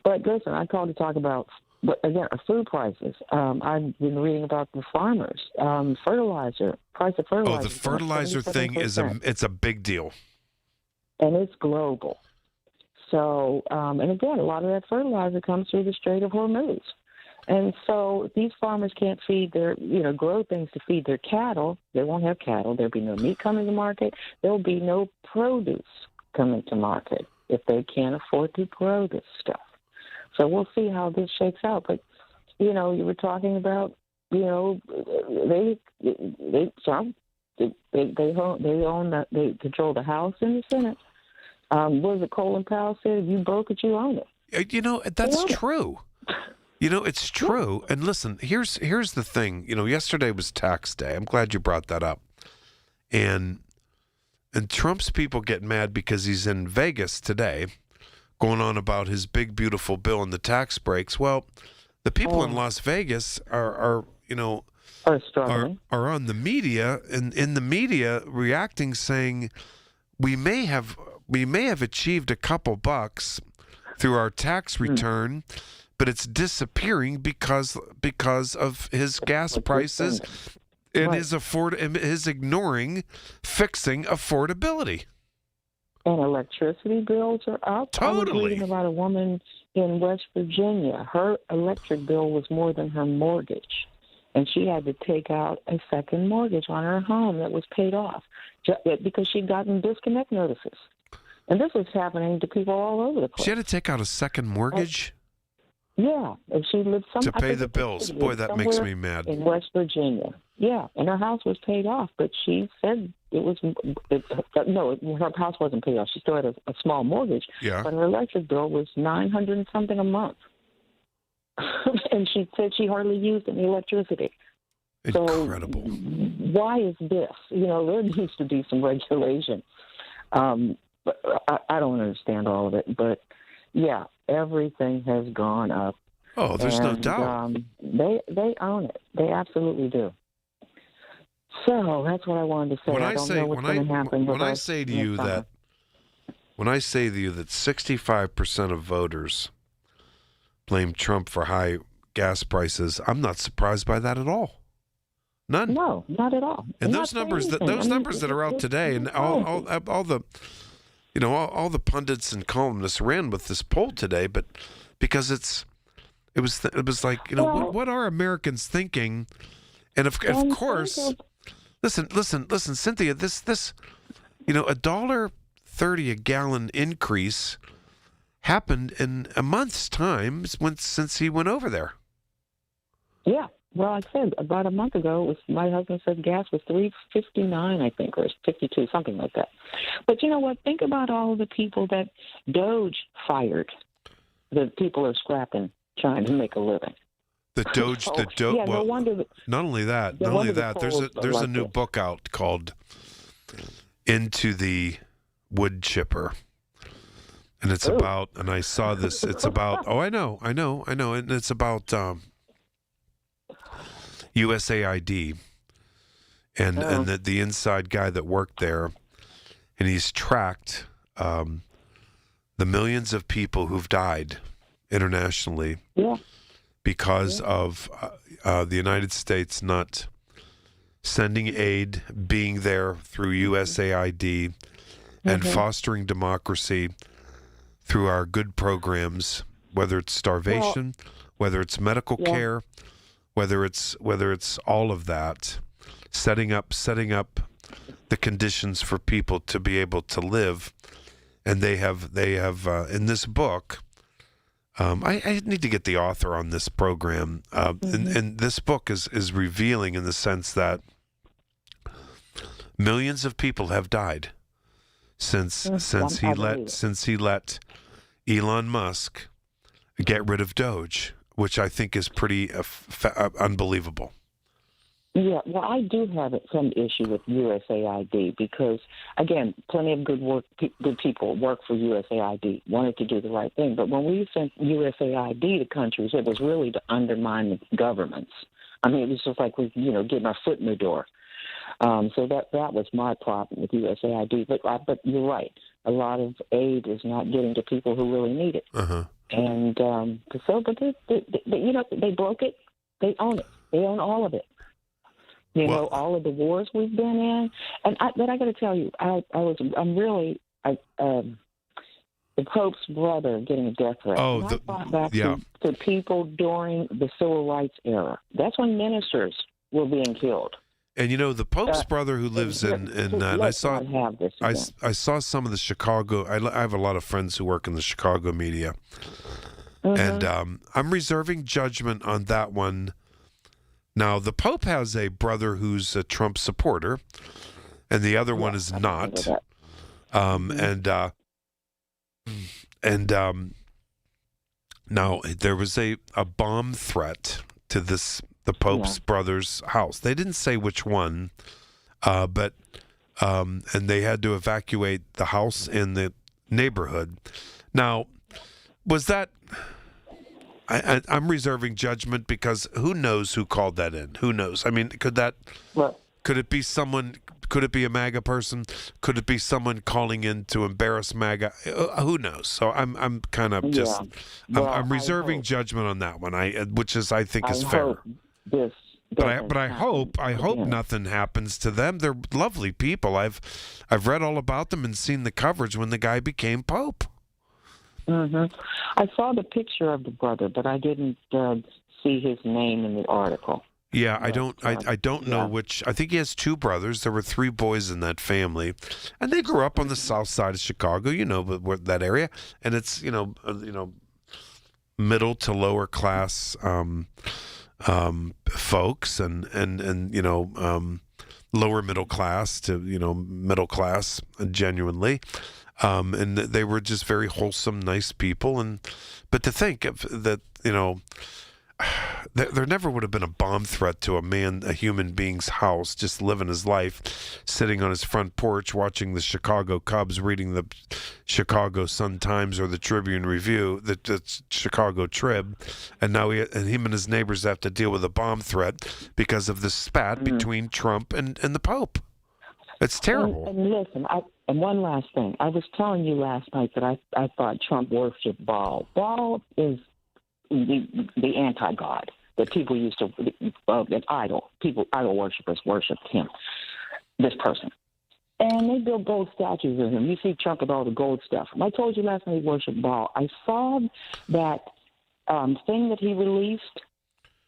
but listen, I called to talk about. But again, food prices. I've been reading about the farmers. Price of fertilizer. Oh, the fertilizer thing it's a big deal. And it's global. So, and again, a lot of that fertilizer comes through the Strait of Hormuz. And so these farmers can't feed grow things to feed their cattle. They won't have cattle. There'll be no meat coming to market. There'll be no produce coming to market if they can't afford to grow this stuff. So we'll see how this shakes out. But, you were talking about, they control the House and the Senate. What was it Colin Powell said? If you broke it, you own it. That's true. It's true. And listen, here's the thing. Yesterday was tax day. I'm glad you brought that up. And Trump's people get mad because he's in Vegas today, going on about his big, beautiful bill and the tax breaks. Well, the people in Las Vegas are on the media and in the media reacting, saying we may have achieved a couple bucks through our tax return, but it's disappearing because of his gas prices and his ignoring fixing affordability. And electricity bills are up. Totally. I was reading about a woman in West Virginia. Her electric bill was more than her mortgage, and she had to take out a second mortgage on her home that was paid off because she'd gotten disconnect notices. And this was happening to people all over the place. She had to take out a second mortgage? Yeah, and she lived to pay the bills. Boy, that makes me mad. In West Virginia. Yeah, and her house was paid off, but she said her house wasn't paid off. She still had a small mortgage, but her electric bill was $900 and something a month. And she said she hardly used any electricity. Incredible. So why is this? There needs to be some regulation. But I don't understand all of it. But, yeah, everything has gone up. Oh, there's no doubt. They own it. They absolutely do. So that's what I wanted to say. I don't know what's going to happen. When I say to you that 65% of voters blame Trump for high gas prices, I'm not surprised by that at all. None. No, not at all. And those numbers that are out today, and all the pundits and columnists ran with this poll today, but because it was like, what are Americans thinking? And of course, listen, Cynthia, this $1.30 a gallon increase happened in a month's time since he went over there. Yeah. Well, I said about a month ago, my husband said gas was $3.59, I think, or $52, something like that. But you know what? Think about all of the people that Doge fired. The people are scrapping, trying to make a living. The Doge. Yeah, well, no wonder. Not only that. There's a new book out called "Into the Wood Chipper," and it's about. And I saw this. It's about. Oh, I know, and it's about USAID and the inside guy that worked there, and he's tracked the millions of people who've died internationally because of the United States not sending aid, being there through USAID, and fostering democracy through our good programs, whether it's starvation, whether it's medical care, whether it's all of that, setting up the conditions for people to be able to live. And they have in this book, I need to get the author on this program. And this book is revealing in the sense that millions of people have died since he let Elon Musk get rid of Doge, which I think is pretty unbelievable. Yeah, well, I do have some issue with USAID because, again, plenty of good people work for USAID, wanted to do the right thing. But when we sent USAID to countries, it was really to undermine the governments. I mean, it was just like getting our foot in the door. So that was my problem with USAID. But you're right, a lot of aid is not getting to people who really need it. And they broke it. They own it. They own all of it. All of the wars we've been in, but I got to tell you, the Pope's brother getting a death threat. I thought back to people during the civil rights era. That's when ministers were being killed. And the Pope's brother who lives in I saw some of the Chicago. I have a lot of friends who work in the Chicago media, and I'm reserving judgment on that one. Now, the Pope has a brother who's a Trump supporter, and the other one is not. Now there was a bomb threat to the Pope's brother's house. They didn't say which one, but they had to evacuate the house in the neighborhood. Now, was that? I'm reserving judgment because who knows who called that in? Who knows? I mean, could it be someone? Could it be a MAGA person? Could it be someone calling in to embarrass MAGA? Who knows? So I'm kind of just I'm reserving judgment on that one. Which is I think is fair. But I hope nothing happens to them. They're lovely people. I've read all about them and seen the coverage when the guy became Pope. I saw the picture of the brother, but I didn't see his name in the article. Yeah, I don't know which. I think he has two brothers. There were three boys in that family, and they grew up on the south side of Chicago. That area, and it's middle to lower class folks, and lower middle class to middle class, genuinely. And they were just very wholesome, nice people. But to think of that, there never would have been a bomb threat to a human being's house, just living his life, sitting on his front porch, watching the Chicago Cubs, reading the Chicago Sun-Times or the Tribune Review, the Chicago Trib, and now him and his neighbors have to deal with a bomb threat because of the spat between Trump and the Pope. It's terrible. And listen, and one last thing. I was telling you last night that I thought Trump worshipped Baal. Baal is the anti-God that people used to, an idol. Idol worshippers worshipped him, this person. And they built gold statues of him. You see Trump with all the gold stuff. I told you last night he worshipped Baal. I saw that thing that he released,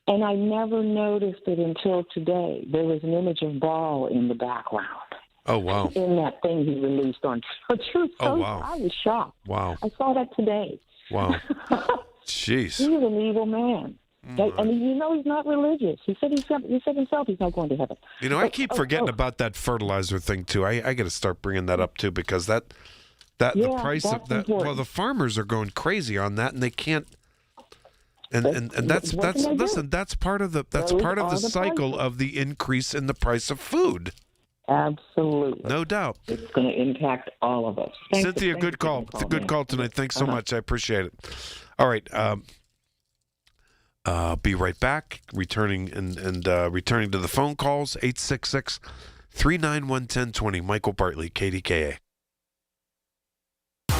and I never noticed it until today. There was an image of Baal in the background. Oh, wow. In that thing he released on Truth. Oh, wow. I was shocked. Wow. I saw that today. Wow. Jeez. He's an evil man. And he's not religious. He said himself he's not going to heaven. I keep forgetting about that fertilizer thing, too. I got to start bringing that up, too, because the price of that, well, the farmers are going crazy on that, and they can't. And that's part of the cycle of the increase in the price of food. Absolutely. No doubt. It's going to impact all of us. Cynthia, good call. It's a good call tonight. Thanks so much. I appreciate it. All right. Be right back. Returning to the phone calls. 866-391-1020. Michael Bartley, KDKA.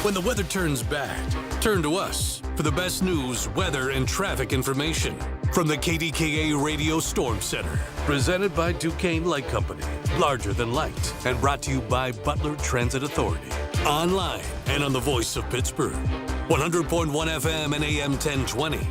When the weather turns bad, turn to us for the best news, weather, and traffic information from the KDKA Radio Storm Center. Presented by Duquesne Light Company, larger than light, and brought to you by Butler Transit Authority. Online and on the voice of Pittsburgh. 100.1 FM and AM 1020.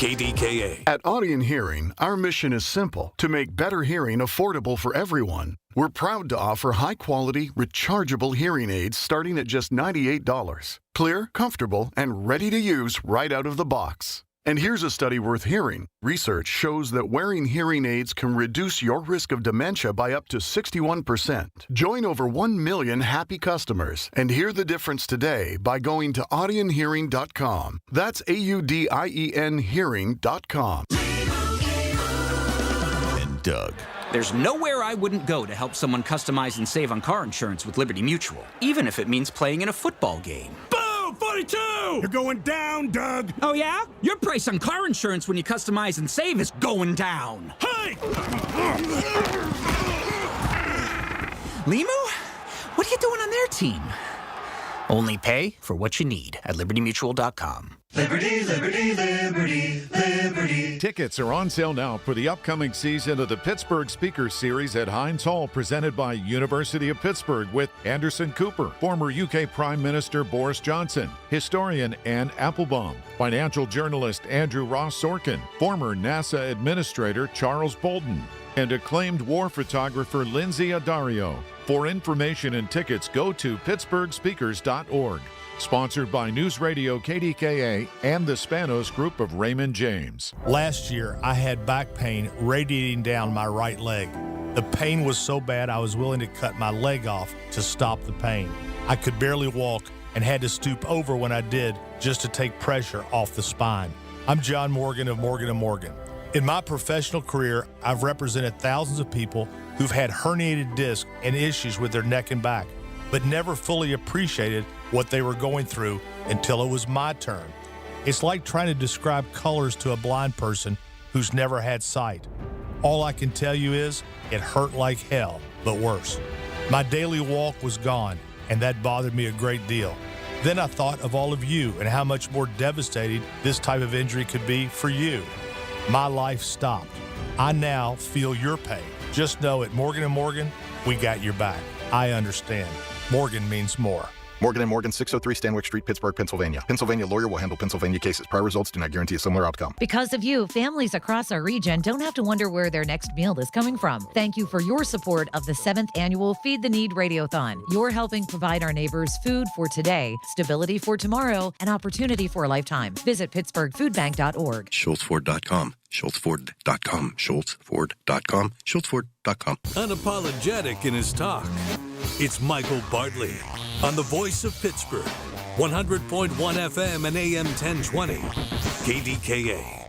KDKA. At Audion Hearing, our mission is simple: to make better hearing affordable for everyone. We're proud to offer high-quality, rechargeable hearing aids starting at just $98. Clear, comfortable, and ready to use right out of the box. And here's a study worth hearing. Research shows that wearing hearing aids can reduce your risk of dementia by up to 61%. Join over 1 million happy customers and hear the difference today by going to audionhearing.com. That's AUDIEN hearing.com. And Doug. There's nowhere I wouldn't go to help someone customize and save on car insurance with Liberty Mutual, even if it means playing in a football game. 42! You're going down, Doug. Oh, yeah? Your price on car insurance when you customize and save is going down. Hey! Limu? What are you doing on their team? Only pay for what you need at libertymutual.com. Liberty, liberty, liberty, liberty. Tickets are on sale now for the upcoming season of the Pittsburgh Speaker Series at Heinz Hall, presented by University of Pittsburgh, with Anderson Cooper, former UK Prime Minister Boris Johnson, historian Anne Applebaum, financial journalist Andrew Ross Sorkin, former NASA Administrator Charles Bolden, and acclaimed war photographer Lindsay Addario. For information and tickets, go to pittsburghspeakers.org. Sponsored by News Radio KDKA and the Spanos Group of Raymond James. Last year, I had back pain radiating down my right leg. The pain was so bad I was willing to cut my leg off to stop the pain. I could barely walk and had to stoop over when I did just to take pressure off the spine. I'm John Morgan of Morgan & Morgan. In my professional career, I've represented thousands of people who've had herniated discs and issues with their neck and back, but never fully appreciated what they were going through until it was my turn. It's like trying to describe colors to a blind person who's never had sight. All I can tell you is it hurt like hell, but worse. My daily walk was gone, and that bothered me a great deal. Then I thought of all of you and how much more devastating this type of injury could be for you. My life stopped. I now feel your pain. Just know at Morgan & Morgan, we got your back. I understand. Morgan means more. Morgan & Morgan, 603 Stanwyck Street, Pittsburgh, Pennsylvania. Pennsylvania lawyer will handle Pennsylvania cases. Prior results do not guarantee a similar outcome. Because of you, families across our region don't have to wonder where their next meal is coming from. Thank you for your support of the 7th annual Feed the Need Radiothon. You're helping provide our neighbors food for today, stability for tomorrow, and opportunity for a lifetime. Visit pittsburghfoodbank.org. SchultzFord.com. SchultzFord.com. SchultzFord.com. SchultzFord.com. Unapologetic in his talk. It's Michael Bartley on the Voice of Pittsburgh, 100.1 FM and AM 1020, KDKA.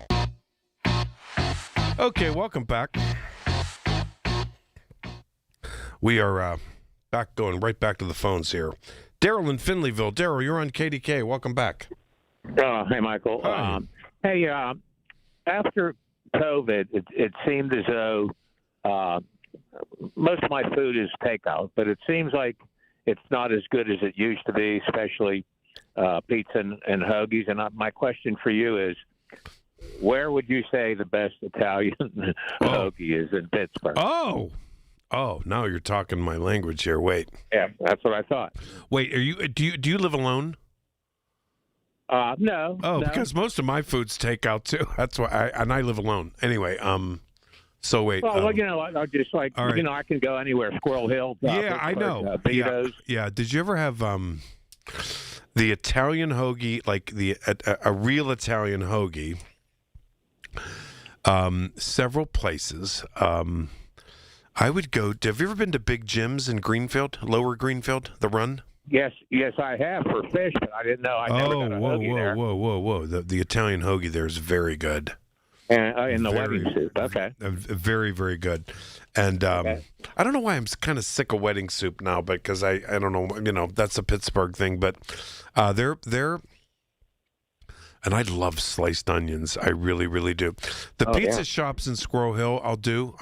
Okay, welcome back. We are going right back to the phones here. Daryl in Finleyville. Daryl, you're on KDK. Welcome back. Hey, Michael. Hi. After COVID, it seemed as though most of my food is takeout, but it seems like it's not as good as it used to be, especially pizza and hoagies. And my question for you is, where would you say the best Italian hoagie is in Pittsburgh? Oh, now you're talking my language here. Wait. Yeah, that's what I thought. Wait, do you live alone? No. Oh, no. because most of my food's takeout too. That's why I live alone. Anyway, so wait. Well, I just like, right. I can go anywhere. Squirrel Hill. Yeah, I know. Yeah. Did you ever have the Italian hoagie, like a real Italian hoagie? Several places. I would go. Have you ever been to Big Jim's in Greenfield, Lower Greenfield, the Run? Yes, I have for fish, but I didn't know. I never got a hoagie there. Whoa! The Italian hoagie there is very good. And in the wedding soup, okay. Very, very good. And I don't know why I'm kind of sick of wedding soup now, because I don't know, that's a Pittsburgh thing, but they're and I love sliced onions. I really, really do. The pizza shops in Squirrel Hill, I'll do.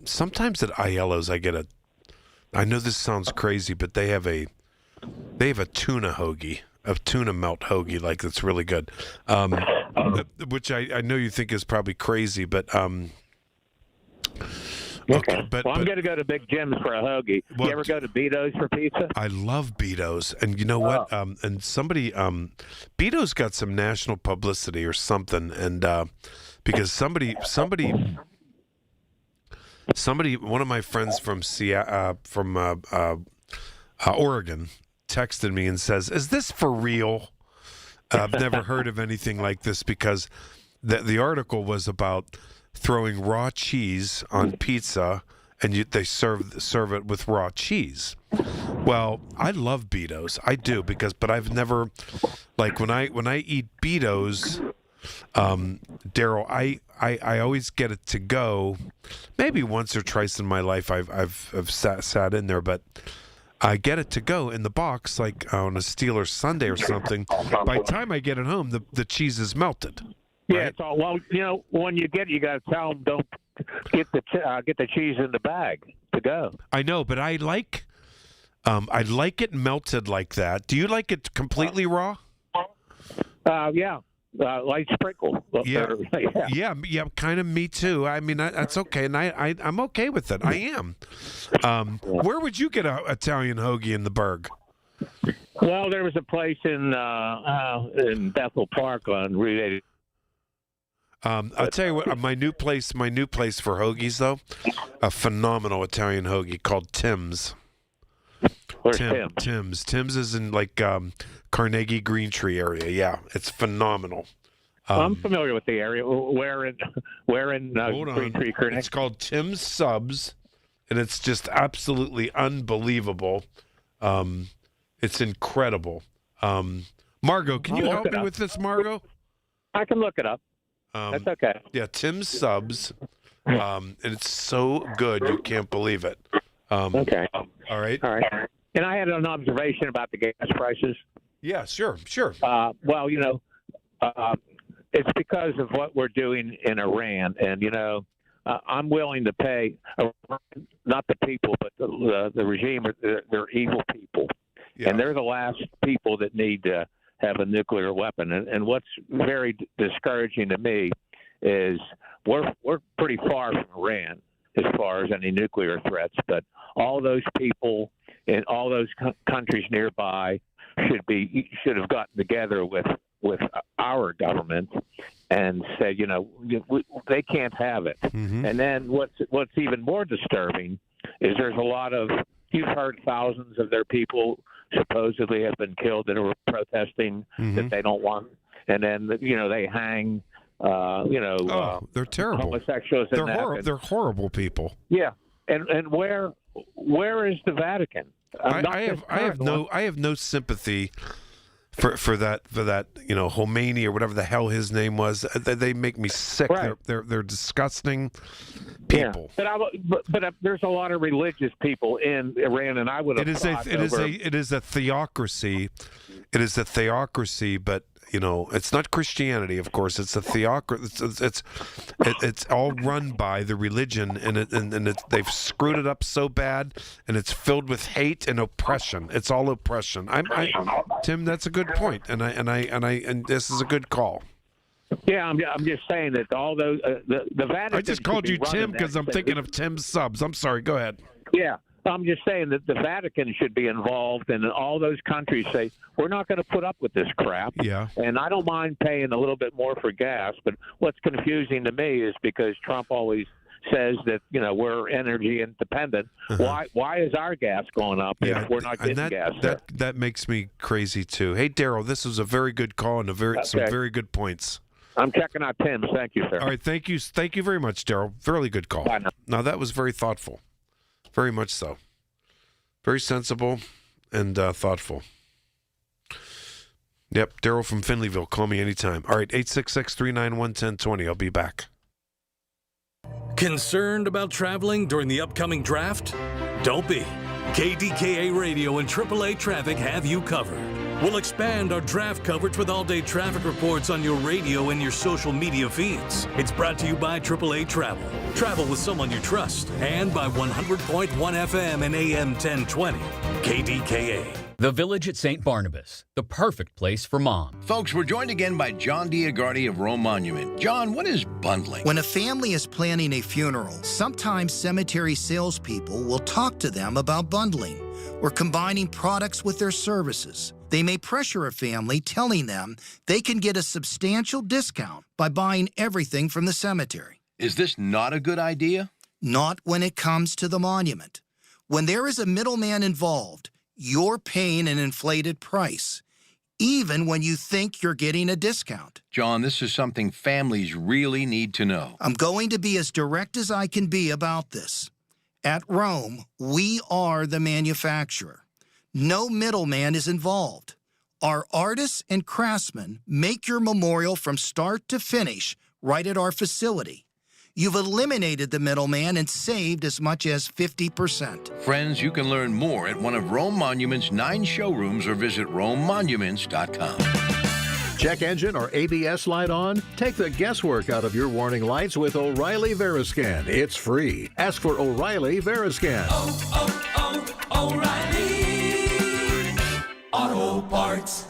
Sometimes at Aiello's I know this sounds crazy, but they have a tuna hoagie, a tuna melt hoagie, like that's really good. Which I know you think is probably crazy, but Okay. But I'm going to go to Big Jim's for a hoagie. Well, you ever go to Beto's for pizza? I love Beto's, and you know what? And somebody, Beto's got some national publicity or something, and because somebody, one of my friends from Oregon, texted me and says, "Is this for real?" I've never heard of anything like this, because the article was about throwing raw cheese on pizza, and they serve it with raw cheese. Well, I love Beto's, I do, but I've never, like, when I eat Beto's, Daryl, I always get it to go. Maybe once or twice in my life I've sat in there, but I get it to go in the box, like on a Steelers Sunday or something. By the time I get it home, the cheese is melted. Yeah, it's all, well, when you get it, you got to tell them don't get the cheese in the bag to go. I know, but I like it melted like that. Do you like it completely raw? Yeah. Light sprinkle. Yeah, kind of me too. I mean, that's okay, and I'm okay with it. I am. Where would you get an Italian hoagie in the Berg? Well, there was a place in Bethel Park on Route 80. I'll tell you what, my new place for hoagies, though, a phenomenal Italian hoagie called Tim's. Where's Tim's? Tim's is in like Carnegie Green Tree area. Yeah, it's phenomenal. I'm familiar with the area. Where in Green Tree, Carnegie? It's called Tim's Subs, and it's just absolutely unbelievable. It's incredible. Margot, can you help me with this, Margot? I can look it up. That's okay. Yeah, Tim's Subs, and it's so good you can't believe it. Okay. All right. And I had an observation about the gas prices. Yeah, sure. Well, it's because of what we're doing in Iran, and I'm willing to pay, not the people, but the regime. They're evil people, and they're the last people that need to have a nuclear weapon. And what's very discouraging to me is we're pretty far from Iran as far as any nuclear threats, but all those people in all those countries nearby should have gotten together with our government and said, they can't have it. Mm-hmm. And then what's even more disturbing is there's a lot of, you've heard thousands of their people supposedly have been killed that are protesting that they don't want, and then they hang. They're terrible. Homosexuals. They're horrible people. Yeah, and where is the Vatican? I have no sympathy for that Khomeini or whatever the hell his name was. They make me sick. Right. They're disgusting people. Yeah. But there's a lot of religious people in Iran, and I would have. It is a theocracy. It is a theocracy, but it's not Christianity, of course. It's a theocracy. It's all run by the religion, and they've screwed it up so bad, and it's filled with hate and oppression. It's all oppression. Tim, that's a good point, and this is a good call. Yeah, I'm just saying that all those the Vatican. I just called you Tim because I'm thinking of Tim's Subs. I'm sorry. Go ahead. Yeah. I'm just saying that the Vatican should be involved, and all those countries say, we're not going to put up with this crap. Yeah. And I don't mind paying a little bit more for gas, but what's confusing to me is because Trump always says that, we're energy independent. Uh-huh. Why is our gas going up if we're not getting gas? That makes me crazy, too. Hey, Daryl, this was a very good call and some very good points. I'm checking out Tim's. Thank you, sir. All right, thank you very much, Daryl. Very good call. Bye now. Now, that was very thoughtful. Very much so. Very sensible and thoughtful. Yep, Daryl from Finleyville. Call me anytime. All right, 866-391-1020. I'll be back. Concerned about traveling during the upcoming draft? Don't be. KDKA Radio and AAA Traffic have you covered. We'll expand our draft coverage with all-day traffic reports on your radio and your social media feeds. It's brought to you by AAA Travel. Travel with someone you trust. And by 100.1 FM and AM 1020. KDKA. The Village at St. Barnabas, the perfect place for mom. Folks, we're joined again by John Diagardi of Rome Monument. John, what is bundling? When a family is planning a funeral, sometimes cemetery salespeople will talk to them about bundling or combining products with their services. They may pressure a family, telling them they can get a substantial discount by buying everything from the cemetery. Is this not a good idea? Not when it comes to the monument. When there is a middleman involved, you're paying an inflated price, even when you think you're getting a discount. John, this is something families really need to know. I'm going to be as direct as I can be about this. At Rome, we are the manufacturer. No middleman is involved. Our artists and craftsmen make your memorial from start to finish right at our facility. You've eliminated the middleman and saved as much as 50%. Friends, you can learn more at one of Rome Monument's 9 showrooms or visit romemonuments.com. Check engine or ABS light on? Take the guesswork out of your warning lights with O'Reilly Veriscan. It's free. Ask for O'Reilly Veriscan. O'Reilly Auto Parts.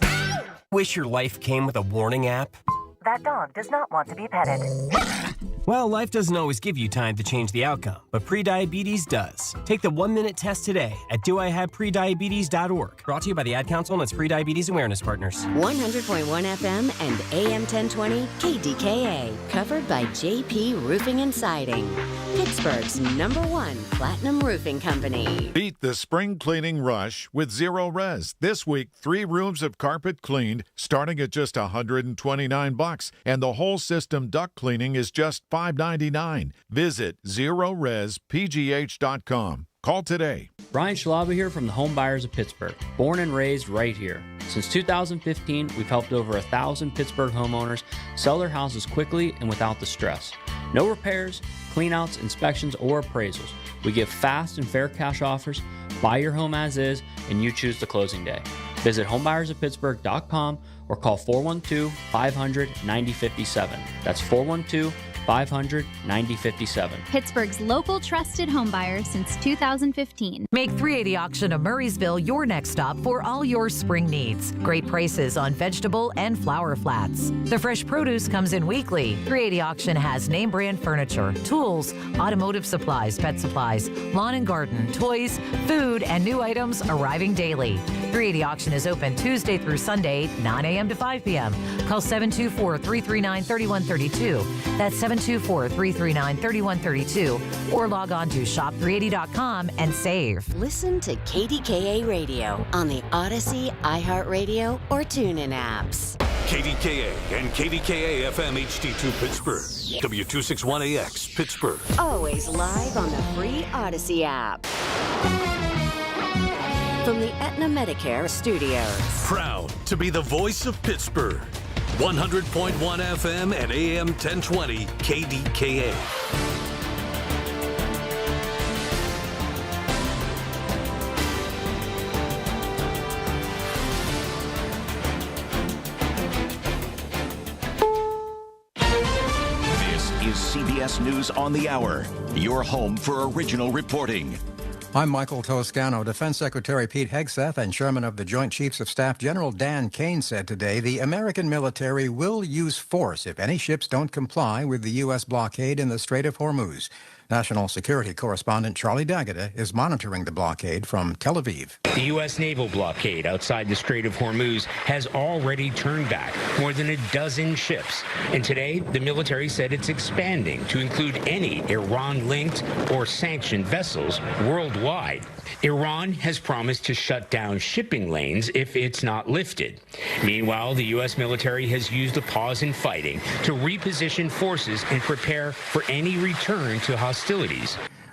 Wish your life came with a warning app? That dog does not want to be petted. Well, life doesn't always give you time to change the outcome, but prediabetes does. Take the 1-minute test today at doihaveprediabetes.org. Brought to you by the Ad Council and its Prediabetes Awareness Partners. 100.1 FM and AM 1020 KDKA, covered by JP Roofing and Siding, Pittsburgh's #1 platinum roofing company. Beat the spring cleaning rush with Zero Res. This week, 3 rooms of carpet cleaned, starting at just $129, and the whole system duct cleaning is just $5.99. Visit ZeroResPGH.com. Call today. Brian Schlaba here from the Home Buyers of Pittsburgh. Born and raised right here. Since 2015, we've helped over 1,000 Pittsburgh homeowners sell their houses quickly and without the stress. No repairs, cleanouts, inspections, or appraisals. We give fast and fair cash offers. Buy your home as is, and you choose the closing day. Visit homebuyersoftpittsburgh.com or call 412-500-9057. That's 412-500-9057. Pittsburgh's local trusted home buyer since 2015. Make 380 Auction of Murraysville your next stop for all your spring needs. Great prices on vegetable and flower flats. The fresh produce comes in weekly. 380 Auction has name brand furniture, tools, automotive supplies, pet supplies, lawn and garden, toys, food, and new items arriving daily. 380 Auction is open Tuesday through Sunday, 9 a.m. to 5 p.m. Call 724-339-3132. That's 724-339-3132. Or log on to shop380.com and save. Listen to KDKA Radio on the Odyssey, iHeartRadio, or TuneIn apps. KDKA and KDKA-FM HD2 Pittsburgh. W261AX Pittsburgh. Always live on the free Odyssey app. From the Aetna Medicare studios. Proud to be the voice of Pittsburgh. 100.1 FM and AM 1020 KDKA. This is CBS News on the Hour, your home for original reporting. I'm Michael Toscano. Defense Secretary Pete Hegseth and Chairman of the Joint Chiefs of Staff General Dan Kane said today the American military will use force if any ships don't comply with the U.S. blockade in the Strait of Hormuz. National Security Correspondent Charlie D'Agata is monitoring the blockade from Tel Aviv. The U.S. naval blockade outside the Strait of Hormuz has already turned back more than a dozen ships. And today, the military said it's expanding to include any Iran-linked or sanctioned vessels worldwide. Iran has promised to shut down shipping lanes if it's not lifted. Meanwhile, the U.S. military has used a pause in fighting to reposition forces and prepare for any return to hostilities.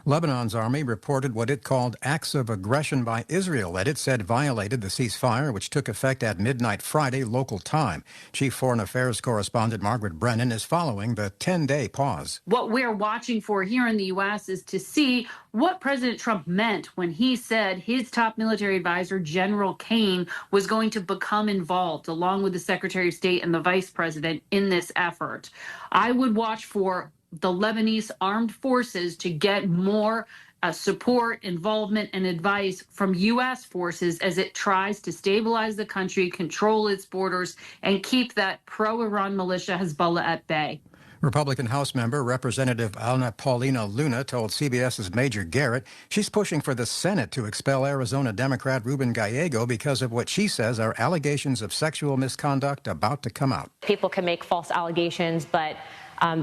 Lebanon's army reported what it called acts of aggression by Israel that it said violated the ceasefire, which took effect at midnight Friday local time. Chief Foreign Affairs Correspondent Margaret Brennan is following the 10-day pause. What we're watching for here in the U.S. is to see what President Trump meant when he said his top military advisor, General Kane, was going to become involved, along with the Secretary of State and the Vice President, in this effort. I would watch for the Lebanese armed forces to get more support, involvement, and advice from U.S. forces as it tries to stabilize the country, control its borders, and keep that pro-Iran militia Hezbollah at bay. Republican House member Representative Ana Paulina Luna told CBS's Major Garrett she's pushing for the Senate to expel Arizona Democrat Ruben Gallego because of what she says are allegations of sexual misconduct about to come out. People can make false allegations, but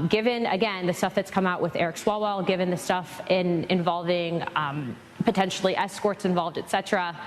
given, again, the stuff that's come out with Eric Swalwell, given the stuff involving potentially escorts involved, etc.,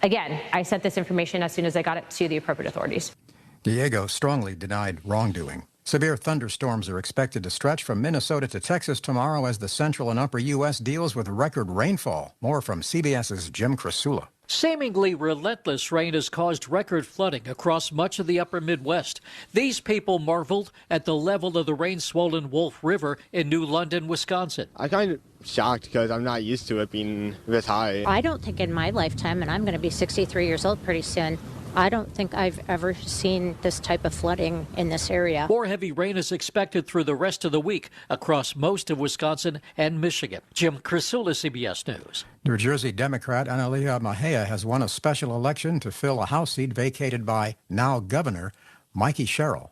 again, I sent this information as soon as I got it to the appropriate authorities. Gallego strongly denied wrongdoing. Severe thunderstorms are expected to stretch from Minnesota to Texas tomorrow as the central and upper U.S. deals with record rainfall. More from CBS's Jim Krasula. Seemingly relentless rain has caused record flooding across much of the upper Midwest. These people marveled at the level of the rain-swollen Wolf River in New London, Wisconsin. I'm kind of shocked because I'm not used to it being this high. I don't think in my lifetime, and I'm going to be 63 years old pretty soon, I don't think I've ever seen this type of flooding in this area. More heavy rain is expected through the rest of the week across most of Wisconsin and Michigan. Jim Krasula, CBS News. New Jersey Democrat Analia Mejia has won a special election to fill a House seat vacated by now Governor Mikey Sherrill.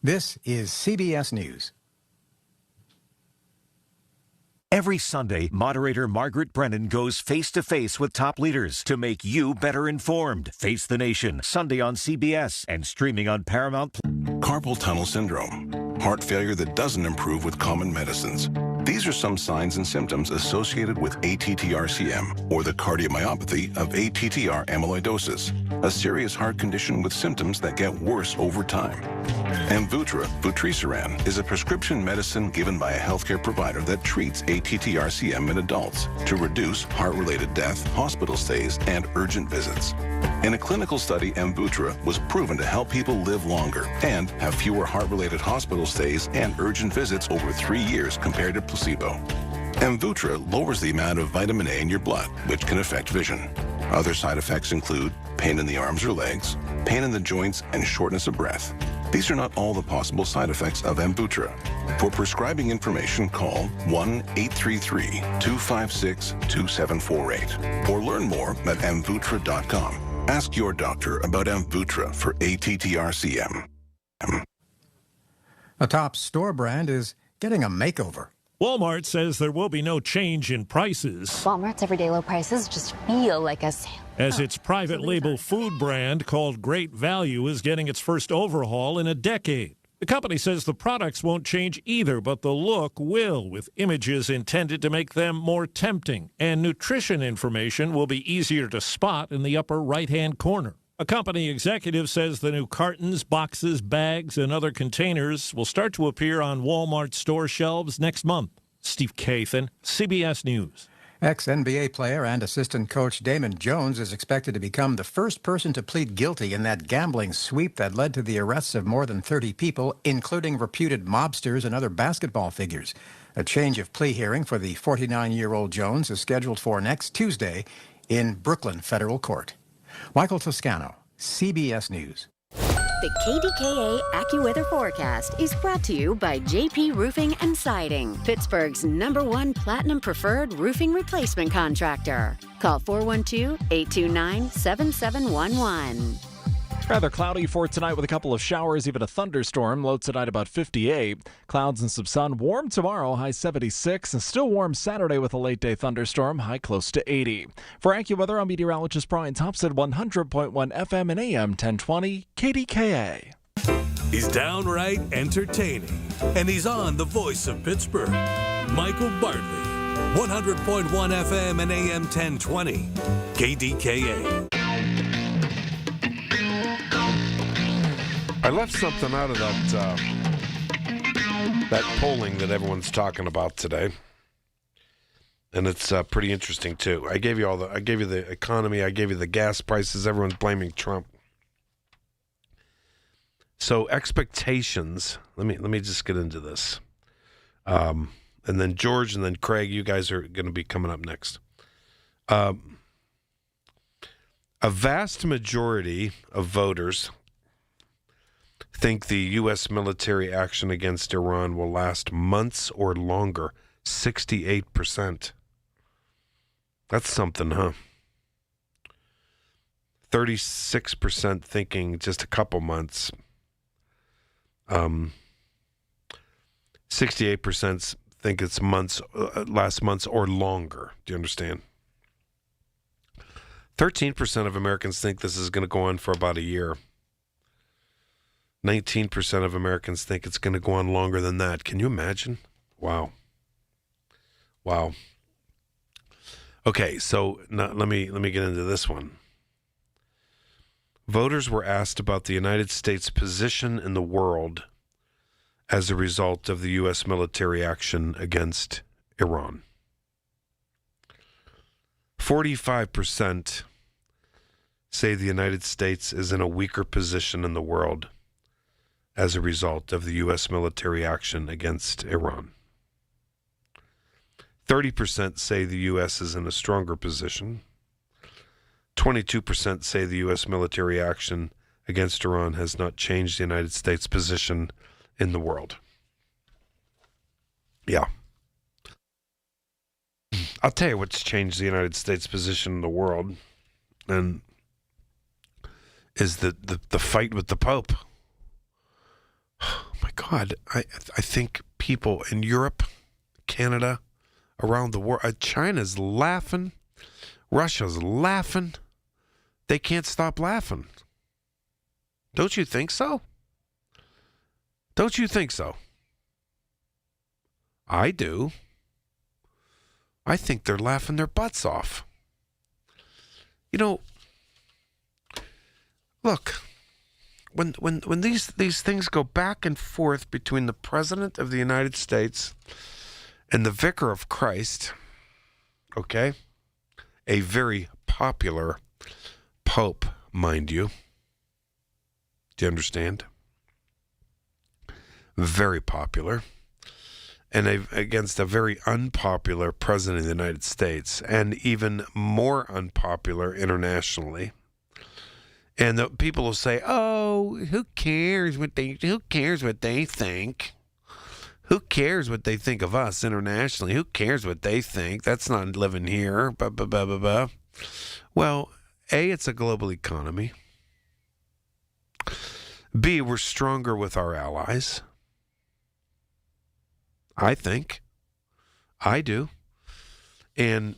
This is CBS News. Every Sunday, moderator Margaret Brennan goes face-to-face with top leaders to make you better informed. Face the Nation, Sunday on CBS and streaming on Paramount. Carpal tunnel syndrome, heart failure that doesn't improve with common medicines. These are some signs and symptoms associated with ATTR-CM, or the cardiomyopathy of ATTR amyloidosis, a serious heart condition with symptoms that get worse over time. Amvuttra, vutrisiran, is a prescription medicine given by a healthcare provider that treats ATTR-CM in adults to reduce heart-related death, hospital stays, and urgent visits. In a clinical study, Amvuttra was proven to help people live longer and have fewer heart-related hospital stays and urgent visits over 3 years compared to placebo. Amvuttra lowers the amount of vitamin A in your blood, which can affect vision. Other side effects include pain in the arms or legs, pain in the joints, and shortness of breath. These are not all the possible side effects of Amvuttra. For prescribing information, call 1-833-256-2748 or learn more at amvuttra.com. Ask your doctor about Amvuttra for ATTR-CM. A top store brand is getting a makeover. Walmart says there will be no change in prices. Walmart's everyday low prices just feel like a sale. As its private label food brand called Great Value is getting its first overhaul in a decade. The company says the products won't change either, but the look will, with images intended to make them more tempting, and nutrition information will be easier to spot in the upper right-hand corner. A company executive says the new cartons, boxes, bags, and other containers will start to appear on Walmart store shelves next month. Steve Kathan, CBS News. Ex-NBA player and assistant coach Damon Jones is expected to become the first person to plead guilty in that gambling sweep that led to the arrests of more than 30 people, including reputed mobsters and other basketball figures. A change of plea hearing for the 49-year-old Jones is scheduled for next Tuesday in Brooklyn Federal Court. Michael Toscano, CBS News. The KDKA AccuWeather forecast is brought to you by JP Roofing and Siding, Pittsburgh's #1 Platinum Preferred Roofing Replacement Contractor. Call 412-829-7711. Rather cloudy for tonight with a couple of showers, even a thunderstorm. Low tonight about 58. Clouds and some sun. Warm tomorrow, high 76. And still warm Saturday with a late-day thunderstorm, high close to 80. For AccuWeather, I'm meteorologist Brian Thompson, 100.1 FM and AM 1020 KDKA. He's downright entertaining, and he's on the voice of Pittsburgh. Michael Bartley, 100.1 FM and AM 1020 KDKA. I left something out of that polling that everyone's talking about today, and it's pretty interesting too. I gave you the economy, I gave you the gas prices. Everyone's blaming Trump. So expectations. Let me just get into this, and then George and then Craig. You guys are going to be coming up next. A vast majority of voters think the U.S. military action against Iran will last months or longer, 68%. That's something, huh? 36% thinking just a couple months. 68% think it's months, last months or longer. Do you understand? 13% of Americans think this is going to go on for about a year. 19% of Americans think it's going to go on longer than that. Can you imagine? Wow. Okay, so now let me get into this one. Voters were asked about the United States' position in the world as a result of the U.S. military action against Iran. 45% say the United States is in a weaker position in the world as a result of the U.S. military action against Iran. 30% say the U.S. is in a stronger position. 22% say the U.S. military action against Iran has not changed the United States' position in the world. Yeah. I'll tell you what's changed the United States' position in the world, and is the fight with the Pope. Oh my God, I think people in Europe, Canada, around the world, China's laughing, Russia's laughing. They can't stop laughing. Don't you think so? Don't you think so? I do. I think they're laughing their butts off. You know, look, when these things go back and forth between the President of the United States and the Vicar of Christ, okay, a very popular Pope, mind you. Do you understand? Very popular. And against a very unpopular President of the United States, and even more unpopular internationally. And the people will say, "Oh, who cares what they think? Who cares what they think of us internationally? Who cares what they think? That's not living here." Blah, blah, blah, blah, blah. Well, A, it's a global economy. B, we're stronger with our allies. I think. I do. And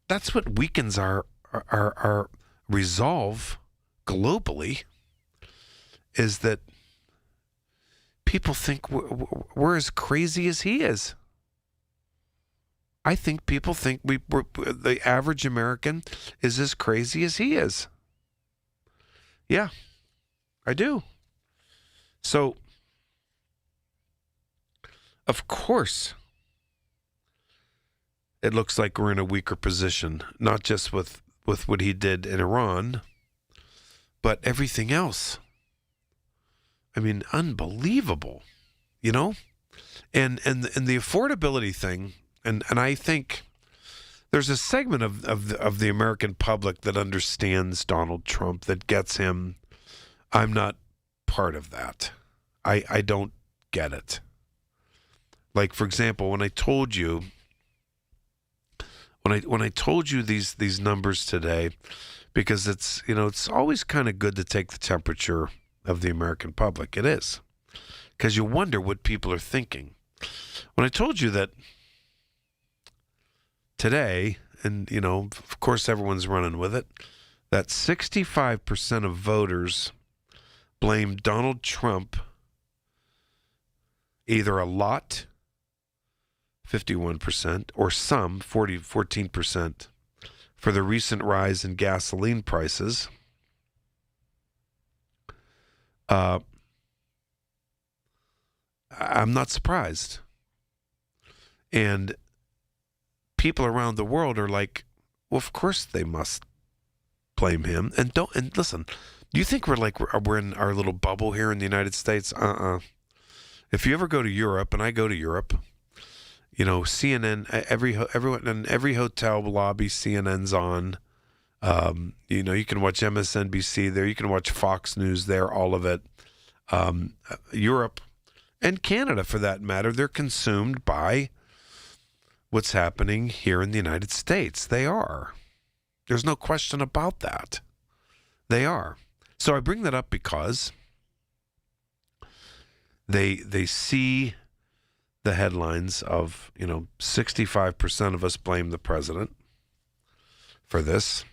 that's what weakens our resolve globally, is that people think we're as crazy as he is. I think people think the average American is as crazy as he is. Yeah, I do. So, of course, it looks like we're in a weaker position, not just with what he did in Iran, but everything else. I mean, unbelievable, you know? And the affordability thing, and I think there's a segment of the American public that understands Donald Trump, that gets him. I'm not part of that. I don't get it. Like, for example, when I told you these numbers today, because it's, you know, it's always kind of good to take the temperature of the American public. It is, because you wonder what people are thinking. When I told you that today, and, you know, of course everyone's running with it, that 65% of voters blame Donald Trump either a lot, 51%, or some, 14%, for the recent rise in gasoline prices. I'm not surprised. And people around the world are like, well, of course they must blame him. And listen, do you think we're in our little bubble here in the United States? If you ever go to Europe, and I go to Europe, you know, CNN, everyone in every hotel lobby, CNN's on. You know, you can watch MSNBC there. You can watch Fox News there, all of it. Europe and Canada, for that matter, they're consumed by what's happening here in the United States. They are. There's no question about that. They are. So I bring that up because they see the headlines of, 65% of us blame the president for this.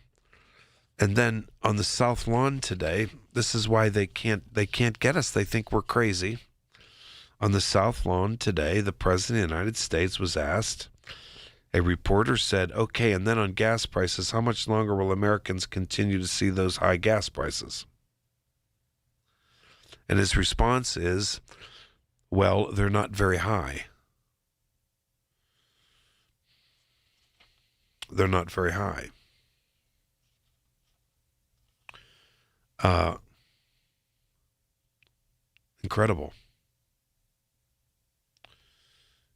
And then on the South Lawn today, this is why they can't get us. They think we're crazy. On the South Lawn today, the President of the United States was asked, a reporter said, okay, and then on gas prices, how much longer will Americans continue to see those high gas prices? And his response is, well, they're not very high. They're not very high. Incredible.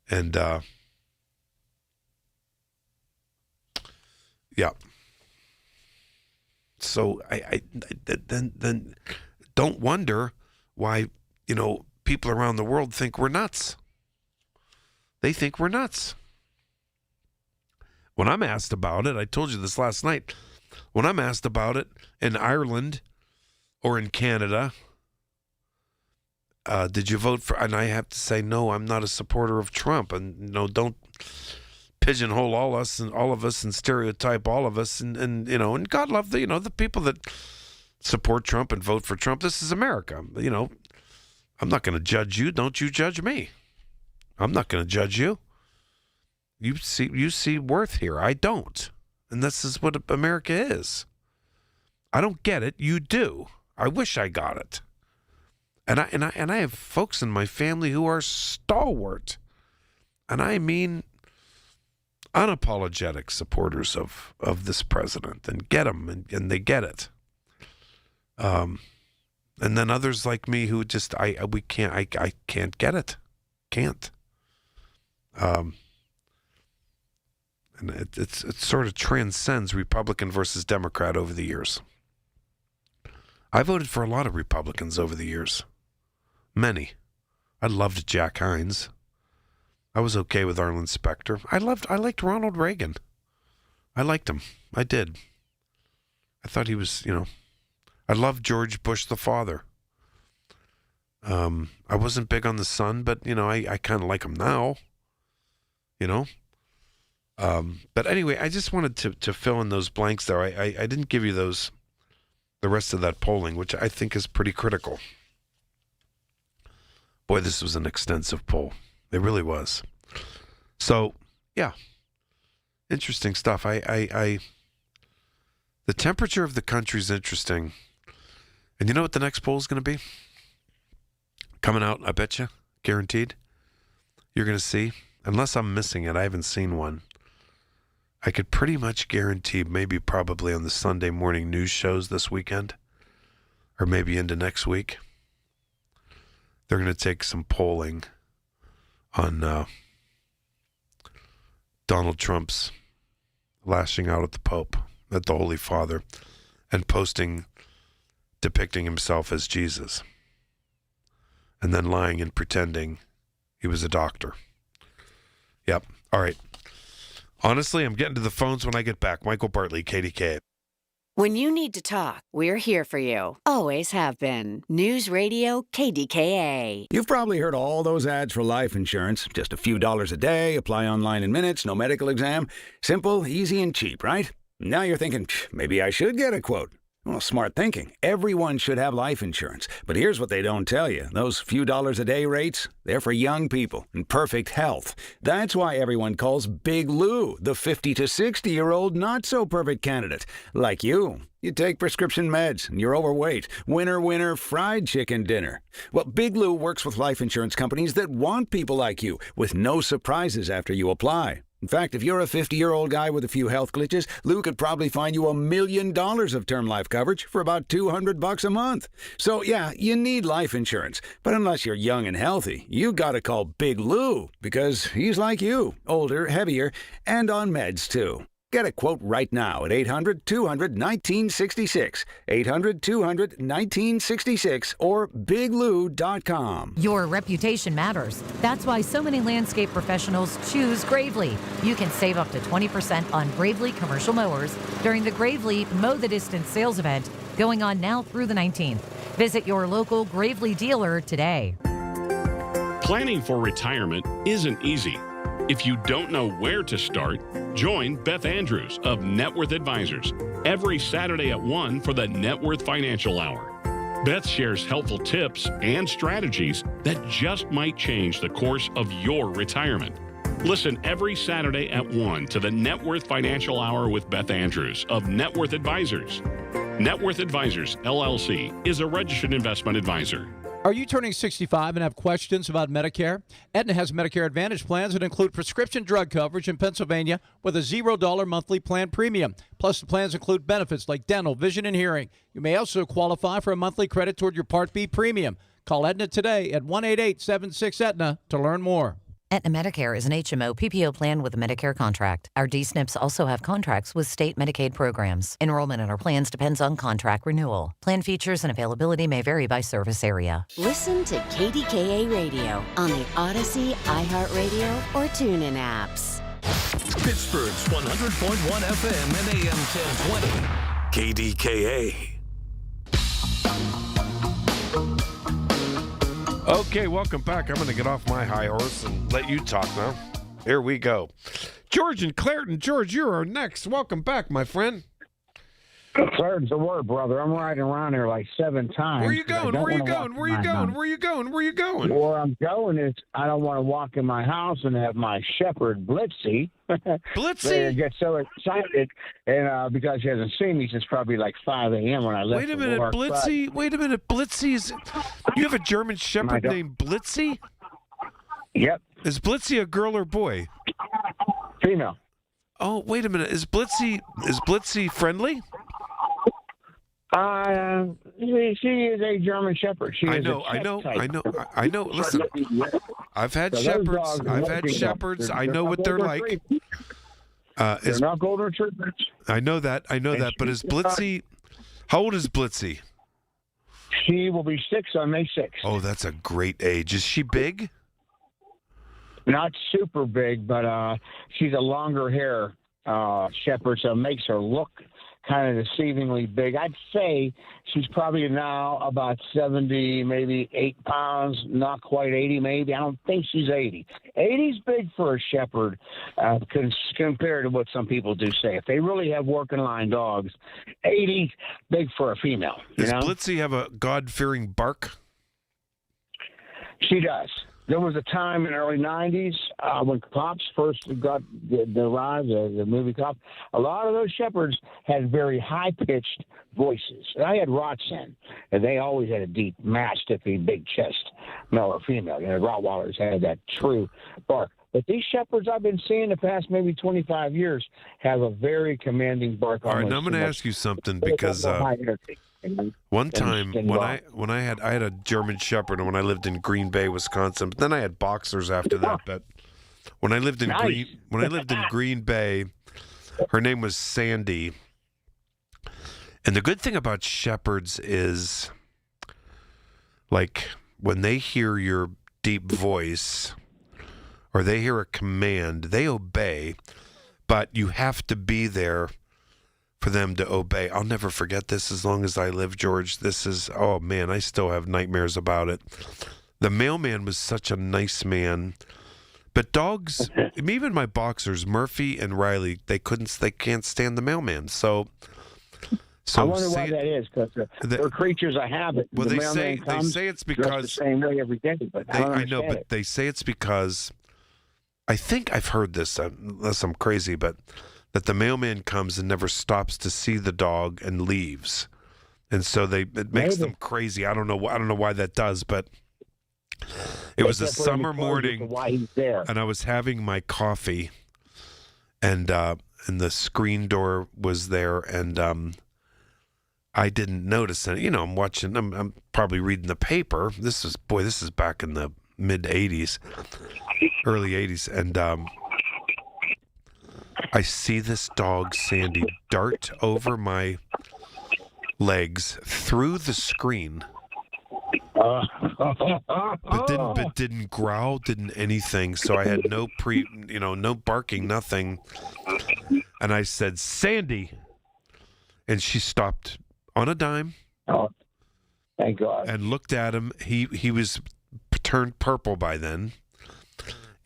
And yeah. So I then don't wonder why, people around the world think we're nuts. They think we're nuts. When I'm asked about it, I told you this last night, when I'm asked about it in Ireland or in Canada, did you vote for, and I have to say, no, I'm not a supporter of Trump. And don't pigeonhole all of us and stereotype all of us. And God love the people that support Trump and vote for Trump. This is America. I'm not going to judge you. Don't you judge me. I'm not going to judge you. You see worth here. I don't. And this is what America is. I don't get it. You do. I wish I got it. And I have folks in my family who are stalwart, and I mean unapologetic supporters of this president, and get them, and they get it. And then others like me who just I can't get it, can't. And it sort of transcends Republican versus Democrat over the years. I voted for a lot of Republicans over the years. Many. I loved Jack Hines. I was okay with Arlen Specter. I liked Ronald Reagan. I liked him. I did. I thought he was, I loved George Bush the father. I wasn't big on the son, but, I kind of like him now. But anyway, I just wanted to fill in those blanks there. I didn't give you the rest of that polling, which I think is pretty critical. Boy, this was an extensive poll. It really was. So, yeah, interesting stuff. The temperature of the country is interesting. And you know what the next poll is going to be? Coming out, I bet you, guaranteed. You're going to see, unless I'm missing it, I haven't seen one. I could pretty much guarantee, probably on the Sunday morning news shows this weekend, or maybe into next week, they're going to take some polling on Donald Trump's lashing out at the Pope, at the Holy Father, and depicting himself as Jesus, and then lying and pretending he was a doctor. Yep. All right. Honestly, I'm getting to the phones when I get back. Michael Bartley, KDKA. When you need to talk, we're here for you. Always have been. News Radio KDKA. You've probably heard all those ads for life insurance. Just a few dollars a day, apply online in minutes, no medical exam. Simple, easy, and cheap, right? Now you're thinking, maybe I should get a quote. Well, smart thinking. Everyone should have life insurance. But here's what they don't tell you. Those few dollars a day rates, they're for young people in perfect health. That's why everyone calls Big Lou the 50 to 60-year-old not-so-perfect candidate. Like you. You take prescription meds and you're overweight. Winner, winner, fried chicken dinner. Well, Big Lou works with life insurance companies that want people like you with no surprises after you apply. In fact, if you're a 50-year-old guy with a few health glitches, Lou could probably find you $1 million of term life coverage for about $200 a month. So, yeah, you need life insurance. But unless you're young and healthy, you gotta call Big Lou because he's like you, older, heavier, and on meds, too. Get a quote right now at 800-200-1966, 800-200-1966, or biglou.com. Your reputation matters. That's why so many landscape professionals choose Gravely. You can save up to 20% on Gravely commercial mowers during the Gravely Mow the Distance sales event going on now through the 19th. Visit your local Gravely dealer today. Planning for retirement isn't easy. If you don't know where to start, join Beth Andrews of Net Worth Advisors every Saturday at 1 for the Net Worth Financial Hour. Beth shares helpful tips and strategies that just might change the course of your retirement. Listen every Saturday at 1 to the Net Worth Financial Hour with Beth Andrews of Net Worth Advisors. Net Worth Advisors, LLC, is a registered investment advisor. Are you turning 65 and have questions about Medicare? Aetna has Medicare Advantage plans that include prescription drug coverage in Pennsylvania with a $0 monthly plan premium. Plus, the plans include benefits like dental, vision, and hearing. You may also qualify for a monthly credit toward your Part B premium. Call Aetna today at 1-888-76-AETNA to learn more. Aetna Medicare is an HMO PPO plan with a Medicare contract. Our D-SNPs also have contracts with state Medicaid programs. Enrollment in our plans depends on contract renewal. Plan features and availability may vary by service area. Listen to KDKA Radio on the Odyssey, iHeartRadio, or TuneIn apps. Pittsburgh's 100.1 FM and AM 1020. KDKA. Okay, welcome back. I'm going to get off my high horse and let you talk now. Here we go. George and Clareton. George, you're our next. Welcome back, my friend. Clareton's the word, brother. I'm riding around here like 7 times. Where you going? Where you going? Where you going? Where you going? Where you going? Where I'm going is I don't want to walk in my house and have my shepherd Blitzy. Blitzy? Get so excited, and because he hasn't seen me since probably like 5 a.m. when I left. Wait a minute, Blitzy. Wait a minute, Blitzy is. You have a German shepherd named Blitzy? Yep. Is Blitzy a girl or boy? Female. Oh, wait a minute. Is Blitzy friendly? She is a German shepherd. I know. Listen, I've had shepherds. I know what they're like. They're not golden retrievers. I know that. But is Blitzy? How old is Blitzy? She will be 6 on May 6th. Oh, that's a great age. Is she big? Not super big, but she's a longer hair shepherd, so it makes her look kind of deceivingly big. I'd say she's probably now about 70, maybe 8 pounds, not quite 80 maybe. I don't think she's 80. 80's big for a shepherd compared to what some people do say. If they really have working line dogs, 80's big for a female. Does Blitzy have a God-fearing bark? She does. There was a time in the early 90s when cops first got the rise, the movie Cop. A lot of those shepherds had very high-pitched voices. And I had Rottsen, and they always had a deep, mastiffy, big chest, male or female. Rottweilers had that true bark. But these shepherds I've been seeing the past maybe 25 years have a very commanding bark. All right, now I'm going to ask you something because one time when I had a German Shepherd and when I lived in Green Bay, Wisconsin, but then I had boxers after that. But when I lived in Green Bay, her name was Sandy. And the good thing about shepherds is, like, when they hear your deep voice or they hear a command, they obey, but you have to be there for them to obey. I'll never forget this as long as I live, George. This is, oh man, I still have nightmares about it. The mailman was such a nice man, but dogs, even my boxers, Murphy and Riley, they can't stand the mailman. So I wonder why that is, because they're creatures of habit. Well, they say it's because the same way every day. But I know, but they say it's because I think I've heard this, unless I'm crazy, but that the mailman comes and never stops to see the dog and leaves, and so it makes them crazy. I don't know why that does, but it was a summer morning, and I was having my coffee, and the screen door was there, and I didn't notice it. I'm watching. I'm probably reading the paper. This is back in the mid '80s, early '80s, and I see this dog, Sandy, dart over my legs through the screen. But didn't growl, didn't anything. So I had no no barking, nothing. And I said, Sandy. And she stopped on a dime. Oh, thank God. And looked at him. He was turned purple by then.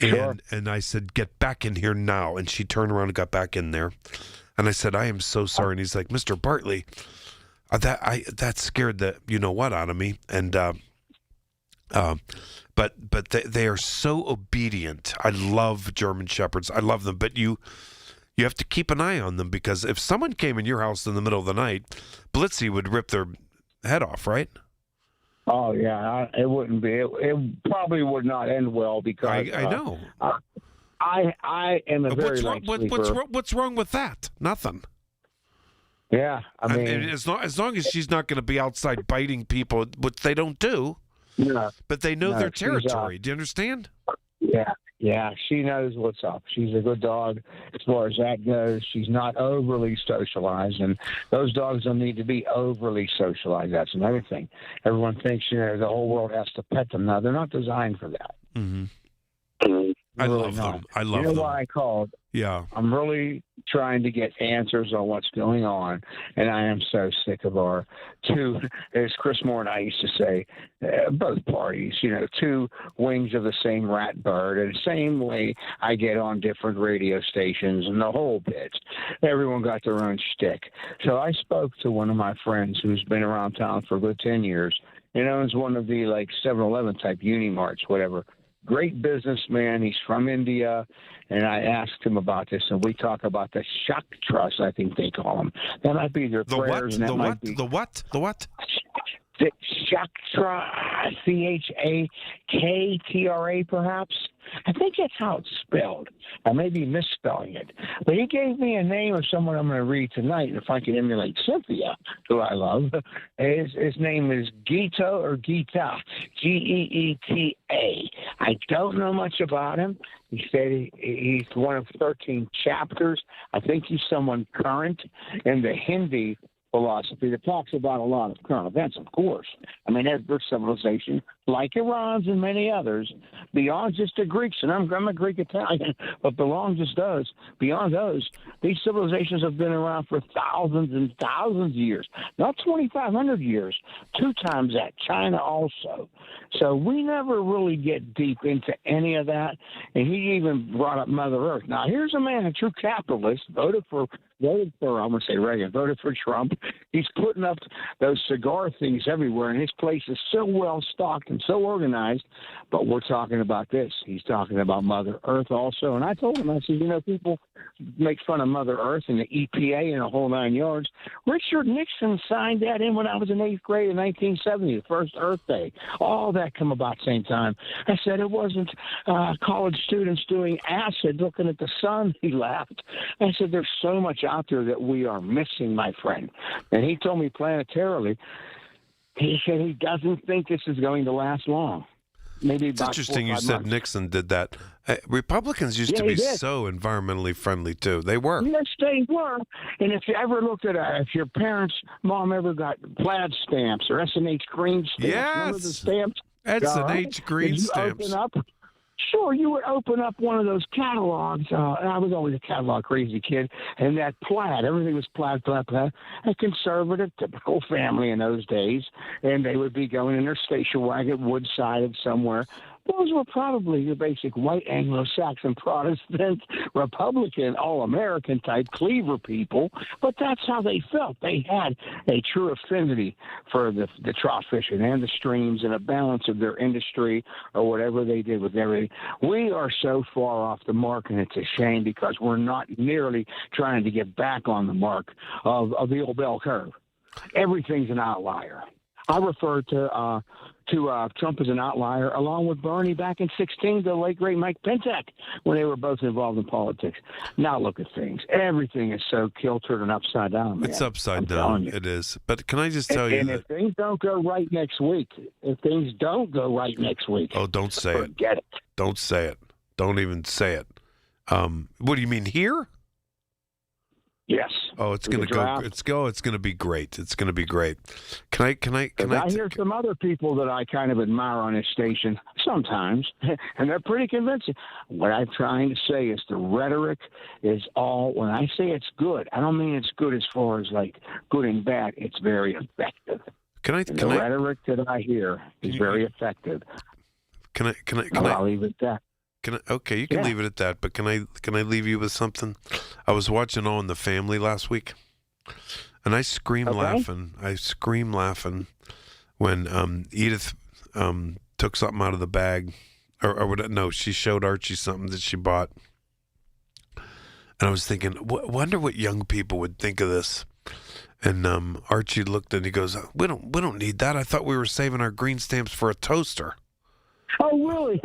Sure. And I said, get back in here now. And she turned around and got back in there. And I said, I am so sorry. And he's like, Mr. Bartley, that scared the you-know-what out of me. And but they are so obedient. I love German Shepherds. I love them. But you have to keep an eye on them, because if someone came in your house in the middle of the night, Blitzy would rip their head off, right? Oh yeah, it wouldn't be. It probably would not end well, because I know. I am a very light sleeper. What's wrong with that? Nothing. Yeah, I mean, as long as she's not going to be outside biting people, which they don't do. Yeah, but they know their territory. Do you understand? Yeah, she knows what's up. She's a good dog as far as that goes. She's not overly socialized, and those dogs don't need to be overly socialized. That's another thing. Everyone thinks the whole world has to pet them. No, they're not designed for that. Mm-hmm. I love them. I love them. You know why I called? Yeah. I'm really trying to get answers on what's going on, and I am so sick of our two, as Chris Moore and I used to say, both parties, two wings of the same rat bird, and the same way I get on different radio stations and the whole bit. Everyone got their own shtick. So I spoke to one of my friends who's been around town for a good 10 years, and owns one of the 7-Eleven type Unimarts, whatever. Great businessman. He's from India, and I asked him about this, and we talk about the shock trust, I think they call them. That might be their prayers. The what? The what? The Shaktra, Chaktra, perhaps. I think that's how it's spelled. I may be misspelling it. But he gave me a name of someone I'm going to read tonight, if I can emulate Cynthia, who I love. His name is Gita or Gita, Geeta. I don't know much about him. He said he's one of 13 chapters. I think he's someone current in the Hindi philosophy that talks about a lot of current events, of course. I mean, there's civilization like Iran's and many others, beyond just the Greeks, and I'm a Greek Italian, but beyond those, these civilizations have been around for thousands and thousands of years, not 2,500 years, 2 times that, China also. So we never really get deep into any of that, and he even brought up Mother Earth. Now, here's a man, a true capitalist, voted for I'm going to say Reagan, voted for Trump. He's putting up those cigar things everywhere, and his place is so well stocked and so organized. But we're talking about this. He's talking about Mother Earth also. And I told him, I said, people make fun of Mother Earth and the EPA and the whole 9 yards. Richard Nixon signed that in when I was in 8th grade in 1970, the first Earth Day. All that come about same time. I said it wasn't college students doing acid looking at the sun. He laughed. I said there's so much out there that we are missing, my friend. And he told me planetarily, he said he doesn't think this is going to last long. Maybe it's interesting you said months. Nixon did that. Republicans used to be so environmentally friendly, too. They were. Yes, they were. And if you ever looked at if your parents' mom ever got plaid stamps or S&H green stamps, remember the stamps? S&H green stamps. Sure, you would open up one of those catalogs. I was always a catalog crazy kid, and that plaid, everything was plaid. A conservative, typical family in those days, and they would be going in their station wagon, wood-sided somewhere. Those were probably your basic white Anglo-Saxon Protestant, Republican, all-American type Cleaver people, but that's how they felt. They had a true affinity for the trout fishing and the streams and a balance of their industry or whatever they did with everything. We are so far off the mark, and it's a shame because we're not nearly trying to get back on the mark of the old bell curve. Everything's an outlier. I refer to Trump as an outlier, along with Bernie back in 2016, the late, great Mike Pentek, when they were both involved in politics. Now look at things. Everything is so kiltered and upside down, man. It's upside down. It is. But can I just tell you that... And if things don't go right next week, Oh, don't say forget it. Don't say it. Don't even say it. What do you mean, here? Yes. Oh, it's going to go. It's going to be great. It's going to be great. Can I hear some other people that I kind of admire on this station sometimes, and they're pretty convincing. What I'm trying to say is the rhetoric is all. When I say it's good, I don't mean it's good as far as like good and bad. It's very effective. The rhetoric that I hear is very effective. I'll leave it at that. Okay, you can leave it at that. But can I leave you with something? I was watching All in the Family last week, and I screamed laughing. I screamed laughing when Edith took something out of the bag, no, she showed Archie something that she bought, and I was thinking, wonder what young people would think of this. And Archie looked and he goes, "We don't need that. I thought we were saving our green stamps for a toaster." Oh, really?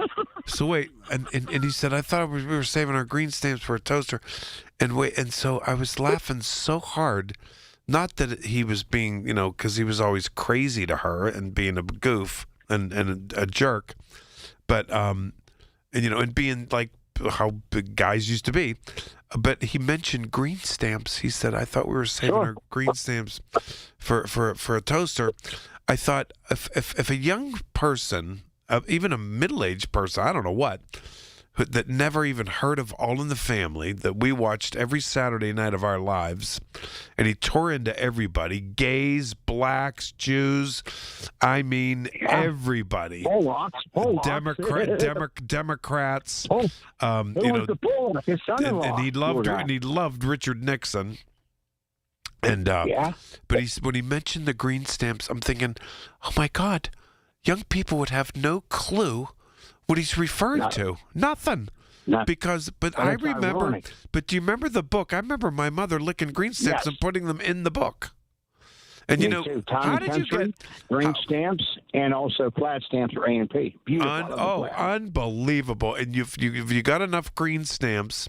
So wait, and he said, "I thought we were saving our green stamps for a toaster," and so I was laughing so hard, not that he was being, because he was always crazy to her and being a goof and a jerk, but and being like how big guys used to be, but he mentioned green stamps. He said, "I thought we were saving our green stamps for a toaster." I thought if a young person, even a middle-aged person, I don't know what, that never even heard of All in the Family, that we watched every Saturday night of our lives, and he tore into everybody, gays, blacks, Jews, everybody, Democrats, his son-in-law, and he loved Richard Nixon. And but when he mentioned the green stamps, I'm thinking, oh my God, young people would have no clue what he's referring to. Nothing. But I remember. Ironic. But do you remember the book? I remember my mother licking green stamps and putting them in the book. And Me too. How did you get green stamps and also plaid stamps for A&P? Beautiful. Unbelievable! And if you got enough green stamps,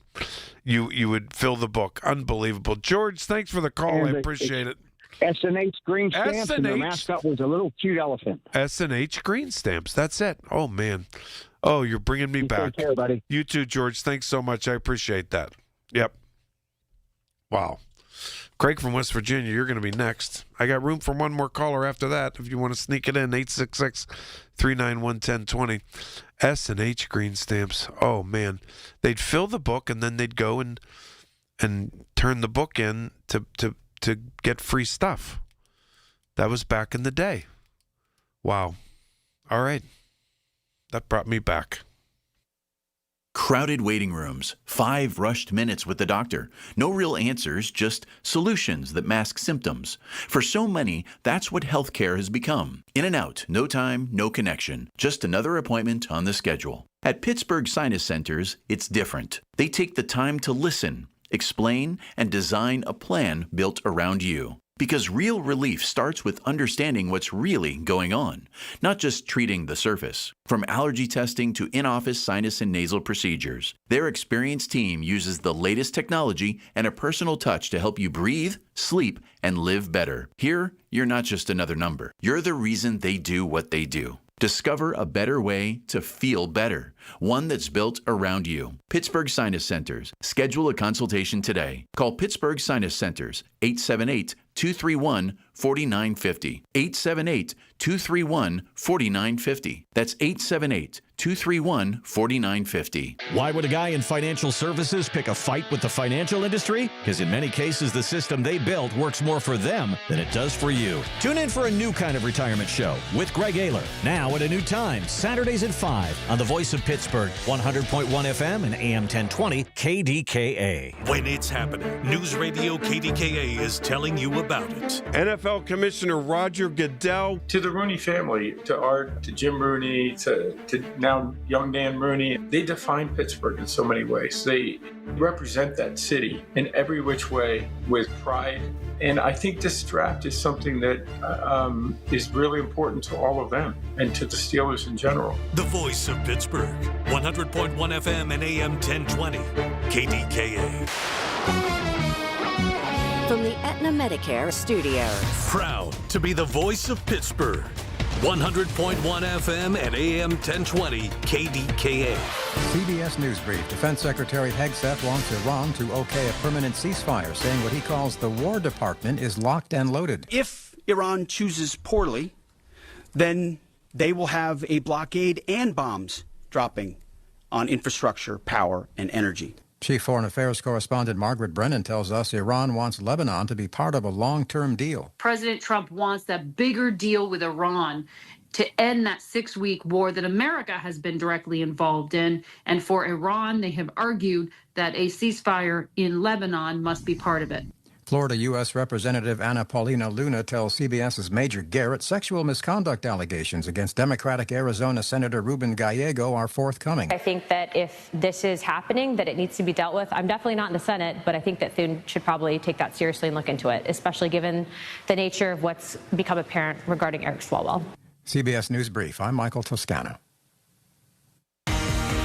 you would fill the book. Unbelievable. George, thanks for the call. I appreciate it. S&H green stamps, and the mascot was a little cute elephant. S&H green stamps. That's it. Oh, man. Oh, you're bringing me back. Take care, buddy. You too, George. Thanks so much. I appreciate that. Yep. Wow. Craig from West Virginia, you're going to be next. I got room for one more caller after that if you want to sneak it in. 866-391-1020. S&H green stamps. Oh, man. They'd fill the book, and then they'd go and turn the book in to get free stuff. That was back in the day. Wow. All right. That brought me back. Crowded waiting rooms, 5 rushed minutes with the doctor. No real answers, just solutions that mask symptoms. For so many, that's what healthcare has become. In and out, no time, no connection. Just another appointment on the schedule. At Pittsburgh Sinus Centers, it's different. They take the time to listen, explain, and design a plan built around you. Because real relief starts with understanding what's really going on, not just treating the surface. From allergy testing to in-office sinus and nasal procedures, their experienced team uses the latest technology and a personal touch to help you breathe, sleep, and live better. Here, you're not just another number. You're the reason they do what they do. Discover a better way to feel better, one that's built around you. Pittsburgh Sinus Centers. Schedule a consultation today. Call Pittsburgh Sinus Centers, 878-231-4950. 878-231-4950. That's 878-231-4950. Why would a guy in financial services pick a fight with the financial industry? Because in many cases, the system they built works more for them than it does for you. Tune in for a new kind of retirement show with Greg Ayler. Now at a new time, Saturdays at 5 on the Voice of Pittsburgh, 100.1 FM and AM 1020 KDKA. When it's happening, News Radio KDKA is telling you about it. NFL Commissioner Roger Goodell. To the Rooney family, to Art, to Jim Rooney, to now young Dan Rooney, they define Pittsburgh in so many ways. They represent that city in every which way with pride. And I think this draft is something that is really important to all of them and to the Steelers in general. The Voice of Pittsburgh, 100.1 FM and AM 1020, KDKA. From the Aetna Medicare Studios. Proud to be the voice of Pittsburgh. 100.1 FM and AM 1020 KDKA. CBS News Brief. Defense Secretary Hegseth wants Iran to okay a permanent ceasefire, saying what he calls the War Department is locked and loaded. If Iran chooses poorly, then they will have a blockade and bombs dropping on infrastructure, power, and energy. Chief Foreign Affairs Correspondent Margaret Brennan tells us Iran wants Lebanon to be part of a long-term deal. President Trump wants that bigger deal with Iran to end that 6-week war that America has been directly involved in. And for Iran, they have argued that a ceasefire in Lebanon must be part of it. Florida U.S. Representative Anna Paulina Luna tells CBS's Major Garrett sexual misconduct allegations against Democratic Arizona Senator Ruben Gallego are forthcoming. I think that if this is happening, that it needs to be dealt with. I'm definitely not in the Senate, but I think that Thune should probably take that seriously and look into it, especially given the nature of what's become apparent regarding Eric Swalwell. CBS News Brief. I'm Michael Toscano.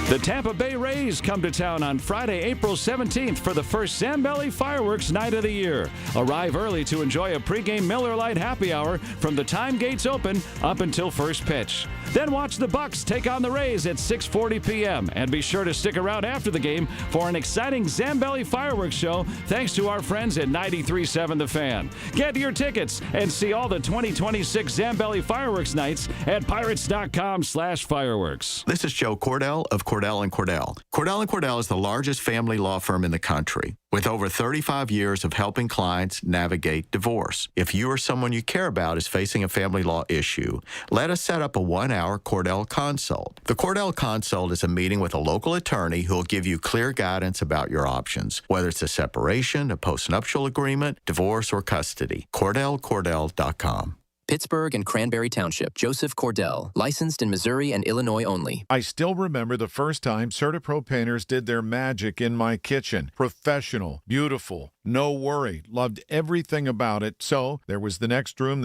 The Tampa Bay Rays come to town on Friday, April 17th for the first Zambelli Fireworks Night of the year. Arrive early to enjoy a pregame Miller Lite happy hour from the time gates open up until first pitch. Then watch the Bucks take on the Rays at 6:40 p.m. And be sure to stick around after the game for an exciting Zambelli Fireworks show thanks to our friends at 93.7 The Fan. Get your tickets and see all the 2026 Zambelli Fireworks Nights at pirates.com/fireworks. This is Joe Cordell of Cordell & Cordell. Cordell & Cordell is the largest family law firm in the country with over 35 years of helping clients navigate divorce. If you or someone you care about is facing a family law issue, let us set up a 1-hour Cordell Consult. The Cordell Consult is a meeting with a local attorney who will give you clear guidance about your options, whether it's a separation, a postnuptial agreement, divorce, or custody. CordellCordell.com. Pittsburgh and Cranberry Township. Joseph Cordell. Licensed in Missouri and Illinois only. I still remember the first time CertaPro painters did their magic in my kitchen. Professional, beautiful, no worry. Loved everything about it. So there was the next room,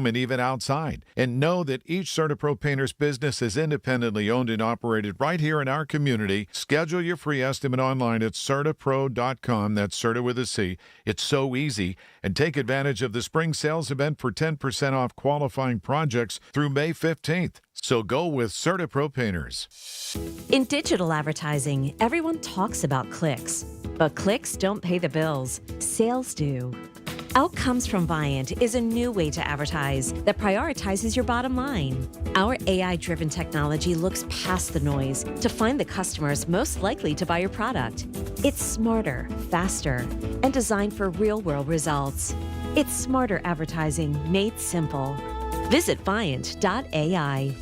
and even outside. And know that each CertaPro painter's business is independently owned and operated right here in our community. Schedule your free estimate online at CertaPro.com. That's Certa with a C. It's so easy. And take advantage of the spring sales event for 10% off qualifying projects through May 15th. So go with CertaPro Painters. In digital advertising, everyone talks about clicks. But clicks don't pay the bills. Sales do. Outcomes from Viant is a new way to advertise that prioritizes your bottom line. Our AI-driven technology looks past the noise to find the customers most likely to buy your product. It's smarter, faster, and designed for real-world results. It's smarter advertising made simple. Visit Viant.ai.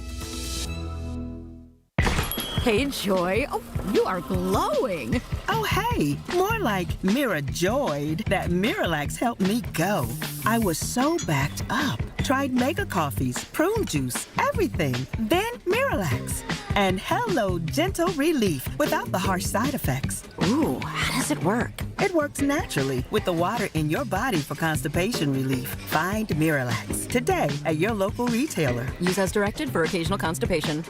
Hey, Joy. Oh, you are glowing. Oh, hey. More like Mirajoyed. That Miralax helped me go. I was so backed up. Tried mega coffees, prune juice, everything. Then Miralax. And hello, gentle relief without the harsh side effects. Ooh, how does it work? It works naturally with the water in your body for constipation relief. Find Miralax today at your local retailer. Use as directed for occasional constipation.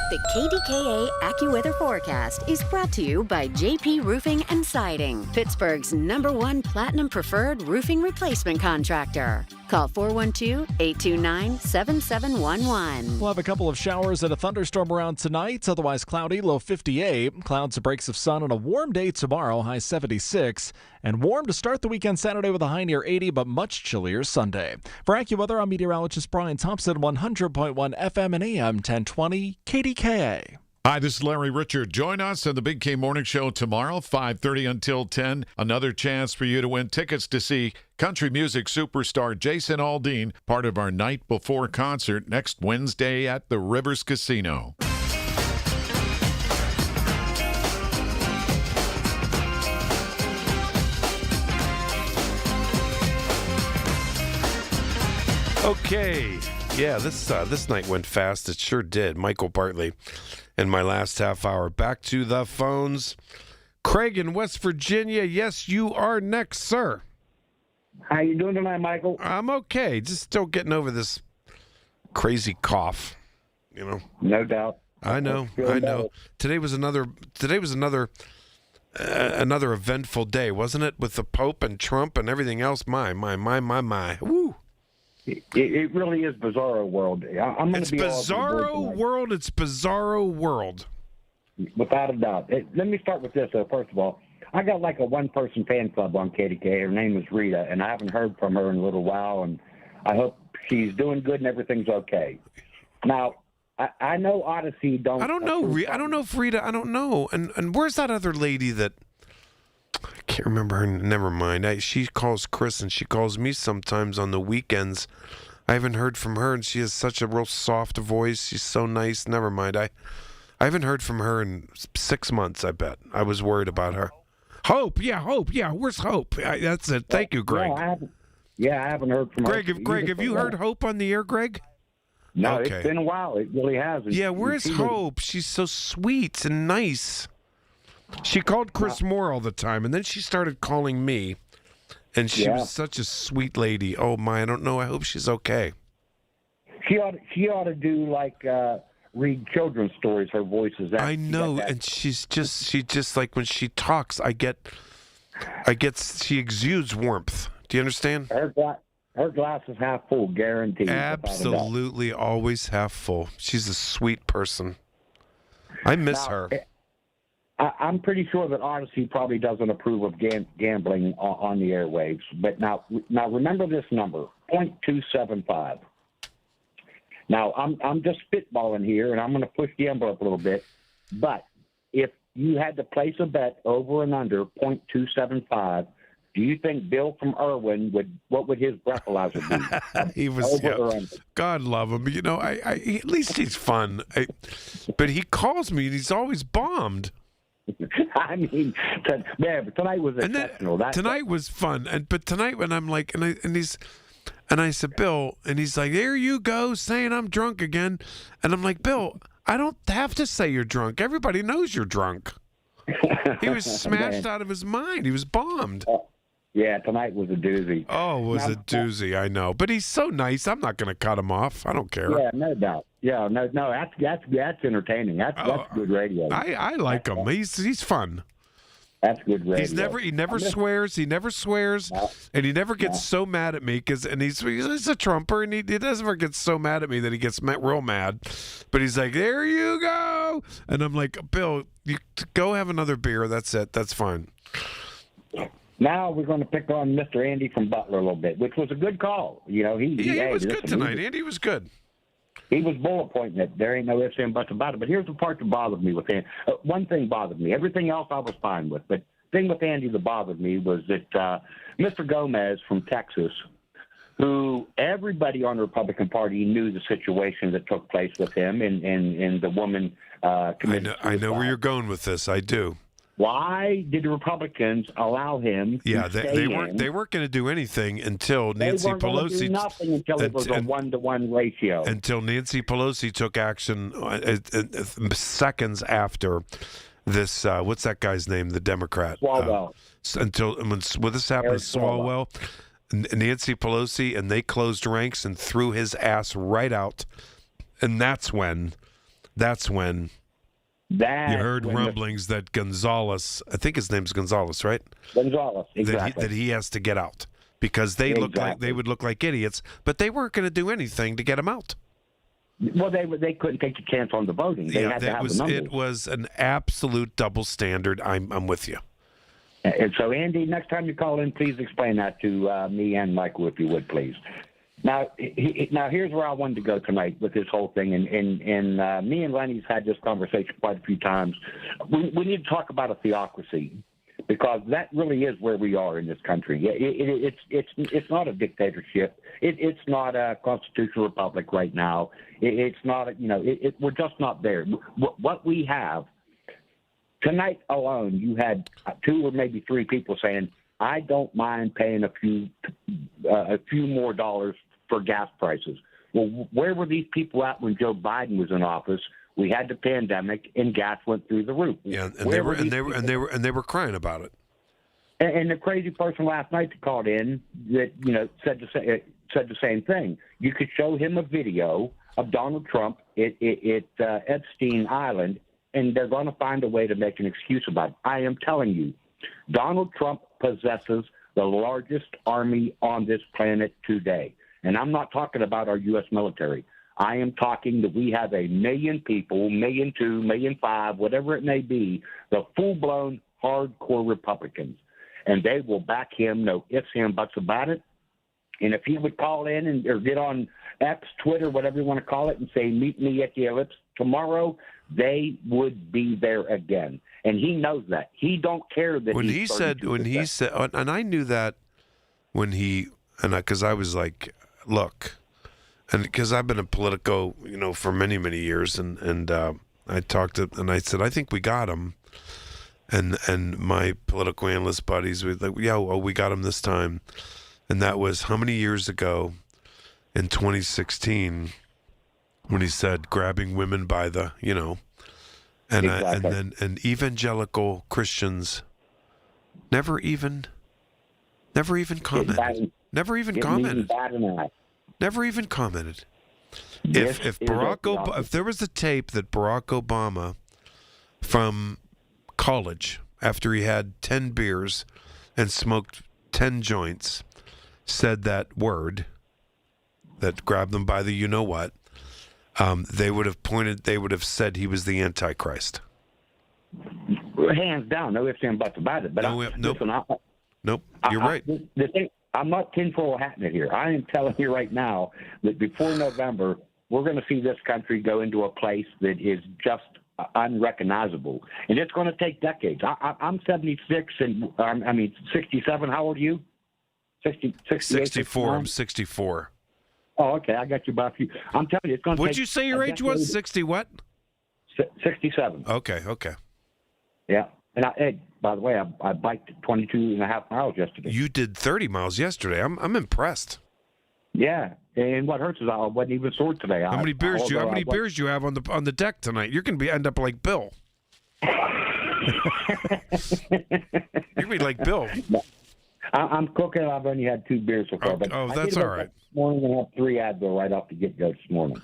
The KDKA AccuWeather forecast is brought to you by JP Roofing and Siding, Pittsburgh's #1 Platinum Preferred Roofing Replacement Contractor. Call 412-829-7711. We'll have a couple of showers and a thunderstorm around tonight, otherwise cloudy, low 58. Clouds and breaks of sun on a warm day tomorrow, high 76. And warm to start the weekend Saturday with a high near 80, but much chillier Sunday. For AccuWeather, I'm meteorologist Brian Thompson, 100.1 FM and AM 1020 KDKA. Hi, this is Larry Richard. Join us on the Big K Morning Show tomorrow, 5:30 until 10. Another chance for you to win tickets to see country music superstar Jason Aldean, part of our Night Before concert next Wednesday at the Rivers Casino. Okay. Yeah, this night went fast. It sure did. Michael Bartley in my last half hour. Back to the phones. Craig in West Virginia. Yes, you are next, sir. How you doing tonight, Michael? I'm okay. Just still getting over this crazy cough, you know. No doubt. I know. Today was another eventful day, wasn't it? With the Pope and Trump and everything else. My. Woo. It really is bizarro world. I'm going It's to be all over the board bizarro tonight. world. It's bizarro world. Without a doubt. Let me start with this, though, first of all. I got like a one-person fan club on KDKA. Her name is Rita, and I haven't heard from her in a little while, and I hope she's doing good and everything's okay. Now, I know Odyssey don't... I don't know. I don't know if Rita. I don't know. And where's that other lady that... I can't remember her. Never mind. She calls Chris, and she calls me sometimes on the weekends. I haven't heard from her, and she has such a real soft voice. She's so nice. Never mind. I haven't heard from her in 6 months, I bet. I was worried about her. Hope. Yeah, where's Hope? That's it. Thank you, Greg. Yeah, I haven't heard from her. Greg, have you heard Hope on the air, Greg? No, okay. It's been a while. It really has. Yeah, where's Hope? She's so sweet and nice. She called Chris Moore all the time, and then she started calling me, and she was such a sweet lady. Oh, my, I don't know. I hope she's okay. She ought to do, like... read children's stories. Her voice is that. I know, and she just like when she talks, she exudes warmth. Do you understand? Her glass is half full, guaranteed. Absolutely, always half full. She's a sweet person. I miss her. I'm pretty sure that Odyssey probably doesn't approve of gambling on the airwaves. But now remember this number, 0.275. Now, I'm just spitballing here, and I'm going to push the envelope a little bit. But if you had to place a bet over and under 0.275, do you think Bill from Irwin what would his breathalyzer be? He was, God love him. You know, I at least he's fun. But he calls me, and he's always bombed. I mean, but tonight was exceptional. Tonight was fun, but tonight when I'm like, and I said, Bill, and he's like, there you go, saying I'm drunk again. And I'm like, Bill, I don't have to say you're drunk. Everybody knows you're drunk. He was smashed out of his mind. He was bombed. Yeah, tonight was a doozy. Oh, it was a doozy, I know. But he's so nice, I'm not going to cut him off. I don't care. Yeah, no doubt. Yeah, no, that's entertaining. That's good radio. I like him. He's fun. That's good radio. He never swears. He never swears, and he never gets so mad at me and he's a Trumper, and he doesn't ever get so mad at me that he gets real mad. But he's like, there you go, and I'm like, Bill, you go have another beer. That's it. That's fine. Now we're going to pick on Mr. Andy from Butler a little bit, which was a good call. You know, he was good tonight. Andy was good. He was bullet pointing it. There ain't no ifs and buts about it. But here's the part that bothered me with him. One thing bothered me. Everything else I was fine with. But the thing with Andy that bothered me was that Mr. Gomez from Texas, who everybody on the Republican Party knew the situation that took place with him and the woman committed suicide. I know where you're going with this. I do. Why did the Republicans allow him to stay in? They weren't going to do anything until Nancy Pelosi. Do nothing until it was a 1-to-1 ratio. Until Nancy Pelosi took action seconds after this. What's that guy's name? The Democrat. Swalwell. When this happened to Swalwell, Nancy Pelosi, and they closed ranks and threw his ass right out. And that's when. You heard rumblings that Gonzalez, I think his name's Gonzalez, right? Gonzalez, exactly. That he has to get out because they would look like idiots, but they weren't going to do anything to get him out. Well, they couldn't take a chance on the voting. They had to have the numbers. It was an absolute double standard. I'm with you. And so, Andy, next time you call in, please explain that to me and Michael, if you would, please. Now, here's where I wanted to go tonight with this whole thing, and me and Lenny's had this conversation quite a few times. We need to talk about a theocracy, because that really is where we are in this country. It's not a dictatorship. It's not a constitutional republic right now. It's not. We're just not there. What we have tonight alone, you had 2 or maybe 3 people saying, I don't mind paying a few more dollars for gas prices. Well, where were these people at when Joe Biden was in office? We had the pandemic and gas went through the roof. Yeah, and they were crying about it. And the crazy person last night that called in that said the same thing. You could show him a video of Donald Trump at Epstein Island, and they're going to find a way to make an excuse about it. I am telling you, Donald Trump possesses the largest army on this planet today. And I'm not talking about our U.S. military. I am talking that we have 1 million people, 1,200,000, 1,500,000, whatever it may be, the full-blown hardcore Republicans. And they will back him, no ifs, ands, buts about it. And if he would call in or get on X, Twitter, whatever you want to call it, and say, meet me at the ellipse tomorrow, they would be there again. And he knows that. He don't care that when he said, and I knew that when because I was like, look, and because I've been a Politico, for many, many years, and I talked to, and I said, I think we got him. And my political analyst buddies were like, yeah, well, we got him this time. And that was how many years ago in 2016 when he said grabbing women by the, and Exactly. and evangelical Christians never even commented. Never even commented. Never even commented. If there was a tape that Barack Obama from college after he had 10 beers and smoked 10 joints said that word that grabbed them by the you-know-what, they would have said he was the Antichrist. Hands down, no ifs, ands, buts about it. But Nope, you're right. The thing, I'm not tinfoil hatting it here. I am telling you right now that before November, we're going to see this country go into a place that is just unrecognizable. And it's going to take decades. I'm 76 and 67. How old are you? 64. I'm 64. Oh, okay. I got you by a few. I'm telling you, it's going to take. What'd you say your age was? 60 what? 67. Okay. Yeah. And by the way, I biked 22.5 miles yesterday. You did 30 miles yesterday. I'm impressed. Yeah. And what hurts is I wasn't even sore today. How many beers do you have on the deck tonight? You're going to end up like Bill. You're going to be like Bill. I'm cooking. I've only had 2 beers so far. That's all right. This morning I had 3 Advil right off the get-go this morning.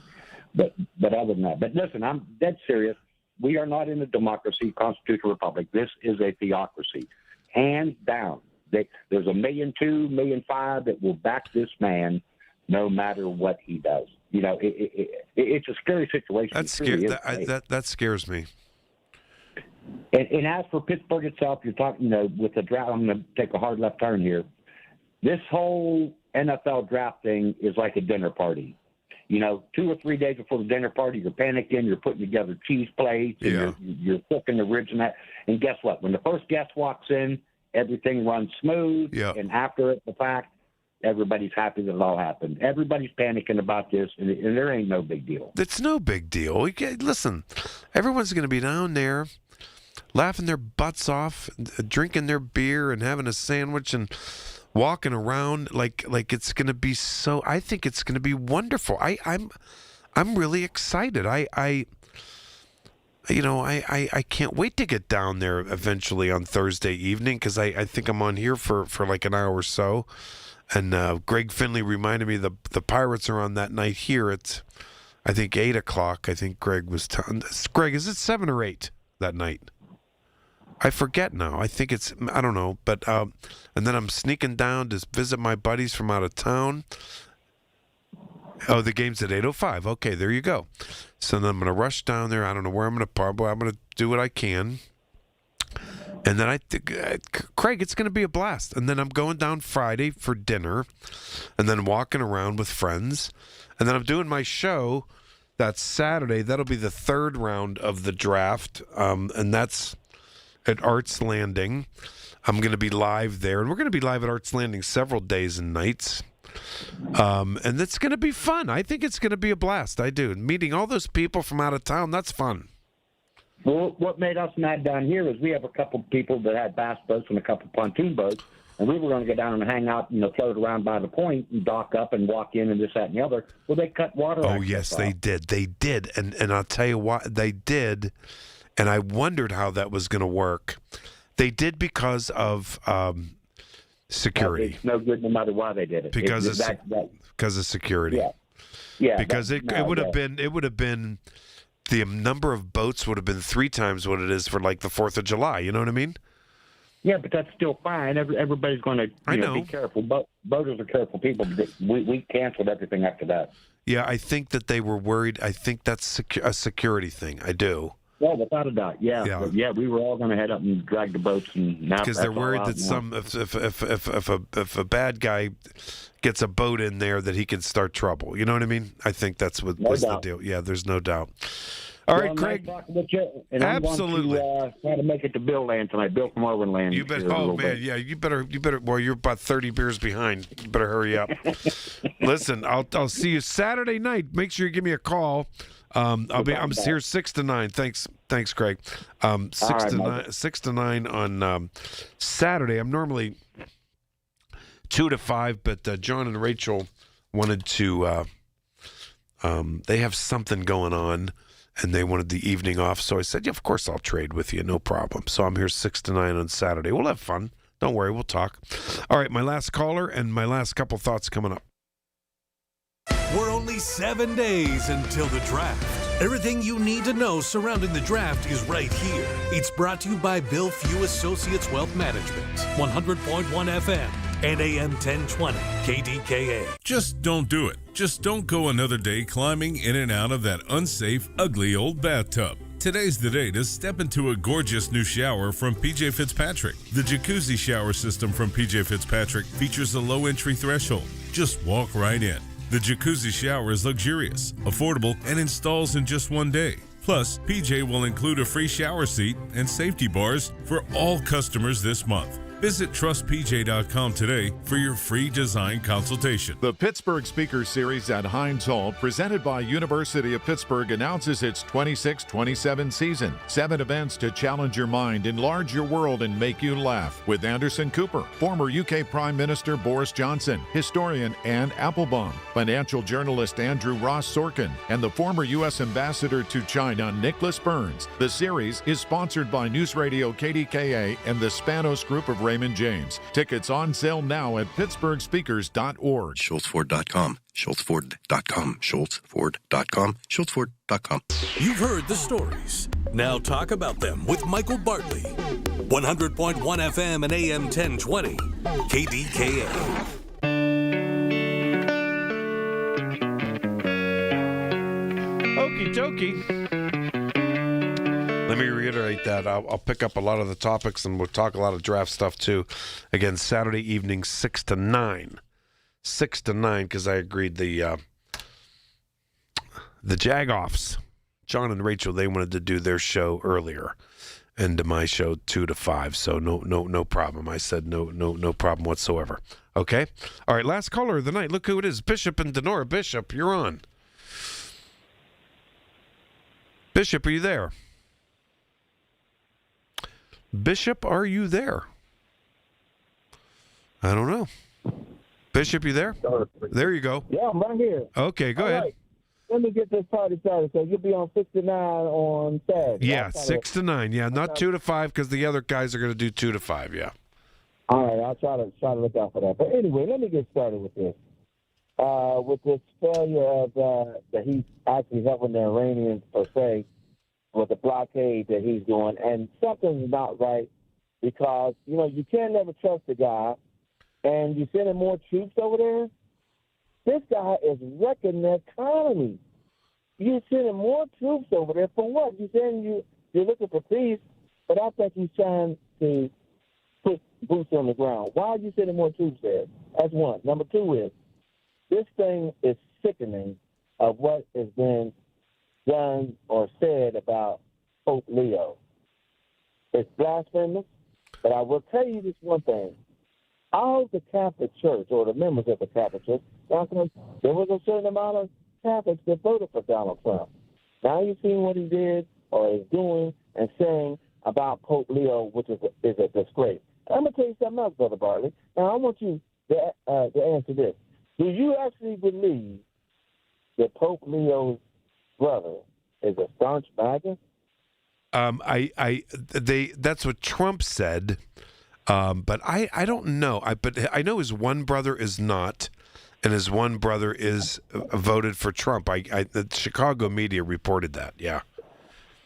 But other than that. But listen, I'm dead serious. We are not in a democracy, constitutional republic. This is a theocracy. Hands down. There's 1,200,000, 1,500,000 that will back this man no matter what he does. It's a scary situation. That's scary. That scares me. And as for Pittsburgh itself, you're talking, with the draft, I'm going to take a hard left turn here. This whole NFL draft thing is like a dinner party. 2 or 3 days before the dinner party, you're panicking, you're putting together cheese plates, and you're cooking the ribs and that. And guess what? When the first guest walks in, everything runs smooth. Yeah. And after the fact, everybody's happy that it all happened. Everybody's panicking about this, and there ain't no big deal. It's no big deal. Listen, everyone's going to be down there laughing their butts off, drinking their beer and having a sandwich and walking around like it's going to be so. I think it's going to be wonderful. I'm really excited. I can't wait to get down there eventually on Thursday evening because I think I'm on here for like an hour or so. And Greg Finley reminded me the Pirates are on that night here at, I think, 8 o'clock. I think Greg was telling. Greg, is it 7 or 8 that night? I forget now. I think I don't know. But and then I'm sneaking down to visit my buddies from out of town. Oh, the game's at 8:05. Okay, there you go. So then I'm going to rush down there. I don't know where I'm going to park, but I'm going to do what I can. And then I think, Craig, it's going to be a blast. And then I'm going down Friday for dinner and then walking around with friends. And then I'm doing my show that Saturday. That'll be the 3rd round of the draft. And that's at Arts Landing. I'm going to be live there. And we're going to be live at Arts Landing several days and nights. And it's going to be fun. I think it's going to be a blast. I do. Meeting all those people from out of town, that's fun. Well, what made us mad down here is we have a couple of people that had bass boats and a couple of pontoon boats, and we were going to go down and hang out, float around by the point and dock up and walk in and this, that, and the other. Well, they cut water. Oh, yes, they did. They did. And I'll tell you what, they did. And I wondered how that was going to work. They did because of security. It's no good no matter why they did it. Because of security. Yeah. Because it would have been the number of boats would have been 3 times what it is for like the 4th of July. You know what I mean? Yeah, but that's still fine. Everybody's going to be careful. Boaters are careful people. We canceled everything after that. Yeah, I think that they were worried. I think that's a security thing. I do. Yeah, without a doubt. Yeah, we were all going to head up and drag the boats, and now because they're worried that if a bad guy gets a boat in there, that he can start trouble. You know what I mean? I think that's what was the deal. Yeah, there's no doubt. All right, Craig. Nice talking with you, and absolutely. I'm going to try to make it to Bill Land tonight. Bill from Overland. You better. Oh man, yeah. You better. Well, you're about 30 beers behind. You better hurry up. Listen, I'll see you Saturday night. Make sure you give me a call. I'm here 6 to 9. Thanks, Craig. 6 to 9 on Saturday. I'm normally 2 to 5, but John and Rachel wanted to. They have something going on, and they wanted the evening off. So I said, yeah, of course I'll trade with you, no problem. So I'm here 6 to 9 on Saturday. We'll have fun. Don't worry, we'll talk. All right, my last caller and my last couple thoughts coming up. We're only 7 days until the draft. Everything you need to know surrounding the draft is right here. It's brought to you by Bill Few Associates Wealth Management, 100.1 FM and AM 1020 KDKA. Just don't do it. Just don't go another day climbing in and out of that unsafe, ugly old bathtub. Today's the day to step into a gorgeous new shower from PJ Fitzpatrick. The jacuzzi shower system from PJ Fitzpatrick features a low entry threshold. Just walk right in. The jacuzzi shower is luxurious, affordable, and installs in just 1 day. Plus, PJ will include a free shower seat and safety bars for all customers this month. Visit trustpj.com today for your free design consultation. The Pittsburgh Speaker Series at Heinz Hall, presented by University of Pittsburgh, announces its 26-27 season. 7 events to challenge your mind, enlarge your world, and make you laugh. With Anderson Cooper, former UK Prime Minister Boris Johnson, historian Anne Applebaum, financial journalist Andrew Ross Sorkin, and the former U.S. Ambassador to China, Nicholas Burns. The series is sponsored by News Radio KDKA and the Spanos Group of Raymond James. Tickets on sale now at pittsburghspeakers.org. SchultzFord.com. SchultzFord.com. SchultzFord.com. SchultzFord.com. You've heard the stories. Now talk about them with Michael Bartley. 100.1 FM and AM 1020. KDKA. Okie dokie. Let me reiterate that. I'll pick up a lot of the topics, and we'll talk a lot of draft stuff, too. Again, Saturday evening, 6 to 9. 6 to 9, because I agreed the Jag-Offs, John and Rachel, they wanted to do their show earlier, and my show 2 to 5, so no problem. I said no problem whatsoever. Okay? All right, last caller of the night. Look who it is. Bishop and Denora. Bishop, you're on. Bishop, are you there? Bishop, are you there? I don't know. Bishop, you there? There you go. Yeah, I'm right here. Okay, go ahead. Right. Let me get this party started. So you'll be on 6 to 9 on Saturday. Yeah, 6 to 9. Yeah, not 2 to 5 because the other guys are going to do 2 to 5. Yeah. All right, I'll try to look out for that. But anyway, let me get started with this. With this failure of that he's actually helping the Iranians per se, with the blockade that he's doing, and something's not right because, you can't never trust the guy, and you're sending more troops over there. This guy is wrecking the economy. You're sending more troops over there for what? You're saying you're looking for peace, but I think he's trying to put boots on the ground. Why are you sending more troops there? That's one. Number two is, this thing is sickening of what has been done or said about Pope Leo. It's blasphemous, but I will tell you this one thing. All the Catholic Church, or the members of the Catholic Church, there was a certain amount of Catholics that voted for Donald Trump. Now you've seen what he did or is doing and saying about Pope Leo, which is a disgrace. I'm going to tell you something else, Brother Bartley. Now, I want you to answer this. Do you actually believe that Pope Leo's brother is a staunch MAGA? That's what Trump said, but I don't know. But I know his one brother is not, and his one brother is voted for Trump. The Chicago media reported that. Yeah.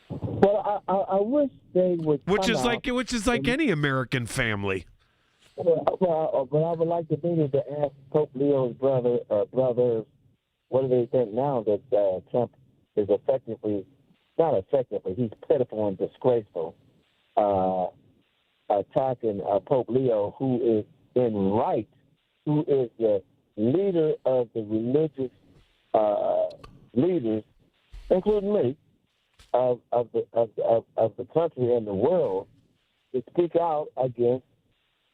Well, I wish they would. Which is like any American family. Well, but I would like to be able to ask Pope Leo's brothers, what do they think now that Trump is not effectively, he's pitiful and disgraceful, attacking Pope Leo, who is who is the leader of the religious leaders, including me, of the country and the world, to speak out against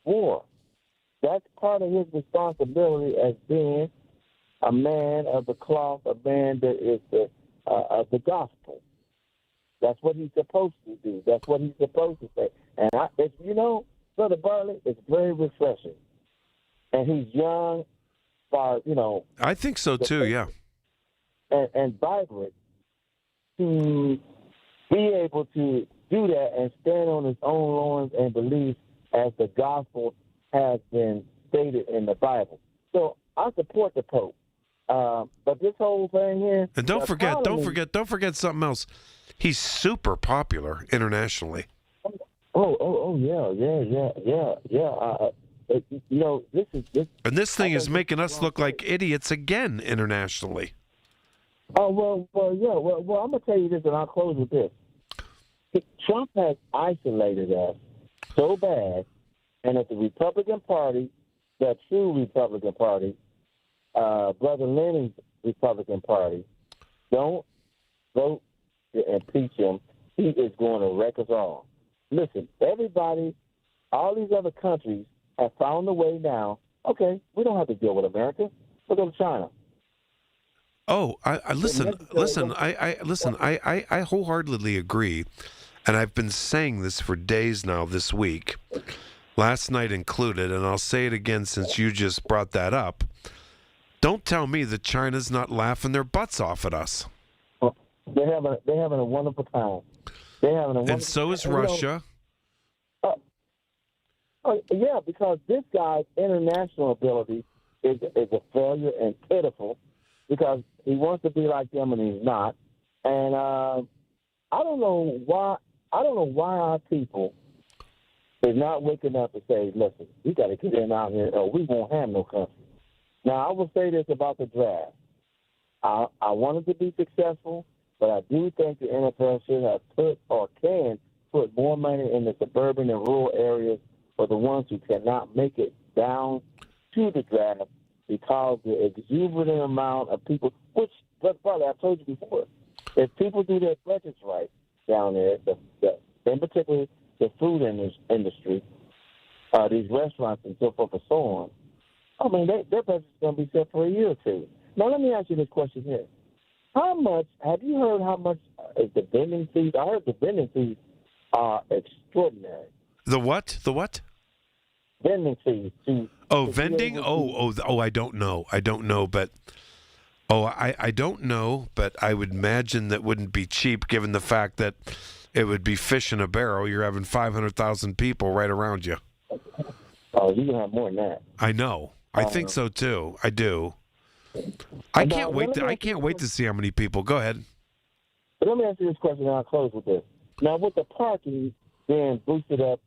war. That's part of his responsibility as being a man of the cloth, a man that is of the gospel. That's what he's supposed to do. That's what he's supposed to say. And Brother Barley, it's very refreshing. And he's young, I think so too. Yeah. And vibrant to be able to do that and stand on his own loins and believe as the gospel has been stated in the Bible. So I support the Pope. But this whole thing here, and don't forget something else. He's super popular internationally. This thing is making us look like idiots again internationally. Well, I'm gonna tell you this, and I'll close with this. Trump has isolated us so bad, and if the Republican Party, the true Republican Party, Brother Lenny's Republican Party, don't vote to impeach him, he is going to wreck us all. Listen, everybody, all these other countries have found a way now. Okay, we don't have to deal with America. We'll go to China. Oh, I wholeheartedly agree, and I've been saying this for days now this week, last night included, and I'll say it again since you just brought that up. Don't tell me that China's not laughing their butts off at us. They're having a wonderful time. And so is Russia. Yeah, because this guy's international ability is a failure and pitiful, because he wants to be like them and he's not. And I don't know why our people is not waking up to say, listen, we got to get in out here or we won't have no country. Now, I will say this about the draft. I wanted to be successful, but I do think the NFL should have put or can put more money in the suburban and rural areas for the ones who cannot make it down to the draft because the exuberant amount of people, which, brother, I've told you before, if people do their budgets right down there, in particular the food industry, these restaurants and so forth and so on, I mean, their budget's going to be set for a year or two. Now, let me ask you this question here. Have you heard how much is the vending fees? I heard the vending fees are extraordinary. The what? The what? Vending fees. Vending? I don't know, but I don't know, but I would imagine that wouldn't be cheap given the fact that it would be fish in a barrel. You're having 500,000 people right around you. Oh, you're going to have more than that. I know. I think so too. I do. I can't wait to see how many people. Go ahead. But let me ask you this question, and I'll close with this. Now, with the parking being boosted up,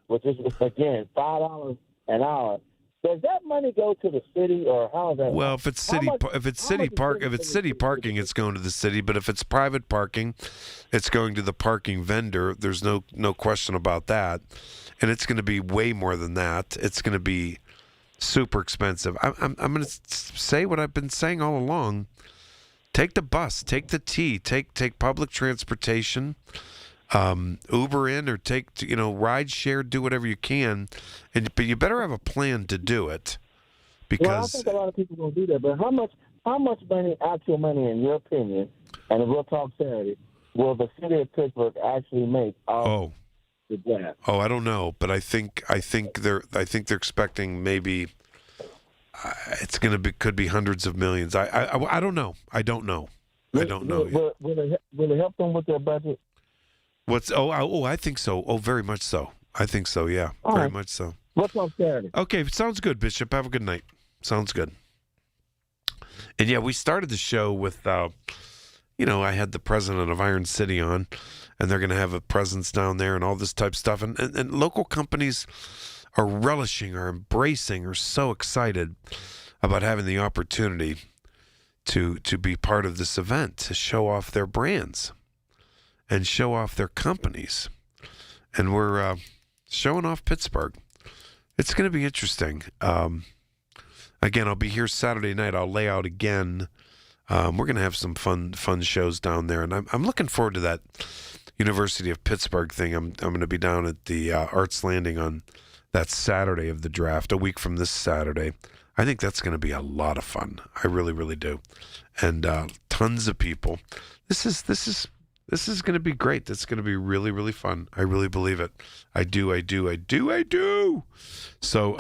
which is again $5 an hour, does that money go to the city, or how is that? Well, if it's city parking, it's going to the city. But if it's private parking, it's going to the parking vendor. There's no question about that, and it's going to be way more than that. It's going to be super expensive. I'm going to say what I've been saying all along. Take the bus, take the T, take public transportation, Uber in, or take ride share. Do whatever you can, but you better have a plan to do it. Because I think a lot of people will do that. But how much money, actual money, in your opinion, and we'll talk Saturday, will the city of Pittsburgh actually make? I don't know, but I think they're expecting maybe could be hundreds of millions. I don't know. I don't know. Will it help them with their budget? I think so. Oh, very much so. I think so. Yeah, very much so. What's on Saturday? Okay, sounds good, Bishop. Have a good night. Sounds good. And yeah, we started the show with I had the president of Iron City on, and they're going to have a presence down there and all this type of stuff. And local companies are relishing, are embracing, are so excited about having the opportunity to be part of this event, to show off their brands and show off their companies. And we're showing off Pittsburgh. It's going to be interesting. Again, I'll be here Saturday night. I'll lay out again. We're going to have some fun shows down there. And I'm looking forward to that University of Pittsburgh thing. I'm going to be down at the Arts Landing on that Saturday of the draft, a week from this Saturday. I think that's going to be a lot of fun. I really, really do. And tons of people. This is going to be great. That's going to be really, really fun. I really believe it. I do. So